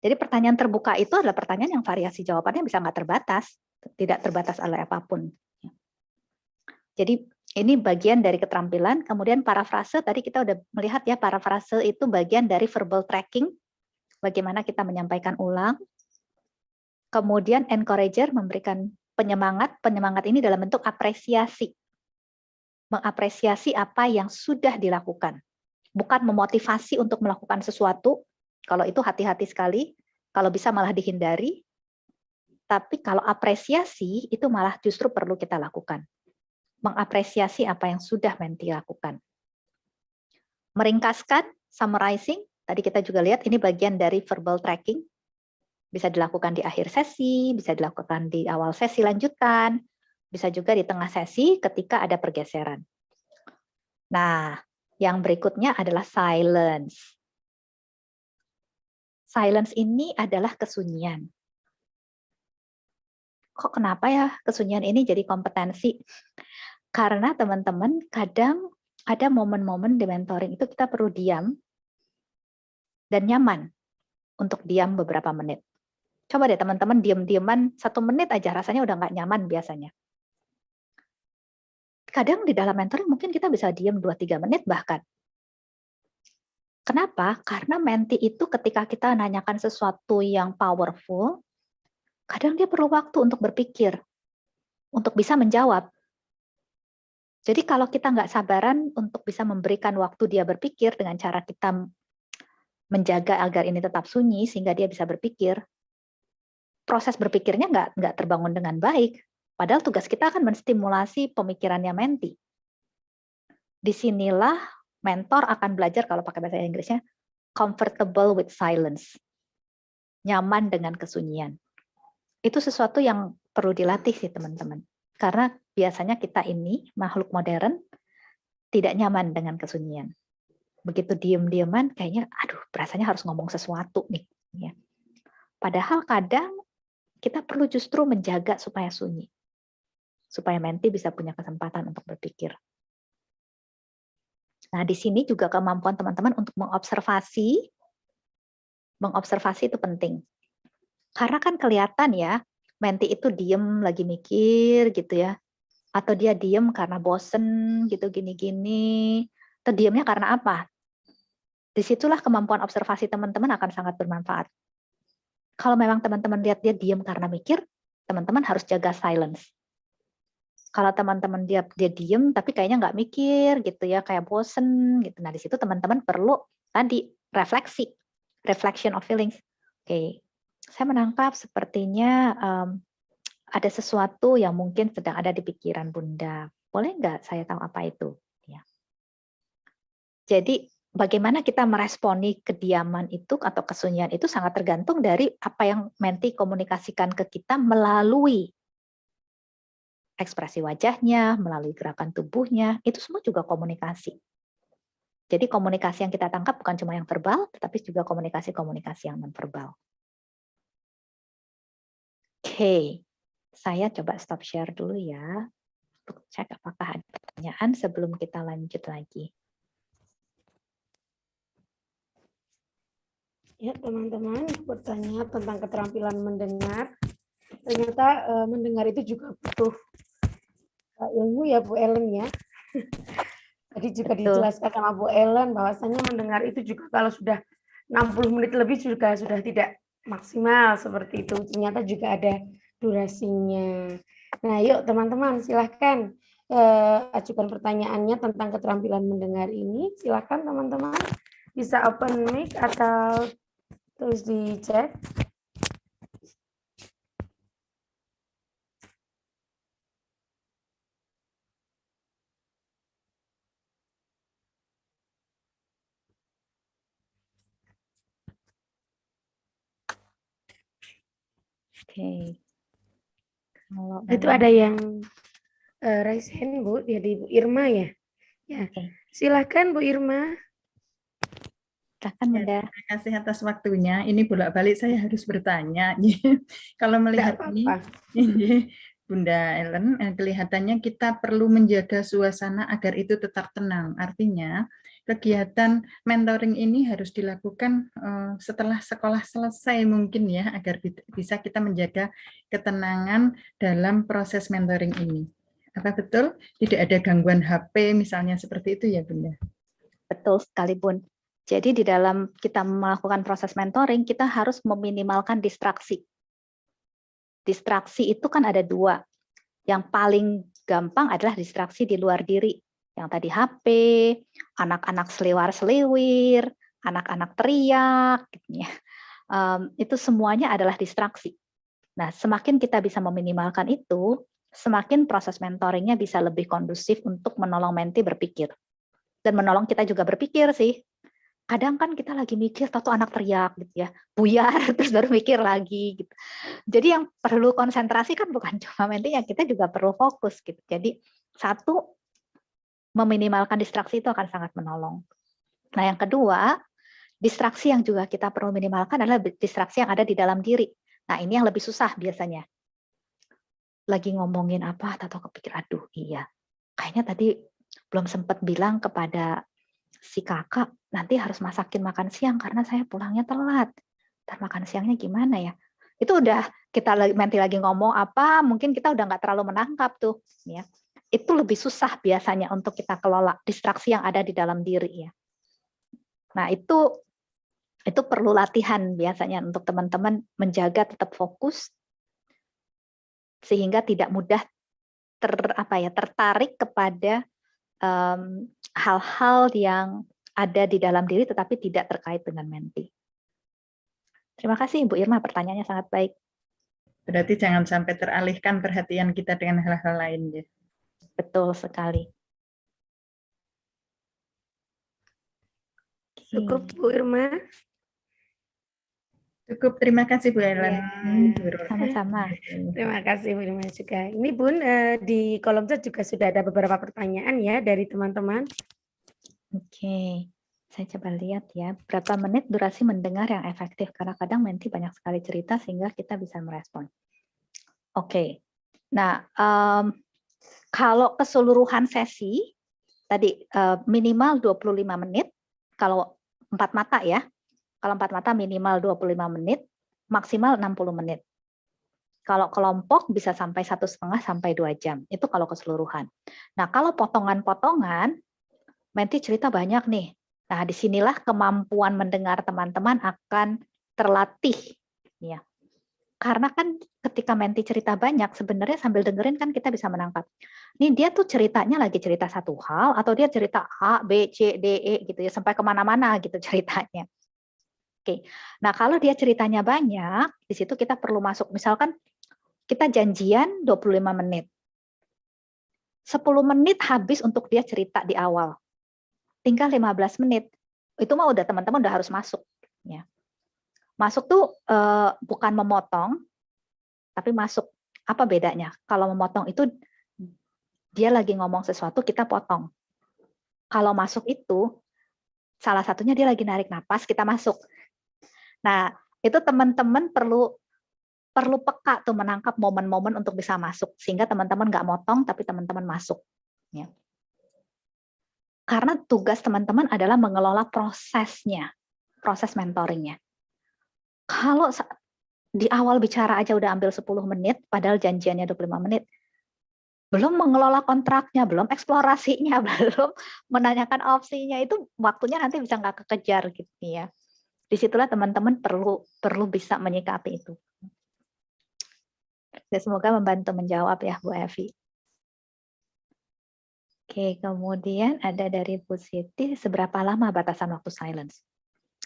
Jadi pertanyaan terbuka itu adalah pertanyaan yang variasi jawabannya bisa nggak terbatas, tidak terbatas oleh apapun. Jadi ini bagian dari keterampilan. Kemudian parafrase, tadi kita udah melihat ya, parafrase itu bagian dari verbal tracking, bagaimana kita menyampaikan ulang. Kemudian encourager memberikan penyemangat ini dalam bentuk apresiasi. Mengapresiasi apa yang sudah dilakukan. Bukan memotivasi untuk melakukan sesuatu, kalau itu hati-hati sekali, kalau bisa malah dihindari. Tapi kalau apresiasi, itu malah justru perlu kita lakukan. Mengapresiasi apa yang sudah menti lakukan. Meringkaskan, summarizing, tadi kita juga lihat ini bagian dari verbal tracking. Bisa dilakukan di akhir sesi, bisa dilakukan di awal sesi lanjutan, bisa juga di tengah sesi ketika ada pergeseran. Nah, yang berikutnya adalah silence. Silence ini adalah kesunyian. Kok kenapa ya kesunyian ini jadi kompetensi? Karena teman-teman kadang ada momen-momen di mentoring itu kita perlu diam dan nyaman untuk diam beberapa menit. Coba deh teman-teman diam-diaman 1 menit aja, rasanya udah nggak nyaman biasanya. Kadang di dalam mentoring mungkin kita bisa diam 2-3 menit bahkan. Kenapa? Karena menti itu ketika kita nanyakan sesuatu yang powerful, kadang dia perlu waktu untuk berpikir, untuk bisa menjawab. Jadi kalau kita nggak sabaran untuk bisa memberikan waktu dia berpikir dengan cara kita menjaga agar ini tetap sunyi sehingga dia bisa berpikir, proses berpikirnya nggak terbangun dengan baik. Padahal tugas kita akan menstimulasi pemikirannya menti. Disinilah mentor akan belajar, kalau pakai bahasa Inggrisnya, comfortable with silence. nyaman dengan kesunyian. Itu sesuatu yang perlu dilatih sih teman-teman. Karena biasanya kita ini makhluk modern tidak nyaman dengan kesunyian. Begitu diem-dieman kayaknya aduh rasanya harus ngomong sesuatu nih. Ya. Padahal kadang kita perlu justru menjaga supaya sunyi. Supaya menti bisa punya kesempatan untuk berpikir. Nah di sini juga kemampuan teman-teman untuk mengobservasi itu penting. Karena kan kelihatan ya, menti itu diem lagi mikir gitu ya. Atau dia diem karena bosen gitu gini-gini. Atau diemnya karena apa? Disitulah kemampuan observasi teman-teman akan sangat bermanfaat. Kalau memang teman-teman lihat dia diem karena mikir, teman-teman harus jaga silence. Kalau teman-teman dia diem tapi kayaknya nggak mikir gitu ya, kayak bosen gitu. Nah di situ teman-teman perlu tadi reflection of feelings. Oke. Saya menangkap sepertinya ada sesuatu yang mungkin sedang ada di pikiran Bunda. Boleh nggak saya tahu apa itu? Ya. Jadi bagaimana kita meresponi kediaman itu atau kesunyian itu sangat tergantung dari apa yang menti komunikasikan ke kita melalui ekspresi wajahnya, melalui gerakan tubuhnya, itu semua juga komunikasi. Jadi komunikasi yang kita tangkap bukan cuma yang verbal, tetapi juga komunikasi-komunikasi yang non-verbal. Oke, saya coba stop share dulu ya, untuk cek apakah ada pertanyaan sebelum kita lanjut lagi. Ya, teman-teman bertanya tentang keterampilan mendengar. Ternyata mendengar itu juga butuh ilmu ya Bu Ellen ya. Tadi juga dijelaskan sama Bu Ellen bahwasannya mendengar itu juga kalau sudah 60 menit lebih juga sudah tidak maksimal seperti itu. Ternyata juga ada durasinya. Nah, yuk teman-teman silahkan ajukan pertanyaannya tentang keterampilan mendengar ini. Silahkan teman-teman bisa open mic atau tulis di chat. Oke. Kalau itu ada yang raise hand Bu, dari Bu Irma ya. Ya, silahkan Bu Irma. Silahkan Bunda. Terima kasih atas waktunya. Ini bolak-balik saya harus bertanya. Kalau melihat ini, Bunda Ellen, kelihatannya kita perlu menjaga suasana agar itu tetap tenang. Artinya, kegiatan mentoring ini harus dilakukan setelah sekolah selesai mungkin ya, agar bisa kita menjaga ketenangan dalam proses mentoring ini. Apa betul? Tidak ada gangguan HP misalnya seperti itu ya Bunda? Betul sekali Bun. Jadi di dalam kita melakukan proses mentoring, kita harus meminimalkan distraksi. Distraksi itu kan ada dua. Yang paling gampang adalah distraksi di luar diri. Yang tadi HP, anak-anak seliwar-seliwir, anak-anak teriak, gitu ya. Itu semuanya adalah distraksi. Nah, semakin kita bisa meminimalkan itu, semakin proses mentoringnya bisa lebih kondusif untuk menolong menti berpikir. Dan menolong kita juga berpikir sih. Kadang kan kita lagi mikir, tahu anak teriak gitu ya, buyar, terus baru mikir lagi gitu. Jadi yang perlu konsentrasi kan bukan cuma mentinya, kita juga perlu fokus gitu. Jadi satu, meminimalkan distraksi itu akan sangat menolong. Nah yang kedua, distraksi yang juga kita perlu minimalkan adalah distraksi yang ada di dalam diri. Nah ini yang lebih susah biasanya. Lagi ngomongin apa, atau kepikir, aduh iya, kayaknya tadi belum sempat bilang kepada si kakak, nanti harus masakin makan siang karena saya pulangnya telat. Ntar makan siangnya gimana ya? Itu udah kita menti lagi ngomong apa, mungkin kita udah nggak terlalu menangkap tuh. Ya. Itu lebih susah biasanya untuk kita kelola distraksi yang ada di dalam diri ya. Nah itu perlu latihan biasanya untuk teman-teman menjaga tetap fokus sehingga tidak mudah tertarik kepada hal-hal yang ada di dalam diri tetapi tidak terkait dengan menti. Terima kasih Ibu Irma, pertanyaannya sangat baik. Berarti jangan sampai teralihkan perhatian kita dengan hal-hal lain ya. Betul sekali. Cukup Bu Irma. Cukup, terima kasih Bu Ellen. Sama-sama. Terima kasih Bu Irma juga. Ini Bun, di kolom chat juga sudah ada beberapa pertanyaan ya dari teman-teman. Oke, saya coba lihat ya, berapa menit durasi mendengar yang efektif, karena kadang menti banyak sekali cerita sehingga kita bisa merespon. Oke, nah kalau keseluruhan sesi, tadi minimal 25 menit, kalau 4 mata ya, kalau 4 mata minimal 25 menit, maksimal 60 menit. Kalau kelompok bisa sampai 1,5 sampai 2 jam, itu kalau keseluruhan. Nah, kalau potongan-potongan, menti cerita banyak nih. Nah, disinilah kemampuan mendengar teman-teman akan terlatih. Ya. Karena kan ketika menti cerita banyak, sebenarnya sambil dengerin kan kita bisa menangkap. Ini dia tuh ceritanya lagi cerita satu hal, atau dia cerita A, B, C, D, E gitu ya, sampai kemana-mana gitu ceritanya. Oke, nah kalau dia ceritanya banyak, di situ kita perlu masuk. Misalkan kita janjian 25 menit. 10 menit habis untuk dia cerita di awal. Tinggal 15 menit. Itu mah udah teman-teman udah harus masuk. Ya. Masuk tuh bukan memotong, tapi masuk. Apa bedanya? Kalau memotong itu dia lagi ngomong sesuatu, kita potong. Kalau masuk itu, salah satunya dia lagi narik napas, kita masuk. Nah, itu teman-teman perlu peka tuh menangkap momen-momen untuk bisa masuk, sehingga teman-teman nggak motong, tapi teman-teman masuk. Ya. Karena tugas teman-teman adalah mengelola prosesnya, proses mentoringnya. Kalau di awal bicara aja udah ambil 10 menit, padahal janjiannya 25 menit, belum mengelola kontraknya, belum eksplorasinya, belum menanyakan opsinya, itu waktunya nanti bisa nggak kekejar gitu ya. Disitulah teman-teman perlu bisa menyikapi itu. Ya, semoga membantu menjawab ya Bu Evi. Oke, kemudian ada dari Bu Siti, seberapa lama batasan waktu silence?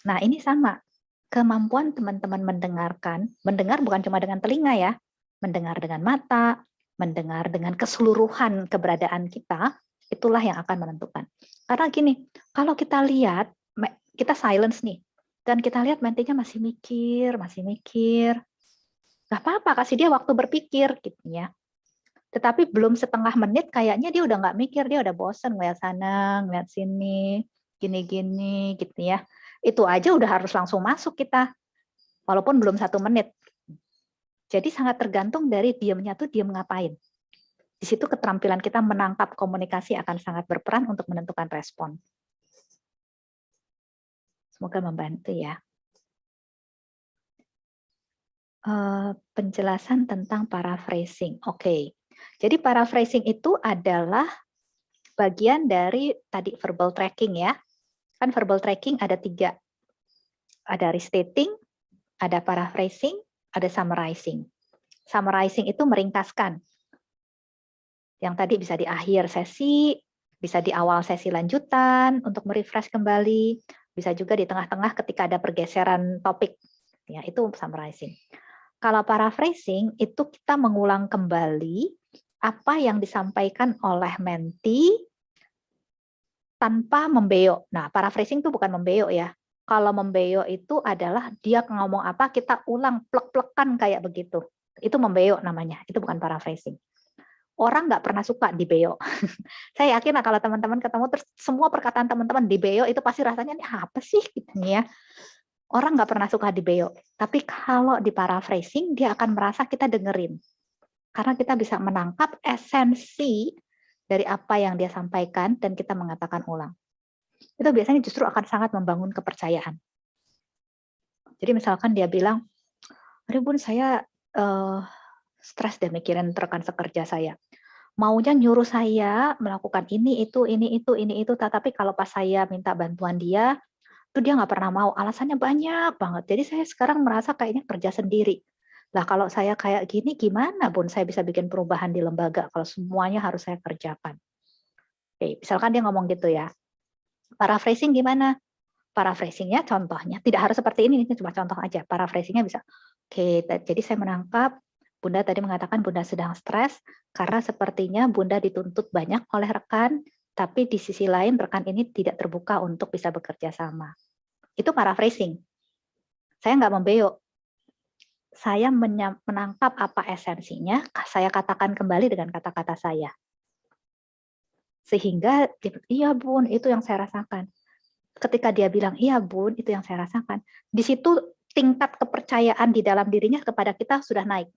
Nah, ini sama. Kemampuan teman-teman mendengarkan, mendengar bukan cuma dengan telinga ya, mendengar dengan mata, mendengar dengan keseluruhan keberadaan kita, itulah yang akan menentukan. Karena gini, kalau kita lihat, kita silence nih, dan kita lihat mentinya masih mikir, nggak apa-apa, kasih dia waktu berpikir, gitu ya. Tetapi belum setengah menit, kayaknya dia udah nggak mikir, dia udah bosen ngeliat sana, ngeliat sini, gini-gini, gitu ya. Itu aja udah harus langsung masuk kita, walaupun belum 1 menit. Jadi sangat tergantung dari diamnya tuh diam ngapain. Di situ keterampilan kita menangkap komunikasi akan sangat berperan untuk menentukan respon. Semoga membantu ya. Penjelasan tentang paraphrasing. Oke. Jadi paraphrasing itu adalah bagian dari tadi verbal tracking ya. Kan verbal tracking ada 3. Ada restating, ada paraphrasing, ada summarizing. Summarizing itu meringkaskan. Yang tadi bisa di akhir sesi, bisa di awal sesi lanjutan untuk merefresh kembali, bisa juga di tengah-tengah ketika ada pergeseran topik. Ya, itu summarizing. Kalau paraphrasing itu kita mengulang kembali apa yang disampaikan oleh menti tanpa membeo. Nah, paraphrasing itu bukan membeo ya. Kalau membeo itu adalah dia ngomong apa, kita ulang plek-plekan kayak begitu. Itu membeo namanya, itu bukan paraphrasing. Orang nggak pernah suka dibeo. Saya yakin kalau teman-teman ketemu, terus semua perkataan teman-teman dibeo, itu pasti rasanya, ini apa sih? Gitu ya. Orang nggak pernah suka dibeo. Tapi kalau di paraphrasing, dia akan merasa kita dengerin. Karena kita bisa menangkap esensi dari apa yang dia sampaikan, dan kita mengatakan ulang. Itu biasanya justru akan sangat membangun kepercayaan. Jadi misalkan dia bilang, "Aduh Bun, saya stres deh mikirin rekan sekerja saya. Maunya nyuruh saya melakukan ini, itu, tetapi kalau pas saya minta bantuan dia, tuh dia nggak pernah mau, alasannya banyak banget. Jadi saya sekarang merasa kayaknya kerja sendiri. Lah kalau saya kayak gini, gimana Bun saya bisa bikin perubahan di lembaga kalau semuanya harus saya kerjakan?" Oke, misalkan dia ngomong gitu ya. Paraphrasing gimana? Paraphrasingnya contohnya, tidak harus seperti ini cuma contoh aja. Paraphrasingnya bisa, oke, jadi saya menangkap, Bunda tadi mengatakan Bunda sedang stres, karena sepertinya Bunda dituntut banyak oleh rekan, tapi di sisi lain rekan ini tidak terbuka untuk bisa bekerja sama. Itu paraphrasing. Saya nggak membeo, saya menangkap apa esensinya, saya katakan kembali dengan kata-kata saya. Sehingga, iya Bun, itu yang saya rasakan. Ketika dia bilang, iya Bun, itu yang saya rasakan. Di situ tingkat kepercayaan di dalam dirinya kepada kita sudah naik.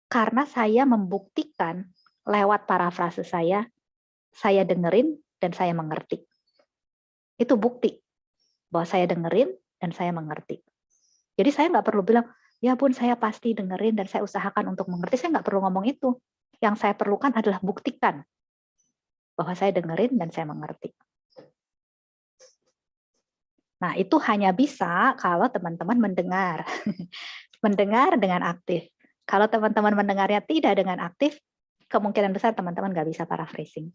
Karena saya membuktikan lewat parafrase saya dengerin dan saya mengerti. Itu bukti bahwa saya dengerin dan saya mengerti. Jadi saya nggak perlu bilang, ya Bun, saya pasti dengerin dan saya usahakan untuk mengerti. Saya nggak perlu ngomong itu. Yang saya perlukan adalah buktikan bahwa saya dengerin dan saya mengerti. Nah, itu hanya bisa kalau teman-teman mendengar. Mendengar dengan aktif. Kalau teman-teman mendengarnya tidak dengan aktif, kemungkinan besar teman-teman nggak bisa paraphrasing.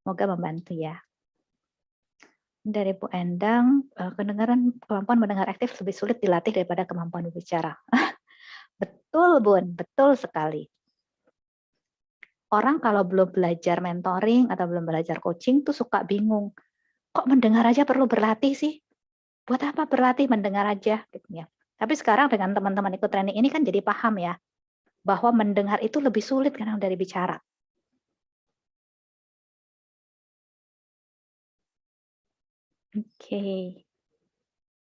Semoga membantu ya. Dari Bu Endang, kemampuan mendengar aktif lebih sulit dilatih daripada kemampuan berbicara. Betul, Bun, betul sekali. Orang kalau belum belajar mentoring atau belum belajar coaching tuh suka bingung. Kok mendengar aja perlu berlatih sih? Buat apa berlatih mendengar aja? Gitu ya. Tapi sekarang dengan teman-teman ikut training ini kan jadi paham ya, bahwa mendengar itu lebih sulit kadang dari bicara. Oke.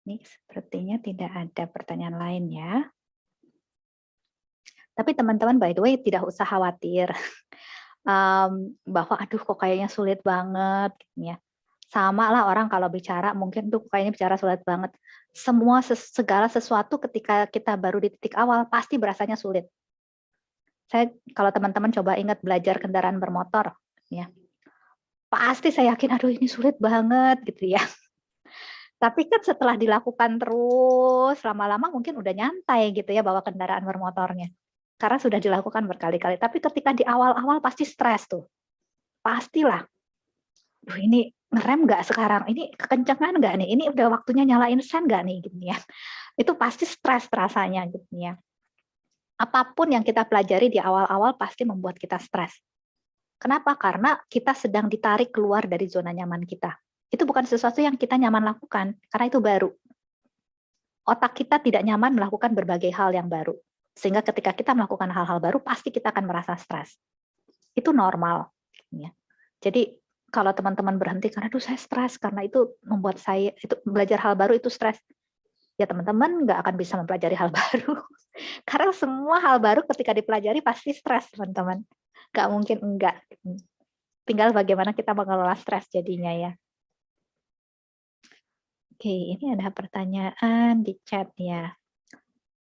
Ini sepertinya tidak ada pertanyaan lain ya. Tapi teman-teman by the way tidak usah khawatir bahwa aduh kok kayaknya sulit banget gitu ya. Sama lah orang kalau bicara mungkin tuh kayaknya bicara sulit banget. Segala sesuatu ketika kita baru di titik awal pasti berasanya sulit. Kalau teman-teman coba ingat belajar kendaraan bermotor ya. Pasti saya yakin aduh ini sulit banget gitu ya. Tapi kan setelah dilakukan terus lama-lama mungkin udah nyantai gitu ya bawa kendaraan bermotornya. Karena sudah dilakukan berkali-kali. Tapi ketika di awal-awal pasti stres tuh. Pastilah. Duh ini ngerem nggak sekarang? Ini kekencangan nggak nih? Ini udah waktunya nyalain sen nggak nih? Gitu ya. Itu pasti stres rasanya gitu ya. Apapun yang kita pelajari di awal-awal pasti membuat kita stres. Kenapa? Karena kita sedang ditarik keluar dari zona nyaman kita. Itu bukan sesuatu yang kita nyaman lakukan, karena itu baru. Otak kita tidak nyaman melakukan berbagai hal yang baru. Sehingga ketika kita melakukan hal-hal baru, pasti kita akan merasa stres. Itu normal. Ya. Jadi kalau teman-teman berhenti karena saya stres, karena itu membuat saya itu belajar hal baru itu stres. Ya teman-teman nggak akan bisa mempelajari hal baru. Karena semua hal baru ketika dipelajari pasti stres, teman-teman. Nggak mungkin enggak. Tinggal bagaimana kita mengelola stres jadinya ya. Oke, ini ada pertanyaan di chat ya.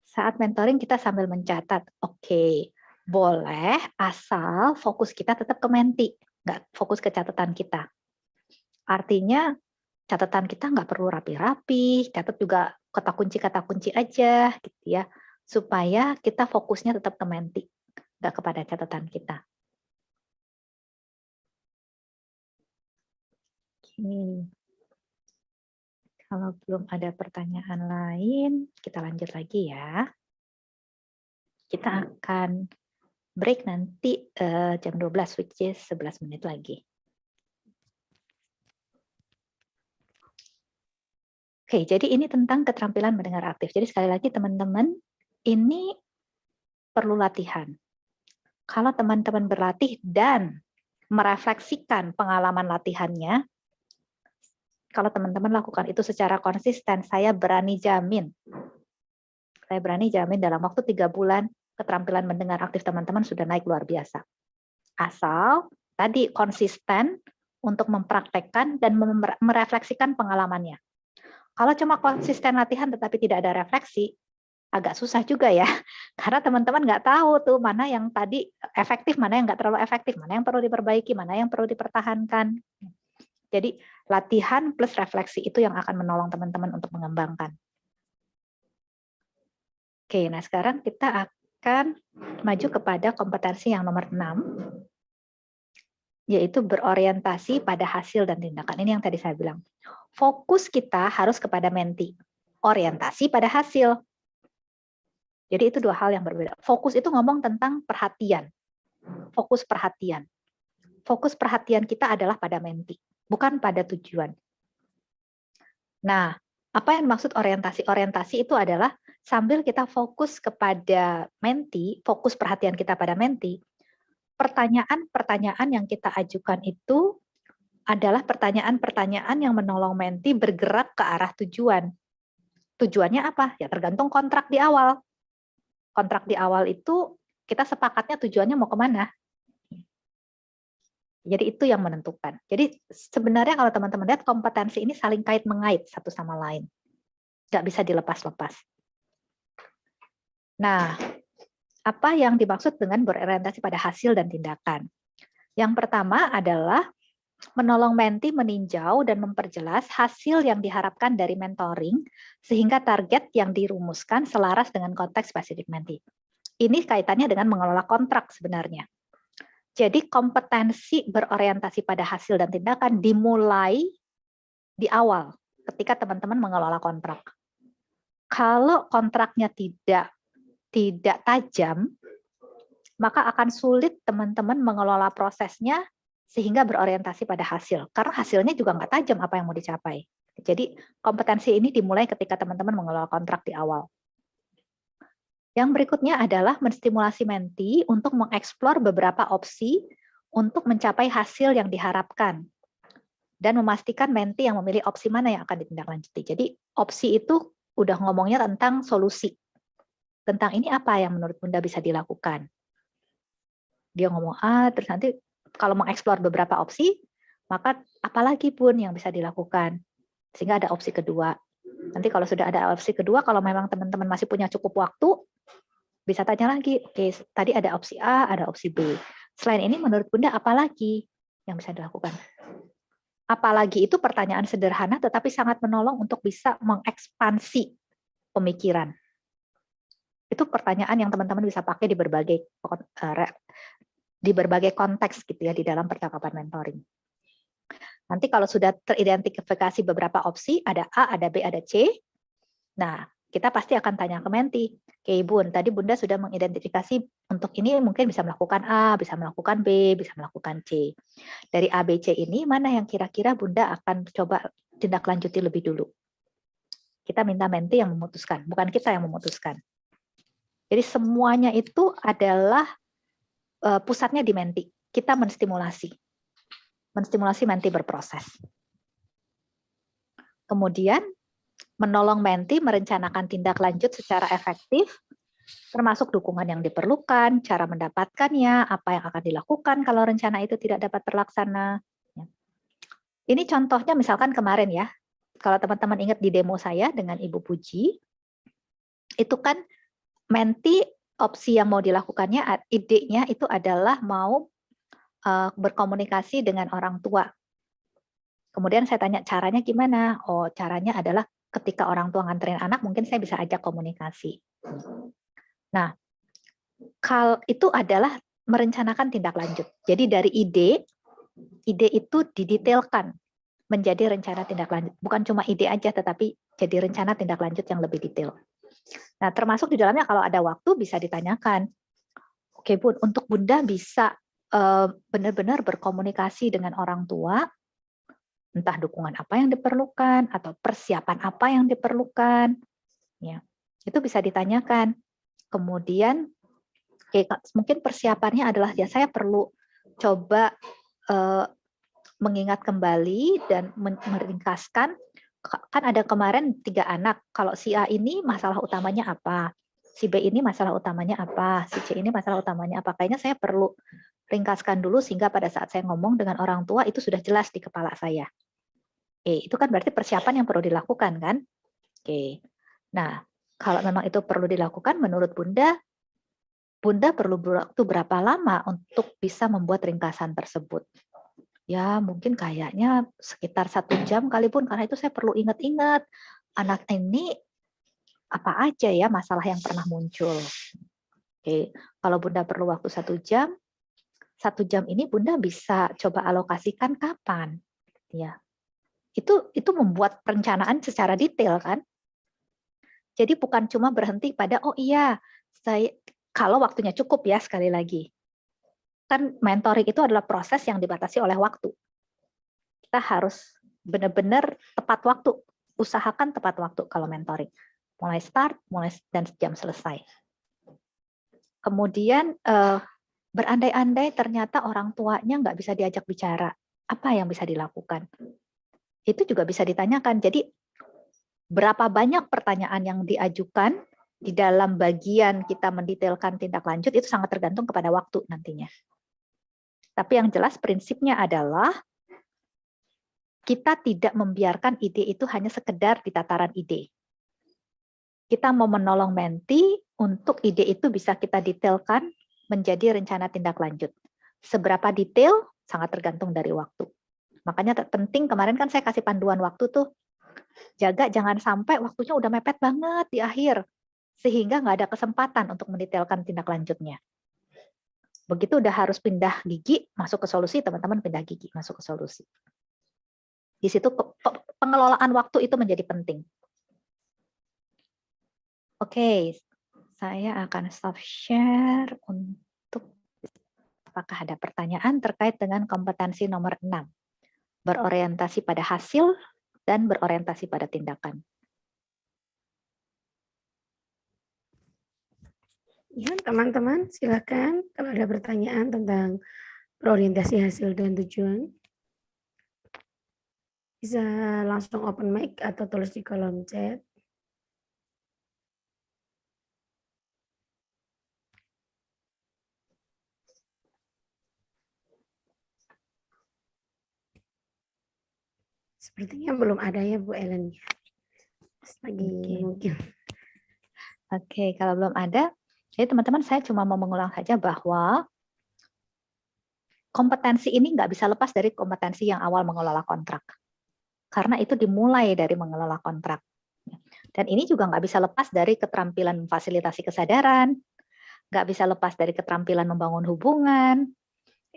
Saat mentoring kita sambil mencatat. Oke, boleh asal fokus kita tetap ke menti, nggak fokus ke catatan kita. Artinya catatan kita nggak perlu rapi-rapi, catat juga kata kunci aja gitu ya, supaya kita fokusnya tetap ke menti, nggak kepada catatan kita. Oke. Kalau belum ada pertanyaan lain, kita lanjut lagi ya. Kita akan break nanti jam 12, which is 11 menit lagi. Oke, jadi ini tentang keterampilan mendengar aktif. Jadi sekali lagi teman-teman, ini perlu latihan. Kalau teman-teman berlatih dan merefleksikan pengalaman latihannya, kalau teman-teman lakukan itu secara konsisten, saya berani jamin dalam waktu 3 bulan, keterampilan mendengar aktif teman-teman sudah naik luar biasa. Asal tadi konsisten untuk mempraktekkan dan merefleksikan pengalamannya. Kalau cuma konsisten latihan tetapi tidak ada refleksi, agak susah juga ya. Karena teman-teman nggak tahu tuh mana yang tadi efektif, mana yang nggak terlalu efektif, mana yang perlu diperbaiki, mana yang perlu dipertahankan. Jadi latihan plus refleksi itu yang akan menolong teman-teman untuk mengembangkan. Oke, nah sekarang kita akan maju kepada kompetensi yang nomor 6, yaitu berorientasi pada hasil dan tindakan. Ini yang tadi saya bilang. Fokus kita harus kepada menti, orientasi pada hasil. Jadi itu dua hal yang berbeda. Fokus itu ngomong tentang perhatian. Fokus perhatian. Fokus perhatian kita adalah pada menti, bukan pada tujuan. Nah, Apa yang dimaksud orientasi? Orientasi itu adalah sambil kita fokus kepada menti, fokus perhatian kita pada menti, pertanyaan-pertanyaan yang kita ajukan itu adalah pertanyaan-pertanyaan yang menolong menti bergerak ke arah tujuan. Tujuannya apa? Ya tergantung kontrak di awal. Kontrak di awal itu kita sepakatnya tujuannya mau kemana. Jadi itu yang menentukan. Jadi sebenarnya kalau teman-teman lihat kompetensi ini saling kait-mengait satu sama lain. Nggak bisa dilepas-lepas. Nah, apa yang dimaksud dengan berorientasi pada hasil dan tindakan? Yang pertama adalah menolong menti meninjau dan memperjelas hasil yang diharapkan dari mentoring sehingga target yang dirumuskan selaras dengan konteks spesifik menti. Ini kaitannya dengan mengelola kontrak sebenarnya. Jadi kompetensi berorientasi pada hasil dan tindakan dimulai di awal ketika teman-teman mengelola kontrak. Kalau kontraknya tidak tajam, maka akan sulit teman-teman mengelola prosesnya sehingga berorientasi pada hasil. Karena hasilnya juga nggak tajam apa yang mau dicapai. Jadi kompetensi ini dimulai ketika teman-teman mengelola kontrak di awal. Yang berikutnya adalah menstimulasi menti untuk mengeksplor beberapa opsi untuk mencapai hasil yang diharapkan. Dan memastikan menti yang memilih opsi mana yang akan ditindaklanjuti. Jadi opsi itu udah ngomongnya tentang solusi. Tentang ini apa yang menurut Bunda bisa dilakukan. Dia ngomong A, terus nanti kalau mengeksplor beberapa opsi, maka apalagi Bun yang bisa dilakukan. Sehingga ada opsi kedua. Nanti kalau sudah ada opsi kedua, kalau memang teman-teman masih punya cukup waktu, bisa tanya lagi, oke, tadi ada opsi A, ada opsi B. Selain ini, menurut Bunda, apa lagi yang bisa dilakukan? Apalagi itu pertanyaan sederhana, tetapi sangat menolong untuk bisa mengekspansi pemikiran. Itu pertanyaan yang teman-teman bisa pakai di berbagai konteks gitu ya, di dalam percakapan mentoring. Nanti kalau sudah teridentifikasi beberapa opsi, ada A, ada B, ada C, nah, kita pasti akan tanya ke menti, oke Bun, tadi Bunda sudah mengidentifikasi untuk ini mungkin bisa melakukan A, bisa melakukan B, bisa melakukan C. Dari A, B, C ini, mana yang kira-kira Bunda akan coba tindak lanjuti lebih dulu? Kita minta menti yang memutuskan, bukan kita yang memutuskan. Jadi semuanya itu adalah pusatnya di menti. Kita menstimulasi menti berproses. Kemudian, menolong menti merencanakan tindak lanjut secara efektif, termasuk dukungan yang diperlukan, cara mendapatkannya, apa yang akan dilakukan kalau rencana itu tidak dapat terlaksana. Ini contohnya misalkan kemarin ya, kalau teman-teman ingat di demo saya dengan Ibu Puji, itu kan menti opsi yang mau dilakukannya, idenya itu adalah mau berkomunikasi dengan orang tua. Kemudian saya tanya caranya gimana? Oh, caranya adalah ketika orang tua nganterin anak, mungkin saya bisa ajak komunikasi. Nah, itu adalah merencanakan tindak lanjut. Jadi dari ide itu didetailkan menjadi rencana tindak lanjut. Bukan cuma ide aja, tetapi jadi rencana tindak lanjut yang lebih detail. Nah, termasuk di dalamnya kalau ada waktu bisa ditanyakan, oke Bun, untuk Bunda bisa benar-benar berkomunikasi dengan orang tua, entah dukungan apa yang diperlukan atau persiapan apa yang diperlukan, ya itu bisa ditanyakan. Kemudian mungkin persiapannya adalah ya saya perlu coba mengingat kembali dan meringkaskan, kan ada kemarin 3 anak, kalau si A ini masalah utamanya apa, si B ini masalah utamanya apa, si C ini masalah utamanya apa, kayaknya saya perlu ringkaskan dulu sehingga pada saat saya ngomong dengan orang tua itu sudah jelas di kepala saya. Itu kan berarti persiapan yang perlu dilakukan kan? Nah, kalau memang itu perlu dilakukan, menurut Bunda perlu waktu berapa lama untuk bisa membuat ringkasan tersebut? Ya, mungkin kayaknya sekitar 1 jam kali Bun, karena itu saya perlu ingat-ingat anak ini apa aja ya masalah yang pernah muncul. Kalau Bunda perlu waktu 1 jam, 1 jam ini Bunda bisa coba alokasikan kapan? Ya, itu membuat perencanaan secara detail kan? Jadi bukan cuma berhenti pada oh iya, kalau waktunya cukup ya sekali lagi. Kan mentoring itu adalah proses yang dibatasi oleh waktu. Kita harus benar-benar tepat waktu usahakan tepat waktu kalau mentoring. Mulai start, dan jam selesai. Kemudian berandai-andai ternyata orang tuanya nggak bisa diajak bicara, apa yang bisa dilakukan? Itu juga bisa ditanyakan. Jadi berapa banyak pertanyaan yang diajukan di dalam bagian kita mendetailkan tindak lanjut itu sangat tergantung kepada waktu nantinya. Tapi yang jelas prinsipnya adalah kita tidak membiarkan ide itu hanya sekedar di tataran ide. Kita mau menolong menti untuk ide itu bisa kita detailkan menjadi rencana tindak lanjut. Seberapa detail sangat tergantung dari waktu. Makanya penting kemarin kan saya kasih panduan waktu tuh. Jaga jangan sampai waktunya udah mepet banget di akhir. Sehingga nggak ada kesempatan untuk mendetailkan tindak lanjutnya. Begitu udah harus pindah gigi, masuk ke solusi, teman-teman pindah gigi, masuk ke solusi. Di situ pengelolaan waktu itu menjadi penting. Oke, saya akan stop share untuk apakah ada pertanyaan terkait dengan kompetensi nomor 6. Berorientasi pada hasil dan berorientasi pada tindakan. Ya, teman-teman, silakan kalau ada pertanyaan tentang berorientasi hasil dan tujuan. Bisa langsung open mic atau tulis di kolom chat. Sepertinya belum ada ya Bu Ellen. Lagi mungkin. Oke, kalau belum ada, jadi teman-teman saya cuma mau mengulang saja bahwa kompetensi ini nggak bisa lepas dari kompetensi yang awal mengelola kontrak. Karena itu dimulai dari mengelola kontrak. Dan ini juga nggak bisa lepas dari keterampilan memfasilitasi kesadaran, nggak bisa lepas dari keterampilan membangun hubungan.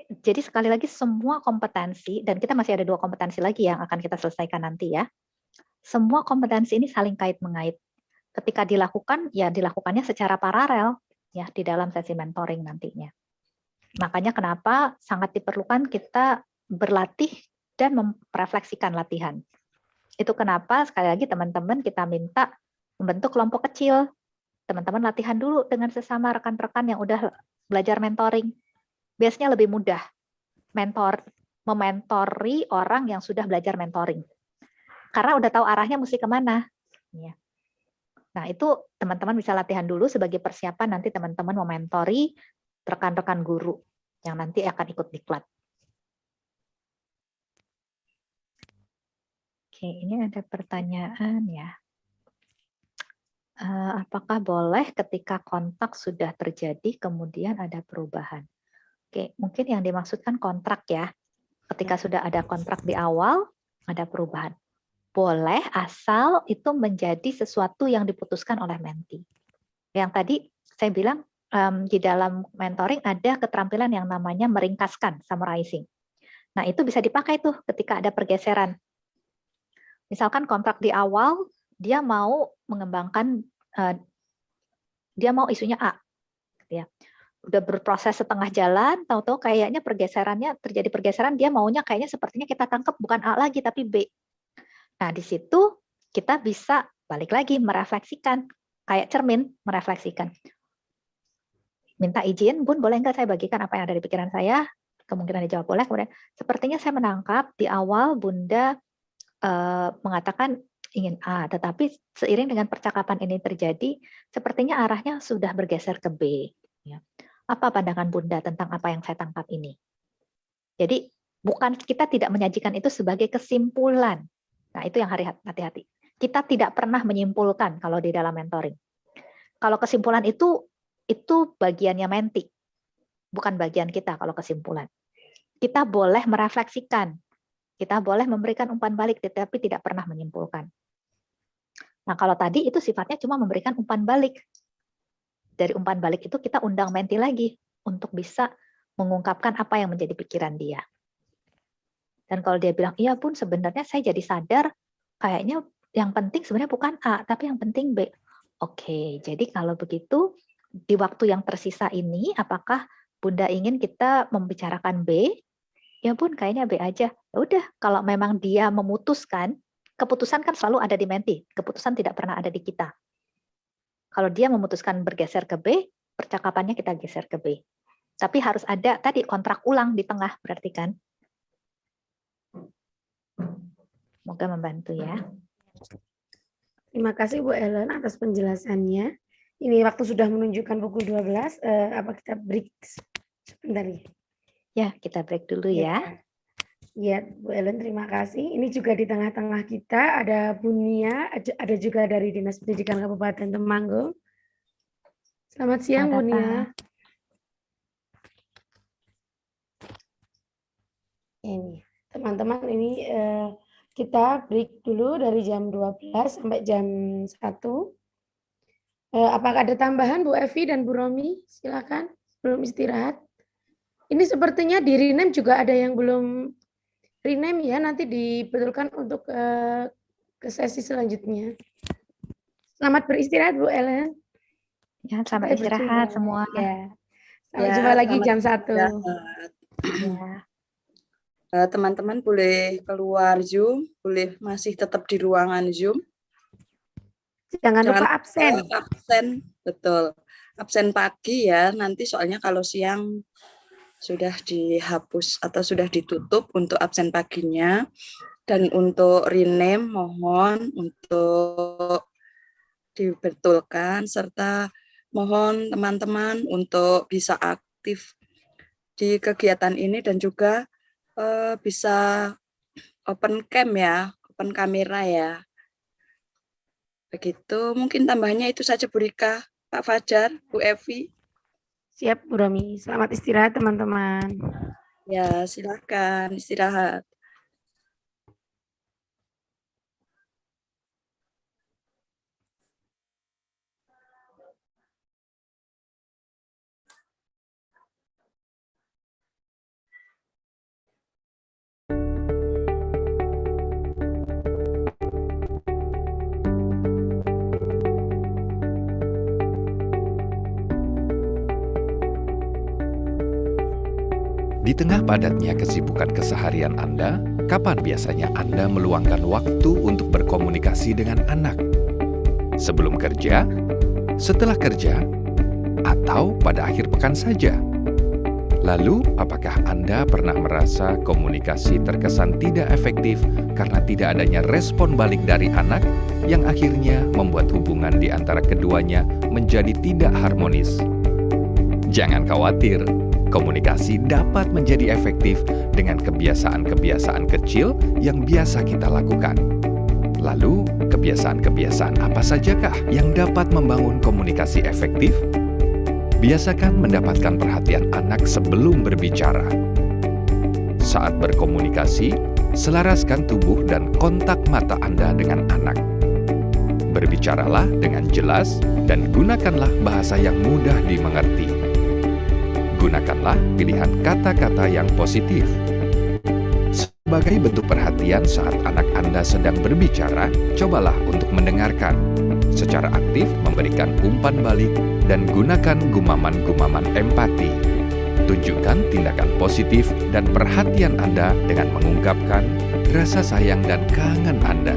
Jadi sekali lagi semua kompetensi, dan kita masih ada 2 kompetensi lagi yang akan kita selesaikan nanti ya. Semua kompetensi ini saling kait-mengait. Ketika dilakukan, ya dilakukannya secara paralel ya di dalam sesi mentoring nantinya. Makanya kenapa sangat diperlukan kita berlatih dan merefleksikan latihan. Itu kenapa sekali lagi teman-teman kita minta membentuk kelompok kecil. Teman-teman latihan dulu dengan sesama rekan-rekan yang udah belajar mentoring. Biasanya lebih mudah mementori orang yang sudah belajar mentoring. Karena udah tahu arahnya mesti kemana. Nah itu teman-teman bisa latihan dulu sebagai persiapan nanti teman-teman mementori rekan-rekan guru yang nanti akan ikut diklat. Oke, ini ada pertanyaan ya. Apakah boleh ketika kontak sudah terjadi kemudian ada perubahan? Oke, mungkin yang dimaksudkan kontrak ya. Ketika sudah ada kontrak di awal, ada perubahan. Boleh asal itu menjadi sesuatu yang diputuskan oleh menti. Yang tadi saya bilang di dalam mentoring ada keterampilan yang namanya meringkaskan, summarizing. Nah, itu bisa dipakai tuh ketika ada pergeseran. Misalkan kontrak di awal, dia mau mengembangkan, dia mau isunya A. Ya. Udah berproses setengah jalan, tahu-tahu kayaknya terjadi pergeseran, dia maunya kayaknya sepertinya kita tangkap bukan A lagi, tapi B. Nah, di situ kita bisa balik lagi merefleksikan, kayak cermin merefleksikan. Minta izin, Bun, boleh nggak saya bagikan apa yang ada di pikiran saya? Kemungkinan dijawab boleh. Kemudian, sepertinya saya menangkap di awal Bunda mengatakan ingin A, tetapi seiring dengan percakapan ini terjadi, sepertinya arahnya sudah bergeser ke B. Ya. Apa pandangan Bunda tentang apa yang saya tangkap ini? Jadi, bukan kita tidak menyajikan itu sebagai kesimpulan. Nah, itu yang hati-hati. Kita tidak pernah menyimpulkan kalau di dalam mentoring. Kalau kesimpulan itu bagiannya menti, bukan bagian kita kalau kesimpulan. Kita boleh merefleksikan, kita boleh memberikan umpan balik, tetapi tidak pernah menyimpulkan. Nah, kalau tadi itu sifatnya cuma memberikan umpan balik. Dari umpan balik itu kita undang menti lagi untuk bisa mengungkapkan apa yang menjadi pikiran dia. Dan kalau dia bilang, iya Bun, sebenarnya saya jadi sadar, kayaknya yang penting sebenarnya bukan A, tapi yang penting B. Oke, jadi kalau begitu, di waktu yang tersisa ini, apakah Bunda ingin kita membicarakan B? Ya Bun, kayaknya B aja. Ya udah, kalau memang dia memutuskan, keputusan kan selalu ada di menti, keputusan tidak pernah ada di kita. Kalau dia memutuskan bergeser ke B, percakapannya kita geser ke B. Tapi harus ada tadi kontrak ulang di tengah, berarti kan. Semoga membantu ya. Terima kasih Bu Ellen atas penjelasannya. Ini waktu sudah menunjukkan pukul 12. Apa kita break sebentar ya? Ya, kita break dulu ya. Ya, Bu Ellen, terima kasih. Ini juga di tengah-tengah kita ada Bunia, ada juga dari Dinas Pendidikan Kabupaten Temanggung. Selamat siang, Bunia. Ini, teman-teman, ini kita break dulu dari jam 12 sampai jam 1. Apakah ada tambahan Bu Evi dan Bu Romi? Silakan, belum istirahat. Ini sepertinya di rename juga ada yang belum rename ya, nanti dibetulkan untuk ke sesi selanjutnya. Selamat beristirahat Bu Ellen. Ya, selamat istirahat semua. Ya. Sampai jumpa lagi jam 1. Ya. Teman-teman boleh keluar Zoom, boleh masih tetap di ruangan Zoom. Jangan lupa absen. Absen, betul. Absen pagi ya, nanti soalnya kalau siang sudah dihapus atau sudah ditutup untuk absen paginya. Dan untuk rename mohon untuk dibetulkan, serta mohon teman-teman untuk bisa aktif di kegiatan ini dan juga bisa open cam ya, open kamera ya. Begitu, mungkin tambahnya itu saja Bu Rika, Pak Fajar, Bu Evi. Siap Bu Romi, selamat istirahat teman-teman. Ya, silakan istirahat. Di tengah padatnya kesibukan keseharian Anda, kapan biasanya Anda meluangkan waktu untuk berkomunikasi dengan anak? Sebelum kerja, setelah kerja, atau pada akhir pekan saja? Lalu, apakah Anda pernah merasa komunikasi terkesan tidak efektif karena tidak adanya respon balik dari anak yang akhirnya membuat hubungan di antara keduanya menjadi tidak harmonis? Jangan khawatir. Komunikasi dapat menjadi efektif dengan kebiasaan-kebiasaan kecil yang biasa kita lakukan. Lalu, kebiasaan-kebiasaan apa sajakah yang dapat membangun komunikasi efektif? Biasakan mendapatkan perhatian anak sebelum berbicara. Saat berkomunikasi, selaraskan tubuh dan kontak mata Anda dengan anak. Berbicaralah dengan jelas dan gunakanlah bahasa yang mudah dimengerti. Gunakanlah pilihan kata-kata yang positif. Sebagai bentuk perhatian saat anak Anda sedang berbicara, cobalah untuk mendengarkan. Secara aktif memberikan umpan balik dan gunakan gumaman-gumaman empati. Tunjukkan tindakan positif dan perhatian Anda dengan mengungkapkan rasa sayang dan kangen Anda.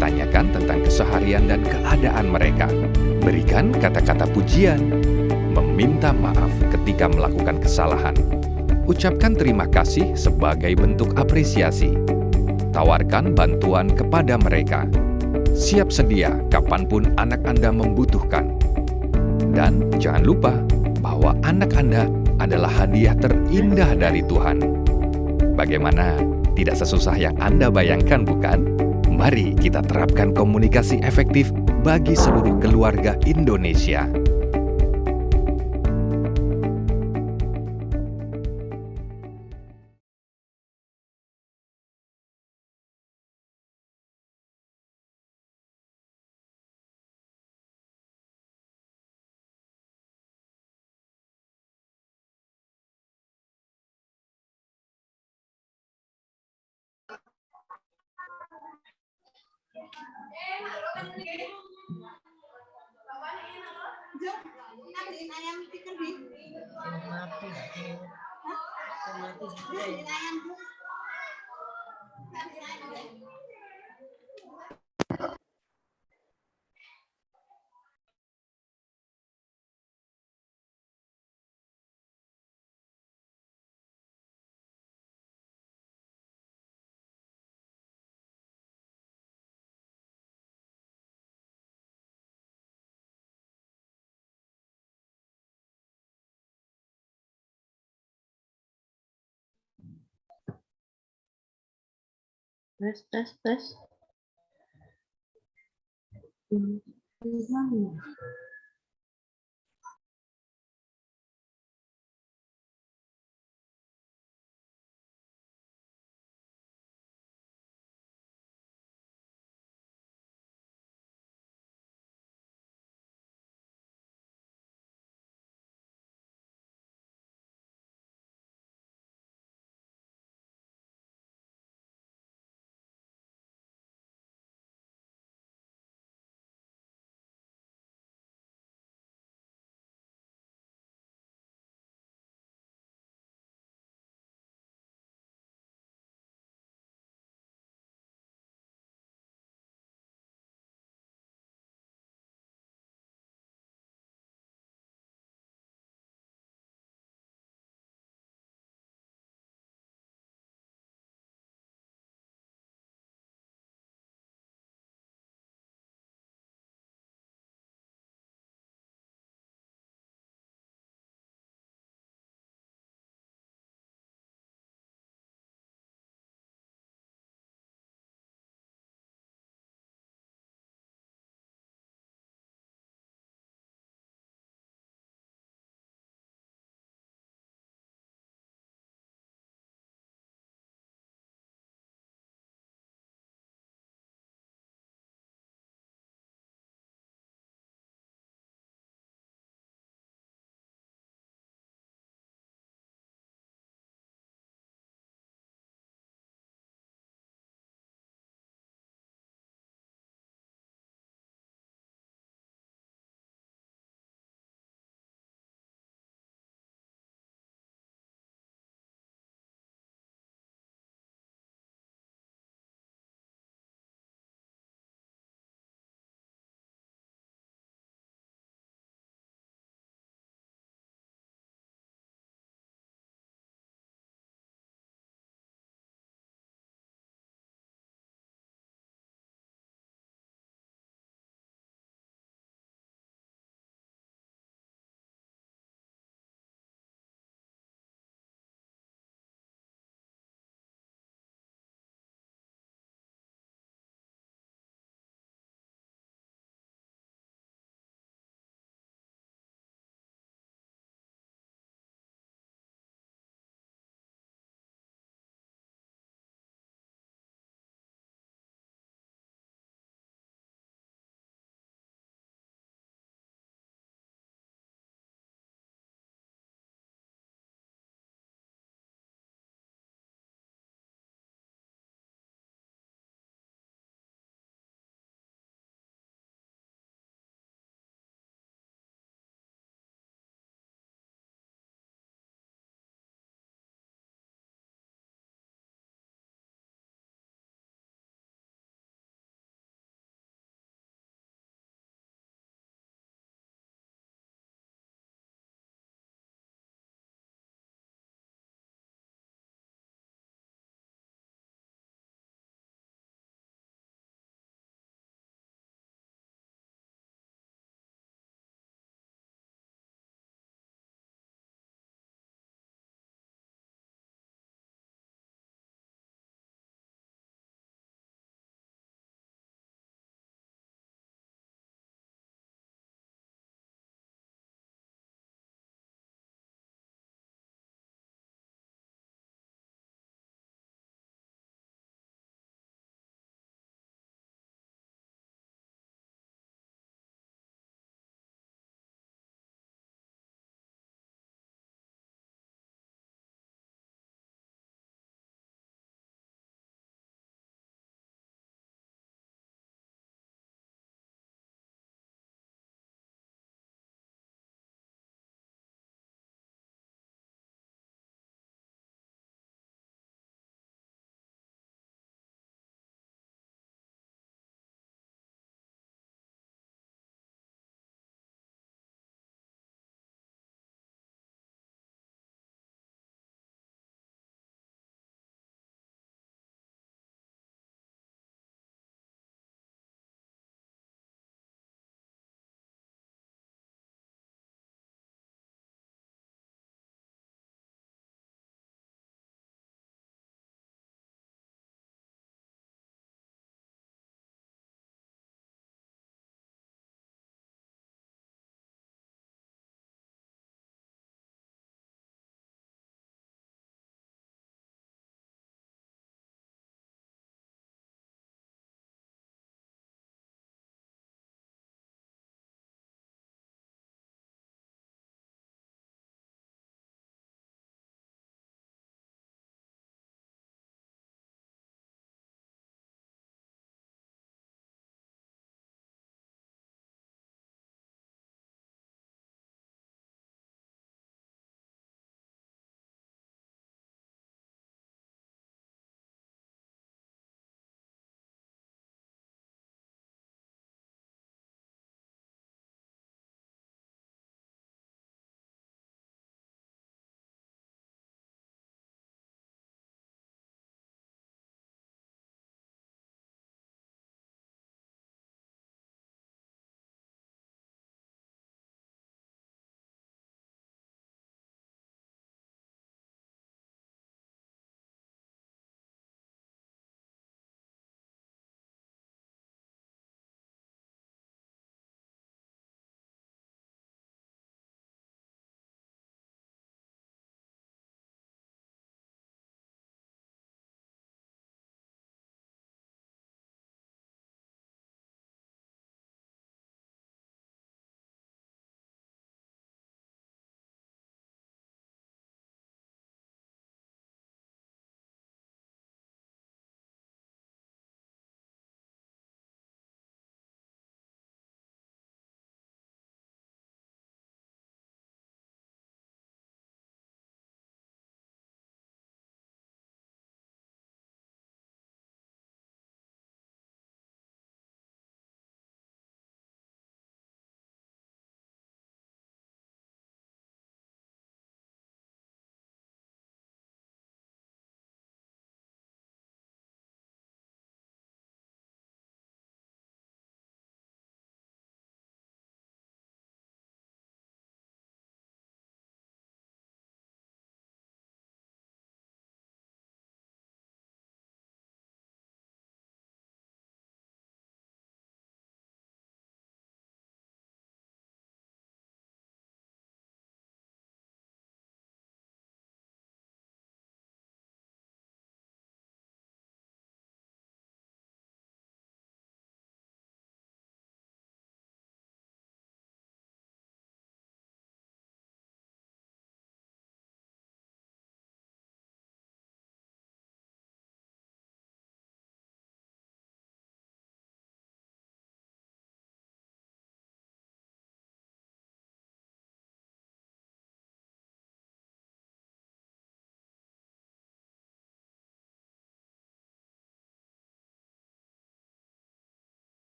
Tanyakan tentang keseharian dan keadaan mereka. Berikan kata-kata pujian. Meminta maaf ketika melakukan kesalahan. Ucapkan terima kasih sebagai bentuk apresiasi. Tawarkan bantuan kepada mereka. Siap sedia kapanpun anak Anda membutuhkan. Dan jangan lupa bahwa anak Anda adalah hadiah terindah dari Tuhan. Bagaimana? Tidak sesusah yang Anda bayangkan, bukan? Mari kita terapkan komunikasi efektif bagi seluruh keluarga Indonesia. tes.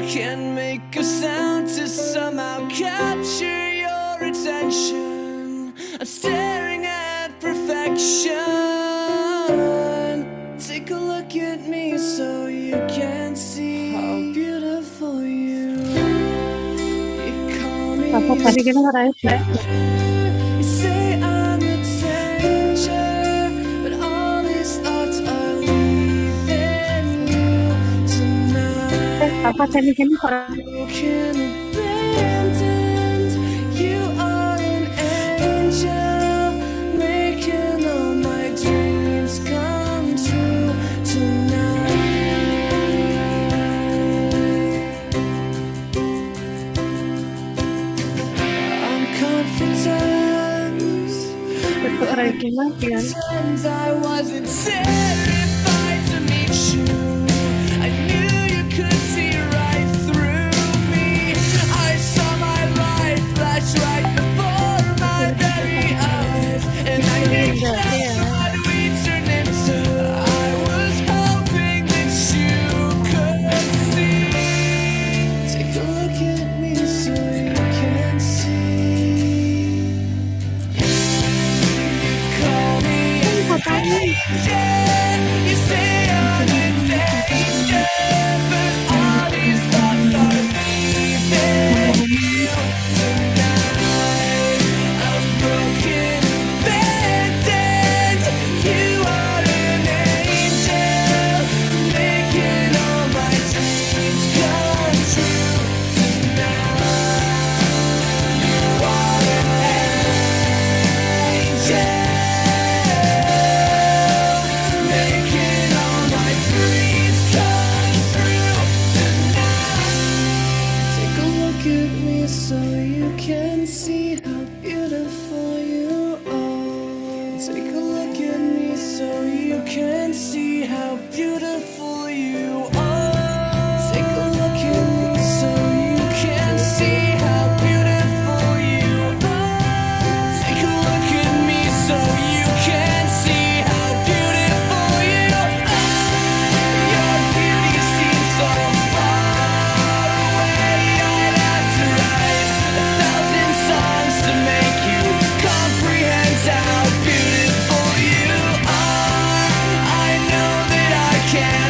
can make a sound to somehow capture your attention. I'm staring at perfection. Take a look at me so you can see how beautiful you are. You call me you say I'm a danger, but all these thoughts are leaving you tonight. Broken, abandoned, you are an angel, making all my dreams come true tonight. I'm confident, sometimes I wasn't terrified to meet you. I knew you could see right through me. I saw my life flash right before my very eyes, and I became what we turned into. I was hoping that you could see. Take a look at me so you can see. Call me a stranger. You say I'm a danger, but all these thoughts are leaving you tonight. I'm broken, abandoned. You are an angel, making all my dreams come true tonight. You are an angel, making all my dreams come true tonight. Take a look at me so you can see how beautiful you are. Take a look at me so you can see how beautiful you are. Take a look at me so you can see how beautiful you are. Take a look at me so you can see how beautiful you are. Your beauty seems so far away. I'd have to write 1,000 songs to make you comprehend how beautiful you are. I know that I can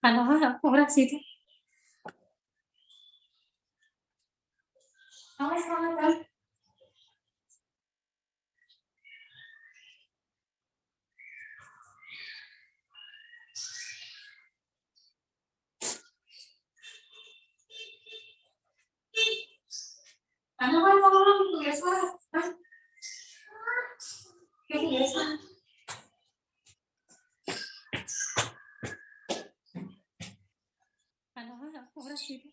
Ano ora situ. Awas banget. Ano kan orang biasa. Kayak biasa. Ano ora situ.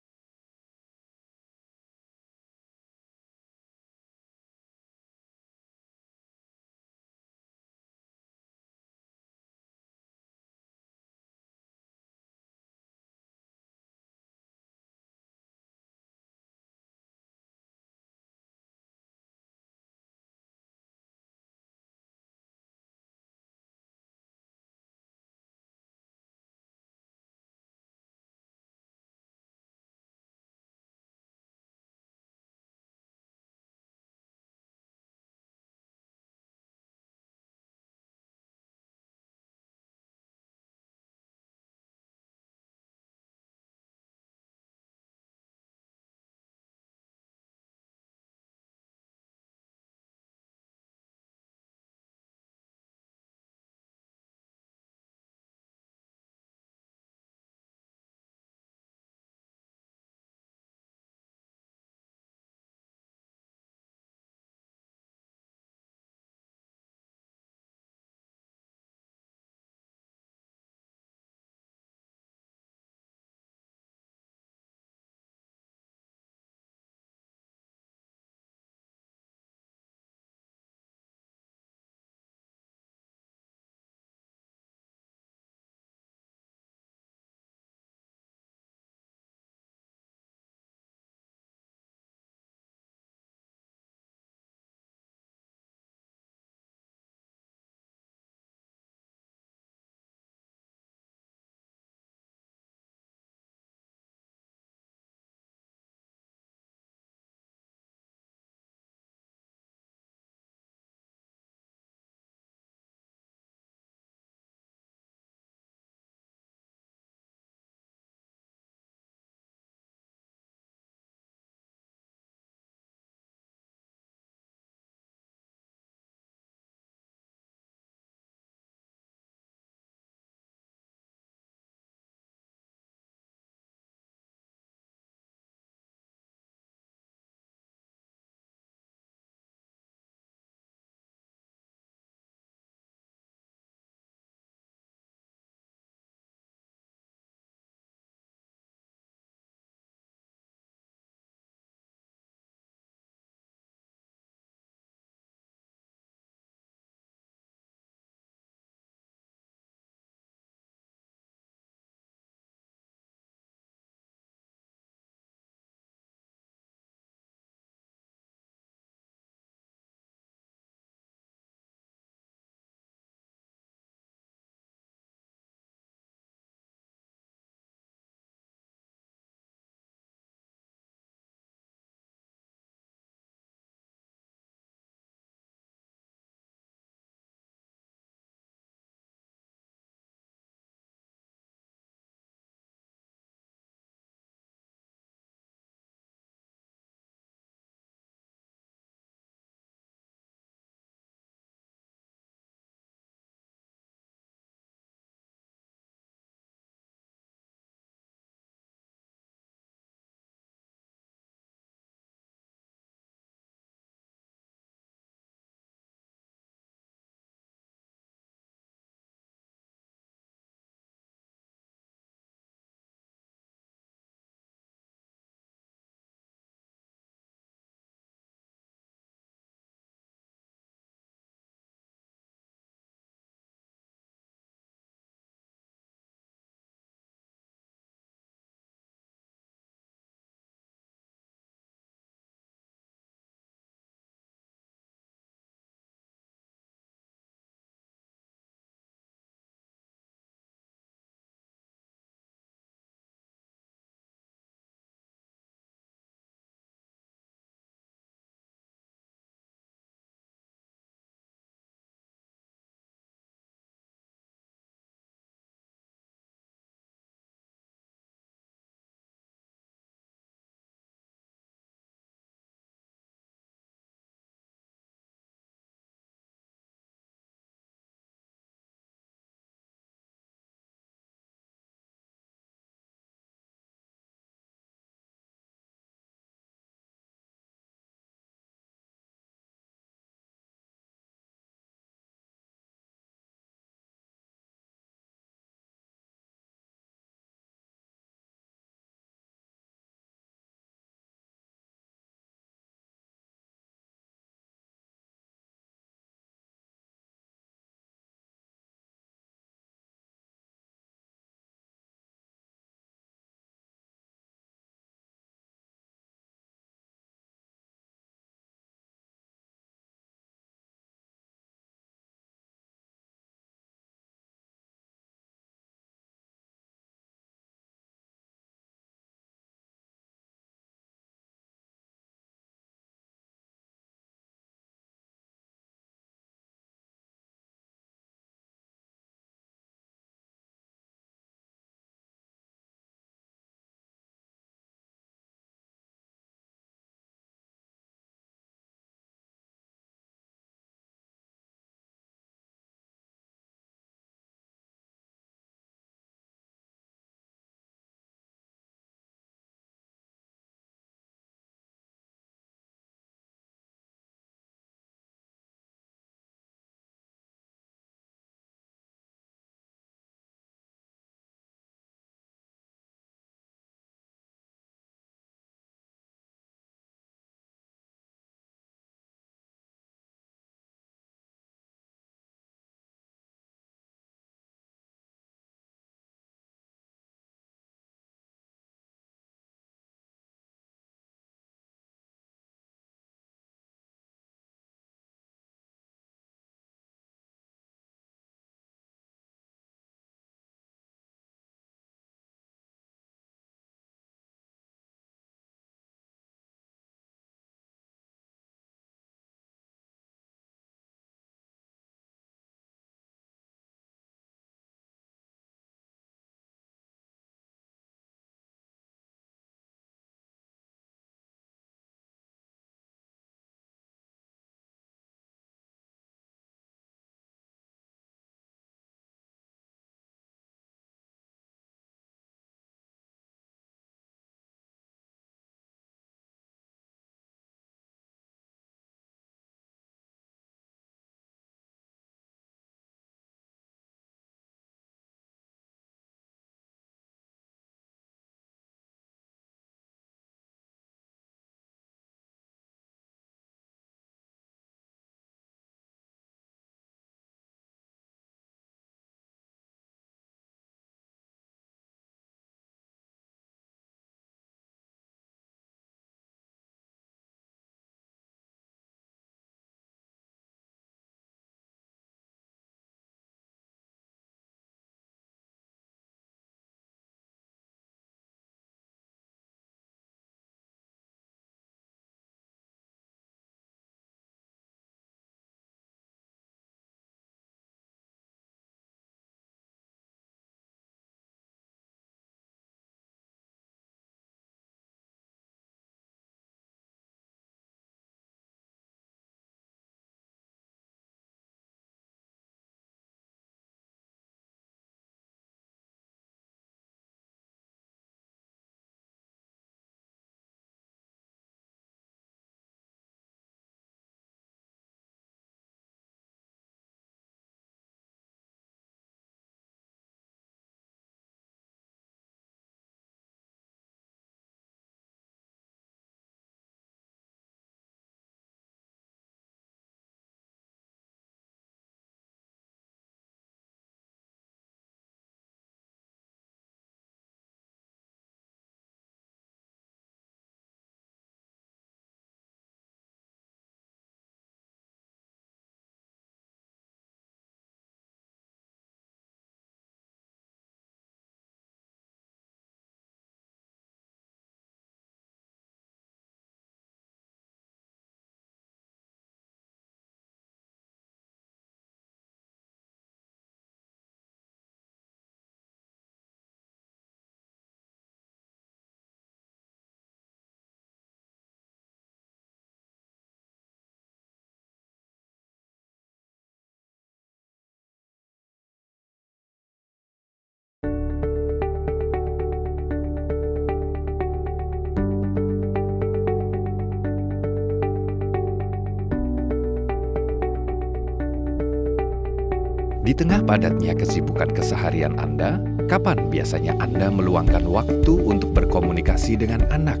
Di tengah padatnya kesibukan keseharian Anda, kapan biasanya Anda meluangkan waktu untuk berkomunikasi dengan anak?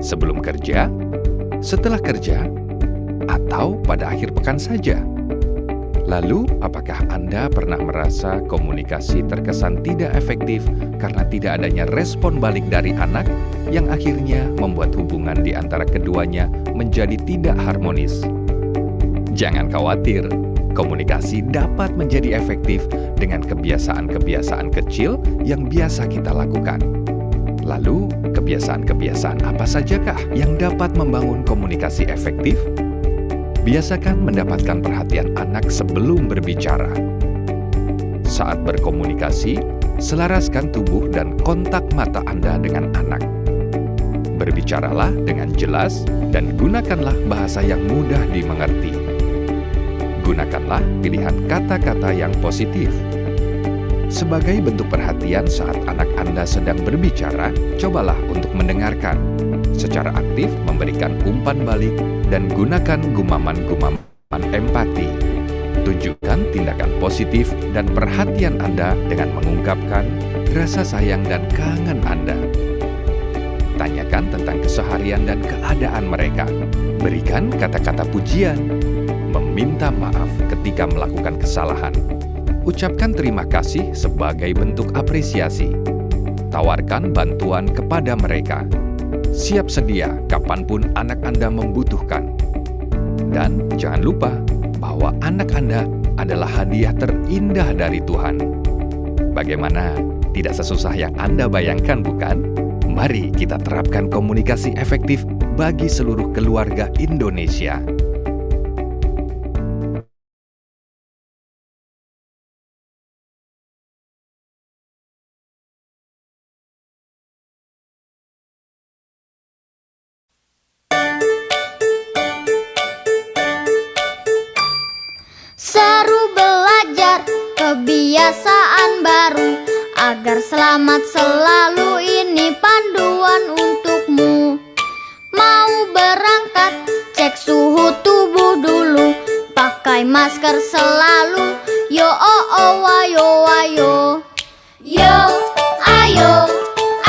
Sebelum kerja, setelah kerja, atau pada akhir pekan saja? Lalu, apakah Anda pernah merasa komunikasi terkesan tidak efektif karena tidak adanya respon balik dari anak yang akhirnya membuat hubungan di antara keduanya menjadi tidak harmonis? Jangan khawatir, komunikasi dapat menjadi efektif dengan kebiasaan-kebiasaan kecil yang biasa kita lakukan. Lalu, kebiasaan-kebiasaan apa sajakah yang dapat membangun komunikasi efektif? Biasakan mendapatkan perhatian anak sebelum berbicara. Saat berkomunikasi, selaraskan tubuh dan kontak mata Anda dengan anak. Berbicaralah dengan jelas dan gunakanlah bahasa yang mudah dimengerti. Gunakanlah pilihan kata-kata yang positif. Sebagai bentuk perhatian saat anak Anda sedang berbicara, cobalah untuk mendengarkan. Secara aktif memberikan umpan balik dan gunakan gumaman-gumaman empati. Tunjukkan tindakan positif dan perhatian Anda dengan mengungkapkan rasa sayang dan kangen Anda. Tanyakan tentang keseharian dan keadaan mereka. Berikan kata-kata pujian. Meminta maaf ketika melakukan kesalahan. Ucapkan terima kasih sebagai bentuk apresiasi. Tawarkan bantuan kepada mereka. Siap sedia kapanpun anak Anda membutuhkan. Dan jangan lupa bahwa anak Anda adalah hadiah terindah dari Tuhan. Bagaimana? Tidak sesusah yang Anda bayangkan, bukan? Mari kita terapkan komunikasi efektif bagi seluruh keluarga Indonesia. Seru belajar kebiasaan baru agar selamat selalu, ini panduan untukmu. Mau berangkat, cek suhu tubuh dulu, pakai masker selalu. Yo oh oh ayo ayo. Yo ayo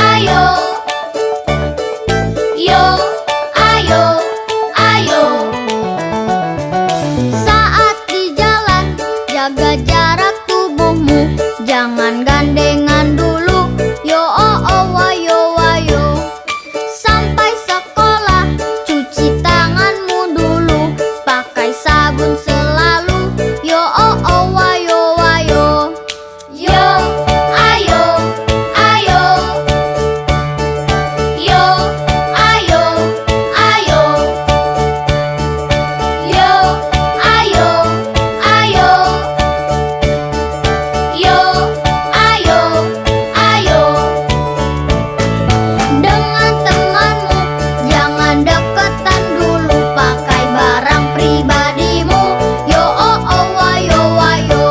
ayo. Yo ayo ayo. Saat di jalan jaga jarak tubuhmu, jangan gandengan dulu. Yo oh oh ayo ayo. Sampai sekolah cuci tanganmu dulu, pakai sabun selalu. Yo oh oh ayo ayo. Yo ayo ayo. Yo ayo ayo. Yo ayo ayo. Yo ayo ayo. Dengan temanmu jangan deketan dulu, pakai barang pribadimu. Yo oh oh ayo ayo.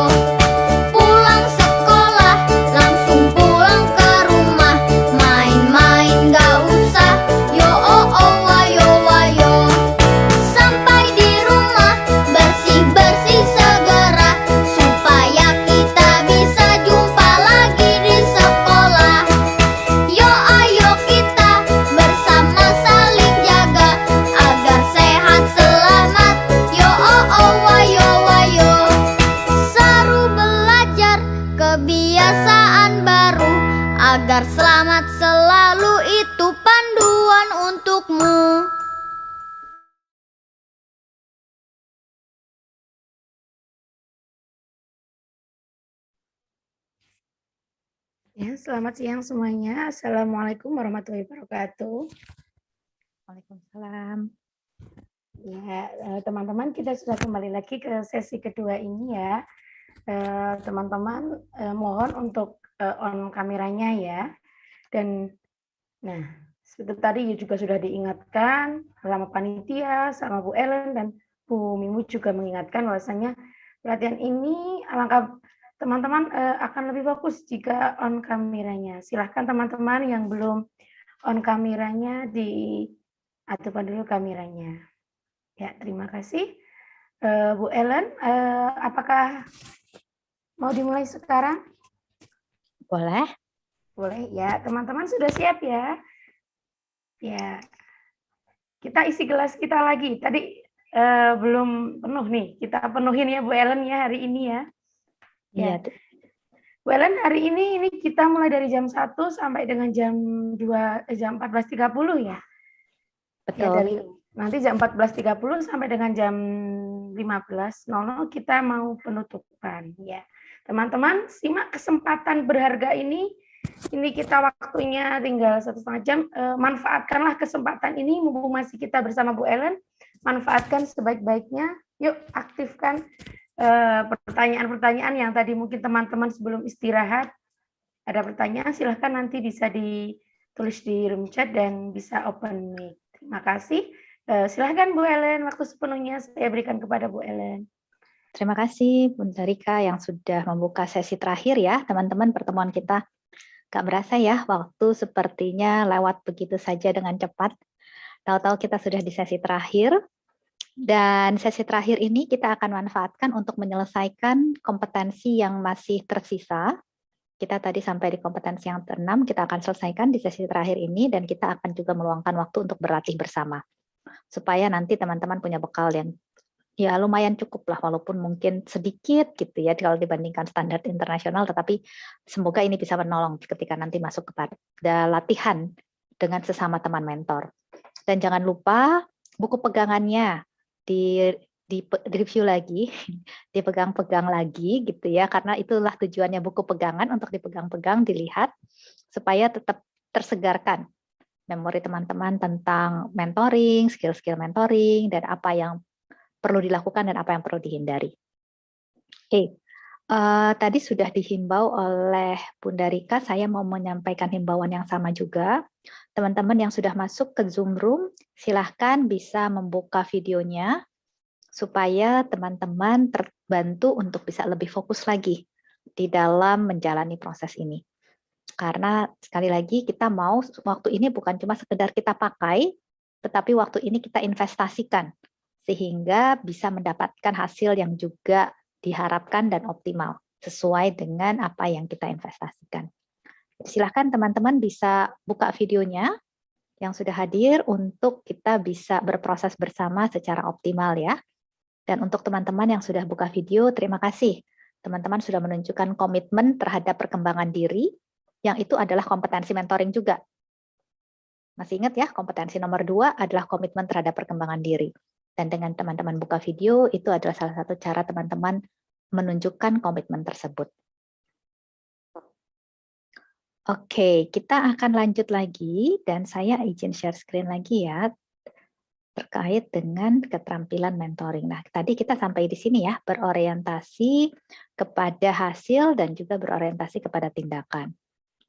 Pulang sekolah langsung pulang ke rumah, main-main gak usah. Yo oh oh ayo ayo. Sampai di rumah bersih-bersih segera, supaya kita bisa jumpa lagi di sekolah. Yo ayo kita bersama saling jaga, agar sehat selamat. Yo oh oh ayo ayo. Seru belajar kebiasaan baru agar selamat selalu, itu panduan untukmu. Ya, selamat siang semuanya. Assalamualaikum warahmatullahi wabarakatuh. Waalaikumsalam. Ya, teman-teman, kita sudah kembali lagi ke sesi kedua ini ya. Teman-teman, mohon untuk on kameranya ya. Dan, nah, seperti tadi juga sudah diingatkan sama panitia, sama Bu Ellen dan Bu Mimu juga mengingatkan bahwasanya pelatihan ini alangkah teman-teman akan lebih fokus jika on kameranya. Silahkan teman-teman yang belum on kameranya diaktifkan dulu kameranya. Ya, terima kasih. Bu Ellen, apakah Mau dimulai sekarang? Boleh? Boleh ya, teman-teman sudah siap ya? Ya, kita isi gelas kita lagi. Tadi belum penuh nih, kita penuhin ya Bu Ellen ya hari ini ya. Iya. Bu Ellen, hari ini kita mulai dari jam 1 sampai dengan jam 14.30 ya? Betul. Ya, dari nanti jam 14.30 sampai dengan jam 15.00 kita mau penutupan ya. Teman-teman, simak kesempatan berharga ini kita waktunya tinggal 1,5 jam. Manfaatkanlah kesempatan ini mumpung masih kita bersama Bu Ellen. Manfaatkan sebaik-baiknya. Yuk aktifkan pertanyaan-pertanyaan yang tadi mungkin teman-teman sebelum istirahat ada pertanyaan, silahkan nanti bisa ditulis di room chat dan bisa open mic. Terima kasih. Silahkan Bu Ellen, waktu sepenuhnya saya berikan kepada Bu Ellen. Terima kasih Bunda Rika yang sudah membuka sesi terakhir ya, teman-teman. Pertemuan kita gak berasa ya, waktu sepertinya lewat begitu saja dengan cepat. Tahu-tahu kita sudah di sesi terakhir. Dan sesi terakhir ini kita akan manfaatkan untuk menyelesaikan kompetensi yang masih tersisa. Kita tadi sampai di kompetensi yang ke-6, kita akan selesaikan di sesi terakhir ini, dan kita akan juga meluangkan waktu untuk berlatih bersama. Supaya nanti teman-teman punya bekal yang ya lumayan cukup lah, walaupun mungkin sedikit gitu ya kalau dibandingkan standar internasional, tetapi semoga ini bisa menolong ketika nanti masuk kepada latihan dengan sesama teman mentor. Dan jangan lupa buku pegangannya di review lagi, dipegang-pegang lagi gitu ya, karena itulah tujuannya buku pegangan, untuk dipegang-pegang, dilihat supaya tetap tersegarkan memori teman-teman tentang mentoring, skill-skill mentoring, dan apa yang perlu dilakukan dan apa yang perlu dihindari. Oke, tadi sudah dihimbau oleh Bunda Rika, saya mau menyampaikan himbauan yang sama juga. Teman-teman yang sudah masuk ke Zoom Room, silahkan bisa membuka videonya, supaya teman-teman terbantu untuk bisa lebih fokus lagi di dalam menjalani proses ini. Karena sekali lagi kita mau waktu ini bukan cuma sekedar kita pakai, tetapi waktu ini kita investasikan, sehingga bisa mendapatkan hasil yang juga diharapkan dan optimal, sesuai dengan apa yang kita investasikan. Silahkan teman-teman bisa buka videonya yang sudah hadir untuk kita bisa berproses bersama secara optimal ya. Dan untuk teman-teman yang sudah buka video, terima kasih. Teman-teman sudah menunjukkan komitmen terhadap perkembangan diri, yang itu adalah kompetensi mentoring juga. Masih ingat ya, kompetensi nomor 2 adalah komitmen terhadap perkembangan diri. Dan dengan teman-teman buka video, itu adalah salah satu cara teman-teman menunjukkan komitmen tersebut. Oke, kita akan lanjut lagi, dan saya izin share screen lagi ya, terkait dengan keterampilan mentoring. Nah, tadi kita sampai di sini ya, berorientasi kepada hasil dan juga berorientasi kepada tindakan.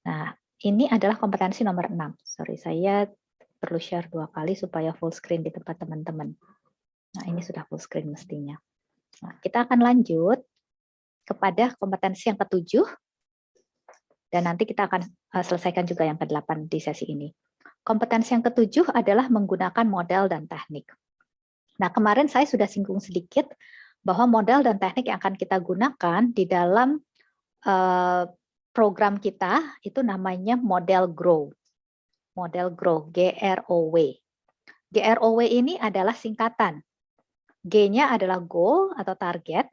Nah, ini adalah kompetensi nomor 6. Sorry, saya perlu share 2 kali supaya full screen di tempat teman-teman. Nah, ini sudah full screen mestinya. Nah, kita akan lanjut kepada kompetensi yang ke-7, dan nanti kita akan selesaikan juga yang ke-8 di sesi ini. Kompetensi yang ke-7 adalah menggunakan model dan teknik. Nah, kemarin saya sudah singgung sedikit bahwa model dan teknik yang akan kita gunakan di dalam program kita itu namanya model GROW. Model GROW, G-R-O-W. G-R-O-W ini adalah singkatan. G-nya adalah goal atau target,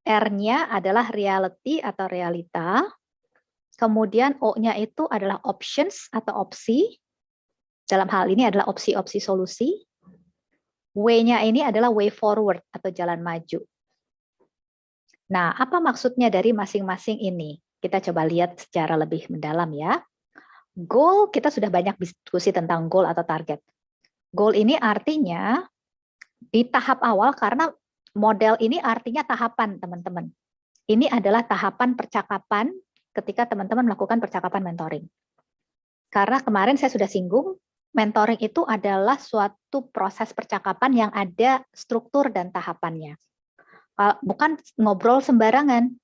R-nya adalah reality atau realita, kemudian O-nya itu adalah options atau opsi, dalam hal ini adalah opsi-opsi solusi, W-nya ini adalah way forward atau jalan maju. Nah, apa maksudnya dari masing-masing ini? Kita coba lihat secara lebih mendalam ya. Goal, kita sudah banyak diskusi tentang goal atau target. Goal ini artinya di tahap awal, karena model ini artinya tahapan, teman-teman. Ini adalah tahapan percakapan ketika teman-teman melakukan percakapan mentoring. Karena kemarin saya sudah singgung, mentoring itu adalah suatu proses percakapan yang ada struktur dan tahapannya. Bukan ngobrol sembarangan.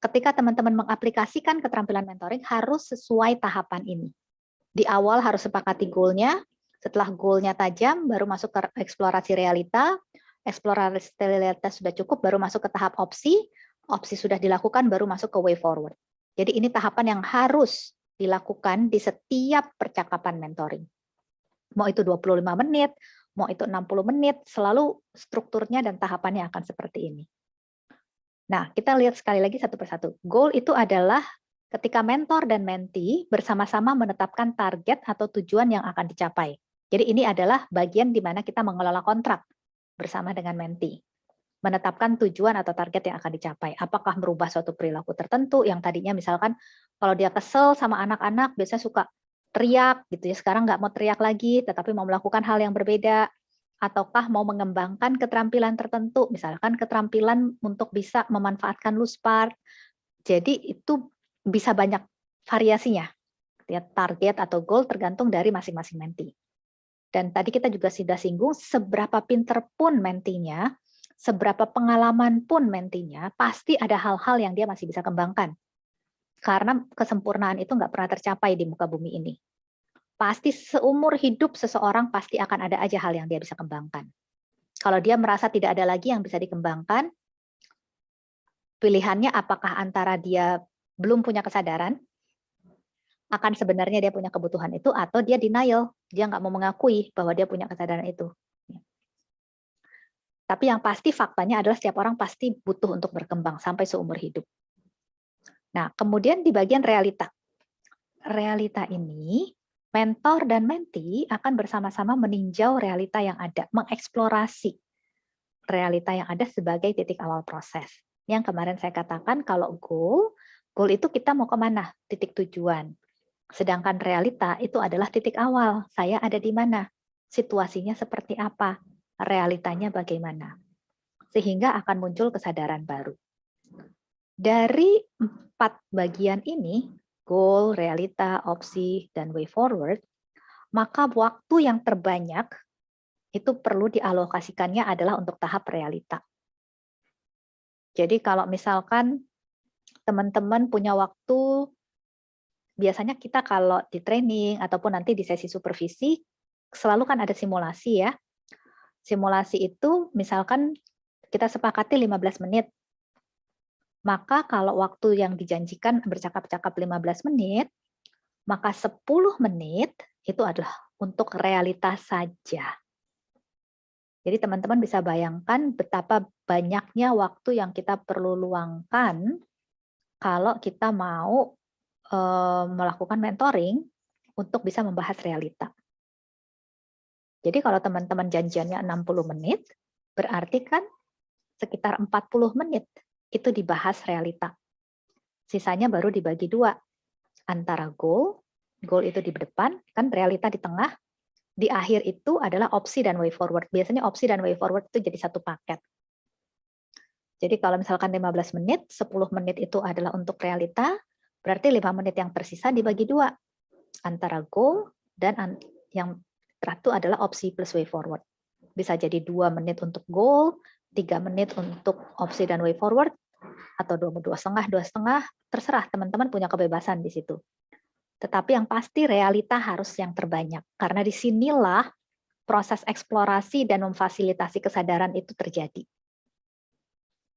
Ketika teman-teman mengaplikasikan keterampilan mentoring, harus sesuai tahapan ini. Di awal harus sepakati goal-nya, setelah goal-nya tajam, baru masuk ke eksplorasi realita, eksplorasi realita sudah cukup, baru masuk ke tahap opsi, Opsi sudah dilakukan, baru masuk ke way forward. Jadi ini tahapan yang harus dilakukan di setiap percakapan mentoring. Mau itu 25 menit, mau itu 60 menit, selalu strukturnya dan tahapannya akan seperti ini. Nah, kita lihat sekali lagi satu persatu. Goal itu adalah ketika mentor dan mentee bersama-sama menetapkan target atau tujuan yang akan dicapai. Jadi ini adalah bagian di mana kita mengelola kontrak bersama dengan mentee. Menetapkan tujuan atau target yang akan dicapai. Apakah merubah suatu perilaku tertentu yang tadinya misalkan kalau dia kesel sama anak-anak biasanya suka teriak gitu ya, sekarang nggak mau teriak lagi tetapi mau melakukan hal yang berbeda. Ataukah mau mengembangkan keterampilan tertentu, misalkan keterampilan untuk bisa memanfaatkan loose part. Jadi itu bisa banyak variasinya. Ya, target atau goal tergantung dari masing-masing mentee. Dan tadi kita juga sudah singgung, seberapa pinter pun mentinya, seberapa pengalaman pun mentinya, pasti ada hal-hal yang dia masih bisa kembangkan. Karena kesempurnaan itu nggak pernah tercapai di muka bumi ini. Pasti seumur hidup seseorang pasti akan ada aja hal yang dia bisa kembangkan. Kalau dia merasa tidak ada lagi yang bisa dikembangkan, pilihannya apakah antara dia belum punya kesadaran, akan sebenarnya dia punya kebutuhan itu, atau dia denial, dia nggak mau mengakui bahwa dia punya kesadaran itu. Tapi yang pasti faktanya adalah setiap orang pasti butuh untuk berkembang sampai seumur hidup. Nah, kemudian di bagian realita. Realita ini, mentor dan mentee akan bersama-sama meninjau realita yang ada, mengeksplorasi realita yang ada sebagai titik awal proses. Yang kemarin saya katakan kalau goal itu kita mau kemana, titik tujuan. Sedangkan realita itu adalah titik awal, saya ada di mana, situasinya seperti apa, realitanya bagaimana. Sehingga akan muncul kesadaran baru. Dari 4 bagian ini, goal, realita, opsi, dan way forward, maka waktu yang terbanyak itu perlu dialokasikannya adalah untuk tahap realita. Jadi kalau misalkan teman-teman punya waktu, biasanya kita kalau di training ataupun nanti di sesi supervisi, selalu kan ada simulasi ya. Simulasi itu misalkan kita sepakati 15 menit, maka kalau waktu yang dijanjikan bercakap-cakap 15 menit, maka 10 menit itu adalah untuk realitas saja. Jadi teman-teman bisa bayangkan betapa banyaknya waktu yang kita perlu luangkan kalau kita mau melakukan mentoring untuk bisa membahas realita. Jadi kalau teman-teman janjiannya 60 menit, berarti kan sekitar 40 menit itu dibahas realita. Sisanya baru dibagi 2. Antara goal itu di depan, kan realita di tengah, di akhir itu adalah opsi dan way forward. Biasanya opsi dan way forward itu jadi satu paket. Jadi kalau misalkan 15 menit, 10 menit itu adalah untuk realita, berarti 5 menit yang tersisa dibagi 2. Antara goal dan yang terakhir adalah opsi plus way forward. Bisa jadi 2 menit untuk goal, 3 menit untuk opsi dan way forward, atau 2,5, terserah teman-teman punya kebebasan di situ. Tetapi yang pasti realita harus yang terbanyak, karena disinilah proses eksplorasi dan memfasilitasi kesadaran itu terjadi.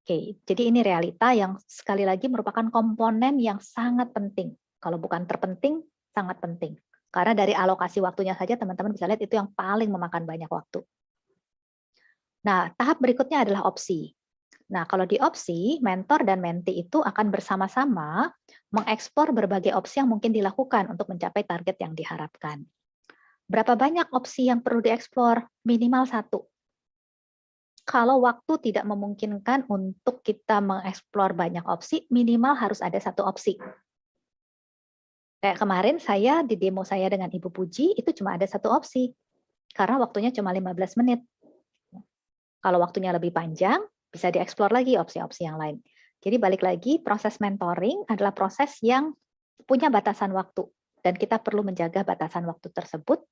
Oke, jadi ini realita yang sekali lagi merupakan komponen yang sangat penting. Kalau bukan terpenting, sangat penting. Karena dari alokasi waktunya saja teman-teman bisa lihat itu yang paling memakan banyak waktu. Nah, tahap berikutnya adalah opsi. Nah, kalau di opsi, mentor dan mentee itu akan bersama-sama mengeksplor berbagai opsi yang mungkin dilakukan untuk mencapai target yang diharapkan. Berapa banyak opsi yang perlu dieksplor? Minimal 1. Kalau waktu tidak memungkinkan untuk kita mengeksplor banyak opsi, minimal harus ada 1 opsi. Kayak kemarin saya di demo saya dengan Ibu Puji, itu cuma ada 1 opsi. Karena waktunya cuma 15 menit. Kalau waktunya lebih panjang, bisa dieksplor lagi opsi-opsi yang lain. Jadi balik lagi, proses mentoring adalah proses yang punya batasan waktu. Dan kita perlu menjaga batasan waktu tersebut,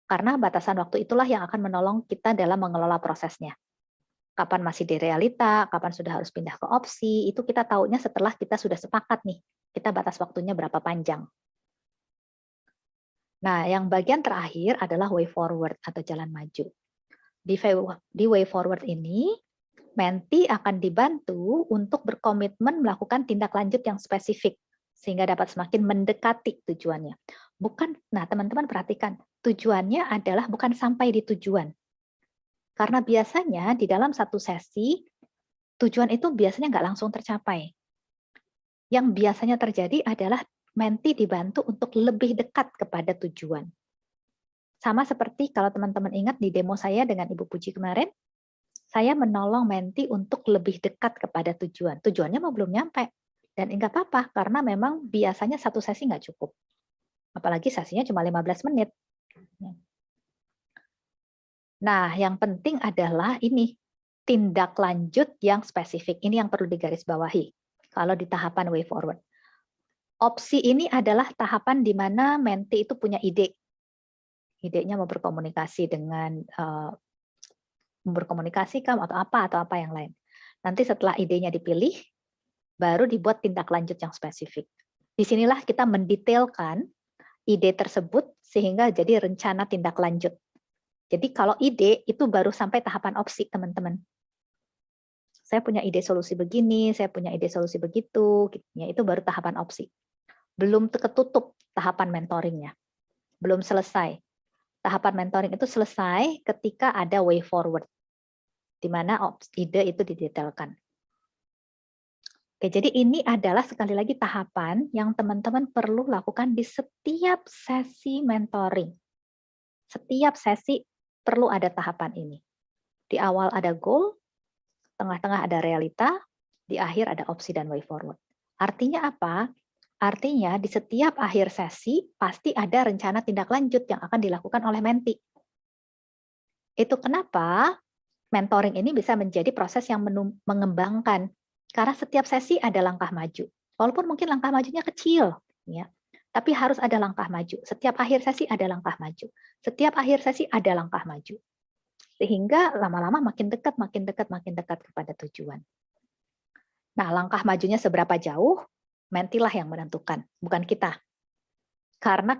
karena batasan waktu itulah yang akan menolong kita dalam mengelola prosesnya. Kapan masih di realita, kapan sudah harus pindah ke opsi, itu kita tahunya setelah kita sudah sepakat nih, kita batas waktunya berapa panjang. Nah, yang bagian terakhir adalah way forward atau jalan maju. Di way forward ini, Menti akan dibantu untuk berkomitmen melakukan tindak lanjut yang spesifik sehingga dapat semakin mendekati tujuannya. Nah teman-teman perhatikan, tujuannya adalah bukan sampai di tujuan. Karena biasanya di dalam satu sesi, tujuan itu biasanya nggak langsung tercapai. Yang biasanya terjadi adalah menti dibantu untuk lebih dekat kepada tujuan. Sama seperti kalau teman-teman ingat di demo saya dengan Ibu Puji kemarin, saya menolong menti untuk lebih dekat kepada tujuan. Tujuannya mau belum nyampe. Dan enggak apa-apa, karena memang biasanya satu sesi nggak cukup. Apalagi sesinya cuma 15 menit. Nah, yang penting adalah ini, tindak lanjut yang spesifik. Ini yang perlu digarisbawahi kalau di tahapan way forward. Opsi ini adalah tahapan di mana menti itu punya ide. Idenya mau berkomunikasi dengan berkomunikasikan atau apa yang lain. Nanti setelah idenya dipilih, baru dibuat tindak lanjut yang spesifik. Disinilah kita mendetailkan ide tersebut sehingga jadi rencana tindak lanjut. Jadi kalau ide itu baru sampai tahapan opsi, teman-teman. Saya punya ide solusi begini, saya punya ide solusi begitu, ya, itu baru tahapan opsi. Belum ketutup tahapan mentoringnya. Belum selesai. Tahapan mentoring itu selesai ketika ada way forward, di mana ide itu didetailkan. Oke, jadi ini adalah sekali lagi tahapan yang teman-teman perlu lakukan di setiap sesi mentoring. Setiap sesi perlu ada tahapan ini. Di awal ada goal, tengah-tengah ada realita, di akhir ada opsi dan way forward. Artinya apa? Artinya di setiap akhir sesi pasti ada rencana tindak lanjut yang akan dilakukan oleh menti. Itu kenapa mentoring ini bisa menjadi proses yang mengembangkan. Karena setiap sesi ada langkah maju. Walaupun mungkin langkah majunya kecil, ya, tapi harus ada langkah maju. Setiap akhir sesi ada langkah maju. Setiap akhir sesi ada langkah maju. Sehingga lama-lama makin dekat kepada tujuan. Nah, langkah majunya seberapa jauh? Mentilah yang menentukan, bukan kita. Karena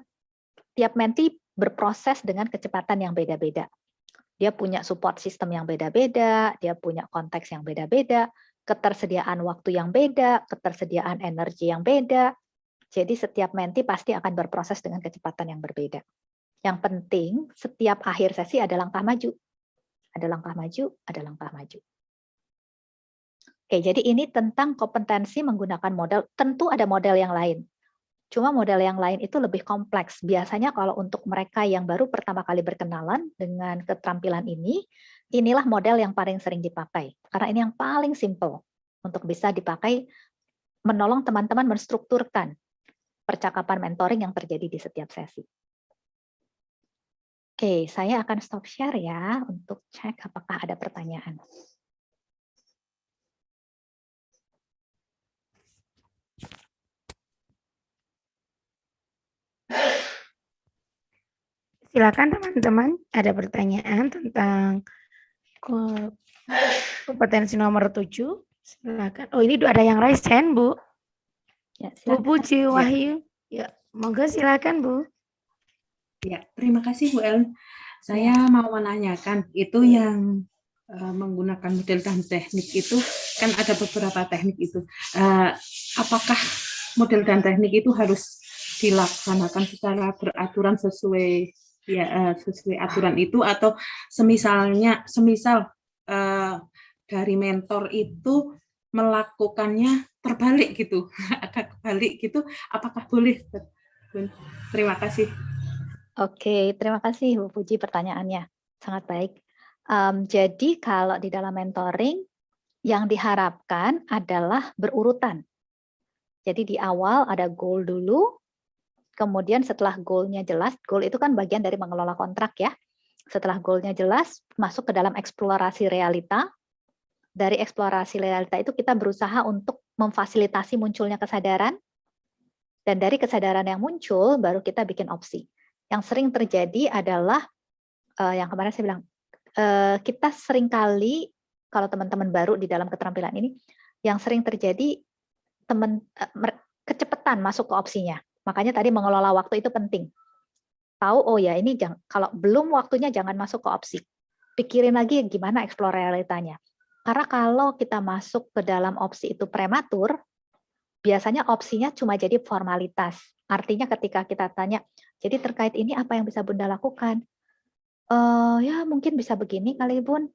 tiap menti berproses dengan kecepatan yang beda-beda. Dia punya support system yang beda-beda, dia punya konteks yang beda-beda, ketersediaan waktu yang beda, ketersediaan energi yang beda. Jadi setiap menti pasti akan berproses dengan kecepatan yang berbeda. Yang penting, setiap akhir sesi ada langkah maju. Ada langkah maju, ada langkah maju. Oke, jadi ini tentang kompetensi menggunakan model. Tentu ada model yang lain. Cuma model yang lain itu lebih kompleks. Biasanya kalau untuk mereka yang baru pertama kali berkenalan dengan keterampilan ini, inilah model yang paling sering dipakai. Karena ini yang paling simple untuk bisa dipakai menolong teman-teman menstrukturkan percakapan mentoring yang terjadi di setiap sesi. Oke, saya akan stop share ya untuk cek apakah ada pertanyaan. Silakan teman-teman, ada pertanyaan tentang kompetensi nomor 7. Silakan. Oh, ini ada yang raise hand, Bu. Ya, Bu Puji Wahyu. Ya, monggo silakan, Bu. Ya, terima kasih Bu Ellen. Saya mau menanyakan, itu yang menggunakan model dan teknik itu, kan ada beberapa teknik itu. Apakah model dan teknik itu harus dilaksanakan secara beraturan sesuai aturan itu, atau semisal dari mentor itu melakukannya terbalik gitu, agak kebalik gitu, apakah boleh? Terima kasih. Oke, terima kasih Bu Puji pertanyaannya, sangat baik. Jadi kalau di dalam mentoring yang diharapkan adalah berurutan. Jadi di awal ada goal dulu, kemudian setelah goal-nya jelas, goal itu kan bagian dari mengelola kontrak ya. Setelah goal-nya jelas, masuk ke dalam eksplorasi realita. Dari eksplorasi realita itu kita berusaha untuk memfasilitasi munculnya kesadaran. Dan dari kesadaran yang muncul, baru kita bikin opsi. Yang sering terjadi adalah, yang kemarin saya bilang, kita seringkali, kalau teman-teman baru di dalam keterampilan ini, yang sering terjadi, kecepatan masuk ke opsinya. Makanya tadi mengelola waktu itu penting. Tahu, oh ya ini kalau belum waktunya jangan masuk ke opsi. Pikirin lagi gimana eksplor realitanya. Karena kalau kita masuk ke dalam opsi itu prematur, biasanya opsinya cuma jadi formalitas. Artinya ketika kita tanya, jadi terkait ini apa yang bisa Bunda lakukan? Ya mungkin bisa begini kali Bun.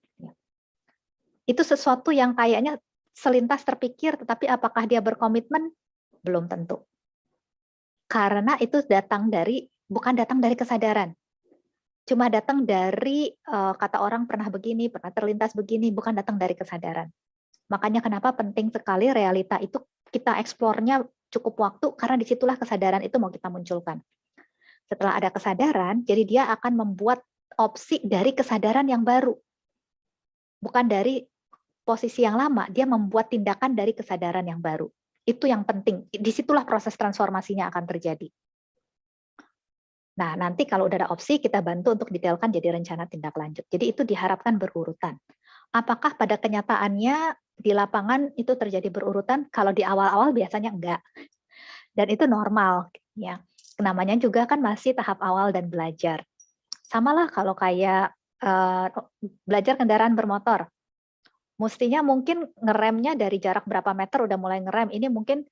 Itu sesuatu yang kayaknya selintas terpikir, tetapi apakah dia berkomitmen? Belum tentu. Karena itu bukan datang dari kesadaran. Cuma datang dari kata orang pernah begini, pernah terlintas begini, bukan datang dari kesadaran. Makanya kenapa penting sekali realita itu kita eksplornya cukup waktu, karena disitulah kesadaran itu mau kita munculkan. Setelah ada kesadaran, jadi dia akan membuat opsi dari kesadaran yang baru. Bukan dari posisi yang lama, dia membuat tindakan dari kesadaran yang baru. Itu yang penting. Disitulah proses transformasinya akan terjadi. Nah, nanti kalau udah ada opsi, kita bantu untuk detailkan jadi rencana tindak lanjut. Jadi itu diharapkan berurutan. Apakah pada kenyataannya di lapangan itu terjadi berurutan? Kalau di awal-awal biasanya enggak. Dan itu normal. Ya. Namanya juga kan masih tahap awal dan belajar. Samalah kalau kayak belajar kendaraan bermotor. Mestinya mungkin ngeremnya dari jarak berapa meter udah mulai ngerem. Ini mungkin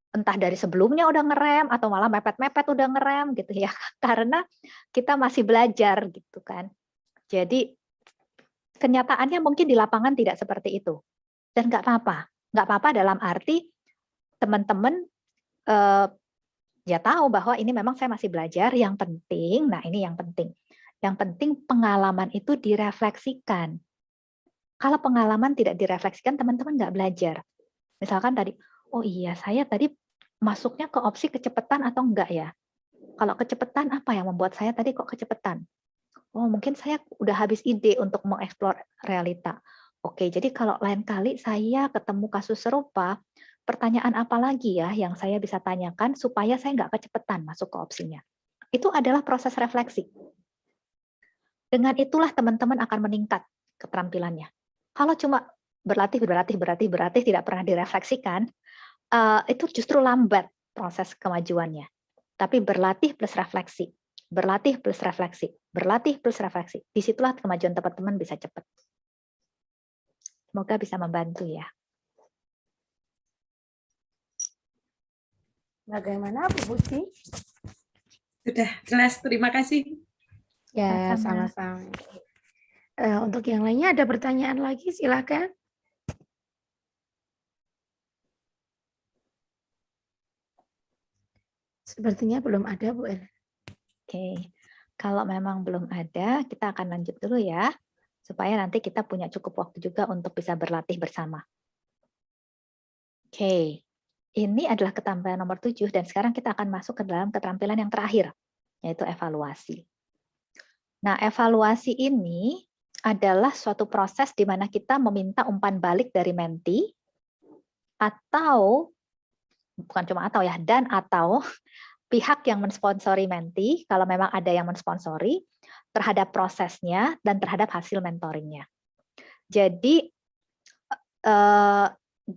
entah dari sebelumnya udah ngerem atau malah mepet-mepet udah ngerem gitu ya, karena kita masih belajar gitu kan. Jadi kenyataannya mungkin di lapangan tidak seperti itu, dan nggak apa-apa dalam arti teman-teman ya tahu bahwa ini memang saya masih belajar. Yang penting, nah ini yang penting pengalaman itu direfleksikan. Kalau pengalaman tidak direfleksikan, teman-teman nggak belajar. Misalkan tadi, oh iya, saya tadi masuknya ke opsi kecepatan atau enggak ya? Kalau kecepatan, apa yang membuat saya tadi kok kecepatan? Oh, mungkin saya udah habis ide untuk mengeksplor realita. Oke, jadi kalau lain kali saya ketemu kasus serupa, pertanyaan apa lagi ya yang saya bisa tanyakan supaya saya nggak kecepatan masuk ke opsinya? Itu adalah proses refleksi. Dengan itulah teman-teman akan meningkat keterampilannya. Kalau cuma berlatih, tidak pernah direfleksikan, itu justru lambat proses kemajuannya. Tapi berlatih plus refleksi, berlatih plus refleksi, berlatih plus refleksi. Disitulah kemajuan teman-teman bisa cepat. Semoga bisa membantu ya. Bagaimana Bu Putri? Sudah jelas, terima kasih. Ya, sama-sama. Untuk yang lainnya ada pertanyaan lagi, silakan. Sepertinya belum ada, Bu El. Oke, kalau memang belum ada, kita akan lanjut dulu ya, supaya nanti kita punya cukup waktu juga untuk bisa berlatih bersama. Oke, ini adalah keterampilan nomor 7, dan sekarang kita akan masuk ke dalam keterampilan yang terakhir, yaitu evaluasi. Nah, evaluasi ini adalah suatu proses di mana kita meminta umpan balik dari menti, atau, bukan cuma atau ya, dan atau pihak yang mensponsori menti, kalau memang ada yang mensponsori, terhadap prosesnya dan terhadap hasil mentoringnya. Jadi,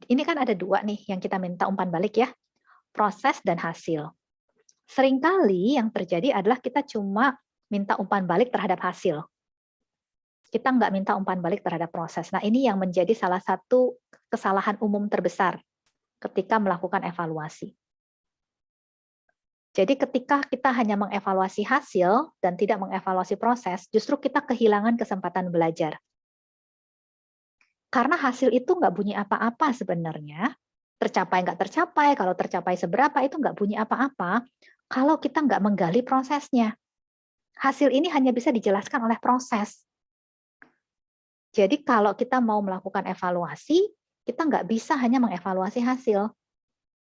ini kan ada dua nih yang kita minta umpan balik ya, proses dan hasil. Seringkali yang terjadi adalah kita cuma minta umpan balik terhadap hasil. Kita nggak minta umpan balik terhadap proses. Nah, ini yang menjadi salah satu kesalahan umum terbesar ketika melakukan evaluasi. Jadi ketika kita hanya mengevaluasi hasil dan tidak mengevaluasi proses, justru kita kehilangan kesempatan belajar. Karena hasil itu nggak bunyi apa-apa sebenarnya, tercapai nggak tercapai, kalau tercapai seberapa itu nggak bunyi apa-apa, kalau kita nggak menggali prosesnya. Hasil ini hanya bisa dijelaskan oleh proses. Jadi kalau kita mau melakukan evaluasi, kita nggak bisa hanya mengevaluasi hasil.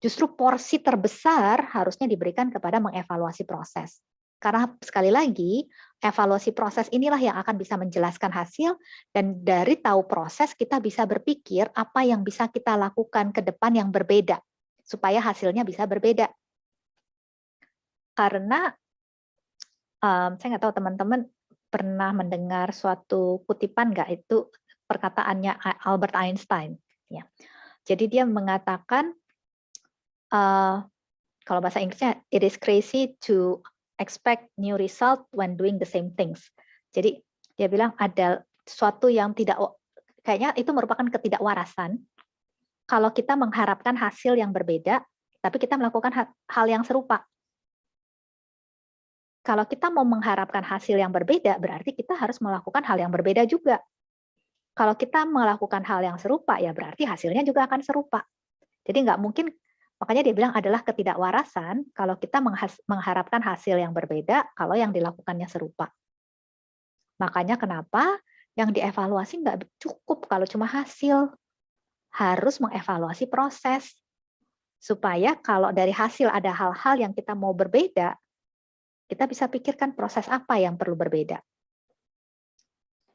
Justru porsi terbesar harusnya diberikan kepada mengevaluasi proses. Karena sekali lagi, evaluasi proses inilah yang akan bisa menjelaskan hasil, dan dari tahu proses kita bisa berpikir apa yang bisa kita lakukan ke depan yang berbeda, supaya hasilnya bisa berbeda. Karena, saya nggak tahu teman-teman pernah mendengar suatu kutipan nggak, itu perkataannya Albert Einstein. Ya. Jadi dia mengatakan, kalau bahasa Inggrisnya, it is crazy to expect new result when doing the same things. Jadi dia bilang ada sesuatu yang tidak kayaknya itu merupakan ketidakwarasan kalau kita mengharapkan hasil yang berbeda, tapi kita melakukan hal yang serupa. Kalau kita mau mengharapkan hasil yang berbeda, berarti kita harus melakukan hal yang berbeda juga. Kalau kita melakukan hal yang serupa, ya berarti hasilnya juga akan serupa. Jadi nggak mungkin, makanya dia bilang adalah ketidakwarasan kalau kita mengharapkan hasil yang berbeda kalau yang dilakukannya serupa. Makanya kenapa yang dievaluasi nggak cukup kalau cuma hasil. Harus mengevaluasi proses. Supaya kalau dari hasil ada hal-hal yang kita mau berbeda, kita bisa pikirkan proses apa yang perlu berbeda.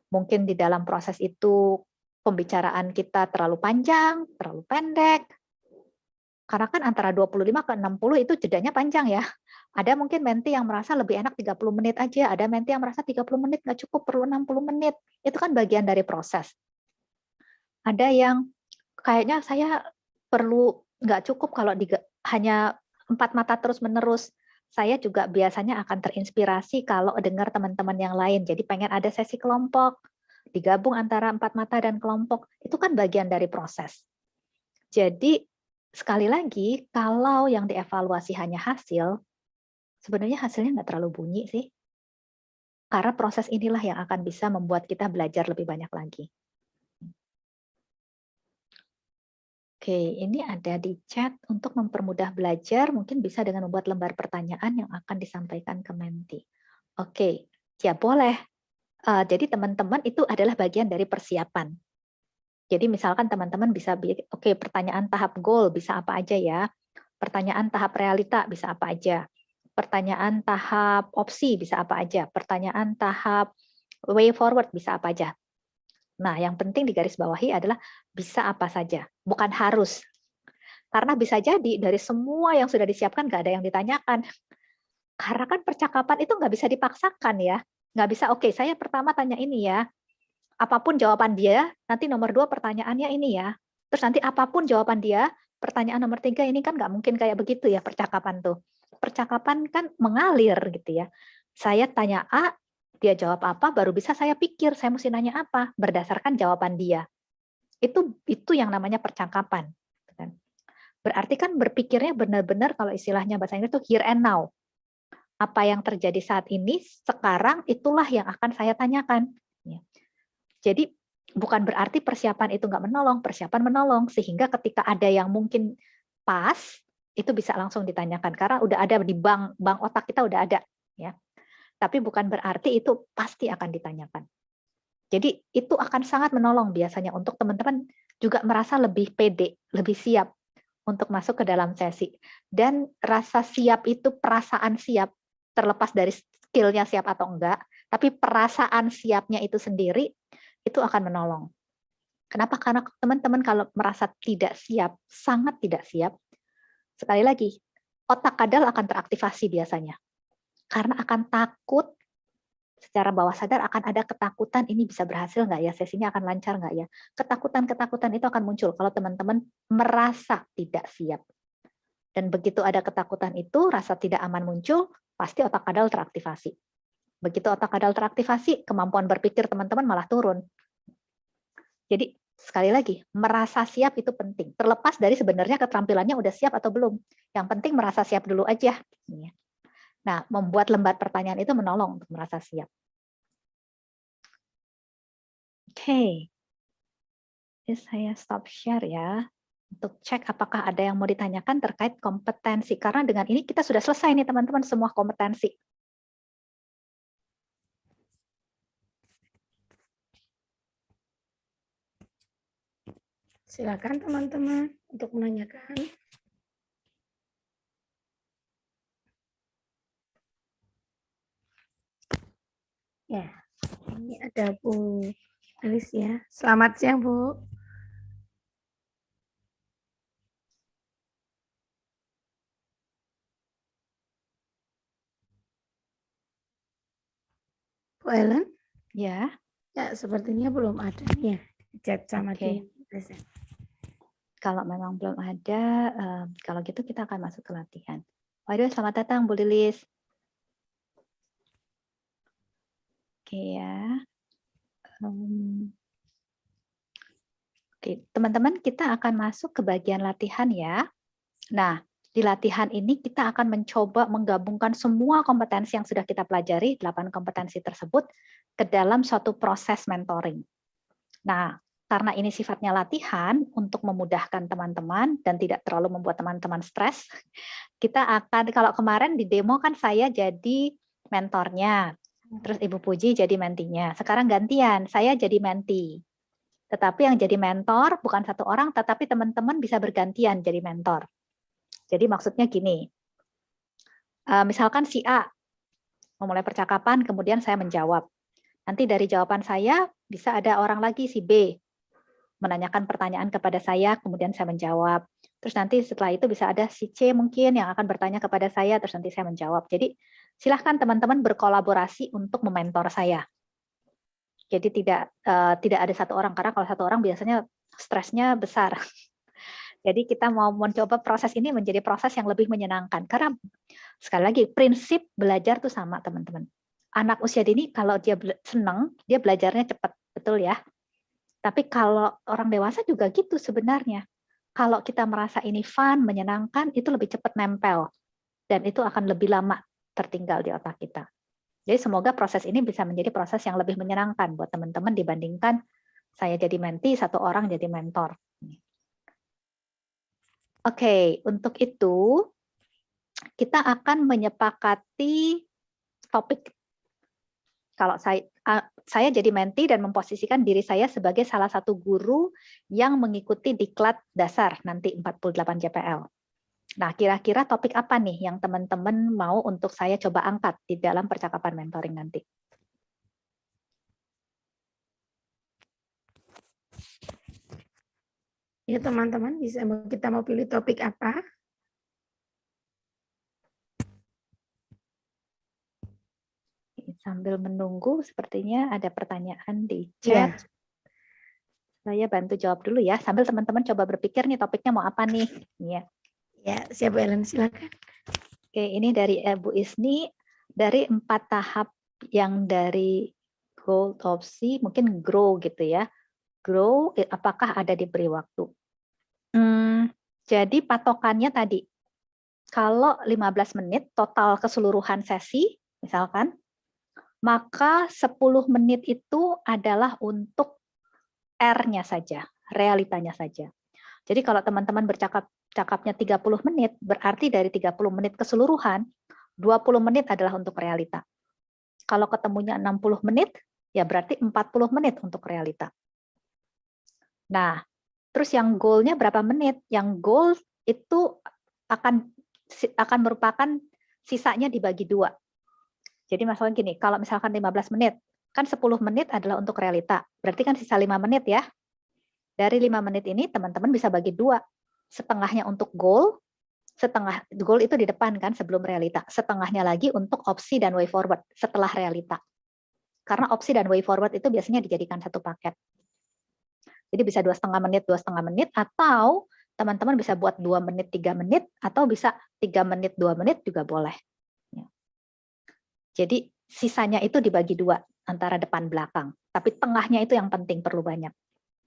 Mungkin di dalam proses itu pembicaraan kita terlalu panjang, terlalu pendek. Karena kan antara 25 ke 60 itu jedanya panjang ya. Ada mungkin menti yang merasa lebih enak 30 menit aja, ada menti yang merasa 30 menit nggak cukup, perlu 60 menit. Itu kan bagian dari proses. Ada yang kayaknya saya perlu nggak cukup kalau hanya 4 mata terus-menerus. Saya juga biasanya akan terinspirasi kalau dengar teman-teman yang lain. Jadi pengen ada sesi kelompok, digabung antara 4 mata dan kelompok. Itu kan bagian dari proses. Jadi sekali lagi, kalau yang dievaluasi hanya hasil, sebenarnya hasilnya nggak terlalu bunyi sih. Karena proses inilah yang akan bisa membuat kita belajar lebih banyak lagi. Oke, ini ada di chat untuk mempermudah belajar, mungkin bisa dengan membuat lembar pertanyaan yang akan disampaikan ke menti. Oke, ya boleh. Jadi teman-teman itu adalah bagian dari persiapan. Jadi misalkan teman-teman bisa, oke, pertanyaan tahap goal bisa apa aja ya, pertanyaan tahap realita bisa apa aja, pertanyaan tahap opsi bisa apa aja, pertanyaan tahap way forward bisa apa aja. Nah, yang penting digarisbawahi adalah bisa apa saja, bukan harus. Karena bisa jadi dari semua yang sudah disiapkan nggak ada yang ditanyakan. Karena kan percakapan itu nggak bisa dipaksakan ya. Nggak bisa, oke, saya pertama tanya ini ya. Apapun jawaban dia, nanti nomor 2 pertanyaannya ini ya. Terus nanti apapun jawaban dia, pertanyaan nomor 3 ini kan nggak mungkin kayak begitu ya percakapan tuh. Percakapan kan mengalir gitu ya. Saya tanya A, dia jawab apa, baru bisa saya pikir, saya mesti nanya apa, berdasarkan jawaban dia. Itu yang namanya percakapan. Berarti kan berpikirnya benar-benar, kalau istilahnya bahasa Inggris itu here and now. Apa yang terjadi saat ini, sekarang, itulah yang akan saya tanyakan. Jadi bukan berarti persiapan itu nggak menolong, persiapan menolong, sehingga ketika ada yang mungkin pas, itu bisa langsung ditanyakan, karena udah ada di bank otak kita udah ada. Ya. Tapi bukan berarti itu pasti akan ditanyakan. Jadi itu akan sangat menolong biasanya untuk teman-teman juga merasa lebih pede, lebih siap untuk masuk ke dalam sesi. Dan rasa siap itu perasaan siap, terlepas dari skill-nya siap atau enggak, tapi perasaan siapnya itu sendiri, itu akan menolong. Kenapa? Karena teman-teman kalau merasa tidak siap, sangat tidak siap, sekali lagi, otak kadal akan teraktivasi biasanya. Karena akan takut, secara bawah sadar akan ada ketakutan, ini bisa berhasil nggak ya, sesinya akan lancar nggak ya. Ketakutan-ketakutan itu akan muncul kalau teman-teman merasa tidak siap. Dan begitu ada ketakutan itu, rasa tidak aman muncul, pasti otak kadal teraktivasi. Begitu otak kadal teraktivasi, kemampuan berpikir teman-teman malah turun. Jadi sekali lagi, merasa siap itu penting. Terlepas dari sebenarnya keterampilannya udah siap atau belum. Yang penting merasa siap dulu aja. Nah, membuat lembar pertanyaan itu menolong untuk merasa siap. Oke. Saya stop share ya. Untuk cek apakah ada yang mau ditanyakan terkait kompetensi. Karena dengan ini kita sudah selesai nih teman-teman semua kompetensi. Silakan teman-teman untuk menanyakan. Ya, ini ada Bu Alicia. Selamat siang, Bu. Bu Ellen? Ya. Ya, sepertinya belum ada nih ya. Chat sama di present. Kalau memang belum ada, kalau gitu kita akan masuk ke latihan. Waduh, selamat datang Bu Lilis. Oke ya. Oke, teman-teman, kita akan masuk ke bagian latihan ya. Nah, di latihan ini kita akan mencoba menggabungkan semua kompetensi yang sudah kita pelajari, 8 kompetensi tersebut, ke dalam suatu proses mentoring. Nah, karena ini sifatnya latihan untuk memudahkan teman-teman dan tidak terlalu membuat teman-teman stres, kita akan, kalau kemarin di demo kan saya jadi mentornya, terus Ibu Puji jadi mentinya. Sekarang gantian, saya jadi menti. Tetapi yang jadi mentor bukan satu orang, tetapi teman-teman bisa bergantian jadi mentor. Jadi maksudnya gini, misalkan si A memulai percakapan, kemudian saya menjawab. Nanti dari jawaban saya bisa ada orang lagi, si B, menanyakan pertanyaan kepada saya, kemudian saya menjawab. Terus nanti setelah itu bisa ada si C mungkin yang akan bertanya kepada saya, terus nanti saya menjawab. Jadi silahkan teman-teman berkolaborasi untuk mementor saya. Jadi tidak ada satu orang, karena kalau satu orang biasanya stresnya besar. Jadi kita mau mencoba proses ini menjadi proses yang lebih menyenangkan. Karena sekali lagi prinsip belajar tuh sama teman-teman. Anak usia dini kalau dia senang, dia belajarnya cepat, betul ya. Tapi kalau orang dewasa juga gitu sebenarnya. Kalau kita merasa ini fun, menyenangkan, itu lebih cepat nempel. Dan itu akan lebih lama tertinggal di otak kita. Jadi semoga proses ini bisa menjadi proses yang lebih menyenangkan buat teman-teman dibandingkan saya jadi menti, satu orang jadi mentor. Oke, untuk itu kita akan menyepakati topik. Kalau saya jadi menti dan memposisikan diri saya sebagai salah satu guru yang mengikuti diklat dasar nanti 48 JPL. Nah, kira-kira topik apa nih yang teman-teman mau untuk saya coba angkat di dalam percakapan mentoring nanti? Ya teman-teman, kita mau pilih topik apa? Sambil menunggu, sepertinya ada pertanyaan di chat. Ya. Saya bantu jawab dulu ya, sambil teman-teman coba berpikir nih topiknya mau apa nih. Ya, siapa Ellen, silakan. Oke, ini dari Bu Isni, dari 4 tahap yang dari goal opsi, mungkin grow gitu ya. Grow, apakah ada diberi waktu? Jadi patokannya tadi, kalau 15 menit total keseluruhan sesi, misalkan, maka 10 menit itu adalah untuk R-nya saja, realitanya saja. Jadi kalau teman-teman bercakapnya 30 menit, berarti dari 30 menit keseluruhan, 20 menit adalah untuk realita. Kalau ketemunya 60 menit, ya berarti 40 menit untuk realita. Nah, terus yang goal-nya berapa menit? Yang goal itu akan merupakan sisanya dibagi 2. Jadi masalah gini, kalau misalkan 15 menit, kan 10 menit adalah untuk realita. Berarti kan sisa 5 menit ya. Dari 5 menit ini teman-teman bisa bagi 2. Setengahnya untuk goal, setengah goal itu di depan kan sebelum realita. Setengahnya lagi untuk opsi dan way forward setelah realita. Karena opsi dan way forward itu biasanya dijadikan satu paket. Jadi bisa 2,5 menit, 2,5 menit, atau teman-teman bisa buat 2 menit, 3 menit, atau bisa 3 menit, 2 menit juga boleh. Jadi sisanya itu dibagi 2 antara depan belakang. Tapi tengahnya itu yang penting, perlu banyak.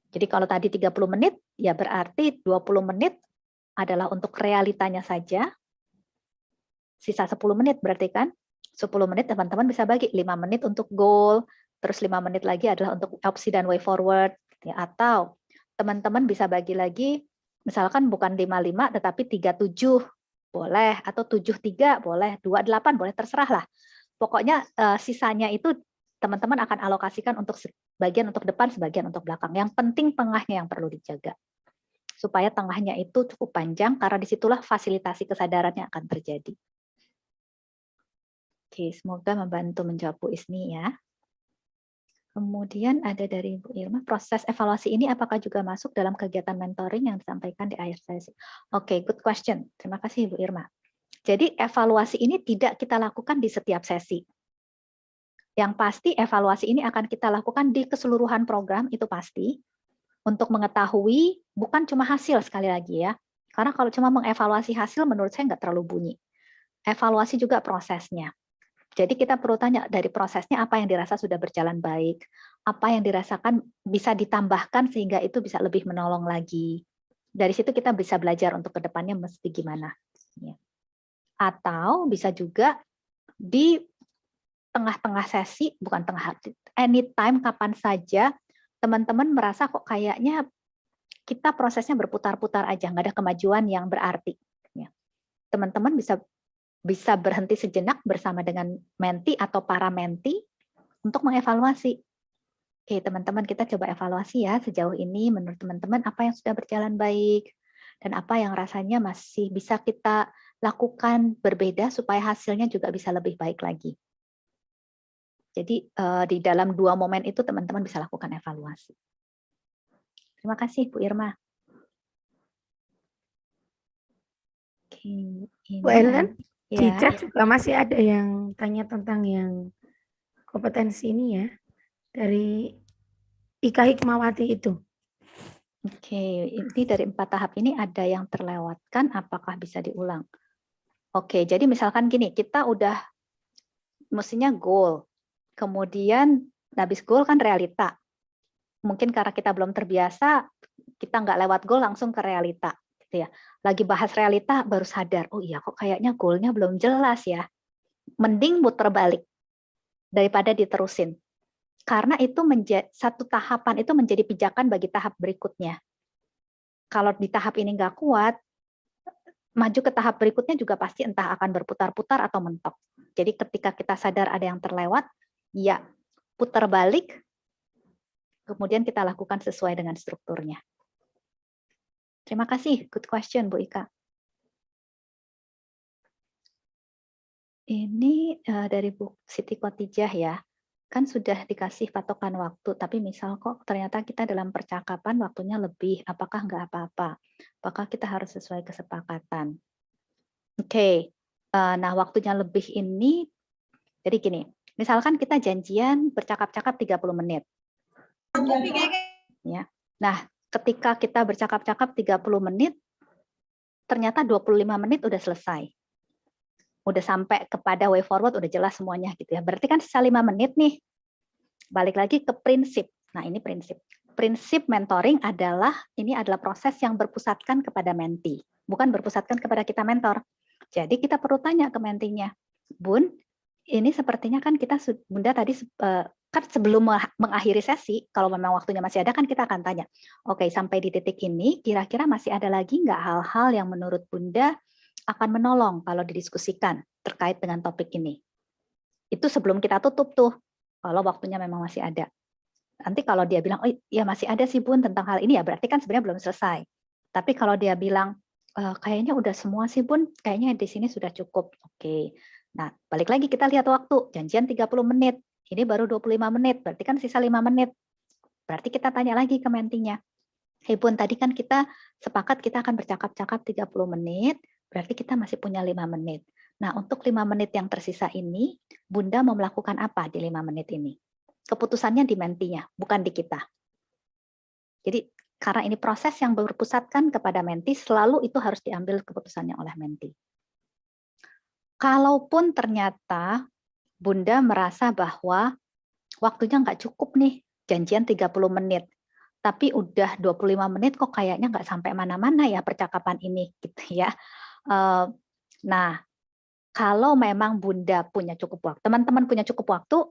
Jadi kalau tadi 30 menit, ya berarti 20 menit adalah untuk realitanya saja. Sisa 10 menit berarti kan? 10 menit teman-teman bisa bagi 5 menit untuk goal, terus 5 menit lagi adalah untuk opsi dan way forward. Ya, atau teman-teman bisa bagi lagi, misalkan bukan 5-5 tetapi 3-7 boleh, atau 7-3 boleh, 2-8 boleh, terserah lah. Pokoknya sisanya itu teman-teman akan alokasikan untuk sebagian untuk depan, sebagian untuk belakang. Yang penting tengahnya yang perlu dijaga. Supaya tengahnya itu cukup panjang, karena disitulah fasilitasi kesadarannya akan terjadi. Oke, semoga membantu menjawab Bu Isni ya. Kemudian ada dari Bu Irma, proses evaluasi ini apakah juga masuk dalam kegiatan mentoring yang disampaikan di akhir sesi? Oke, good question. Terima kasih Bu Irma. Jadi evaluasi ini tidak kita lakukan di setiap sesi. Yang pasti evaluasi ini akan kita lakukan di keseluruhan program, itu pasti. Untuk mengetahui, bukan cuma hasil sekali lagi ya. Karena kalau cuma mengevaluasi hasil, menurut saya nggak terlalu bunyi. Evaluasi juga prosesnya. Jadi kita perlu tanya dari prosesnya apa yang dirasa sudah berjalan baik, apa yang dirasakan bisa ditambahkan sehingga itu bisa lebih menolong lagi. Dari situ kita bisa belajar untuk kedepannya mesti gimana. Ya. Atau bisa juga di tengah-tengah sesi, bukan tengah, anytime, kapan saja, teman-teman merasa kok kayaknya kita prosesnya berputar-putar aja, nggak ada kemajuan yang berarti. Ya. Teman-teman bisa berhenti sejenak bersama dengan menti atau para menti untuk mengevaluasi. Oke, teman-teman, kita coba evaluasi ya sejauh ini menurut teman-teman apa yang sudah berjalan baik dan apa yang rasanya masih bisa kita lakukan berbeda supaya hasilnya juga bisa lebih baik lagi. Jadi di dalam 2 momen itu teman-teman bisa lakukan evaluasi. Terima kasih Bu Irma. Oke, Bu Ellen, di ya. chat juga masih ada yang tanya tentang yang kompetensi ini ya, dari Ika Hikmawati itu. Oke, ini dari 4 tahap ini ada yang terlewatkan, apakah bisa diulang? Oke, jadi misalkan gini, kita udah mestinya goal, kemudian habis goal kan realita. Mungkin karena kita belum terbiasa, kita nggak lewat goal langsung ke realita. Gitu ya. Lagi bahas realita baru sadar, oh iya kok kayaknya goalnya belum jelas ya. Mending muter balik daripada diterusin. Karena itu satu tahapan itu menjadi pijakan bagi tahap berikutnya. Kalau di tahap ini nggak kuat, maju ke tahap berikutnya juga pasti entah akan berputar-putar atau mentok. Jadi ketika kita sadar ada yang terlewat, ya putar balik, kemudian kita lakukan sesuai dengan strukturnya. Terima kasih, good question Bu Ika. Ini dari Bu Siti Khotijah ya. Kan sudah dikasih patokan waktu, tapi misal kok ternyata kita dalam percakapan waktunya lebih, apakah nggak apa-apa? Apakah kita harus sesuai kesepakatan? Oke, nah waktunya lebih ini, jadi gini, misalkan kita janjian bercakap-cakap 30 menit. Ya. Nah, ketika kita bercakap-cakap 30 menit, ternyata 25 menit udah selesai. Udah sampai kepada way forward, udah jelas semuanya gitu ya. Berarti kan sisa 5 menit nih. Balik lagi ke prinsip. Nah, ini prinsip. Prinsip mentoring ini adalah proses yang berpusatkan kepada menti, bukan berpusatkan kepada kita mentor. Jadi kita perlu tanya ke mentinya, Bun, ini sepertinya kan Bunda tadi kan sebelum mengakhiri sesi, kalau memang waktunya masih ada kan kita akan tanya, oke, sampai di titik ini kira-kira masih ada lagi nggak hal-hal yang menurut Bunda akan menolong kalau didiskusikan terkait dengan topik ini. Itu sebelum kita tutup tuh, kalau waktunya memang masih ada. Nanti kalau dia bilang, oh ya masih ada sih Bun tentang hal ini, ya berarti kan sebenarnya belum selesai. Tapi kalau dia bilang, kayaknya udah semua sih Bun, kayaknya di sini sudah cukup. Oke, nah balik lagi kita lihat waktu, janjian 30 menit, ini baru 25 menit, berarti kan sisa 5 menit. Berarti kita tanya lagi ke mentinya, hei Bun, tadi kan kita sepakat kita akan bercakap-cakap 30 menit, berarti kita masih punya 5 menit. Nah, untuk 5 menit yang tersisa ini, Bunda mau melakukan apa di 5 menit ini? Keputusannya di mentinya, bukan di kita. Jadi, karena ini proses yang berpusatkan kepada menti, selalu itu harus diambil keputusannya oleh menti. Kalaupun ternyata Bunda merasa bahwa waktunya nggak cukup nih, janjian 30 menit, tapi udah 25 menit kok kayaknya nggak sampai mana-mana ya percakapan ini, gitu ya. Nah, kalau memang Bunda punya cukup waktu, teman-teman punya cukup waktu,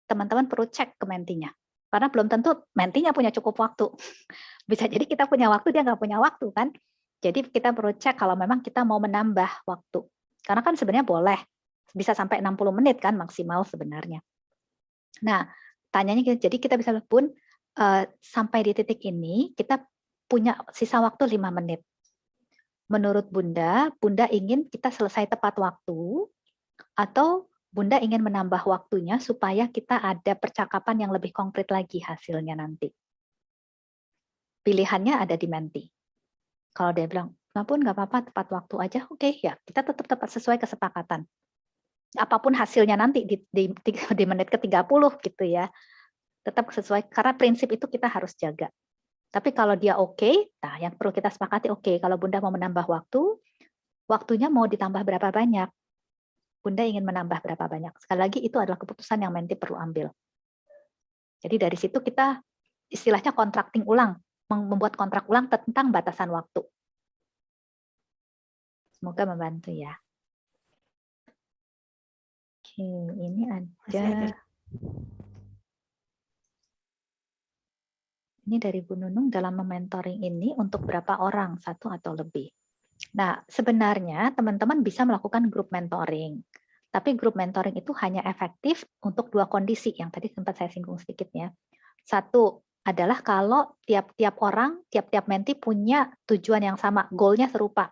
teman-teman perlu cek ke mentinya. Karena belum tentu mentinya punya cukup waktu. Bisa jadi kita punya waktu, dia nggak punya waktu kan. Jadi kita perlu cek kalau memang kita mau menambah waktu. Karena kan sebenarnya boleh, bisa sampai 60 menit kan maksimal sebenarnya. Nah, tanyanya jadi kita bisa Bun, sampai di titik ini kita punya sisa waktu 5 menit. Menurut Bunda, Bunda ingin kita selesai tepat waktu, atau Bunda ingin menambah waktunya supaya kita ada percakapan yang lebih konkret lagi hasilnya nanti. Pilihannya ada di menti. Kalau dia bilang, Bun, nggak apa-apa, tepat waktu aja, oke, ya kita tetap sesuai kesepakatan. Apapun hasilnya nanti di menit ke-30 gitu ya, tetap sesuai, karena prinsip itu kita harus jaga. Tapi kalau dia oke, nah yang perlu kita sepakati oke, kalau Bunda mau menambah waktu, waktunya mau ditambah berapa banyak? Bunda ingin menambah berapa banyak. Sekali lagi itu adalah keputusan yang menti perlu ambil. Jadi dari situ kita istilahnya contracting ulang, membuat kontrak ulang tentang batasan waktu. Semoga membantu ya. Oke, ini ada. Ini dari Bu Nunung, dalam mementoring ini untuk berapa orang, 1 atau lebih. Nah, sebenarnya teman-teman bisa melakukan grup mentoring. Tapi grup mentoring itu hanya efektif untuk 2 kondisi yang tadi sempat saya singgung sedikit ya. 1 adalah kalau tiap-tiap orang, tiap-tiap menti punya tujuan yang sama, goalnya serupa.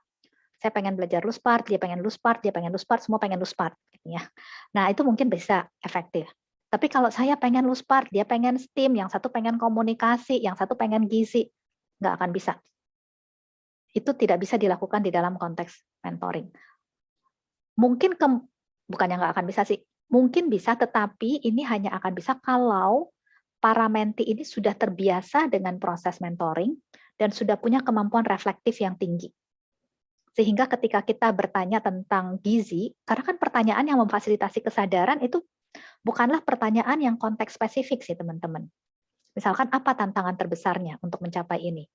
Saya pengen belajar loose part, dia pengen loose part, dia pengen loose part, semua pengen loose part. Gitu ya. Nah, itu mungkin bisa efektif. Tapi kalau saya pengen loose part, dia pengen STEAM, yang satu pengen komunikasi, yang satu pengen gizi, nggak akan bisa. Itu tidak bisa dilakukan di dalam konteks mentoring. Mungkin, bukannya nggak akan bisa sih, mungkin bisa, tetapi ini hanya akan bisa kalau para menti ini sudah terbiasa dengan proses mentoring dan sudah punya kemampuan reflektif yang tinggi. Sehingga ketika kita bertanya tentang gizi, karena kan pertanyaan yang memfasilitasi kesadaran itu bukanlah pertanyaan yang konteks spesifik sih teman-teman. Misalkan apa tantangan terbesarnya untuk mencapai ini?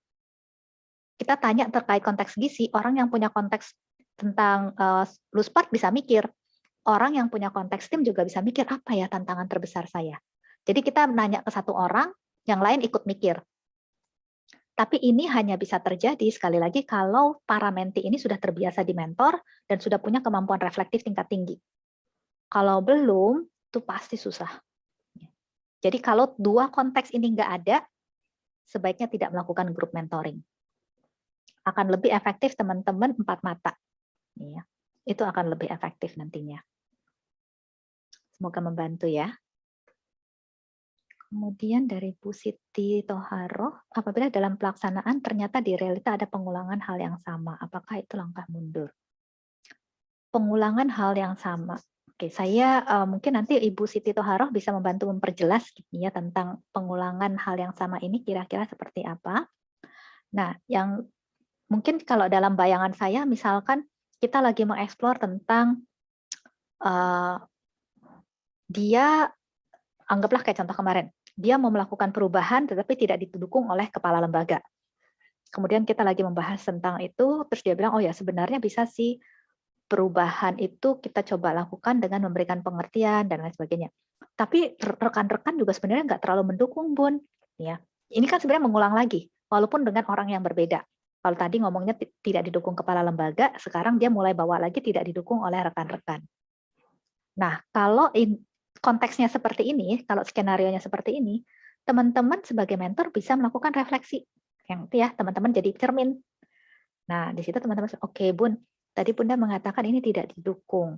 Kita tanya terkait konteks gizi, orang yang punya konteks tentang loose part bisa mikir. Orang yang punya konteks STEAM juga bisa mikir, apa ya tantangan terbesar saya? Jadi kita nanya ke satu orang, yang lain ikut mikir. Tapi ini hanya bisa terjadi, sekali lagi, kalau para menti ini sudah terbiasa di mentor dan sudah punya kemampuan reflektif tingkat tinggi. Kalau belum, itu pasti susah. Jadi kalau 2 konteks ini nggak ada, sebaiknya tidak melakukan grup mentoring. Akan lebih efektif teman-teman 4 mata. Ya, itu akan lebih efektif nantinya. Semoga membantu ya. Kemudian dari Bu Siti Toharo, apabila dalam pelaksanaan ternyata di realita ada pengulangan hal yang sama, apakah itu langkah mundur? Pengulangan hal yang sama. Oke, saya mungkin nanti Ibu Siti Toharo bisa membantu memperjelas ya tentang pengulangan hal yang sama ini kira-kira seperti apa. Nah, yang mungkin kalau dalam bayangan saya, misalkan kita lagi mengeksplor tentang dia, anggaplah kayak contoh kemarin, dia mau melakukan perubahan tetapi tidak didukung oleh kepala lembaga. Kemudian kita lagi membahas tentang itu, terus dia bilang, oh ya sebenarnya bisa sih perubahan itu kita coba lakukan dengan memberikan pengertian dan lain sebagainya. Tapi rekan-rekan juga sebenarnya nggak terlalu mendukung, Bun. Ya, ini kan sebenarnya mengulang lagi, walaupun dengan orang yang berbeda. Kalau tadi ngomongnya tidak didukung kepala lembaga, sekarang dia mulai bawa lagi tidak didukung oleh rekan-rekan. Nah, kalau konteksnya seperti ini, kalau skenarionya seperti ini, teman-teman sebagai mentor bisa melakukan refleksi. Yang itu ya, teman-teman jadi cermin. Nah, di situ teman-teman, oke Bun, tadi Bunda mengatakan ini tidak didukung.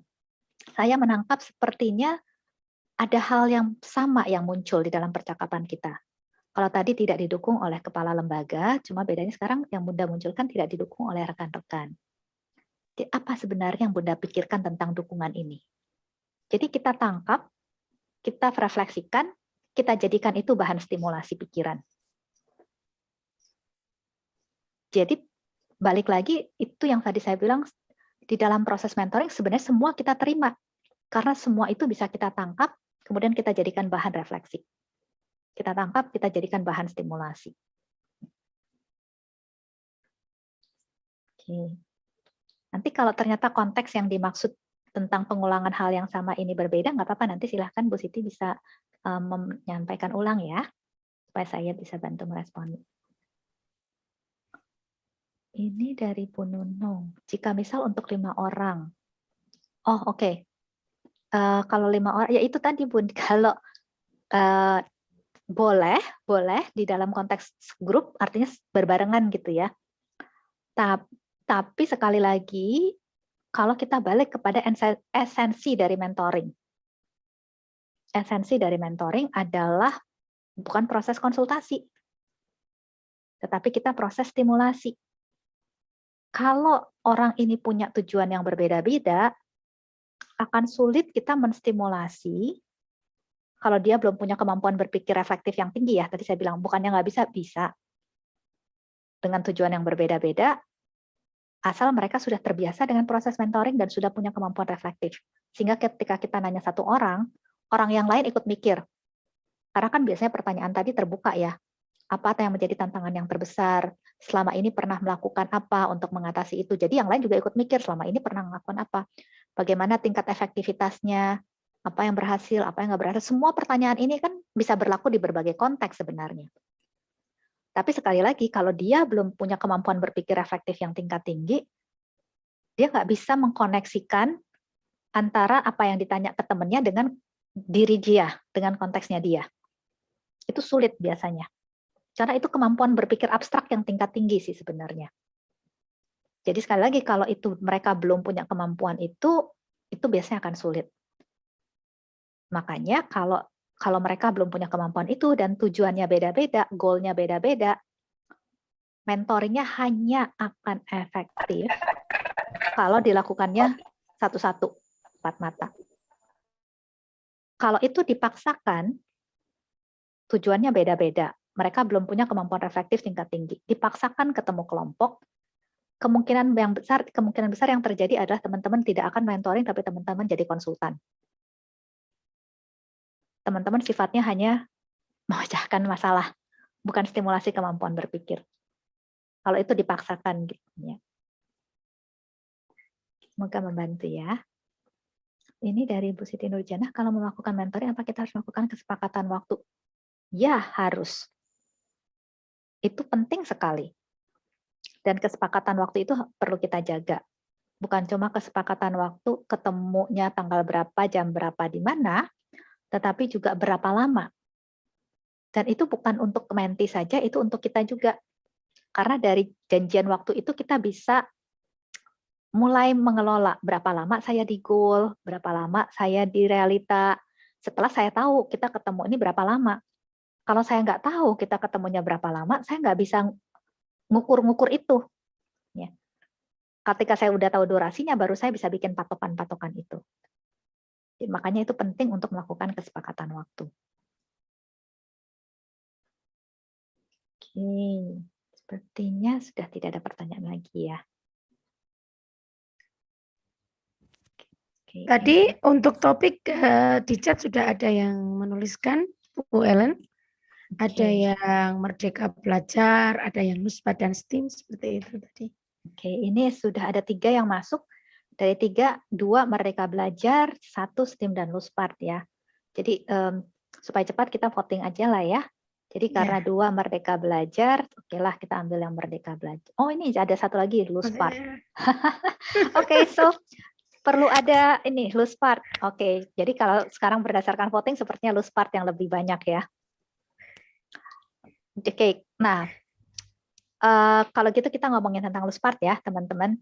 Saya menangkap sepertinya ada hal yang sama yang muncul di dalam percakapan kita. Kalau tadi tidak didukung oleh kepala lembaga, cuma bedanya sekarang yang Bunda munculkan tidak didukung oleh rekan-rekan. Jadi apa sebenarnya yang Bunda pikirkan tentang dukungan ini? Jadi kita tangkap, kita refleksikan, kita jadikan itu bahan stimulasi pikiran. Jadi balik lagi, itu yang tadi saya bilang, di dalam proses mentoring sebenarnya semua kita terima. Karena semua itu bisa kita tangkap, kemudian kita jadikan bahan refleksi. Kita tangkap, kita jadikan bahan stimulasi. Oke. Nanti kalau ternyata konteks yang dimaksud tentang pengulangan hal yang sama ini berbeda, nggak apa-apa, nanti silahkan Bu Siti bisa menyampaikan ulang ya, supaya saya bisa bantu meresponi. Ini dari Bu Nunung. Jika misal untuk 5 orang, oh oke. Kalau 5 orang, ya itu tadi Bun, kalau boleh di dalam konteks grup, artinya berbarengan gitu ya. Tapi sekali lagi, kalau kita balik kepada esensi dari mentoring. Esensi dari mentoring adalah bukan proses konsultasi, tetapi kita proses stimulasi. Kalau orang ini punya tujuan yang berbeda-beda, akan sulit kita menstimulasi kalau dia belum punya kemampuan berpikir reflektif yang tinggi ya. Tadi saya bilang, bukannya nggak bisa, bisa. Dengan tujuan yang berbeda-beda, Asal mereka sudah terbiasa dengan proses mentoring dan sudah punya kemampuan reflektif. Sehingga ketika kita nanya satu orang yang lain ikut mikir. Karena kan biasanya pertanyaan tadi terbuka ya. Apa yang menjadi tantangan yang terbesar? Selama ini pernah melakukan apa untuk mengatasi itu? Jadi yang lain juga ikut mikir, selama ini pernah melakukan apa? Bagaimana tingkat efektivitasnya? Apa yang berhasil, apa yang nggak berhasil? Semua pertanyaan ini kan bisa berlaku di berbagai konteks sebenarnya. Tapi sekali lagi, kalau dia belum punya kemampuan berpikir reflektif yang tingkat tinggi, dia nggak bisa mengkoneksikan antara apa yang ditanya ke temannya dengan diri dia, dengan konteksnya dia. Itu sulit biasanya. Karena itu kemampuan berpikir abstrak yang tingkat tinggi sih sebenarnya. Jadi sekali lagi, kalau itu mereka belum punya kemampuan itu biasanya akan sulit. Makanya kalau mereka belum punya kemampuan itu dan tujuannya beda-beda, goalnya beda-beda, mentoringnya hanya akan efektif kalau dilakukannya satu-satu, empat mata. Kalau itu dipaksakan, tujuannya beda-beda. Mereka belum punya kemampuan reflektif tingkat tinggi. Dipaksakan ketemu kelompok, kemungkinan besar yang terjadi adalah teman-teman tidak akan mentoring, tapi teman-teman jadi konsultan. Teman-teman sifatnya hanya memecahkan masalah, bukan stimulasi kemampuan berpikir. Kalau itu dipaksakan gitu ya. Semoga membantu ya. Ini dari Bu Siti Nurjanah, kalau melakukan mentoring apa kita harus melakukan kesepakatan waktu? Ya, harus. Itu penting sekali. Dan kesepakatan waktu itu perlu kita jaga. Bukan cuma kesepakatan waktu ketemunya tanggal berapa, jam berapa, di mana, tetapi juga berapa lama. Dan itu bukan untuk menti saja, itu untuk kita juga. Karena dari janjian waktu itu kita bisa mulai mengelola berapa lama saya di goal, berapa lama saya di realita. Setelah saya tahu kita ketemu ini berapa lama. Kalau saya nggak tahu kita ketemunya berapa lama, saya nggak bisa ngukur-ngukur itu. Ya. Ketika saya udah tahu durasinya, baru saya bisa bikin patokan-patokan itu. Makanya itu penting untuk melakukan kesepakatan waktu. Oke, sepertinya sudah tidak ada pertanyaan lagi ya. Oke, Tadi untuk topik di chat sudah ada yang menuliskan, Bu Ellen. Ada yang Merdeka Belajar, ada yang Nuspa dan STEAM, seperti itu tadi. Oke, ini sudah ada 3 yang masuk. Dari 3, 2 Merdeka Belajar, 1 STEAM dan Luspart ya. Jadi supaya cepat kita voting aja lah ya. Jadi karena 2 Merdeka Belajar, oke lah kita ambil yang Merdeka Belajar. Oh ini ada 1 lagi, Luspart. Oke, so perlu ada ini, Luspart. Oke, jadi kalau sekarang berdasarkan voting sepertinya Luspart yang lebih banyak ya. Oke, nah kalau gitu kita ngomongin tentang Luspart ya teman-teman.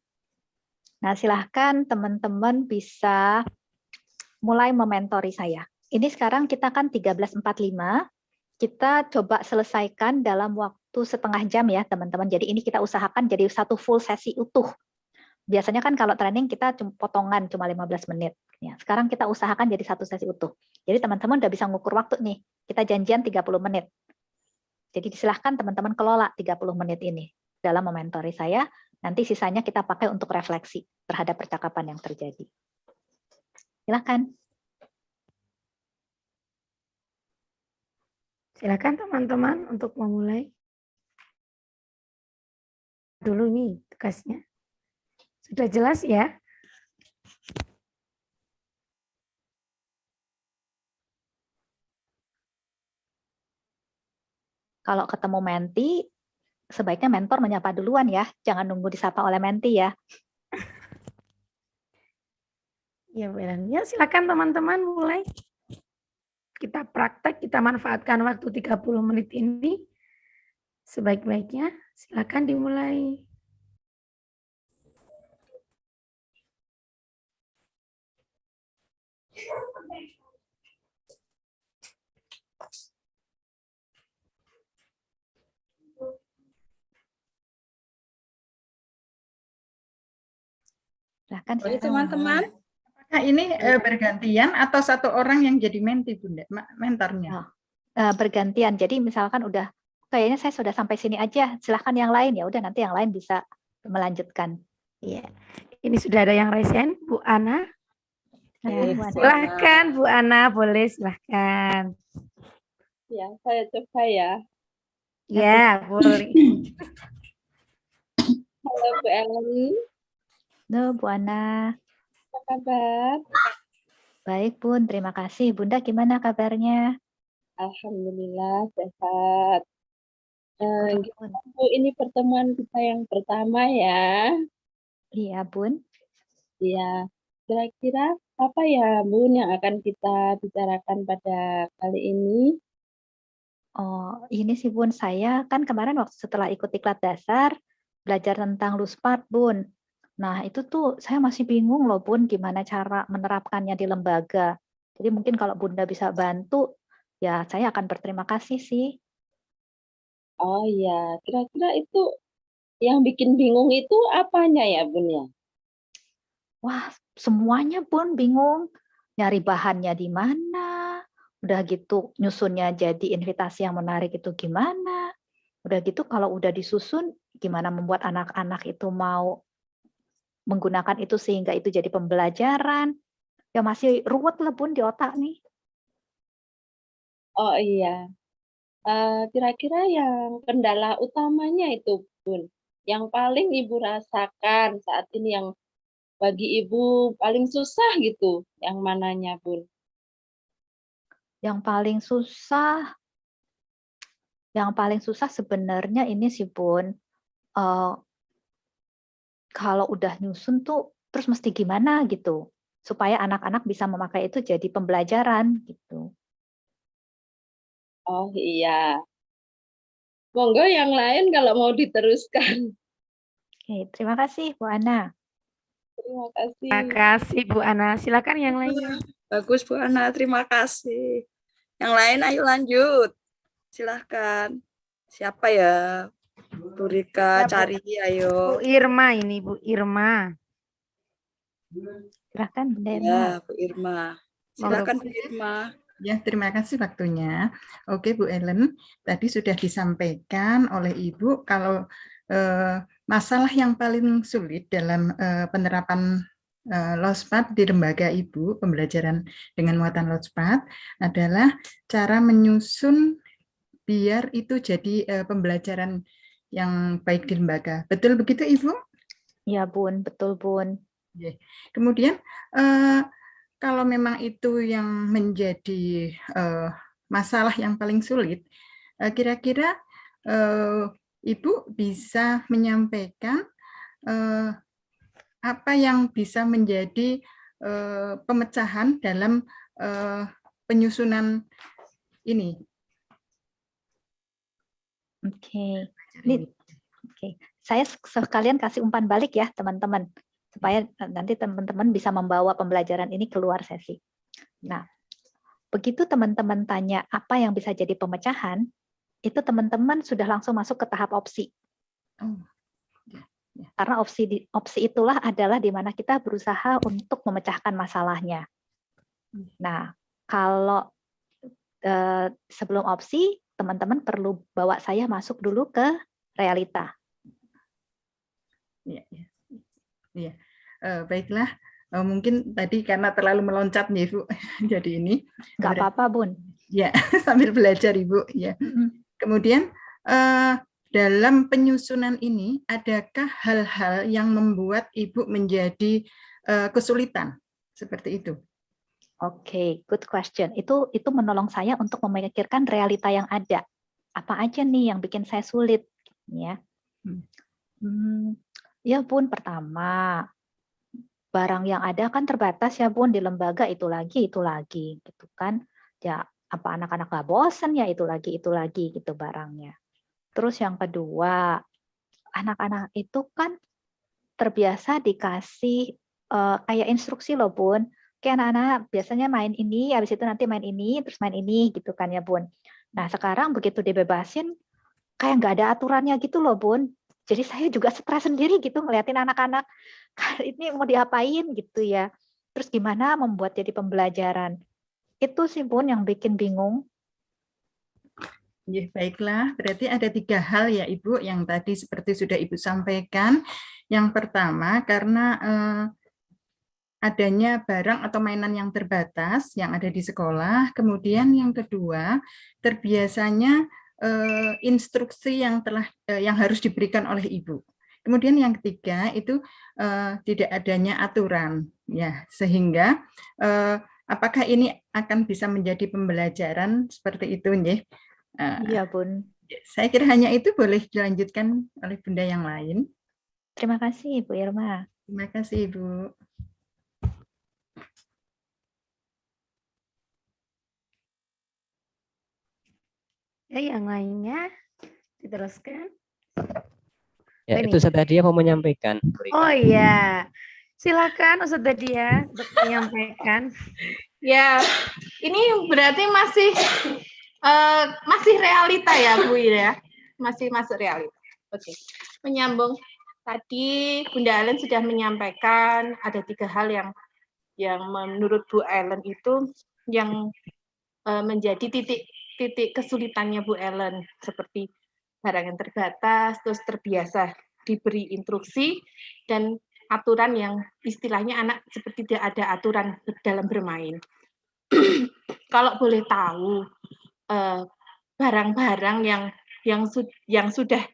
Nah, silahkan teman-teman bisa mulai mementori saya. Ini sekarang kita kan 13.45, kita coba selesaikan dalam waktu setengah jam ya teman-teman. Jadi ini kita usahakan jadi 1 full sesi utuh. Biasanya kan kalau training kita potongan cuma 15 menit. Ya, sekarang kita usahakan jadi 1 sesi utuh. Jadi teman-teman udah bisa ngukur waktu nih, kita janjian 30 menit. Jadi silahkan teman-teman kelola 30 menit ini dalam mementori saya. Nanti sisanya kita pakai untuk refleksi terhadap percakapan yang terjadi. Silakan. Silakan teman-teman untuk memulai. Dulu nih tugasnya. Sudah jelas ya? Kalau ketemu menti, sebaiknya mentor menyapa duluan ya, jangan nunggu disapa oleh menti ya. Ya, Bu Ellen. Ya, silakan teman-teman mulai. Kita praktek, kita manfaatkan waktu 30 menit ini sebaik-baiknya. Silakan dimulai. Oke teman-teman, apakah ini bergantian atau satu orang yang jadi menti Bunda, mentornya? Bergantian. Jadi misalkan udah kayaknya saya sudah sampai sini aja, silahkan yang lain ya udah nanti yang lain bisa melanjutkan. Iya. Ini sudah ada yang raise hand, Bu Ana. Ya, Bu Ana. Silahkan Bu Ana, boleh silahkan. Ya, saya coba ya. Ya, boleh. Halo Bu Ellen, Halo Bu Ana. apa kabar? Baik Bun, terima kasih. Bunda gimana kabarnya? Alhamdulillah sehat. Bun. Bu, ini pertemuan kita yang pertama ya. Iya Bun. Iya, kira-kira apa ya Bun yang akan kita bicarakan pada kali ini? Oh, ini sih Bun, saya kan kemarin waktu setelah ikut diklat dasar, belajar tentang Luspart Bun. Nah, itu tuh saya masih bingung loh Bun, gimana cara menerapkannya di lembaga. Jadi mungkin kalau Bunda bisa bantu, ya saya akan berterima kasih sih. Oh iya, kira-kira itu yang bikin bingung itu apanya ya Bun ya? Wah, semuanya Bun bingung. Nyari bahannya di mana, udah gitu nyusunnya jadi invitasi yang menarik itu gimana. Udah gitu kalau udah disusun, gimana membuat anak-anak itu mau menggunakan itu sehingga itu jadi pembelajaran. Ya masih ruwet lah Bun di otak nih. Oh iya, kira-kira yang kendala utamanya itu Bun, yang paling Ibu rasakan saat ini yang bagi Ibu paling susah gitu, yang mananya Bun? Yang paling susah sebenarnya ini sih Bun, kalau udah nyusun tuh terus mesti gimana gitu, supaya anak-anak bisa memakai itu jadi pembelajaran gitu. Oh iya. Monggo yang lain kalau mau diteruskan. Oke, terima kasih Bu Ana. Terima kasih. Terima kasih Bu Ana. Silakan yang lainnya. Bagus Bu Ana, terima kasih. Yang lain ayo lanjut. Silahkan. Siapa ya? Bu Rika, Ya, Bu. cari ayo. Bu Irma ini, Bu Irma. Silahkan Bunda Irma. Ya, Bu Irma. Silahkan Bu Irma. Ya, terima kasih waktunya. Oke, Bu Ellen, tadi sudah disampaikan oleh Ibu kalau masalah yang paling sulit dalam penerapan Lospat di lembaga Ibu, pembelajaran dengan muatan Lospat, adalah cara menyusun biar itu jadi pembelajaran yang baik di lembaga. Betul begitu, Ibu? Ya, Bun. Betul, Bun. Kemudian, kalau memang itu yang menjadi masalah yang paling sulit, kira-kira Ibu bisa menyampaikan apa yang bisa menjadi pemecahan dalam penyusunan ini. Oke. Saya sekalian kasih umpan balik ya teman-teman, supaya nanti teman-teman bisa membawa pembelajaran ini keluar sesi. Nah, begitu teman-teman tanya apa yang bisa jadi pemecahan, itu teman-teman sudah langsung masuk ke tahap opsi. Karena opsi itulah adalah di mana kita berusaha untuk memecahkan masalahnya. Nah, kalau sebelum opsi, teman-teman perlu bawa saya masuk dulu ke realita. Ya. Baiklah, mungkin tadi karena terlalu meloncat nih Ibu, jadi ini. Nggak apa-apa Bun. Ya, sambil belajar Ibu. Ya. Kemudian dalam penyusunan ini, adakah hal-hal yang membuat Ibu menjadi kesulitan seperti itu? Oke, good question. Itu menolong saya untuk memikirkan realita yang ada. Apa aja nih yang bikin saya sulit? Ya. Ya Bun, pertama barang yang ada kan terbatas ya Bun, di lembaga itu lagi gitu kan. Ya apa anak-anak nggak bosan ya itu lagi gitu barangnya. Terus yang kedua, anak-anak itu kan terbiasa dikasih kayak instruksi loh Bun. Kayak anak-anak biasanya main ini, habis itu nanti main ini, terus main ini gitu kan ya Bun. Nah sekarang begitu dibebasin, kayak nggak ada aturannya gitu loh Bun. Jadi saya juga stres sendiri gitu ngeliatin anak-anak, ini mau diapain gitu ya. Terus gimana membuat jadi pembelajaran. Itu sih Bun yang bikin bingung. Ya, baiklah, berarti ada 3 hal ya Ibu yang tadi seperti sudah Ibu sampaikan. Yang pertama, karena adanya barang atau mainan yang terbatas yang ada di sekolah. Kemudian yang kedua, terbiasanya instruksi yang harus diberikan oleh Ibu. Kemudian yang ketiga itu tidak adanya aturan, ya, sehingga apakah ini akan bisa menjadi pembelajaran seperti itu, nggih? Iya, Bun. Saya kira hanya itu, boleh dilanjutkan oleh Bunda yang lain. Terima kasih, Ibu Irma. Terima kasih, Ibu. Ya, yang lainnya diteruskan. Ya, itu Ustaz Nadia mau menyampaikan. Oh iya, silakan Ustaz Nadia untuk menyampaikan. Ya, ini berarti masih realita ya Bu ya, masih masuk realita. Oke, menyambung tadi Bunda Ellen sudah menyampaikan ada 3 hal yang menurut Bu Ellen itu yang menjadi titik kesulitannya Bu Ellen, seperti barang yang terbatas, terus terbiasa diberi instruksi, dan aturan yang istilahnya anak seperti tidak ada aturan dalam bermain. Kalau boleh tahu, barang-barang yang sudah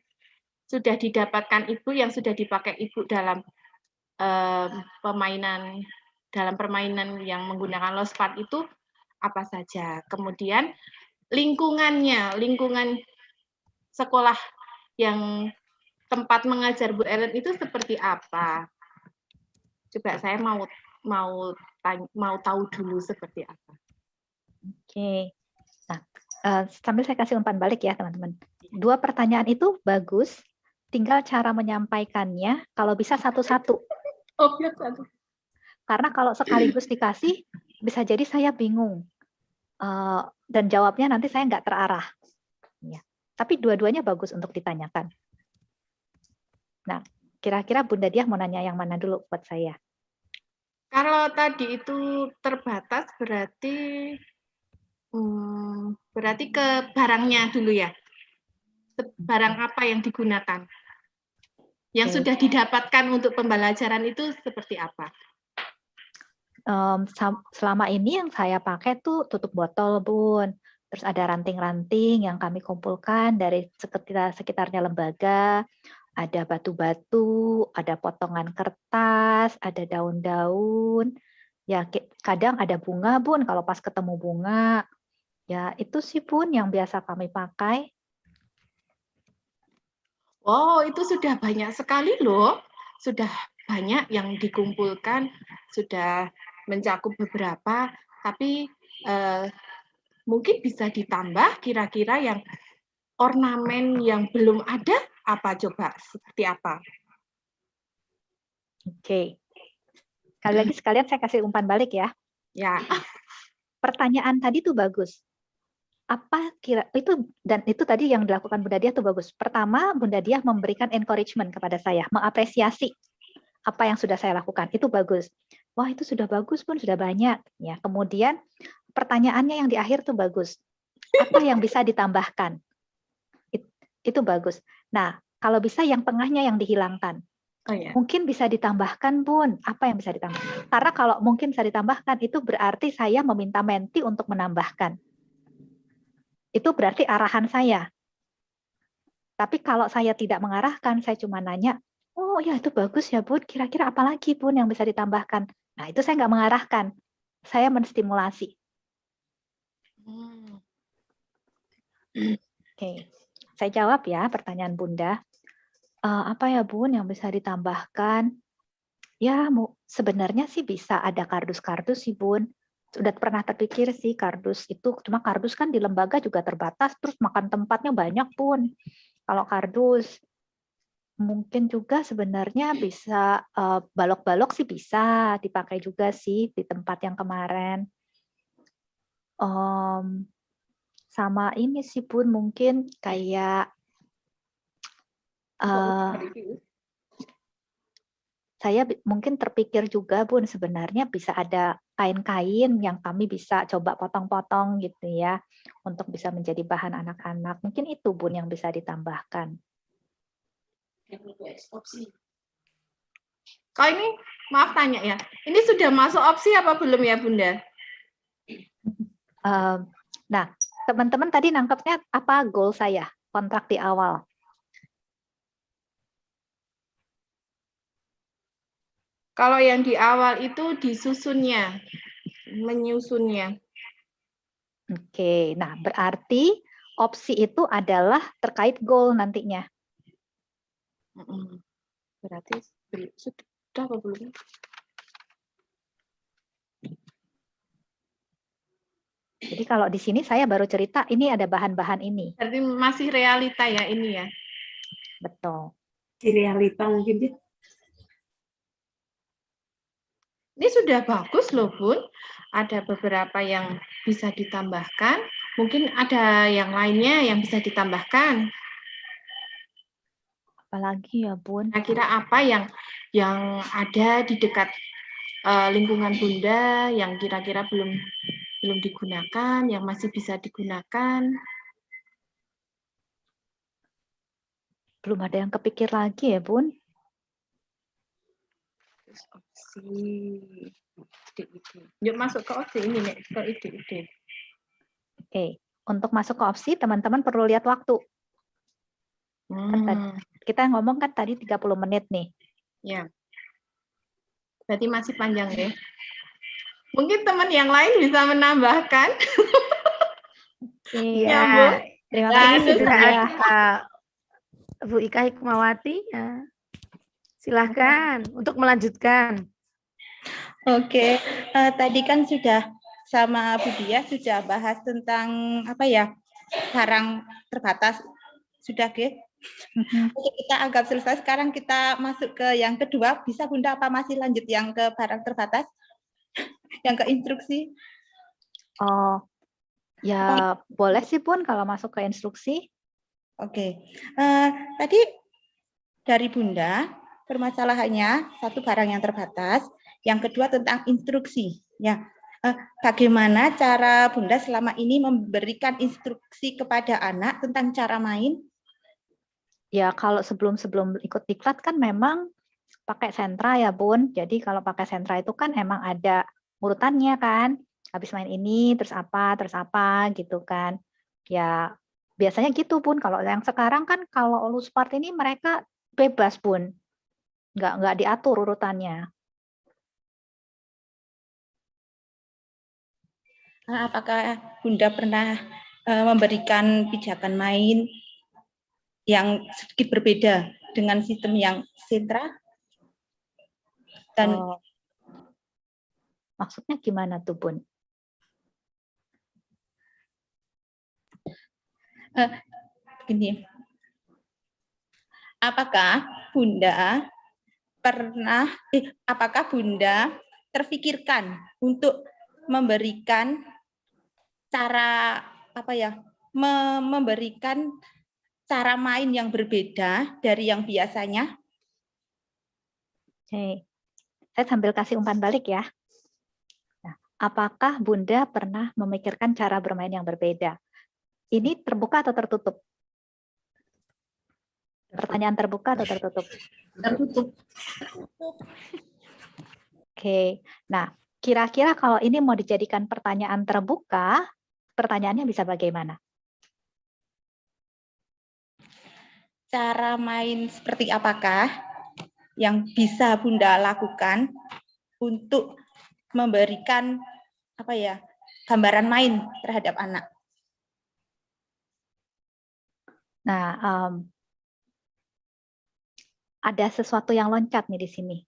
didapatkan Ibu, yang sudah dipakai Ibu dalam permainan yang menggunakan lospat itu apa saja? Kemudian lingkungan sekolah yang tempat mengajar Bu Ellen itu seperti apa? Coba saya mau tahu dulu seperti apa. Oke. Nah, sambil saya kasih umpan balik ya, teman-teman. 2 pertanyaan itu bagus, tinggal cara menyampaikannya kalau bisa satu-satu. Oh, ya, satu. Karena kalau sekaligus dikasih, bisa jadi saya bingung. Dan jawabnya nanti saya nggak terarah. Ya. Tapi dua-duanya bagus untuk ditanyakan. Nah, kira-kira Bunda Diah mau nanya yang mana dulu buat saya? Kalau tadi itu terbatas berarti ke barangnya dulu ya. Barang apa yang digunakan? Yang sudah didapatkan untuk pembelajaran itu seperti apa? Selama ini yang saya pakai tuh tutup botol, Bun. Terus ada ranting-ranting yang kami kumpulkan dari sekitarnya lembaga. Ada batu-batu, ada potongan kertas, ada daun-daun. Ya, kadang ada bunga, Bun, kalau pas ketemu bunga. Ya, itu sih, Bun, yang biasa kami pakai. Oh, itu sudah banyak sekali loh. Sudah banyak yang dikumpulkan, sudah mencakup beberapa, tapi mungkin bisa ditambah kira-kira yang ornamen yang belum ada apa coba, seperti apa? Oke. Sekalian saya kasih umpan balik ya. Ya. Pertanyaan tadi tuh bagus. Apa kira itu, dan itu tadi yang dilakukan Bunda Diah tuh bagus. Pertama, Bunda Diah memberikan encouragement kepada saya, mengapresiasi apa yang sudah saya lakukan. Itu bagus. Wah, itu sudah bagus, Bun, sudah banyak. Ya, kemudian pertanyaannya yang di akhir tuh bagus. Apa yang bisa ditambahkan? Itu bagus. Nah, kalau bisa yang tengahnya yang dihilangkan. Oh, ya. Mungkin bisa ditambahkan, Bun. Apa yang bisa ditambahkan? Karena kalau mungkin bisa ditambahkan, itu berarti saya meminta menti untuk menambahkan. Itu berarti arahan saya. Tapi kalau saya tidak mengarahkan, saya cuma nanya, oh ya itu bagus ya, Bun. Kira-kira apa lagi, Bun, yang bisa ditambahkan? Nah, itu saya nggak mengarahkan. Saya menstimulasi. Oke. Saya jawab ya pertanyaan Bunda. Apa ya, Bun, yang bisa ditambahkan? Ya, sebenarnya sih bisa ada kardus-kardus sih, Bun. Sudah pernah terpikir sih kardus itu, cuma kardus kan di lembaga juga terbatas, terus makan tempatnya banyak, Bun. Kalau kardus, mungkin juga sebenarnya bisa balok-balok sih bisa dipakai juga sih di tempat yang kemarin. Sama ini sih, Bun, mungkin kayak saya mungkin terpikir juga, Bun, sebenarnya bisa ada kain-kain yang kami bisa coba potong-potong gitu ya, untuk bisa menjadi bahan anak-anak. Mungkin itu, Bun, yang bisa ditambahkan. Kalau ini, maaf tanya ya, ini sudah masuk opsi apa belum ya, Bunda? Nah, teman-teman tadi nangkepnya apa goal saya, kontrak di awal? Kalau yang di awal itu disusunnya, menyusunnya. Oke, nah berarti opsi itu adalah terkait goal nantinya. Berarti sudah apa belum? Jadi kalau di sini saya baru cerita ini ada bahan-bahan ini. Berarti masih realita ya ini ya? Betul. Di realita mungkin dia. Ini sudah bagus loh, Bun. Ada beberapa yang bisa ditambahkan. Mungkin ada yang lainnya yang bisa ditambahkan. Apalagi ya, Bun? Kira-kira apa yang ada di dekat lingkungan Bunda yang kira-kira belum digunakan, yang masih bisa digunakan? Belum ada yang kepikir lagi ya, Bun? Yuk masuk ke opsi ini, Nek, ke ide-ide. Oke, untuk masuk ke opsi, teman-teman perlu lihat waktu. Kan kita ngomong kan tadi 30 menit nih. Ya. Berarti masih panjang ya. Mungkin teman yang lain bisa menambahkan. Iya, terima kasih sudah ada Bu Ika Hikmawati. Ya. Silahkan untuk melanjutkan. Oke, tadi kan sudah sama Bu Dia sudah bahas tentang apa ya, barang terbatas. Sudah, Ge? Oke, kita anggap selesai. Sekarang kita masuk ke yang kedua. Bisa Bunda apa masih lanjut yang ke barang terbatas? Yang ke instruksi? Oh, ya boleh sih, Bun, kalau masuk ke instruksi. Oke, tadi dari Bunda, permasalahannya satu barang yang terbatas, yang kedua tentang instruksi. Ya, bagaimana cara Bunda selama ini memberikan instruksi kepada anak tentang cara main? Ya, kalau sebelum ikut diklat kan memang pakai sentra ya, Bun. Jadi kalau pakai sentra itu kan emang ada urutannya kan. Habis main ini, terus apa gitu kan. Ya, biasanya gitu, Bun. Kalau yang sekarang kan kalau Loose Part ini mereka bebas, Bun. Nggak diatur urutannya. Apakah Bunda pernah memberikan pijakan main yang sedikit berbeda dengan sistem yang sentra? Dan maksudnya gimana tuh, Bun? Begini, apakah Bunda terfikirkan untuk memberikan cara memberikan cara main yang berbeda dari yang biasanya? Oke, saya sambil kasih umpan balik ya. Nah, apakah Bunda pernah memikirkan cara bermain yang berbeda? Ini terbuka atau tertutup? Pertanyaan terbuka atau tertutup? Tertutup. Oke, nah kira-kira kalau ini mau dijadikan pertanyaan terbuka, pertanyaannya bisa bagaimana? Cara main seperti apakah yang bisa Bunda lakukan untuk memberikan gambaran main terhadap anak? Nah, ada sesuatu yang loncat nih di sini.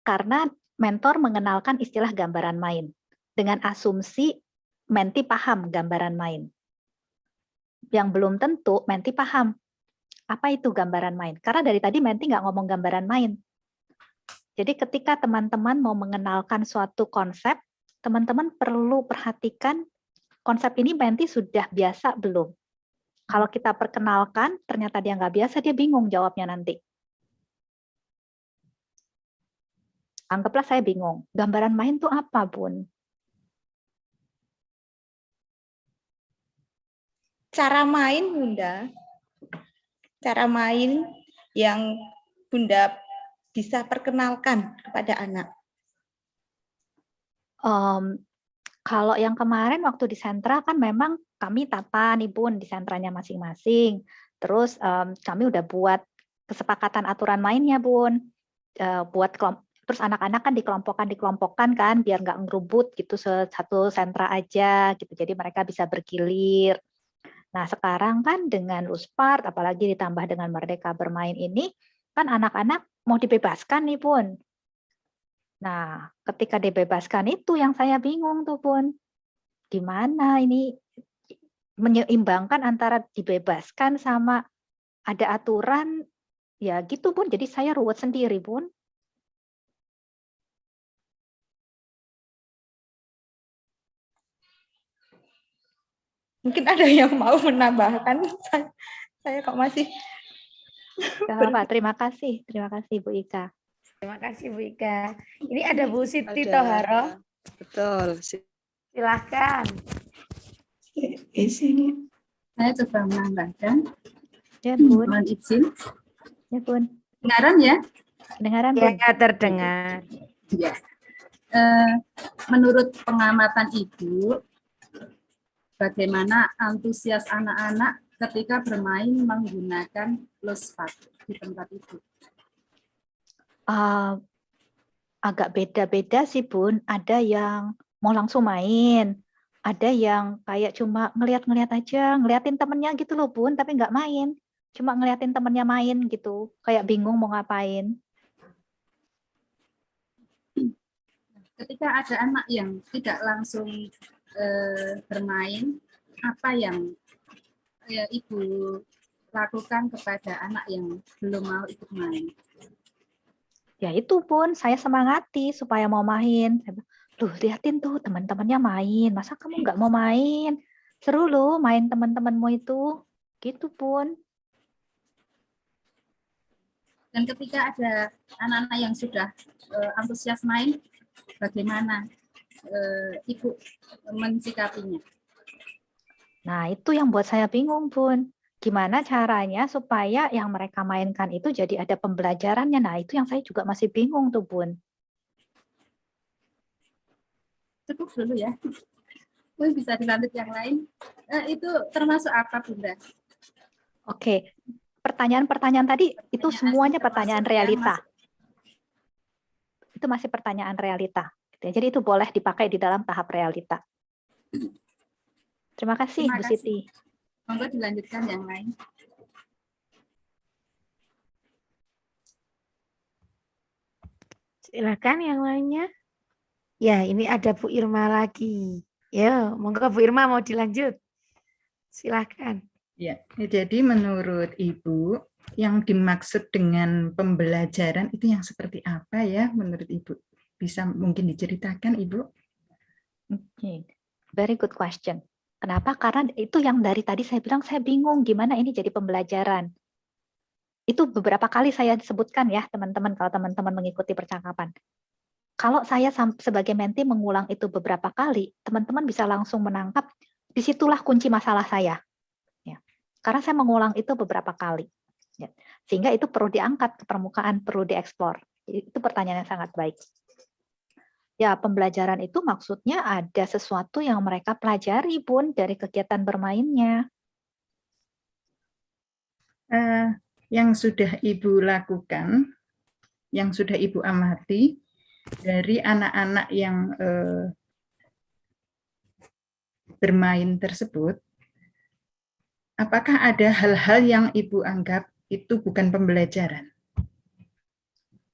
Karena mentor mengenalkan istilah gambaran main dengan asumsi menti paham gambaran main. Yang belum tentu menti paham apa itu gambaran main. Karena dari tadi menti nggak ngomong gambaran main. Jadi ketika teman-teman mau mengenalkan suatu konsep, teman-teman perlu perhatikan konsep ini menti sudah biasa belum. Kalau kita perkenalkan, ternyata dia nggak biasa, dia bingung jawabnya nanti. Anggaplah saya bingung, gambaran main tuh apa, Bun? Cara main, Bunda. Cara main yang Bunda bisa perkenalkan kepada anak. Kalau yang kemarin waktu di sentra kan memang kami tata nih Bun di sentranya masing-masing. Terus kami udah buat kesepakatan aturan mainnya Bun. Terus anak-anak kan dikelompokkan kan biar nggak ngerubut gitu satu sentra aja gitu. Jadi mereka bisa bergilir. Nah sekarang kan dengan Luspart apalagi ditambah dengan Merdeka Bermain ini kan anak-anak mau dibebaskan nih Bun. Nah, ketika dibebaskan itu yang saya bingung tuh, Bun. Gimana ini menyeimbangkan antara dibebaskan sama ada aturan, ya gitu, Bun. Jadi saya ruwet sendiri, Bun. Mungkin ada yang mau menambahkan. Saya kok masih... Gak apa-apa, terima kasih Bu Ika. Terima kasih Bu Ika. Ini ada Bu Siti Ada. Toharo. Betul. Silahkan. Sini. Saya coba menambahkan. Ya, Bun. Mohon izin. Ya, Bun. Dengaran ya? Dengaran, Bun. Ya, terdengar. Ya. Menurut pengamatan Ibu, bagaimana antusias anak-anak ketika bermain menggunakan Luspart di tempat Ibu? Agak beda-beda sih Bun, ada yang mau langsung main, ada yang kayak cuma ngeliat-ngeliat aja, ngeliatin temennya gitu loh Bun, tapi nggak main, cuma ngeliatin temennya main gitu, kayak bingung mau ngapain. Ketika ada anak yang tidak langsung bermain, apa yang Ibu lakukan kepada anak yang belum mau ikut main? Ya itu Bun, saya semangati supaya mau main. Loh, liatin tuh teman-temannya main, masa kamu nggak mau main? Seru loh main teman-temanmu itu. Gitu Bun. Dan ketika ada anak-anak yang sudah antusias main, bagaimana Ibu mensikapinya? Nah, itu yang buat saya bingung, Bun. Gimana caranya supaya yang mereka mainkan itu jadi ada pembelajarannya. Nah, itu yang saya juga masih bingung tuh, Bun. Cukup dulu ya. Mungkin bisa dilanjut yang lain. Itu termasuk apa, Bunda? Oke. Pertanyaan-pertanyaan tadi itu semuanya pertanyaan realita. Itu masih pertanyaan realita. Jadi itu boleh dipakai di dalam tahap realita. Terima kasih, Bu Siti. Monggo dilanjutkan yang lain. Silakan yang lainnya. Ya, ini ada Bu Irma lagi. Ya, monggo Bu Irma mau dilanjut. Silakan. Ya, jadi menurut Ibu yang dimaksud dengan pembelajaran itu yang seperti apa ya menurut Ibu? Bisa mungkin diceritakan Ibu? Oke, very good question. Kenapa? Karena itu yang dari tadi saya bilang saya bingung gimana ini jadi pembelajaran. Itu beberapa kali saya sebutkan ya teman-teman kalau teman-teman mengikuti percakapan. Kalau saya sebagai menti mengulang itu beberapa kali, teman-teman bisa langsung menangkap disitulah kunci masalah saya. Ya. Karena saya mengulang itu beberapa kali. Ya. Sehingga itu perlu diangkat ke permukaan, perlu dieksplor. Itu pertanyaan yang sangat baik. Ya, pembelajaran itu maksudnya ada sesuatu yang mereka pelajari, Bun, dari kegiatan bermainnya. Yang sudah Ibu lakukan, yang sudah Ibu amati dari anak-anak yang bermain tersebut, apakah ada hal-hal yang Ibu anggap itu bukan pembelajaran?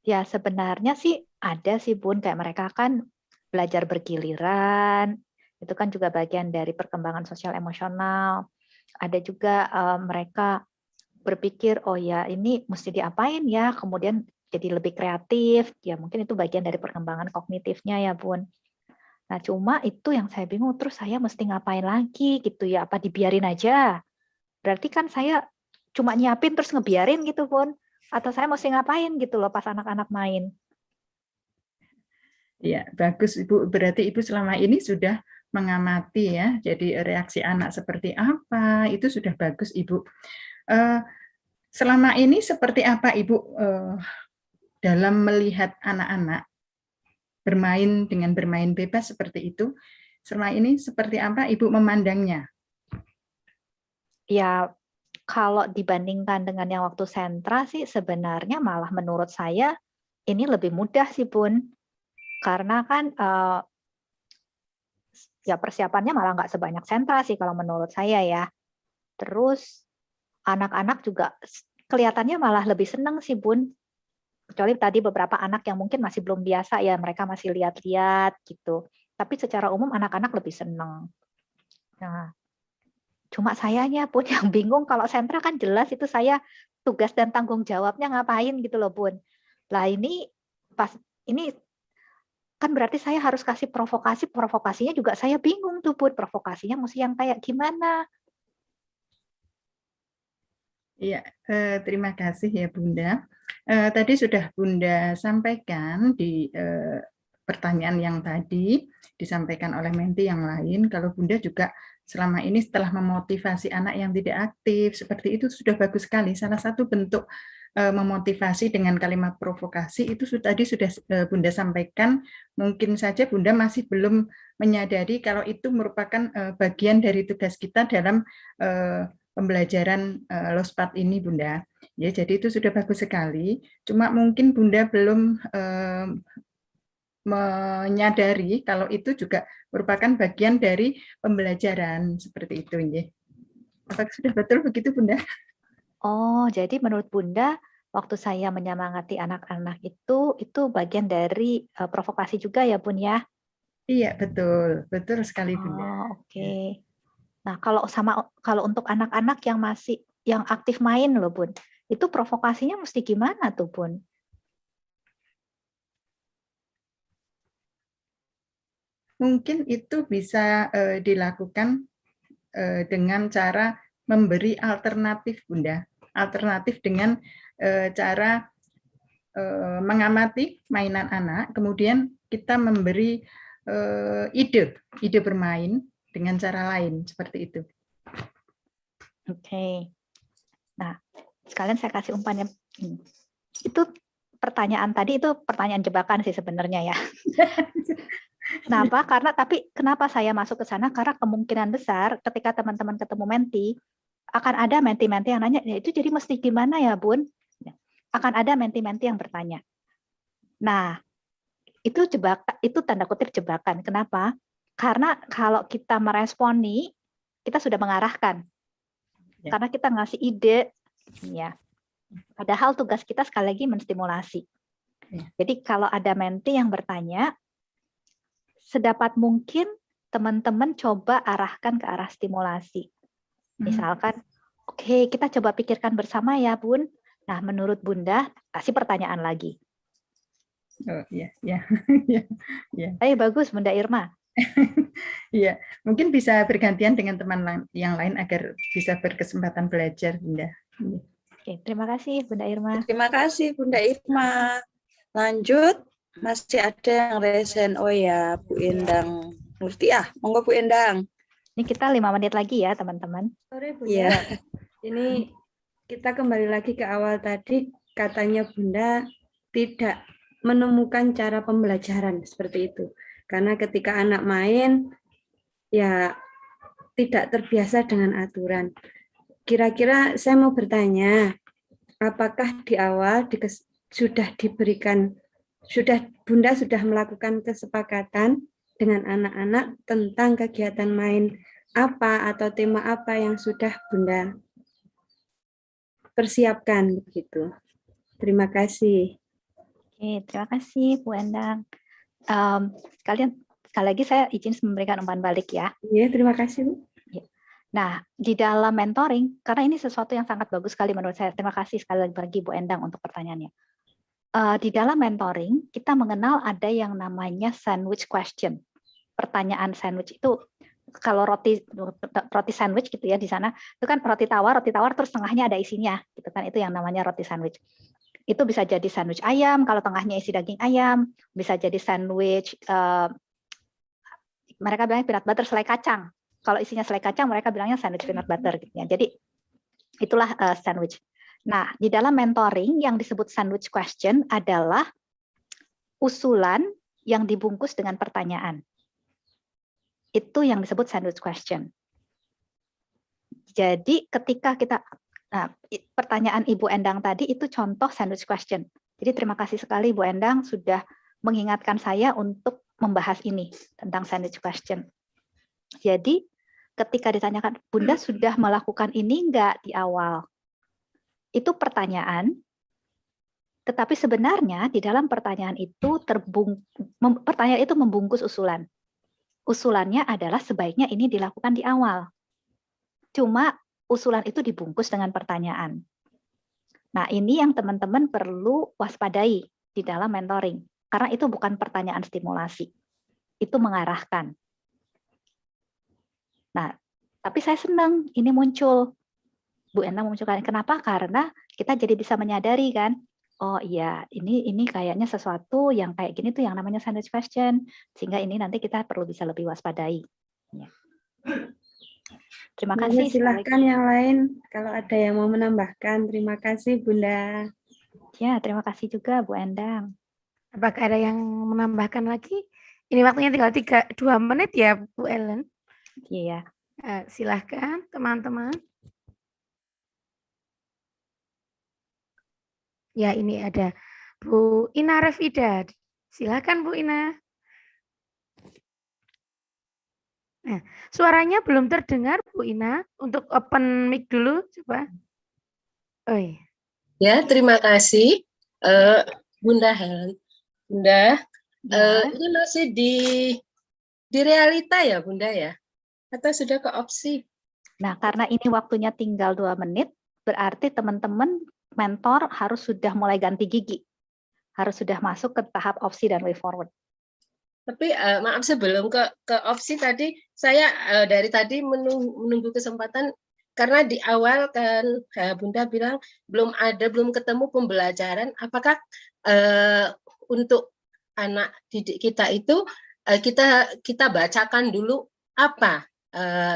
Ya, sebenarnya sih ada sih Bun, kayak mereka kan belajar bergiliran, itu kan juga bagian dari perkembangan sosial emosional. Ada juga mereka berpikir, oh ya ini mesti diapain ya, kemudian jadi lebih kreatif, ya mungkin itu bagian dari perkembangan kognitifnya ya Bun. Nah cuma itu yang saya bingung, terus saya mesti ngapain lagi gitu ya, apa dibiarin aja? Berarti kan saya cuma nyiapin terus ngebiarin gitu Bun, atau saya mesti ngapain gitu loh pas anak-anak main. Ya, bagus Ibu. Berarti Ibu selama ini sudah mengamati ya. Jadi reaksi anak seperti apa, itu sudah bagus Ibu. Selama ini seperti apa Ibu dalam melihat anak-anak bermain bebas seperti itu? Selama ini seperti apa Ibu memandangnya? Ya, kalau dibandingkan dengan yang waktu sentra sih sebenarnya malah menurut saya ini lebih mudah sih Bun. Karena kan ya persiapannya malah nggak sebanyak sentra sih kalau menurut saya ya. Terus anak-anak juga kelihatannya malah lebih senang sih Bun. Kecuali tadi beberapa anak yang mungkin masih belum biasa ya, mereka masih lihat-lihat gitu. Tapi secara umum anak-anak lebih senang. Nah, cuma sayanya Bun yang bingung kalau sentra kan jelas itu saya tugas dan tanggung jawabnya ngapain gitu loh Bun. Lah ini pas ini kan berarti saya harus kasih provokasinya juga saya bingung tuh Bun, provokasinya mesti yang kayak gimana. Iya, terima kasih ya Bunda. Tadi sudah Bunda sampaikan di pertanyaan yang tadi disampaikan oleh menti yang lain, kalau Bunda juga selama ini setelah memotivasi anak yang tidak aktif, seperti itu sudah bagus sekali. Salah satu bentuk memotivasi dengan kalimat provokasi itu tadi sudah Bunda sampaikan, mungkin saja Bunda masih belum menyadari kalau itu merupakan bagian dari tugas kita dalam pembelajaran LOSPAT ini Bunda. Ya, jadi itu sudah bagus sekali. Cuma mungkin Bunda belum menyadari kalau itu juga merupakan bagian dari pembelajaran seperti itu ya. Apakah sudah betul begitu Bunda? Oh, jadi menurut Bunda, waktu saya menyemangati anak-anak itu bagian dari provokasi juga ya Bun ya? Iya, betul sekali Bunda. Oh, oke. Nah, kalau untuk anak-anak yang aktif main loh Bun, itu provokasinya mesti gimana tuh Bun? Mungkin itu bisa dilakukan dengan cara memberi alternatif Bunda. Alternatif dengan cara mengamati mainan anak, kemudian kita memberi ide bermain dengan cara lain, seperti itu. Oke. Nah, sekalian saya kasih umpannya. Itu pertanyaan tadi itu pertanyaan jebakan sih sebenarnya ya. Kenapa? Kenapa saya masuk ke sana? Karena kemungkinan besar ketika teman-teman ketemu menti, akan ada menti-menti yang nanya, ya itu jadi mesti gimana ya Bun? Akan ada menti-menti yang bertanya. Nah, itu tanda kutip jebakan. Kenapa? Karena kalau kita meresponi, kita sudah mengarahkan. Ya. Karena kita ngasih ide, ya. Padahal tugas kita sekali lagi menstimulasi. Ya. Jadi kalau ada menti yang bertanya, sedapat mungkin teman-teman coba arahkan ke arah stimulasi. Misalkan, oke, kita coba pikirkan bersama ya Bun. Nah, menurut Bunda, kasih pertanyaan lagi. Oh iya. Ayo bagus Bunda Irma. Iya, mungkin bisa bergantian dengan teman yang lain agar bisa berkesempatan belajar, Bunda. Oke, terima kasih Bunda Irma. Terima kasih Bunda Irma. Lanjut, masih ada yang resen. Oh ya, Bu Endang Nurtiah. Monggo Bu Endang. Ini kita 5 menit lagi ya, teman-teman. Sore Bunda. Yeah. Ini kita kembali lagi ke awal tadi, katanya Bunda tidak menemukan cara pembelajaran seperti itu. Karena ketika anak main, ya tidak terbiasa dengan aturan. Kira-kira saya mau bertanya, apakah di awal Bunda sudah melakukan kesepakatan dengan anak-anak tentang kegiatan main apa atau tema apa yang sudah Bunda persiapkan begitu. Terima kasih. Oke, terima kasih Bu Endang. Sekali lagi saya izin memberikan umpan balik ya. Iya, terima kasih Bu. Nah, di dalam mentoring, karena ini sesuatu yang sangat bagus sekali menurut saya. Terima kasih sekali lagi Bu Endang untuk pertanyaannya. Di dalam mentoring, kita mengenal ada yang namanya sandwich question. Pertanyaan sandwich itu, kalau roti sandwich gitu ya di sana, itu kan roti tawar terus tengahnya ada isinya, gitu kan, itu yang namanya roti sandwich. Itu bisa jadi sandwich ayam, kalau tengahnya isi daging ayam, bisa jadi sandwich, mereka bilangnya peanut butter selai kacang. Kalau isinya selai kacang, mereka bilangnya sandwich peanut butter. Gitu ya. Jadi itulah sandwich. Nah, di dalam mentoring yang disebut sandwich question adalah usulan yang dibungkus dengan pertanyaan. Itu yang disebut sandwich question. Jadi ketika kita, pertanyaan Ibu Endang tadi itu contoh sandwich question. Jadi terima kasih sekali Bu Endang sudah mengingatkan saya untuk membahas ini tentang sandwich question. Jadi ketika ditanyakan, Bunda sudah melakukan ini enggak di awal? Itu pertanyaan, tetapi sebenarnya di dalam pertanyaan itu pertanyaan itu membungkus usulan. Usulannya adalah sebaiknya ini dilakukan di awal. Cuma usulan itu dibungkus dengan pertanyaan. Nah, ini yang teman-teman perlu waspadai di dalam mentoring. Karena itu bukan pertanyaan stimulasi. Itu mengarahkan. Nah, tapi saya senang ini muncul. Bu Endang memunculkan. Kenapa? Karena kita jadi bisa menyadari kan, oh iya, ini kayaknya sesuatu yang kayak gini tuh yang namanya sandwich question, sehingga ini nanti kita perlu bisa lebih waspadai. Ya. Terima kasih. Silahkan yang lain kalau ada yang mau menambahkan. Terima kasih Bunda. Ya, terima kasih juga Bu Endang. Apakah ada yang menambahkan lagi? Ini waktunya tinggal 2 menit ya Bu Ellen. Iya. Silahkan teman-teman. Ya, ini ada Bu Ina Rafida. Silakan Bu Ina. Nah, suaranya belum terdengar Bu Ina. Untuk open mic dulu, coba. Oh iya. Ya, terima kasih Bunda Helen. Bunda, ini masih di realita ya Bunda ya? Atau sudah ke opsi? Nah, karena ini waktunya tinggal 2 menit, berarti teman-teman mentor harus sudah mulai ganti gigi. Harus sudah masuk ke tahap opsi dan way forward. Tapi maaf sebelum ke opsi tadi, saya dari tadi menunggu kesempatan, karena di awal kan Bunda bilang belum ketemu pembelajaran. Apakah untuk anak didik kita itu kita bacakan dulu apa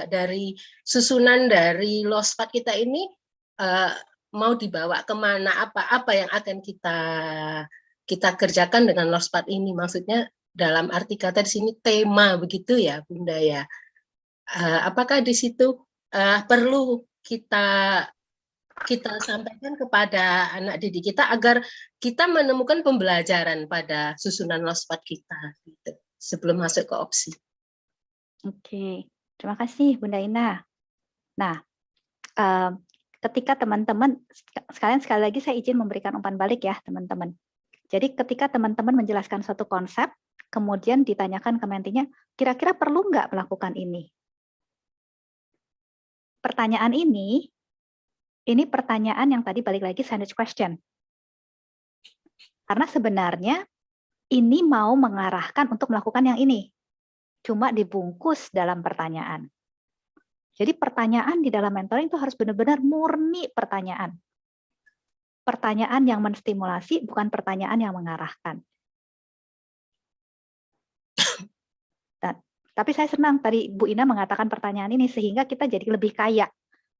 dari susunan dari lospat kita ini, mau dibawa kemana, apa yang akan kita kerjakan dengan lospat ini, maksudnya dalam arti kata di sini tema begitu ya Bunda ya. Apakah di situ perlu kita sampaikan kepada anak didik kita agar kita menemukan pembelajaran pada susunan lospat kita gitu, sebelum masuk ke opsi. Oke, terima kasih Bunda Ina. Nah, ketika teman-teman, sekali lagi saya izin memberikan umpan balik ya teman-teman. Jadi ketika teman-teman menjelaskan suatu konsep, kemudian ditanyakan ke mentinya, kira-kira perlu nggak melakukan ini? Pertanyaan ini pertanyaan yang tadi balik lagi sandwich question. Karena sebenarnya ini mau mengarahkan untuk melakukan yang ini. Cuma dibungkus dalam pertanyaan. Jadi pertanyaan di dalam mentoring itu harus benar-benar murni pertanyaan. Pertanyaan yang menstimulasi, bukan pertanyaan yang mengarahkan. Tapi saya senang tadi Bu Ina mengatakan pertanyaan ini, sehingga kita jadi lebih kaya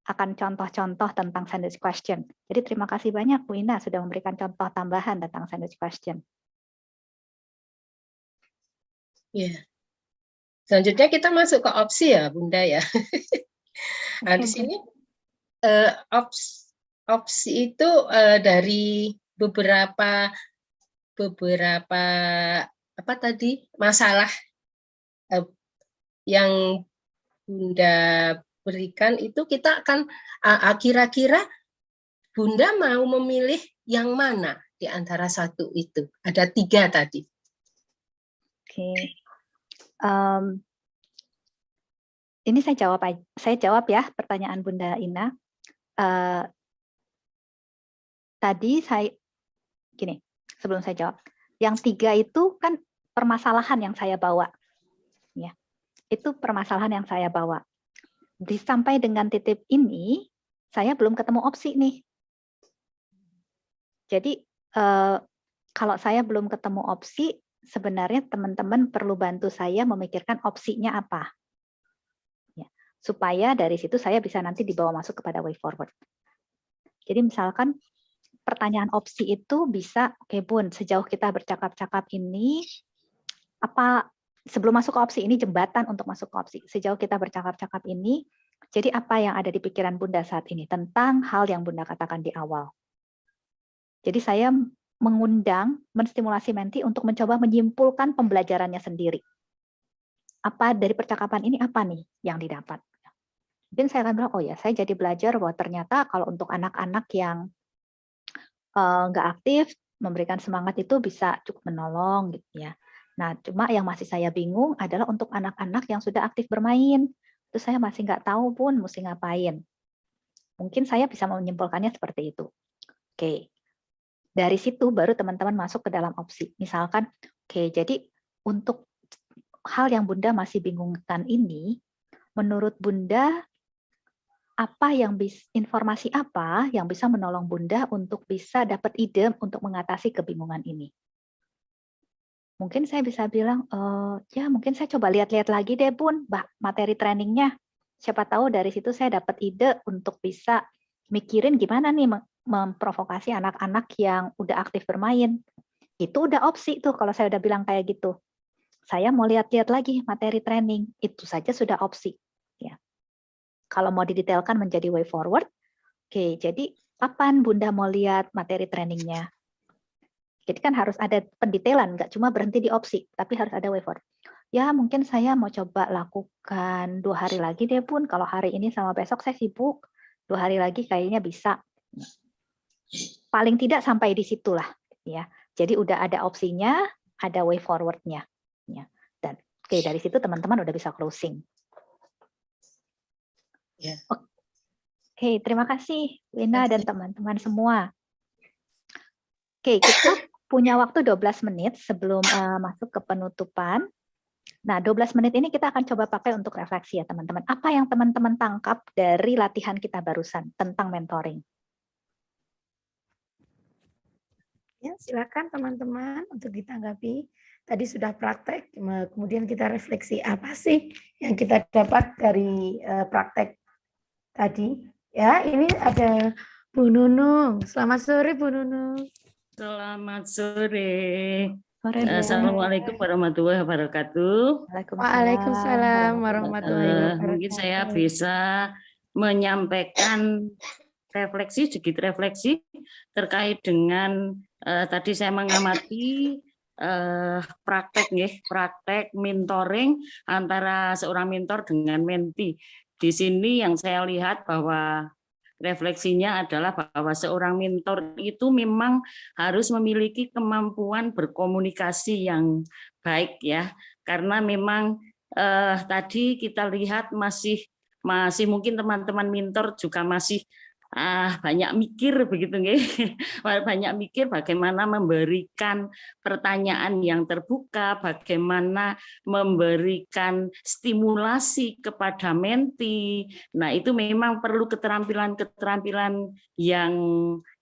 akan contoh-contoh tentang sandwich question. Jadi terima kasih banyak Bu Ina sudah memberikan contoh tambahan tentang sandwich question. Ya. Selanjutnya kita masuk ke opsi ya Bunda ya. Nah, di sini opsi itu dari beberapa apa tadi masalah yang Bunda berikan itu, kita akan kira-kira Bunda mau memilih yang mana di antara satu itu. Ada 3 tadi. Oke. Ini saya jawab ya pertanyaan Bunda Ina. Tadi sebelum saya jawab, yang 3 itu kan permasalahan yang saya bawa, ya. Itu permasalahan yang saya bawa. Sampai dengan titik ini, saya belum ketemu opsi nih. Jadi kalau saya belum ketemu opsi, sebenarnya teman-teman perlu bantu saya memikirkan opsinya apa. Ya, supaya dari situ saya bisa nanti dibawa masuk kepada way forward. Jadi misalkan pertanyaan opsi itu bisa, oke Bun, sejauh kita bercakap-cakap ini, apa sebelum masuk ke opsi ini jembatan untuk masuk ke opsi. Sejauh kita bercakap-cakap ini, jadi apa yang ada di pikiran Bunda saat ini tentang hal yang Bunda katakan di awal. Jadi saya mengundang, menstimulasi menti untuk mencoba menyimpulkan pembelajarannya sendiri. Apa dari percakapan ini apa nih yang didapat? Mungkin saya akan bilang, oh ya, saya jadi belajar bahwa ternyata kalau untuk anak-anak yang nggak aktif, memberikan semangat itu bisa cukup menolong gitu ya. Nah, cuma yang masih saya bingung adalah untuk anak-anak yang sudah aktif bermain. Itu saya masih nggak tahu pun mesti ngapain. Mungkin saya bisa menyimpulkannya seperti itu. Oke. Dari situ baru teman-teman masuk ke dalam opsi. Misalkan, oke, jadi untuk hal yang Bunda masih bingungkan ini, menurut Bunda, informasi apa yang bisa menolong Bunda untuk bisa dapat ide untuk mengatasi kebingungan ini? Mungkin saya bisa bilang, ya mungkin saya coba lihat-lihat lagi deh Bun, materi trainingnya. Siapa tahu dari situ saya dapat ide untuk bisa mikirin gimana nih memprovokasi anak-anak yang udah aktif bermain. Itu udah opsi tuh kalau saya udah bilang kayak gitu. Saya mau lihat-lihat lagi materi training, itu saja sudah opsi. Ya. Kalau mau didetailkan menjadi way forward, oke, jadi kapan Bunda mau lihat materi trainingnya? Jadi kan harus ada pendetailan, nggak cuma berhenti di opsi, tapi harus ada way forward. Ya mungkin saya mau coba lakukan 2 hari lagi deh Bun, kalau hari ini sama besok saya sibuk, 2 hari lagi kayaknya bisa. Paling tidak sampai di situlah, ya. Jadi udah ada opsinya, ada way forward-nya, ya. Dan oke, dari situ teman-teman udah bisa closing. Yeah. Oke, terima kasih Wina dan teman-teman semua. Oke, kita punya waktu 12 menit sebelum masuk ke penutupan. Nah, 12 menit ini kita akan coba pakai untuk refleksi ya teman-teman. Apa yang teman-teman tangkap dari latihan kita barusan tentang mentoring? Ya, silakan teman-teman untuk ditanggapi. Tadi sudah praktek, kemudian kita refleksi apa sih yang kita dapat dari praktek tadi. Ya, ini ada Bu Nunung. Selamat sore Bu Nunung. Selamat sore. Assalamualaikum warahmatullahi wabarakatuh. Waalaikumsalam warahmatullahi wabarakatuh. Mungkin saya bisa menyampaikan sedikit refleksi terkait dengan tadi saya mengamati praktek mentoring antara seorang mentor dengan menti. Di sini yang saya lihat bahwa refleksinya adalah bahwa seorang mentor itu memang harus memiliki kemampuan berkomunikasi yang baik ya, karena memang tadi kita lihat masih mungkin teman-teman mentor juga masih banyak mikir begitu nggih. Banyak mikir bagaimana memberikan pertanyaan yang terbuka, bagaimana memberikan stimulasi kepada menti. Nah, itu memang perlu keterampilan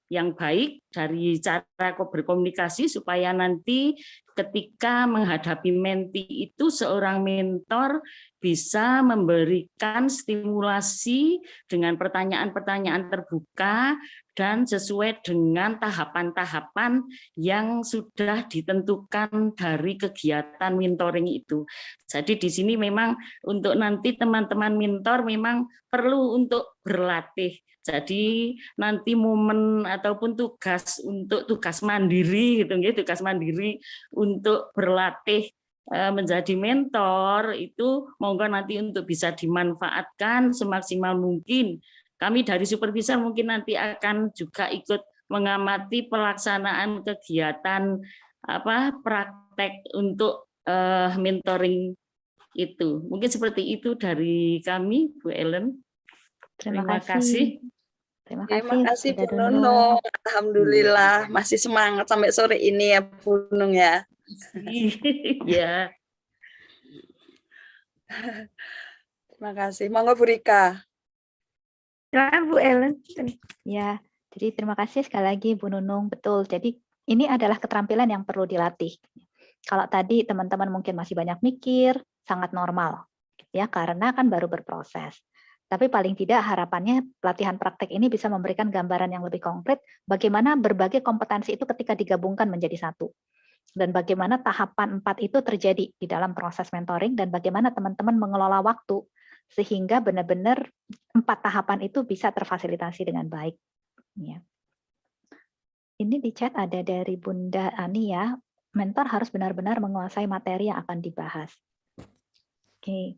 yang baik dari cara berkomunikasi supaya nanti ketika menghadapi menti itu seorang mentor bisa memberikan stimulasi dengan pertanyaan-pertanyaan terbuka dan sesuai dengan tahapan-tahapan yang sudah ditentukan dari kegiatan mentoring itu. Jadi di sini memang untuk nanti teman-teman mentor memang perlu untuk berlatih. Jadi nanti momen ataupun tugas mandiri gitu ya, tugas mandiri untuk berlatih menjadi mentor itu monggo nanti untuk bisa dimanfaatkan semaksimal mungkin. Kami dari supervisor mungkin nanti akan juga ikut mengamati pelaksanaan kegiatan praktek untuk mentoring itu. Mungkin seperti itu dari kami, Bu Ellen. Terima kasih. Terima kasih Bu Nunung. Alhamdulillah masih semangat sampai sore ini ya Bu Nunung ya. Ya. Terima kasih. Monggo Bu Rika. Silakan Bu Ellen. Ya, jadi terima kasih sekali lagi Bu Nunung. Betul. Jadi ini adalah keterampilan yang perlu dilatih. Kalau tadi teman-teman mungkin masih banyak mikir, sangat normal, ya, karena kan baru berproses. Tapi paling tidak harapannya pelatihan praktek ini bisa memberikan gambaran yang lebih konkret bagaimana berbagai kompetensi itu ketika digabungkan menjadi satu. Dan bagaimana tahapan 4 itu terjadi di dalam proses mentoring dan bagaimana teman-teman mengelola waktu sehingga benar-benar 4 tahapan itu bisa terfasilitasi dengan baik. Ya. Ini di chat ada dari Bunda Ani ya, mentor harus benar-benar menguasai materi yang akan dibahas. Oke,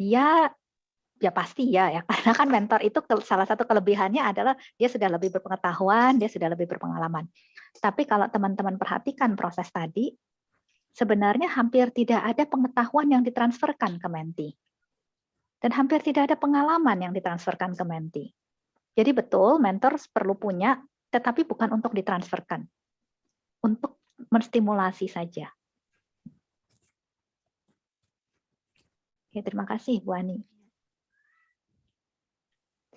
ya pasti ya, karena kan mentor itu salah satu kelebihannya adalah dia sudah lebih berpengetahuan, dia sudah lebih berpengalaman. Tapi kalau teman-teman perhatikan proses tadi, sebenarnya hampir tidak ada pengetahuan yang ditransferkan ke menti. Dan hampir tidak ada pengalaman yang ditransferkan ke menti. Jadi betul, mentor perlu punya, tetapi bukan untuk ditransferkan. Untuk menstimulasi saja. Oke, terima kasih Bu Ani.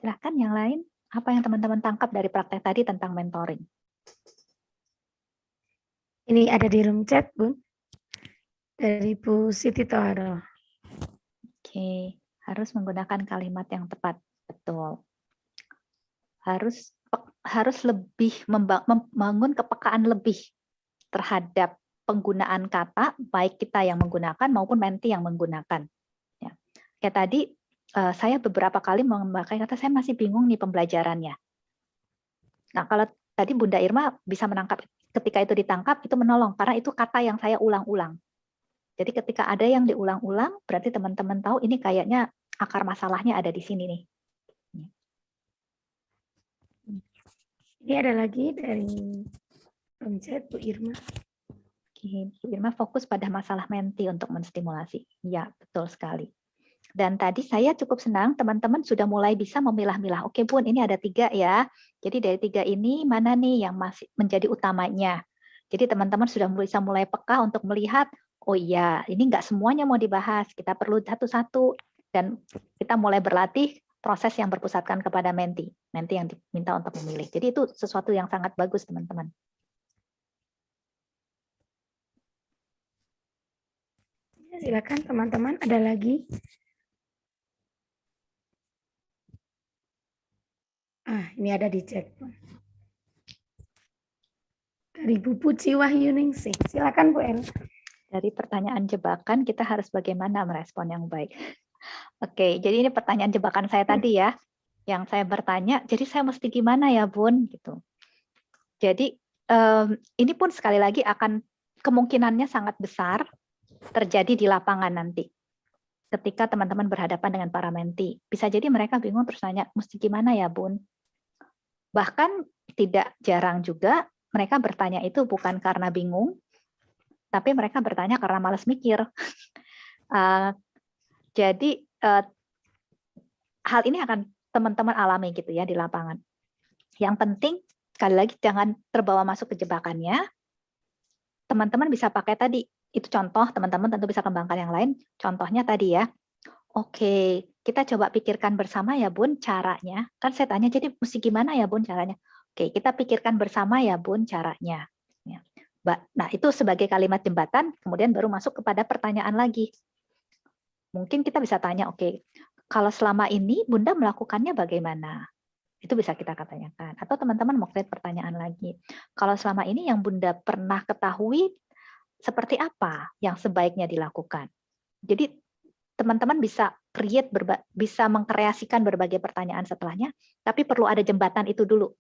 Silahkan yang lain, apa yang teman-teman tangkap dari praktek tadi tentang mentoring? Ini ada di room chat, Bun. Dari Bu Siti Toharo. Oke, harus menggunakan kalimat yang tepat. Betul. Harus lebih membangun kepekaan lebih terhadap penggunaan kata, baik kita yang menggunakan maupun menti yang menggunakan. Ya. Kayak tadi, saya beberapa kali memakai kata, saya masih bingung nih pembelajarannya. Nah, kalau tadi Bunda Irma bisa menangkap, ketika itu ditangkap, itu menolong, karena itu kata yang saya ulang-ulang. Jadi ketika ada yang diulang-ulang, berarti teman-teman tahu ini kayaknya akar masalahnya ada di sini nih. Ini ada lagi dari room chat Bu Irma. Bu Irma fokus pada masalah menti untuk menstimulasi. Ya, betul sekali. Dan tadi saya cukup senang teman-teman sudah mulai bisa memilah-milah. Oke Bun, ini ada 3 ya. Jadi dari 3 ini mana nih yang masih menjadi utamanya. Jadi teman-teman sudah bisa mulai peka untuk melihat, oh iya ini nggak semuanya mau dibahas. Kita perlu satu-satu. Dan kita mulai berlatih proses yang berpusatkan kepada menti yang diminta untuk memilih. Jadi itu sesuatu yang sangat bagus teman-teman. Silakan teman-teman, ada lagi. Ini ada di chat. Dari Bu Puji Wahyuningsih. Silakan Bu El. Dari pertanyaan jebakan kita harus bagaimana merespon yang baik. Oke, jadi ini pertanyaan jebakan saya tadi ya. Yang saya bertanya, jadi saya mesti gimana ya Bun? Gitu. Jadi ini pun sekali lagi akan kemungkinannya sangat besar terjadi di lapangan nanti. Ketika teman-teman berhadapan dengan para menti. Bisa jadi mereka bingung terus nanya, mesti gimana ya Bun? Bahkan tidak jarang juga mereka bertanya itu bukan karena bingung, tapi mereka bertanya karena malas mikir. Jadi hal ini akan teman-teman alami gitu ya di lapangan. Yang penting sekali lagi jangan terbawa masuk ke jebakannya. Teman-teman bisa pakai tadi, itu contoh, teman-teman tentu bisa kembangkan yang lain. Contohnya tadi ya. Oke, kita coba pikirkan bersama ya Bun caranya. Kan saya tanya jadi mesti gimana ya Bun caranya? Oke, kita pikirkan bersama ya Bun caranya. Nah, itu sebagai kalimat jembatan, kemudian baru masuk kepada pertanyaan lagi. Mungkin kita bisa tanya, oke, kalau selama ini Bunda melakukannya bagaimana? Itu bisa kita tanyakan. Atau teman-teman mau create pertanyaan lagi. Kalau selama ini yang Bunda pernah ketahui, seperti apa yang sebaiknya dilakukan? Jadi teman-teman bisa bisa mengkreasikan berbagai pertanyaan setelahnya, tapi perlu ada jembatan itu dulu.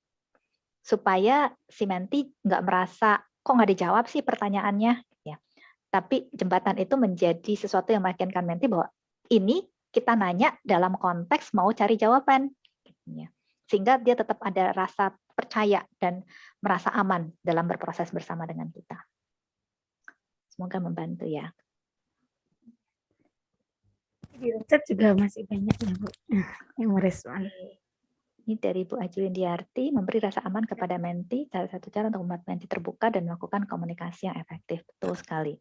Supaya si menti nggak merasa, kok nggak dijawab sih pertanyaannya? Ya. Tapi jembatan itu menjadi sesuatu yang meyakinkan menti bahwa ini kita nanya dalam konteks mau cari jawaban. Sehingga dia tetap ada rasa percaya dan merasa aman dalam berproses bersama dengan kita. Semoga membantu ya. Di chat juga masih banyak ya Bu yang merespon. Ini dari Bu Ajulin Diarti, memberi rasa aman kepada menti, salah satu cara untuk membuat menti terbuka dan melakukan komunikasi yang efektif. Betul sekali.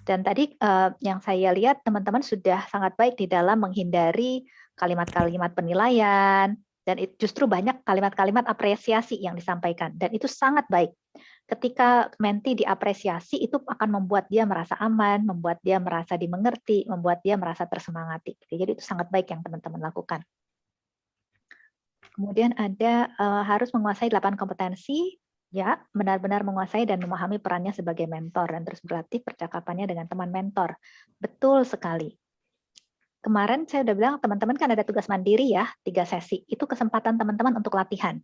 Dan tadi yang saya lihat teman-teman sudah sangat baik di dalam menghindari kalimat-kalimat penilaian, Dan justru banyak kalimat-kalimat apresiasi yang disampaikan. Dan itu sangat baik. Ketika menti diapresiasi, itu akan membuat dia merasa aman, membuat dia merasa dimengerti, membuat dia merasa tersemangati. Jadi itu sangat baik yang teman-teman lakukan. Kemudian ada harus menguasai 8 kompetensi, ya, benar-benar menguasai dan memahami perannya sebagai mentor, dan terus berlatih percakapannya dengan teman mentor. Betul sekali. Kemarin saya udah bilang teman-teman kan ada tugas mandiri ya, 3 sesi. Itu kesempatan teman-teman untuk latihan.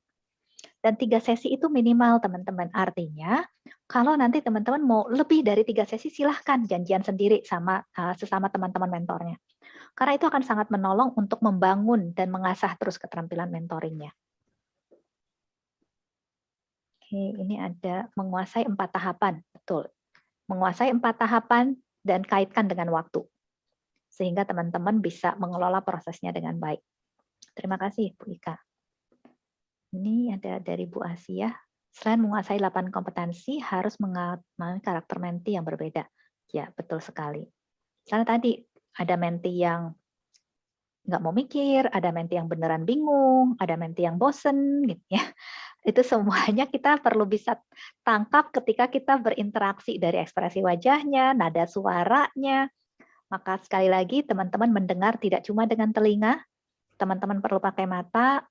Dan 3 sesi itu minimal teman-teman. Artinya kalau nanti teman-teman mau lebih dari 3 sesi silahkan janjian sendiri sama sesama teman-teman mentornya. Karena itu akan sangat menolong untuk membangun dan mengasah terus keterampilan mentoringnya. Oke, ini ada menguasai 4 tahapan. Betul. Menguasai 4 tahapan dan kaitkan dengan waktu. Sehingga teman-teman bisa mengelola prosesnya dengan baik. Terima kasih, Bu Ika. Ini ada dari Bu Asia. Selain menguasai 8 kompetensi, harus mengalami karakter menti yang berbeda. Ya, betul sekali. Karena tadi ada menti yang nggak mau mikir, ada menti yang beneran bingung, ada menti yang bosen, gitu ya. Itu semuanya kita perlu bisa tangkap ketika kita berinteraksi dari ekspresi wajahnya, nada suaranya. Maka sekali lagi teman-teman mendengar tidak cuma dengan telinga, teman-teman perlu pakai mata,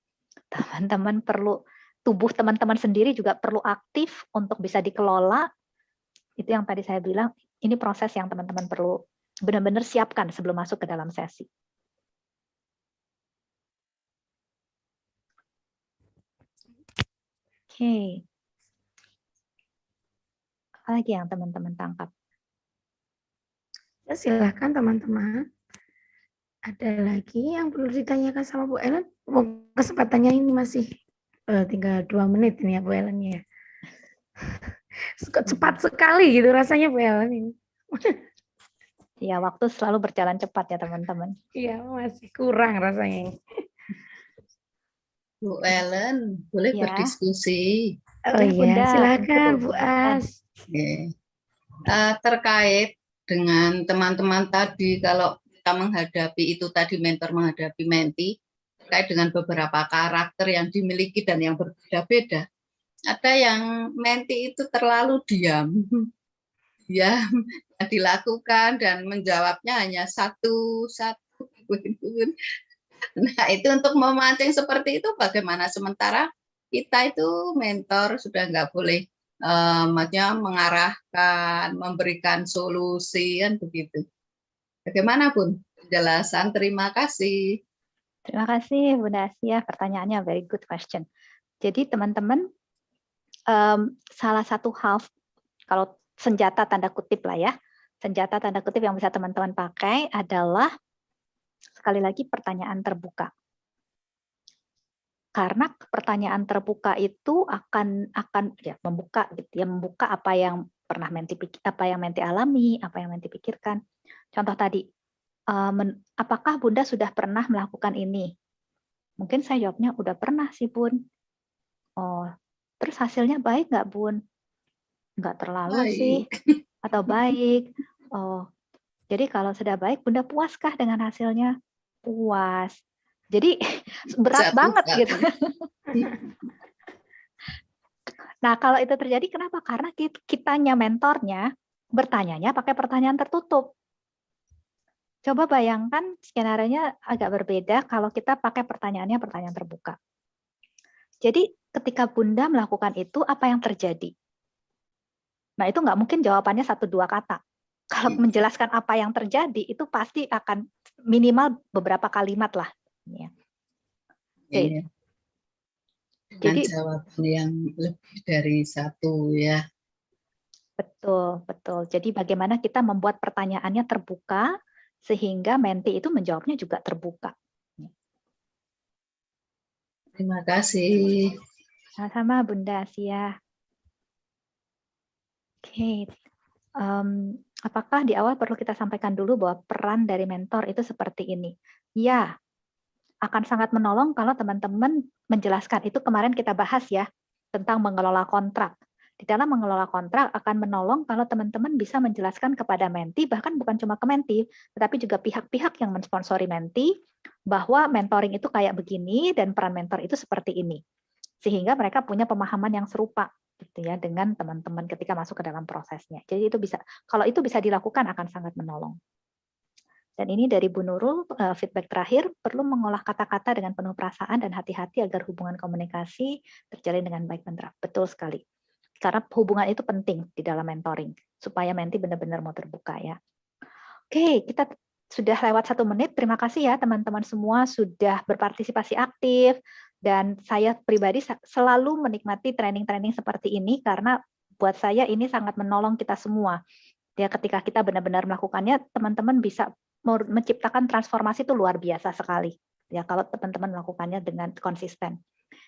teman-teman perlu tubuh teman-teman sendiri juga perlu aktif untuk bisa dikelola. Itu yang tadi saya bilang, ini proses yang teman-teman perlu benar-benar siapkan sebelum masuk ke dalam sesi. Oke. Apa lagi yang teman-teman tangkap? Ya, silahkan teman-teman. Ada lagi yang perlu ditanyakan sama Bu Ellen? Kesempatannya ini masih tinggal 2 menit ini ya Bu Ellen ya. Cepat sekali gitu rasanya Bu Ellen ini. Ya, waktu selalu berjalan cepat ya teman-teman. Iya, masih kurang rasanya. Bu Ellen, boleh Ya. berdiskusi? Oh iya, silakan Bu As. Oke. Terkait dengan teman-teman tadi, kalau kita menghadapi itu tadi mentor menghadapi menti, terkait dengan beberapa karakter yang dimiliki dan yang berbeda-beda. Ada yang menti itu terlalu diam, dilakukan dan menjawabnya hanya satu. Nah, itu untuk memancing seperti itu bagaimana? Sementara kita itu mentor sudah nggak boleh maksudnya mengarahkan, memberikan solusi kan begitu. Bagaimana Bun? Penjelasan, terima kasih. Terima kasih Bunda Asia, pertanyaannya very good question. Jadi teman-teman, salah satu hal, kalau senjata tanda kutip lah ya, senjata tanda kutip yang bisa teman-teman pakai adalah sekali lagi pertanyaan terbuka. Karena pertanyaan terbuka itu akan ya membuka gitu ya, membuka apa yang pernah menti alami, apa yang menti pikirkan. Contoh tadi, apakah Bunda sudah pernah melakukan ini? Mungkin saya jawabnya udah pernah sih Bun. Oh, terus hasilnya baik nggak Bun? Nggak terlalu Baik. sih, atau baik. Oh, jadi kalau sudah baik, Bunda puaskah dengan hasilnya? Puas. Jadi berat banget gitu. Nah, kalau itu terjadi kenapa? Karena kitanya mentornya bertanyanya pakai pertanyaan tertutup. Coba bayangkan skenario-nya agak berbeda kalau kita pakai pertanyaannya pertanyaan terbuka. Jadi ketika Bunda melakukan itu, apa yang terjadi? Nah, itu nggak mungkin jawabannya 1-2 kata. Kalau menjelaskan apa yang terjadi, itu pasti akan minimal beberapa kalimat lah. Ya. Iya. Dengan jawaban yang lebih dari 1 ya. Betul, betul. Jadi bagaimana kita membuat pertanyaannya terbuka, sehingga menti itu menjawabnya juga terbuka. Terima kasih. Sama-sama Bunda Asia. Oke. Apakah di awal perlu kita sampaikan dulu bahwa peran dari mentor itu seperti ini? Ya, akan sangat menolong kalau teman-teman menjelaskan. Itu kemarin kita bahas ya, tentang mengelola kontrak. Di dalam mengelola kontrak akan menolong kalau teman-teman bisa menjelaskan kepada menti, bahkan bukan cuma ke menti, tetapi juga pihak-pihak yang mensponsori menti, bahwa mentoring itu kayak begini dan peran mentor itu seperti ini. Sehingga mereka punya pemahaman yang serupa gitu ya dengan teman-teman ketika masuk ke dalam prosesnya. Jadi itu bisa, kalau itu bisa dilakukan akan sangat menolong. Dan ini dari Bu Nurul, feedback terakhir, perlu mengolah kata-kata dengan penuh perasaan dan hati-hati agar hubungan komunikasi terjalin dengan baik dan terang. Betul sekali. Karena hubungan itu penting di dalam mentoring, supaya menti benar-benar mau terbuka ya. Oke, kita sudah lewat 1 menit. Terima kasih ya teman-teman semua sudah berpartisipasi aktif. Dan saya pribadi selalu menikmati training-training seperti ini, karena buat saya ini sangat menolong kita semua. Ya, ketika kita benar-benar melakukannya, teman-teman bisa menciptakan transformasi itu luar biasa sekali. Ya, kalau teman-teman melakukannya dengan konsisten.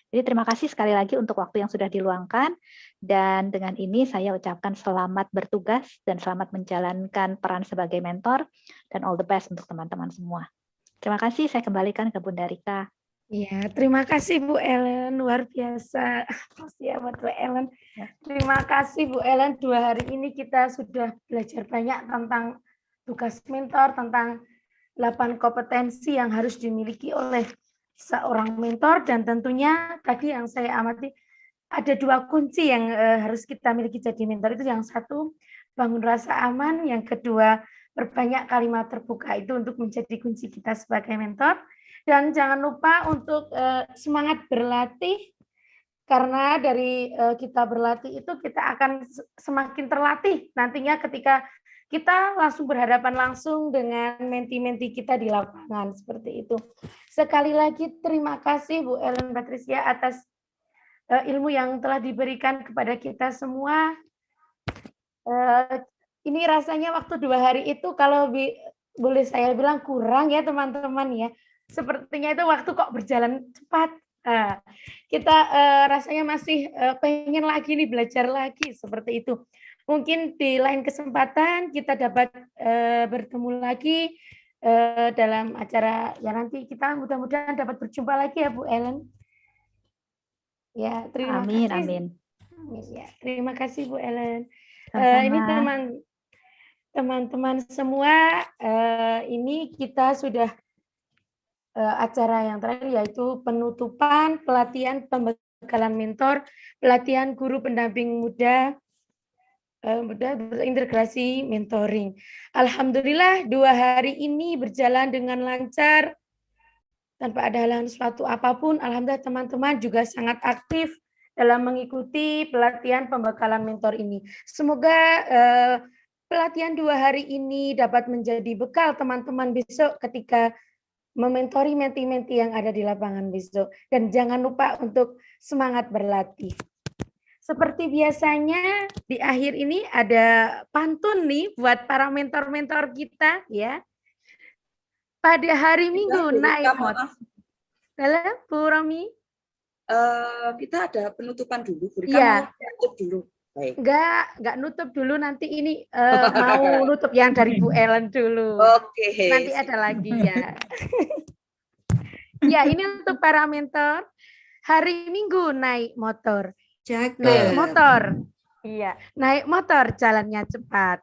Jadi terima kasih sekali lagi untuk waktu yang sudah diluangkan, dan dengan ini saya ucapkan selamat bertugas dan selamat menjalankan peran sebagai mentor, dan all the best untuk teman-teman semua. Terima kasih, saya kembalikan ke Bunda Rika. Ya, terima kasih Bu Ellen, luar biasa. Makasih ya buat Bu Ellen. Terima kasih Bu Ellen, 2 hari ini kita sudah belajar banyak tentang tugas mentor, tentang 8 kompetensi yang harus dimiliki oleh seorang mentor, dan tentunya tadi yang saya amati ada 2 kunci yang harus kita miliki jadi mentor. Itu yang satu, bangun rasa aman, yang kedua, perbanyak kalimat terbuka. Itu untuk menjadi kunci kita sebagai mentor. Dan jangan lupa untuk semangat berlatih, karena dari kita berlatih itu kita akan semakin terlatih nantinya ketika kita langsung berhadapan langsung dengan menti-menti kita di lapangan, seperti itu. Sekali lagi terima kasih Bu Ellen Patricia atas ilmu yang telah diberikan kepada kita semua. Ini rasanya waktu 2 hari itu kalau boleh saya bilang kurang ya teman-teman ya. Sepertinya itu waktu kok berjalan cepat. Kita rasanya masih pengen lagi nih, belajar lagi, seperti itu. Mungkin di lain kesempatan kita dapat bertemu lagi dalam acara ya, nanti kita mudah-mudahan dapat berjumpa lagi ya Bu Ellen. Ya, terima Amin, kasih. amin. Ya, terima kasih Bu Ellen. Sama-sama. Ini teman-teman semua, ini kita sudah acara yang terakhir, yaitu penutupan pelatihan pembekalan mentor, pelatihan guru pendamping muda berintegrasi mentoring. Alhamdulillah 2 hari ini berjalan dengan lancar tanpa ada halangan suatu apapun. Alhamdulillah teman-teman juga sangat aktif dalam mengikuti pelatihan pembekalan mentor ini. Semoga pelatihan 2 hari ini dapat menjadi bekal teman-teman besok ketika mementori menti-menti yang ada di lapangan besok. Dan jangan lupa untuk semangat berlatih. Seperti biasanya di akhir ini ada pantun nih buat para mentor-mentor kita ya. Pada hari Minggu naik motor. Bu Romi? Kita ada penutupan dulu. Berikan Ya. mau tutup dulu. Baik. Enggak nutup dulu, nanti ini mau nutup yang dari Bu Ellen dulu. Oke. Nanti ada lagi ya. Ya, ini untuk para mentor. Hari Minggu naik motor. Naik motor. Iya, naik motor jalannya cepat.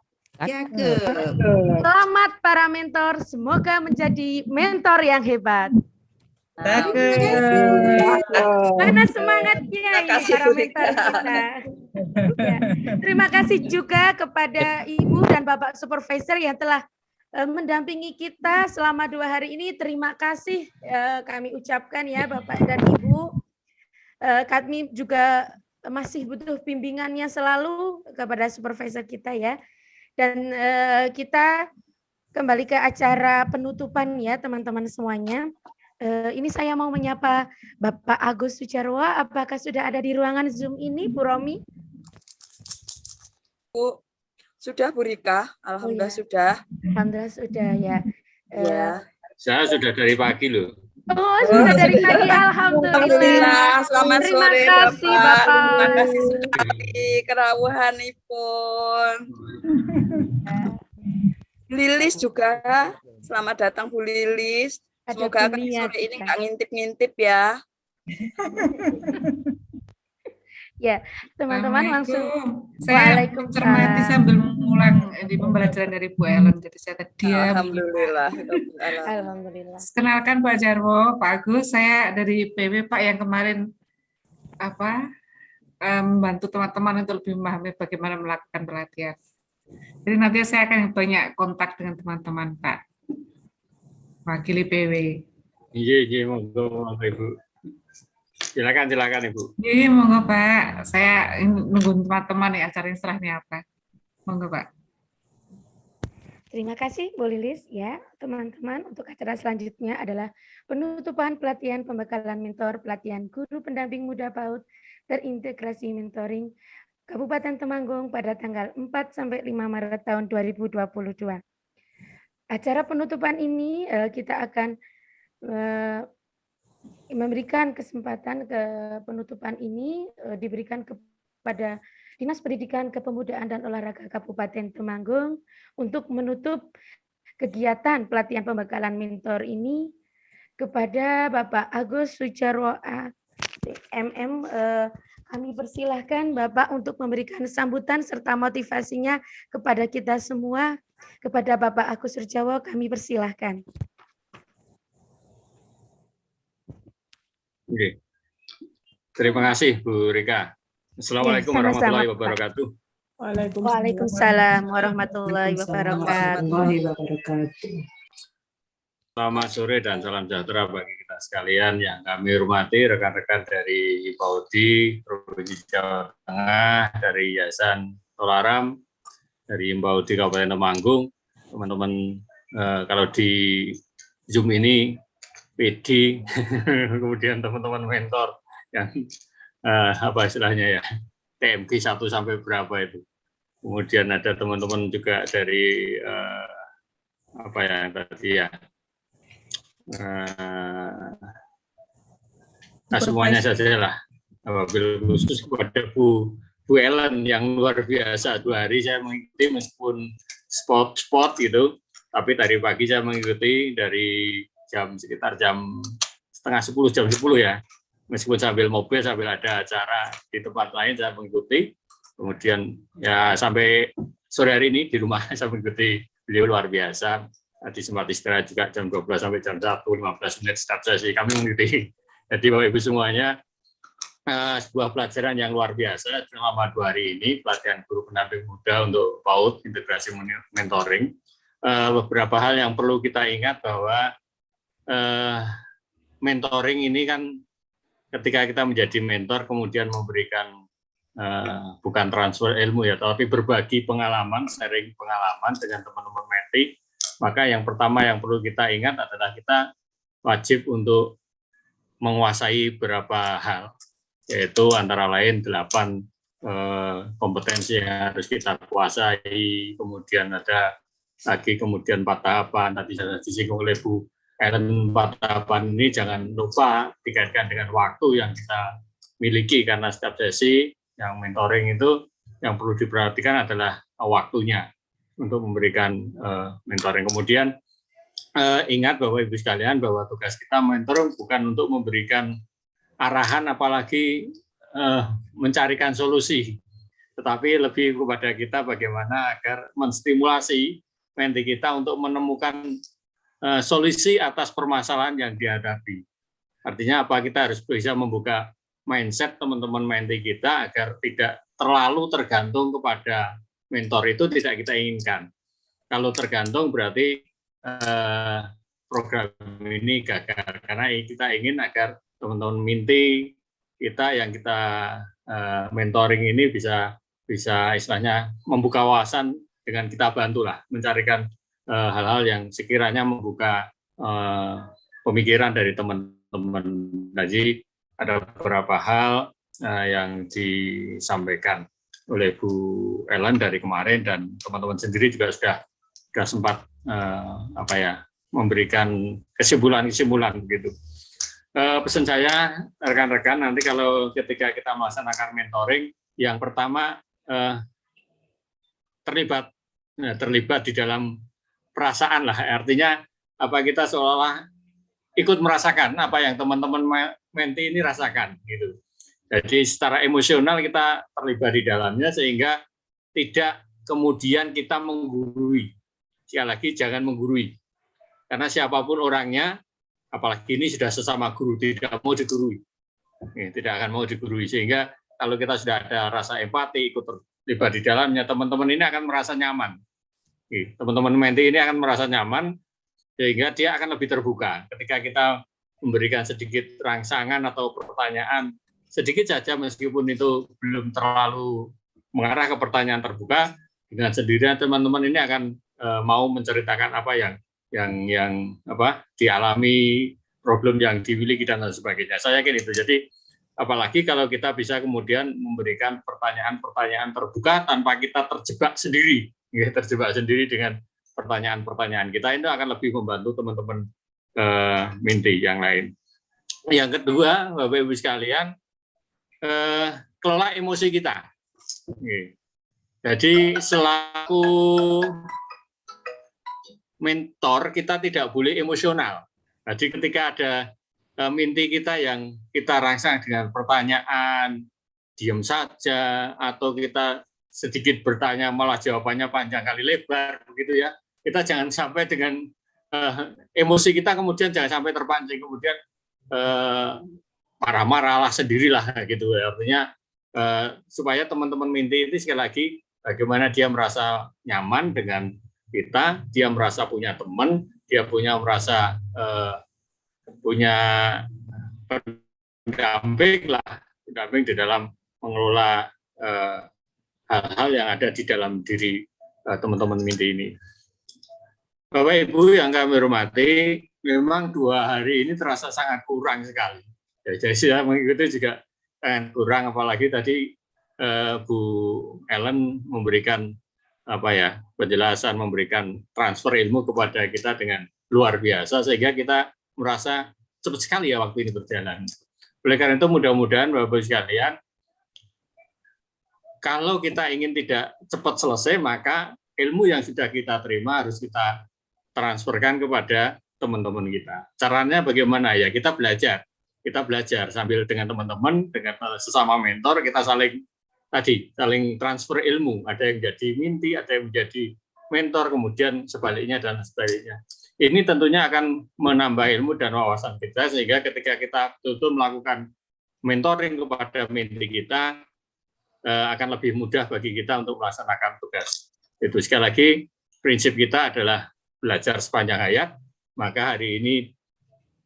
Selamat para mentor, semoga menjadi mentor yang hebat. Mana semangatnya ini para mentor kita. Ya. Terima kasih juga kepada Ibu dan Bapak Supervisor yang telah mendampingi kita selama 2 hari ini. Terima kasih kami ucapkan ya Bapak dan Ibu. Kami juga masih butuh bimbingannya selalu kepada supervisor kita ya. Dan kita kembali ke acara penutupan ya teman-teman semuanya. Ini saya mau menyapa Bapak Agus Sujarwa. Apakah sudah ada di ruangan Zoom ini, Bu Romi? Bu, sudah Bu Rika, alhamdulillah sudah. Alhamdulillah sudah ya. Ya. Saya sudah dari pagi loh. Oh, sudah dari pagi, alhamdulillah. Selamat Terima sore kasih, Bapak. Bapak. Terima kasih sekali kerawuhanipun. Lilis juga, selamat datang Bu Lilis. Semoga sore ini nggak ngintip-ngintip ya. Ya, teman-teman langsung. Saya mencermati sambil mengulang di pembelajaran dari Bu Ellen, jadi saya diam. Alhamdulillah. Alhamdulillah. Kenalkan Pak Jarwo, Pak Agus, saya dari PW Pak yang kemarin membantu teman-teman untuk lebih memahami bagaimana melakukan pelatihan. Jadi nanti saya akan banyak kontak dengan teman-teman Pak, wakili PW. Iya, monggo Ibu. Silakan Ibu. Iya, monggo Pak. Saya nunggu teman-teman nih acaranya setelah ini apa. Monggo Pak. Terima kasih Bu Lilis ya, teman-teman. Untuk acara selanjutnya adalah penutupan pelatihan pembekalan mentor pelatihan guru pendamping muda PAUD terintegrasi mentoring Kabupaten Temanggung pada tanggal 4 sampai 5 Maret tahun 2022. Acara penutupan ini kita akan memberikan kesempatan ke penutupan ini diberikan kepada Dinas Pendidikan Kepemudaan dan Olahraga Kabupaten Temanggung untuk menutup kegiatan pelatihan pembekalan mentor ini kepada Bapak Agus Sujarwo MM. Kami persilahkan Bapak untuk memberikan sambutan serta motivasinya kepada kita semua. Kepada Bapak Agus Sujarwo kami persilahkan. Oke. Terima kasih Bu Rika. Assalamualaikum warahmatullahi wabarakatuh. Waalaikumsalam warahmatullahi wabarakatuh. Selamat sore dan salam sejahtera bagi kita sekalian yang kami hormati, rekan-rekan dari Himpaudi Provinsi Jawa Tengah, dari Yayasan Tolaram, dari Himpaudi Kabupaten Temanggung, teman-teman kalau di Zoom ini PD, kemudian teman-teman mentor yang apa istilahnya ya, TMG 1 sampai berapa itu. Kemudian ada teman-teman juga dari apa ya tadi ya, nah semuanya saja lah. Wabil khusus kepada Bu Ellen yang luar biasa. 2 hari saya mengikuti meskipun spot gitu, tapi tadi pagi saya mengikuti dari sekitar jam setengah 10, jam 10 ya. Meskipun sambil mobil, sambil ada acara di tempat lain saya mengikuti. Kemudian ya sampai sore hari ini di rumah saya mengikuti beliau luar biasa. Tadi sempat istirahat juga jam 12 sampai jam 1, 15 menit start sesi kami mengikuti. Jadi Bapak Ibu semuanya, sebuah pelajaran yang luar biasa selama 2 hari ini, pelatihan guru pendamping muda untuk PAUD, integrasi mentoring. Beberapa hal yang perlu kita ingat bahwa mentoring ini kan ketika kita menjadi mentor kemudian memberikan bukan transfer ilmu ya, tapi berbagi pengalaman, sharing pengalaman dengan teman-teman menti. Maka yang pertama yang perlu kita ingat adalah kita wajib untuk menguasai beberapa hal, yaitu antara lain 8 kompetensi yang harus kita kuasai, kemudian ada lagi kemudian 4 tahapan, tadi sudah disinggung oleh Bu Ellen. 4 tahapan ini jangan lupa dikaitkan dengan waktu yang kita miliki, karena setiap sesi yang mentoring itu yang perlu diperhatikan adalah waktunya untuk memberikan mentoring. Kemudian ingat bahwa Ibu sekalian bahwa tugas kita mentor bukan untuk memberikan arahan apalagi mencarikan solusi, tetapi lebih kepada kita bagaimana agar menstimulasi menti kita untuk menemukan solusi atas permasalahan yang dihadapi. Artinya apa? Kita harus bisa membuka mindset teman-teman menti kita agar tidak terlalu tergantung kepada mentor. Itu tidak kita inginkan. Kalau tergantung berarti program ini gagal, karena kita ingin agar teman-teman menti kita yang kita mentoring ini bisa istilahnya membuka wawasan dengan kita bantulah mencarikan hal-hal yang sekiranya membuka pemikiran dari teman-teman. Jadi ada beberapa hal yang disampaikan oleh Bu Ellen dari kemarin, dan teman-teman sendiri juga sudah sempat memberikan kesimpulan-kesimpulan gitu. Pesan saya rekan-rekan, nanti kalau ketika kita melaksanakan mentoring, yang pertama terlibat di dalam perasaan lah, artinya kita seolah-olah ikut merasakan apa yang teman-teman menti ini rasakan gitu. Jadi secara emosional kita terlibat di dalamnya sehingga tidak kemudian kita menggurui. Sekali lagi jangan menggurui. Karena siapapun orangnya, apalagi ini sudah sesama guru, tidak mau digurui. Tidak akan mau digurui. Sehingga kalau kita sudah ada rasa empati, ikut terlibat di dalamnya, teman-teman ini akan merasa nyaman. Teman-teman menti ini akan merasa nyaman, sehingga dia akan lebih terbuka. Ketika kita memberikan sedikit rangsangan atau pertanyaan, sedikit saja meskipun itu belum terlalu mengarah ke pertanyaan terbuka, dengan sendirinya teman-teman ini akan mau menceritakan apa yang dialami, problem yang dimiliki dan lain sebagainya. Saya yakin itu. Jadi apalagi kalau kita bisa kemudian memberikan pertanyaan-pertanyaan terbuka tanpa kita terjebak sendiri dengan pertanyaan-pertanyaan kita, itu akan lebih membantu teman-teman Minti yang lain. Yang kedua, Bapak Ibu sekalian, kelola emosi kita. Jadi selaku mentor kita tidak boleh emosional. Jadi ketika ada Minti kita yang kita rangsang dengan pertanyaan, diam saja, atau kita sedikit bertanya malah jawabannya panjang kali lebar, begitu ya. Kita jangan sampai dengan emosi kita kemudian jangan sampai terpancing kemudian marah-marahlah sendirilah gitu. Artinya supaya teman-teman Minti ini sekali lagi bagaimana dia merasa nyaman dengan kita, dia merasa punya teman, dia merasa punya pendamping di dalam mengelola hal-hal yang ada di dalam diri teman-teman Minti ini. Bapak Ibu yang kami hormati, memang 2 hari ini terasa sangat kurang sekali. Ya, jadi saya mengikuti juga sangat kurang, apalagi tadi Bu Ellen memberikan penjelasan, memberikan transfer ilmu kepada kita dengan luar biasa, sehingga kita merasa cepat sekali ya waktu ini berjalan. Oleh karena itu mudah-mudahan Bapak Ibu sekalian, kalau kita ingin tidak cepat selesai, maka ilmu yang sudah kita terima harus kita transferkan kepada teman-teman kita. Caranya bagaimana ya? Kita belajar sambil dengan teman-teman, dengan sesama mentor, kita saling transfer ilmu. Ada yang jadi Minti, ada yang menjadi mentor, kemudian sebaliknya dan sebaliknya. Ini tentunya akan menambah ilmu dan wawasan kita, sehingga ketika kita betul-betul melakukan mentoring kepada Minti kita, akan lebih mudah bagi kita untuk melaksanakan tugas. Itu sekali lagi, prinsip kita adalah belajar sepanjang hayat, maka hari ini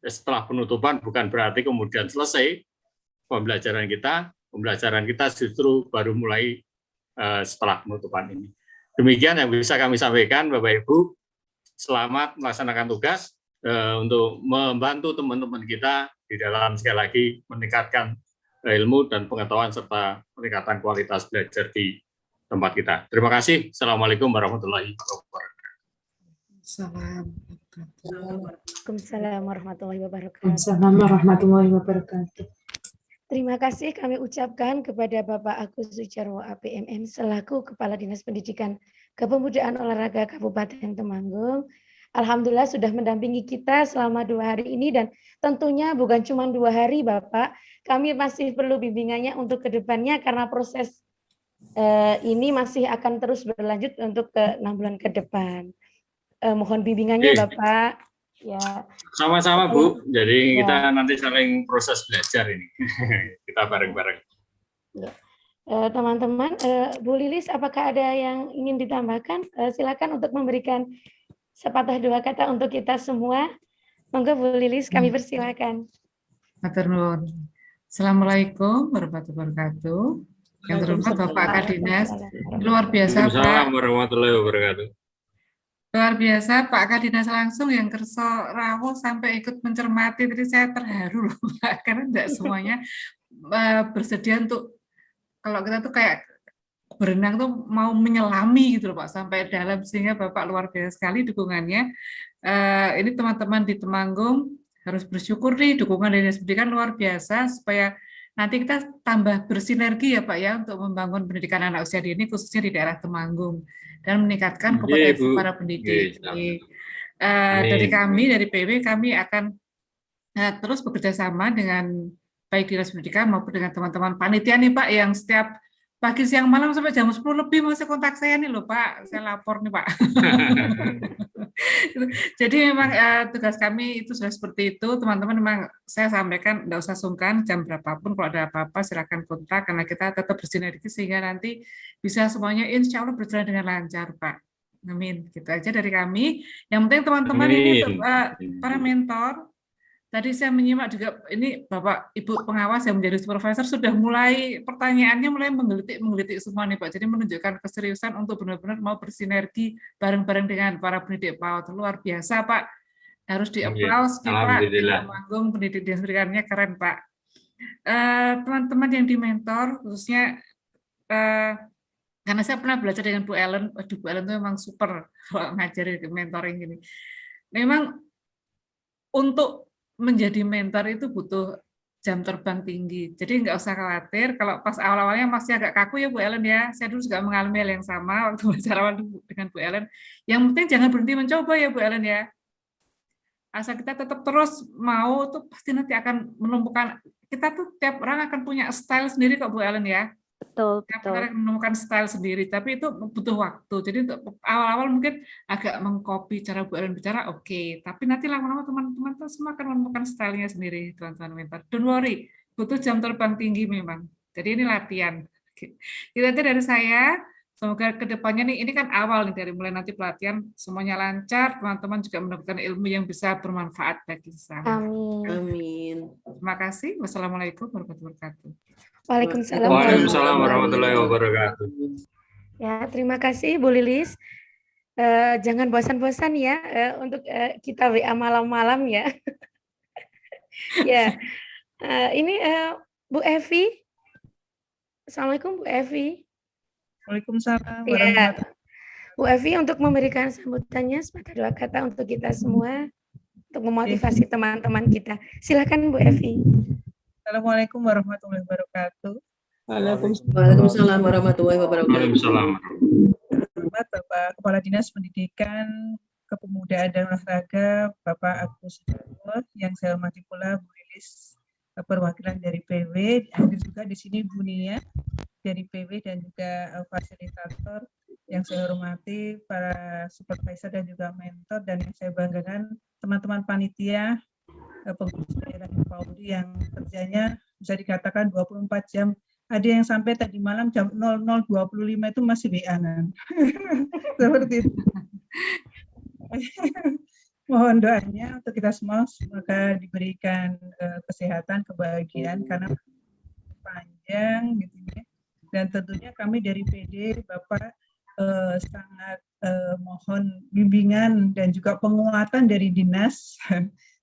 setelah penutupan bukan berarti kemudian selesai pembelajaran kita justru baru mulai setelah penutupan ini. Demikian yang bisa kami sampaikan, Bapak Ibu. Selamat melaksanakan tugas untuk membantu teman-teman kita di dalam sekali lagi meningkatkan ilmu dan pengetahuan serta peningkatan kualitas belajar di tempat kita. Terima kasih. Assalamualaikum warahmatullahi wabarakatuh. Waalaikumsalam warahmatullahi wabarakatuh. Waalaikumsalam warahmatullahi wabarakatuh. Terima kasih kami ucapkan kepada Bapak Agus Sujarwo APMM selaku Kepala Dinas Pendidikan Kepemudaan Olahraga Kabupaten Temanggung. Alhamdulillah sudah mendampingi kita selama 2 hari ini, dan tentunya bukan cuma 2 hari Bapak, kami masih perlu bimbingannya untuk kedepannya karena proses ini masih akan terus berlanjut untuk ke 6 bulan ke depan. Mohon bimbingannya Bapak. Ya. Sama-sama Bu. Jadi kita nanti saling proses belajar ini. Kita bareng-bareng. Ya. Teman-teman, Bu Lilis, apakah ada yang ingin ditambahkan? Silakan untuk memberikan sepatah 2 kata untuk kita semua. Monggo Bu Lilis, kami persilakan. Matur nuwun. Assalamualaikum warahmatullahi wabarakatuh. Yang terhormat Bapak Kadinas, luar biasa Pak. Waalaikumsalam warahmatullahi wabarakatuh. Luar biasa Pak Kadinas langsung yang kerso rawuh sampai ikut mencermati. Jadi saya terharu loh Pak, karena tidak semuanya bersedia untuk, kalau kita tuh kayak berenang tuh mau menyelami gitu loh Pak, sampai dalam, sehingga Bapak luar biasa sekali dukungannya. Ini teman-teman di Temanggung harus bersyukur nih, dukungan dari Dinas Pendidikan luar biasa, supaya nanti kita tambah bersinergi ya Pak ya, untuk membangun pendidikan anak usia dini khususnya di daerah Temanggung dan meningkatkan kompetensi para pendidik. Dari kami, dari PW, kami akan terus bekerja sama dengan baik Dinas Pendidikan maupun dengan teman-teman panitia nih Pak, yang setiap pagi, siang, malam sampai jam 10 lebih masih kontak saya nih loh Pak, saya lapor nih Pak. Jadi memang tugas kami itu sudah seperti itu, teman-teman. Memang saya sampaikan tidak usah sungkan, jam berapapun kalau ada apa-apa silakan kontak, karena kita tetap bersinergi sehingga nanti bisa semuanya insya Allah berjalan dengan lancar Pak. Amin. Gitu aja dari kami. Yang penting teman-teman ini untuk para mentor. Tadi saya menyimak juga, ini Bapak Ibu pengawas yang menjadi supervisor sudah mulai, pertanyaannya mulai menggelitik semua nih Pak. Jadi menunjukkan keseriusan untuk benar-benar mau bersinergi bareng-bareng dengan para pendidik PAUD. Luar biasa Pak. Harus di-applause nih Pak. Di panggung pendidik pendidikannya keren Pak. Teman-teman yang di mentor, khususnya karena saya pernah belajar dengan Bu Ellen. Waduh, Bu Ellen itu memang super kalau ngajarin mentoring gini. Memang untuk menjadi mentor itu butuh jam terbang tinggi. Jadi nggak usah khawatir kalau pas awal-awalnya masih agak kaku ya Bu Ellen ya. Saya dulu juga mengalami hal yang sama waktu bicara dengan Bu Ellen. Yang penting jangan berhenti mencoba ya Bu Ellen ya. Asal kita tetap terus mau tuh pasti nanti akan menemukan, kita tuh tiap orang akan punya style sendiri kok Bu Ellen ya. Betul, tiap orang menemukan style sendiri, tapi itu butuh waktu. Jadi untuk awal-awal mungkin agak mengcopy cara Bu Ellen bicara, oke. Tapi nanti lama-lama teman-teman tuh semua akan menemukan stylenya sendiri, teman-teman mentor. Don't worry, butuh jam terbang tinggi memang. Jadi ini latihan. Itu aja dari saya. Semoga kedepannya nih, ini kan awal nih dari mulai nanti pelatihan, semuanya lancar, teman-teman juga mendapatkan ilmu yang bisa bermanfaat bagi sesama. Amin. Terima kasih. Wassalamualaikum warahmatullahi wabarakatuh. Waalaikumsalam. Waalaikumsalam warahmatullahi wabarakatuh. Ya, terima kasih Bu Lilis. Jangan bosan-bosan ya untuk kita WA malam-malam ya. Ya, ini Bu Evi. Assalamualaikum Bu Evi. Waalaikumsalam. Ya, Bu Evi untuk memberikan sambutannya sepatah dua kata untuk kita semua untuk memotivasi teman-teman kita. Silakan Bu Evi. Assalamualaikum warahmatullahi wabarakatuh. Waalaikumsalam warahmatullahi wabarakatuh. Waalaikumsalam. Selamat Bapak Kepala Dinas Pendidikan, Kepemudaan dan Olahraga, Bapak Agus Sudarwo, yang saya hormati pula Bu Lilis, perwakilan dari PW, hadir juga di sini Bu Nia dari PW dan juga fasilitator, yang saya hormati para supervisor dan juga mentor, dan yang saya banggakan teman-teman panitia pengurus daerah PAUD yang kerjanya bisa dikatakan 24 jam. Ada yang sampai tadi malam jam 00.25 itu masih WA-an. Seperti itu. Mohon doanya untuk kita semua, semoga diberikan kesehatan, kebahagiaan, karena panjang gitu ya. Dan tentunya kami dari PD Bapak sangat mohon bimbingan dan juga penguatan dari dinas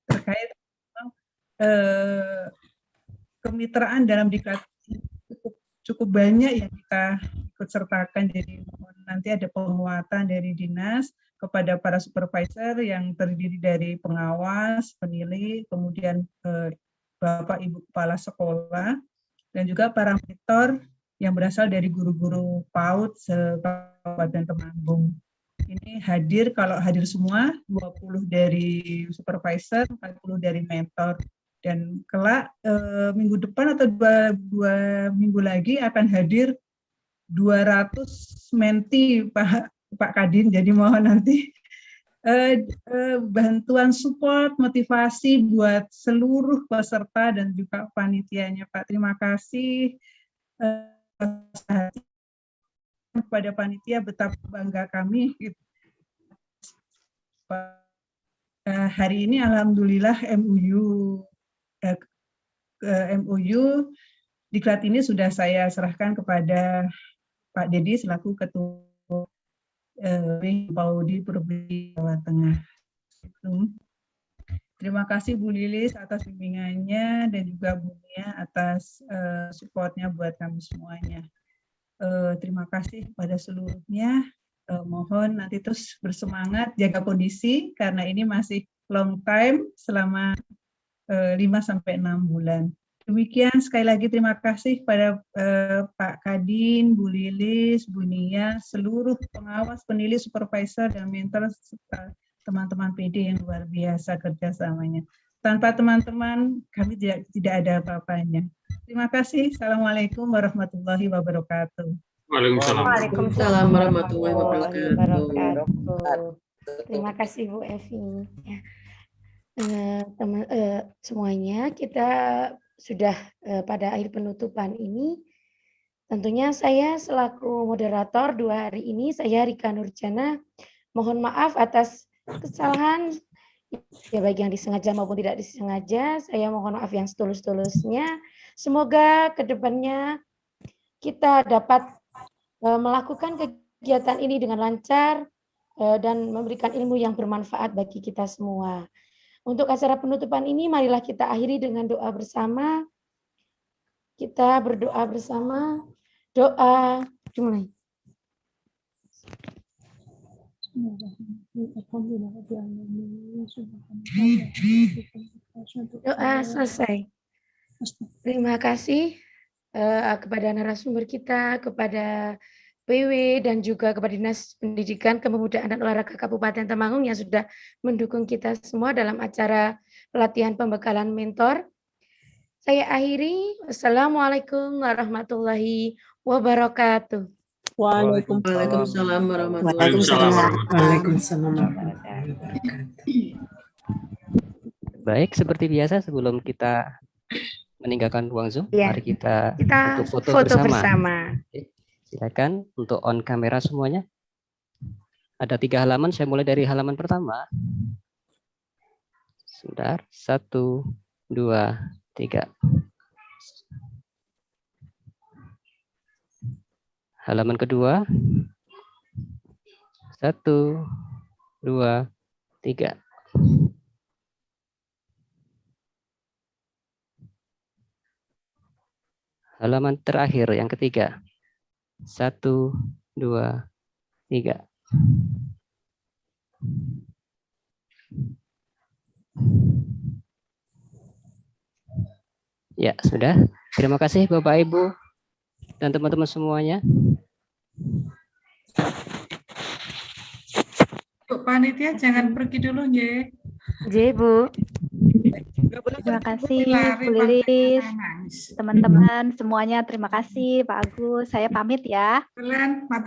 terkait kemitraan dalam diklat cukup banyak yang kita ikut sertakan. Jadi mohon nanti ada penguatan dari dinas kepada para supervisor yang terdiri dari pengawas, penilai, kemudian Bapak Ibu Kepala Sekolah, dan juga para mentor yang berasal dari guru-guru PAUD Kabupaten Temanggung. Ini hadir, kalau hadir semua, 20 dari supervisor, 40 dari mentor. Dan kelak minggu depan atau dua minggu lagi akan hadir 200 menti Pak Kadin. Jadi mohon nanti bantuan support, motivasi buat seluruh peserta dan juga panitianya Pak. Terima kasih kepada panitia, betapa bangga kami. Hari ini alhamdulillah MOU diklat ini sudah saya serahkan kepada Pak Dedi selaku Ketua PAUD Provinsi Jawa Tengah. Terima kasih Bu Lilis atas bimbingannya dan juga Bu Nia atas supportnya buat kami semuanya. Terima kasih kepada seluruhnya. Mohon nanti terus bersemangat, jaga kondisi karena ini masih long time selama 5-6 bulan. Demikian, sekali lagi terima kasih pada Pak Kadin, Bu Lilis, Bu Nia, seluruh pengawas, penilai, supervisor, dan mentor, serta teman-teman PD yang luar biasa kerjasamanya. Tanpa teman-teman kami tidak ada apa-apanya. Terima kasih. Assalamualaikum warahmatullahi wabarakatuh. Waalaikumsalam warahmatullahi wabarakatuh. Terima kasih Bu Evi. Ya. Semuanya kita sudah pada akhir penutupan ini. Tentunya saya selaku moderator 2 hari ini, saya Rika Nurjana, mohon maaf atas kesalahan ya baik yang disengaja maupun tidak disengaja. Saya mohon maaf yang setulus-tulusnya. Semoga kedepannya kita dapat melakukan kegiatan ini dengan lancar dan memberikan ilmu yang bermanfaat bagi kita semua. Untuk acara penutupan ini, marilah kita akhiri dengan doa bersama. Kita berdoa bersama. Doa dimulai. Doa selesai. Terima kasih kepada narasumber kita, kepada PW dan juga kepada Dinas Pendidikan, Kepemudaan dan Olahraga Kabupaten Temanggung yang sudah mendukung kita semua dalam acara pelatihan pembekalan mentor. Saya akhiri. Wassalamualaikum warahmatullahi wabarakatuh. Waalaikumsalam warahmatullahi wabarakatuh. Baik, seperti biasa sebelum kita meninggalkan ruang Zoom, ya, mari kita foto bersama. Silakan untuk on kamera semuanya. Ada 3 halaman, saya mulai dari halaman pertama. Sebentar, 1, 2, 3. Halaman kedua. 1, 2, 3. Halaman terakhir yang ketiga. 1, 2, 3. Ya, sudah. Terima kasih Bapak Ibu dan teman-teman semuanya. Bu panitia jangan pergi dulu, Nje. Nje, Bu. Terima kasih Bu Lilis, teman-teman semuanya. Terima kasih Pak Agus. Saya pamit ya. Terima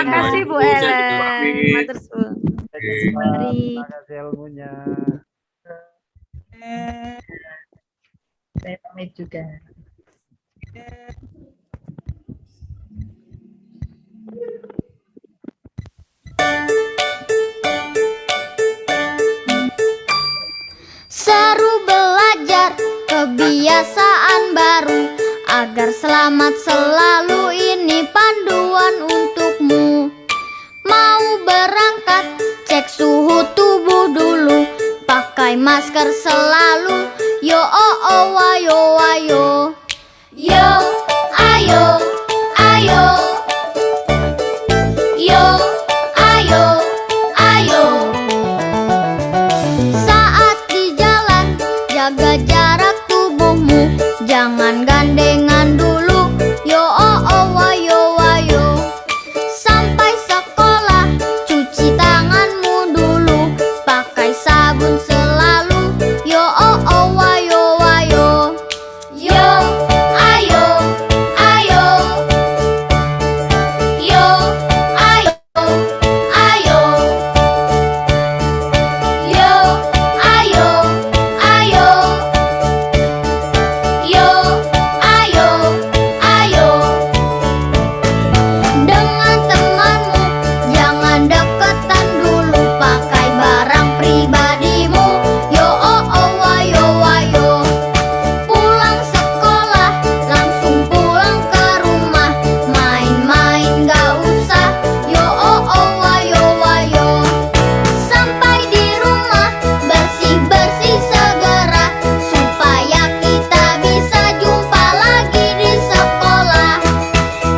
kasih Bu Ellen. Matur suwun. Terima kasih ilmunya. Saya pamit juga. Seru belajar kebiasaan baru agar selamat selalu, ini panduan untukmu. Mau berangkat cek suhu tubuh dulu, pakai masker selalu. Yo oh oh wayo wayo. Yo ayo ayo. Yo ayo ayo. Saat di jalan jaga jarak tubuhmu, jangan gandengan dulu. Yo oh oh wayo wayo. Sampai sekolah cuci tanganmu dulu, pakai sabun selalu. Yo oh oh wayo wayo. Yo ayo ayo. Yo ayo ayo. Yo ayo ayo. Yo ayo ayo. Dengan temanmu jangan deketan dulu, pakai barang pribadimu. Yo oh oh wayo wayo. Pulang sekolah langsung pulang ke rumah, main-main gak usah. Yo oh oh wayo wayo. Sampai di rumah bersih-bersih segera, supaya kita bisa jumpa lagi di sekolah.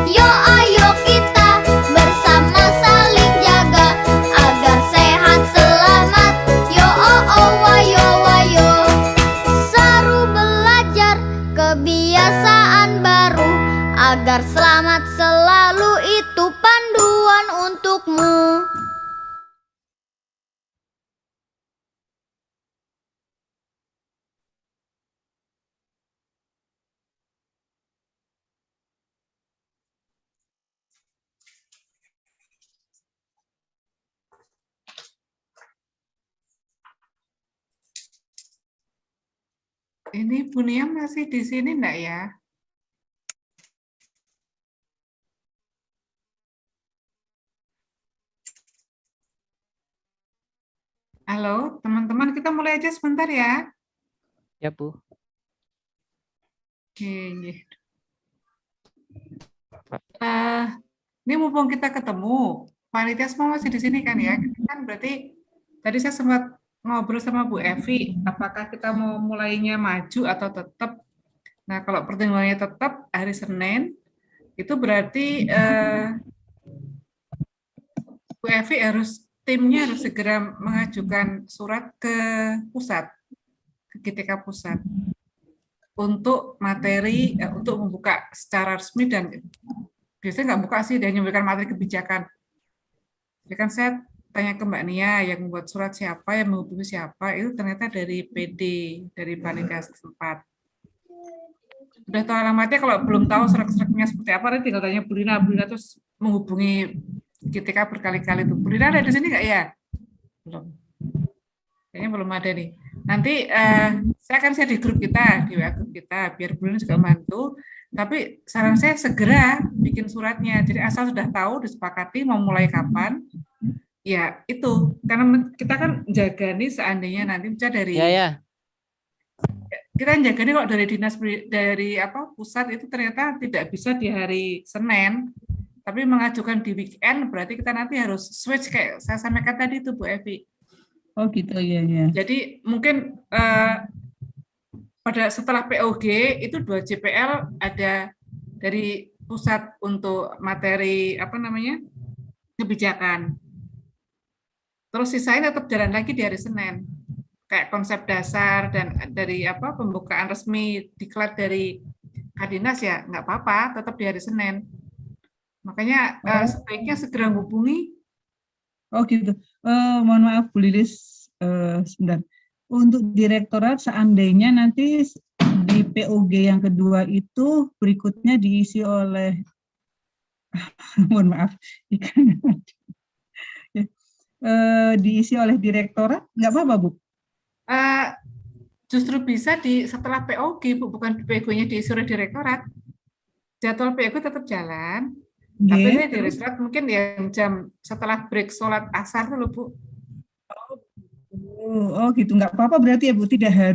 Yo ayo kita bersama saling jaga, agar sehat selamat. Yo oh oh wayo wayo. Seru belajar kebiasaan baru agar selamat selalu, itu panduan untukmu. Ini Bu Nia masih di sini enggak ya? Halo, teman-teman, kita mulai aja sebentar ya. Ya, Bu. Oke. Ini mumpung kita ketemu, panitia semua masih di sini kan ya? Kan berarti tadi saya sempat ngobrol sama Bu Evi, apakah kita mau mulainya maju atau tetap? Nah, kalau pertimbangannya tetap hari Senin, itu berarti Bu Evi timnya harus segera mengajukan surat ke pusat, ke GTK pusat, untuk materi, untuk membuka secara resmi dan biasanya nggak buka sih, dia memberikan materi kebijakan. Jadi kan saya tanya ke Mbak Nia, yang membuat surat siapa, yang menghubungi siapa, itu ternyata dari PD, dari panitia setempat. Udah tahu alamatnya, kalau belum tahu serak-seraknya seperti apa, nanti tinggal tanya Bu Lina terus menghubungi GTK berkali-kali tuh. Bu Lina ada di sini nggak ya? Belum. Kayaknya belum ada nih. Nanti saya akan share di grup kita, di WA grup kita, biar Bu Lina juga bantu. Tapi saran saya segera bikin suratnya. Jadi asal sudah tahu, disepakati mau mulai kapan, ya itu. Karena kita kan jaga nih seandainya nanti bisa dari kita jaga nih kalau dari dinas dari pusat itu ternyata tidak bisa di hari Senin, tapi mengajukan di weekend, berarti kita nanti harus switch kayak saya sampaikan tadi itu Bu Evi. Oh gitu ya. Jadi mungkin pada setelah POG itu 2 JPL ada dari pusat untuk materi kebijakan. Terus sisanya tetap jalan lagi di hari Senin. Kayak konsep dasar dan dari pembukaan resmi diklat dari Kadinas ya nggak apa-apa, tetap di hari Senin. Makanya sebaiknya segera hubungi. Oh gitu. Mohon maaf Bu Lilis, sebentar. Untuk direktorat seandainya nanti di POG yang kedua itu berikutnya diisi oleh mohon maaf diisi oleh direktorat, nggak apa-apa Bu? Justru bisa setelah POG Bu, bukan POG-nya diisi oleh direktorat. Jadwal POG tetap jalan, tapi ini direktorat mungkin yang jam setelah break sholat asar dulu Bu. Oh gitu, nggak apa-apa berarti ya Bu, tidak harus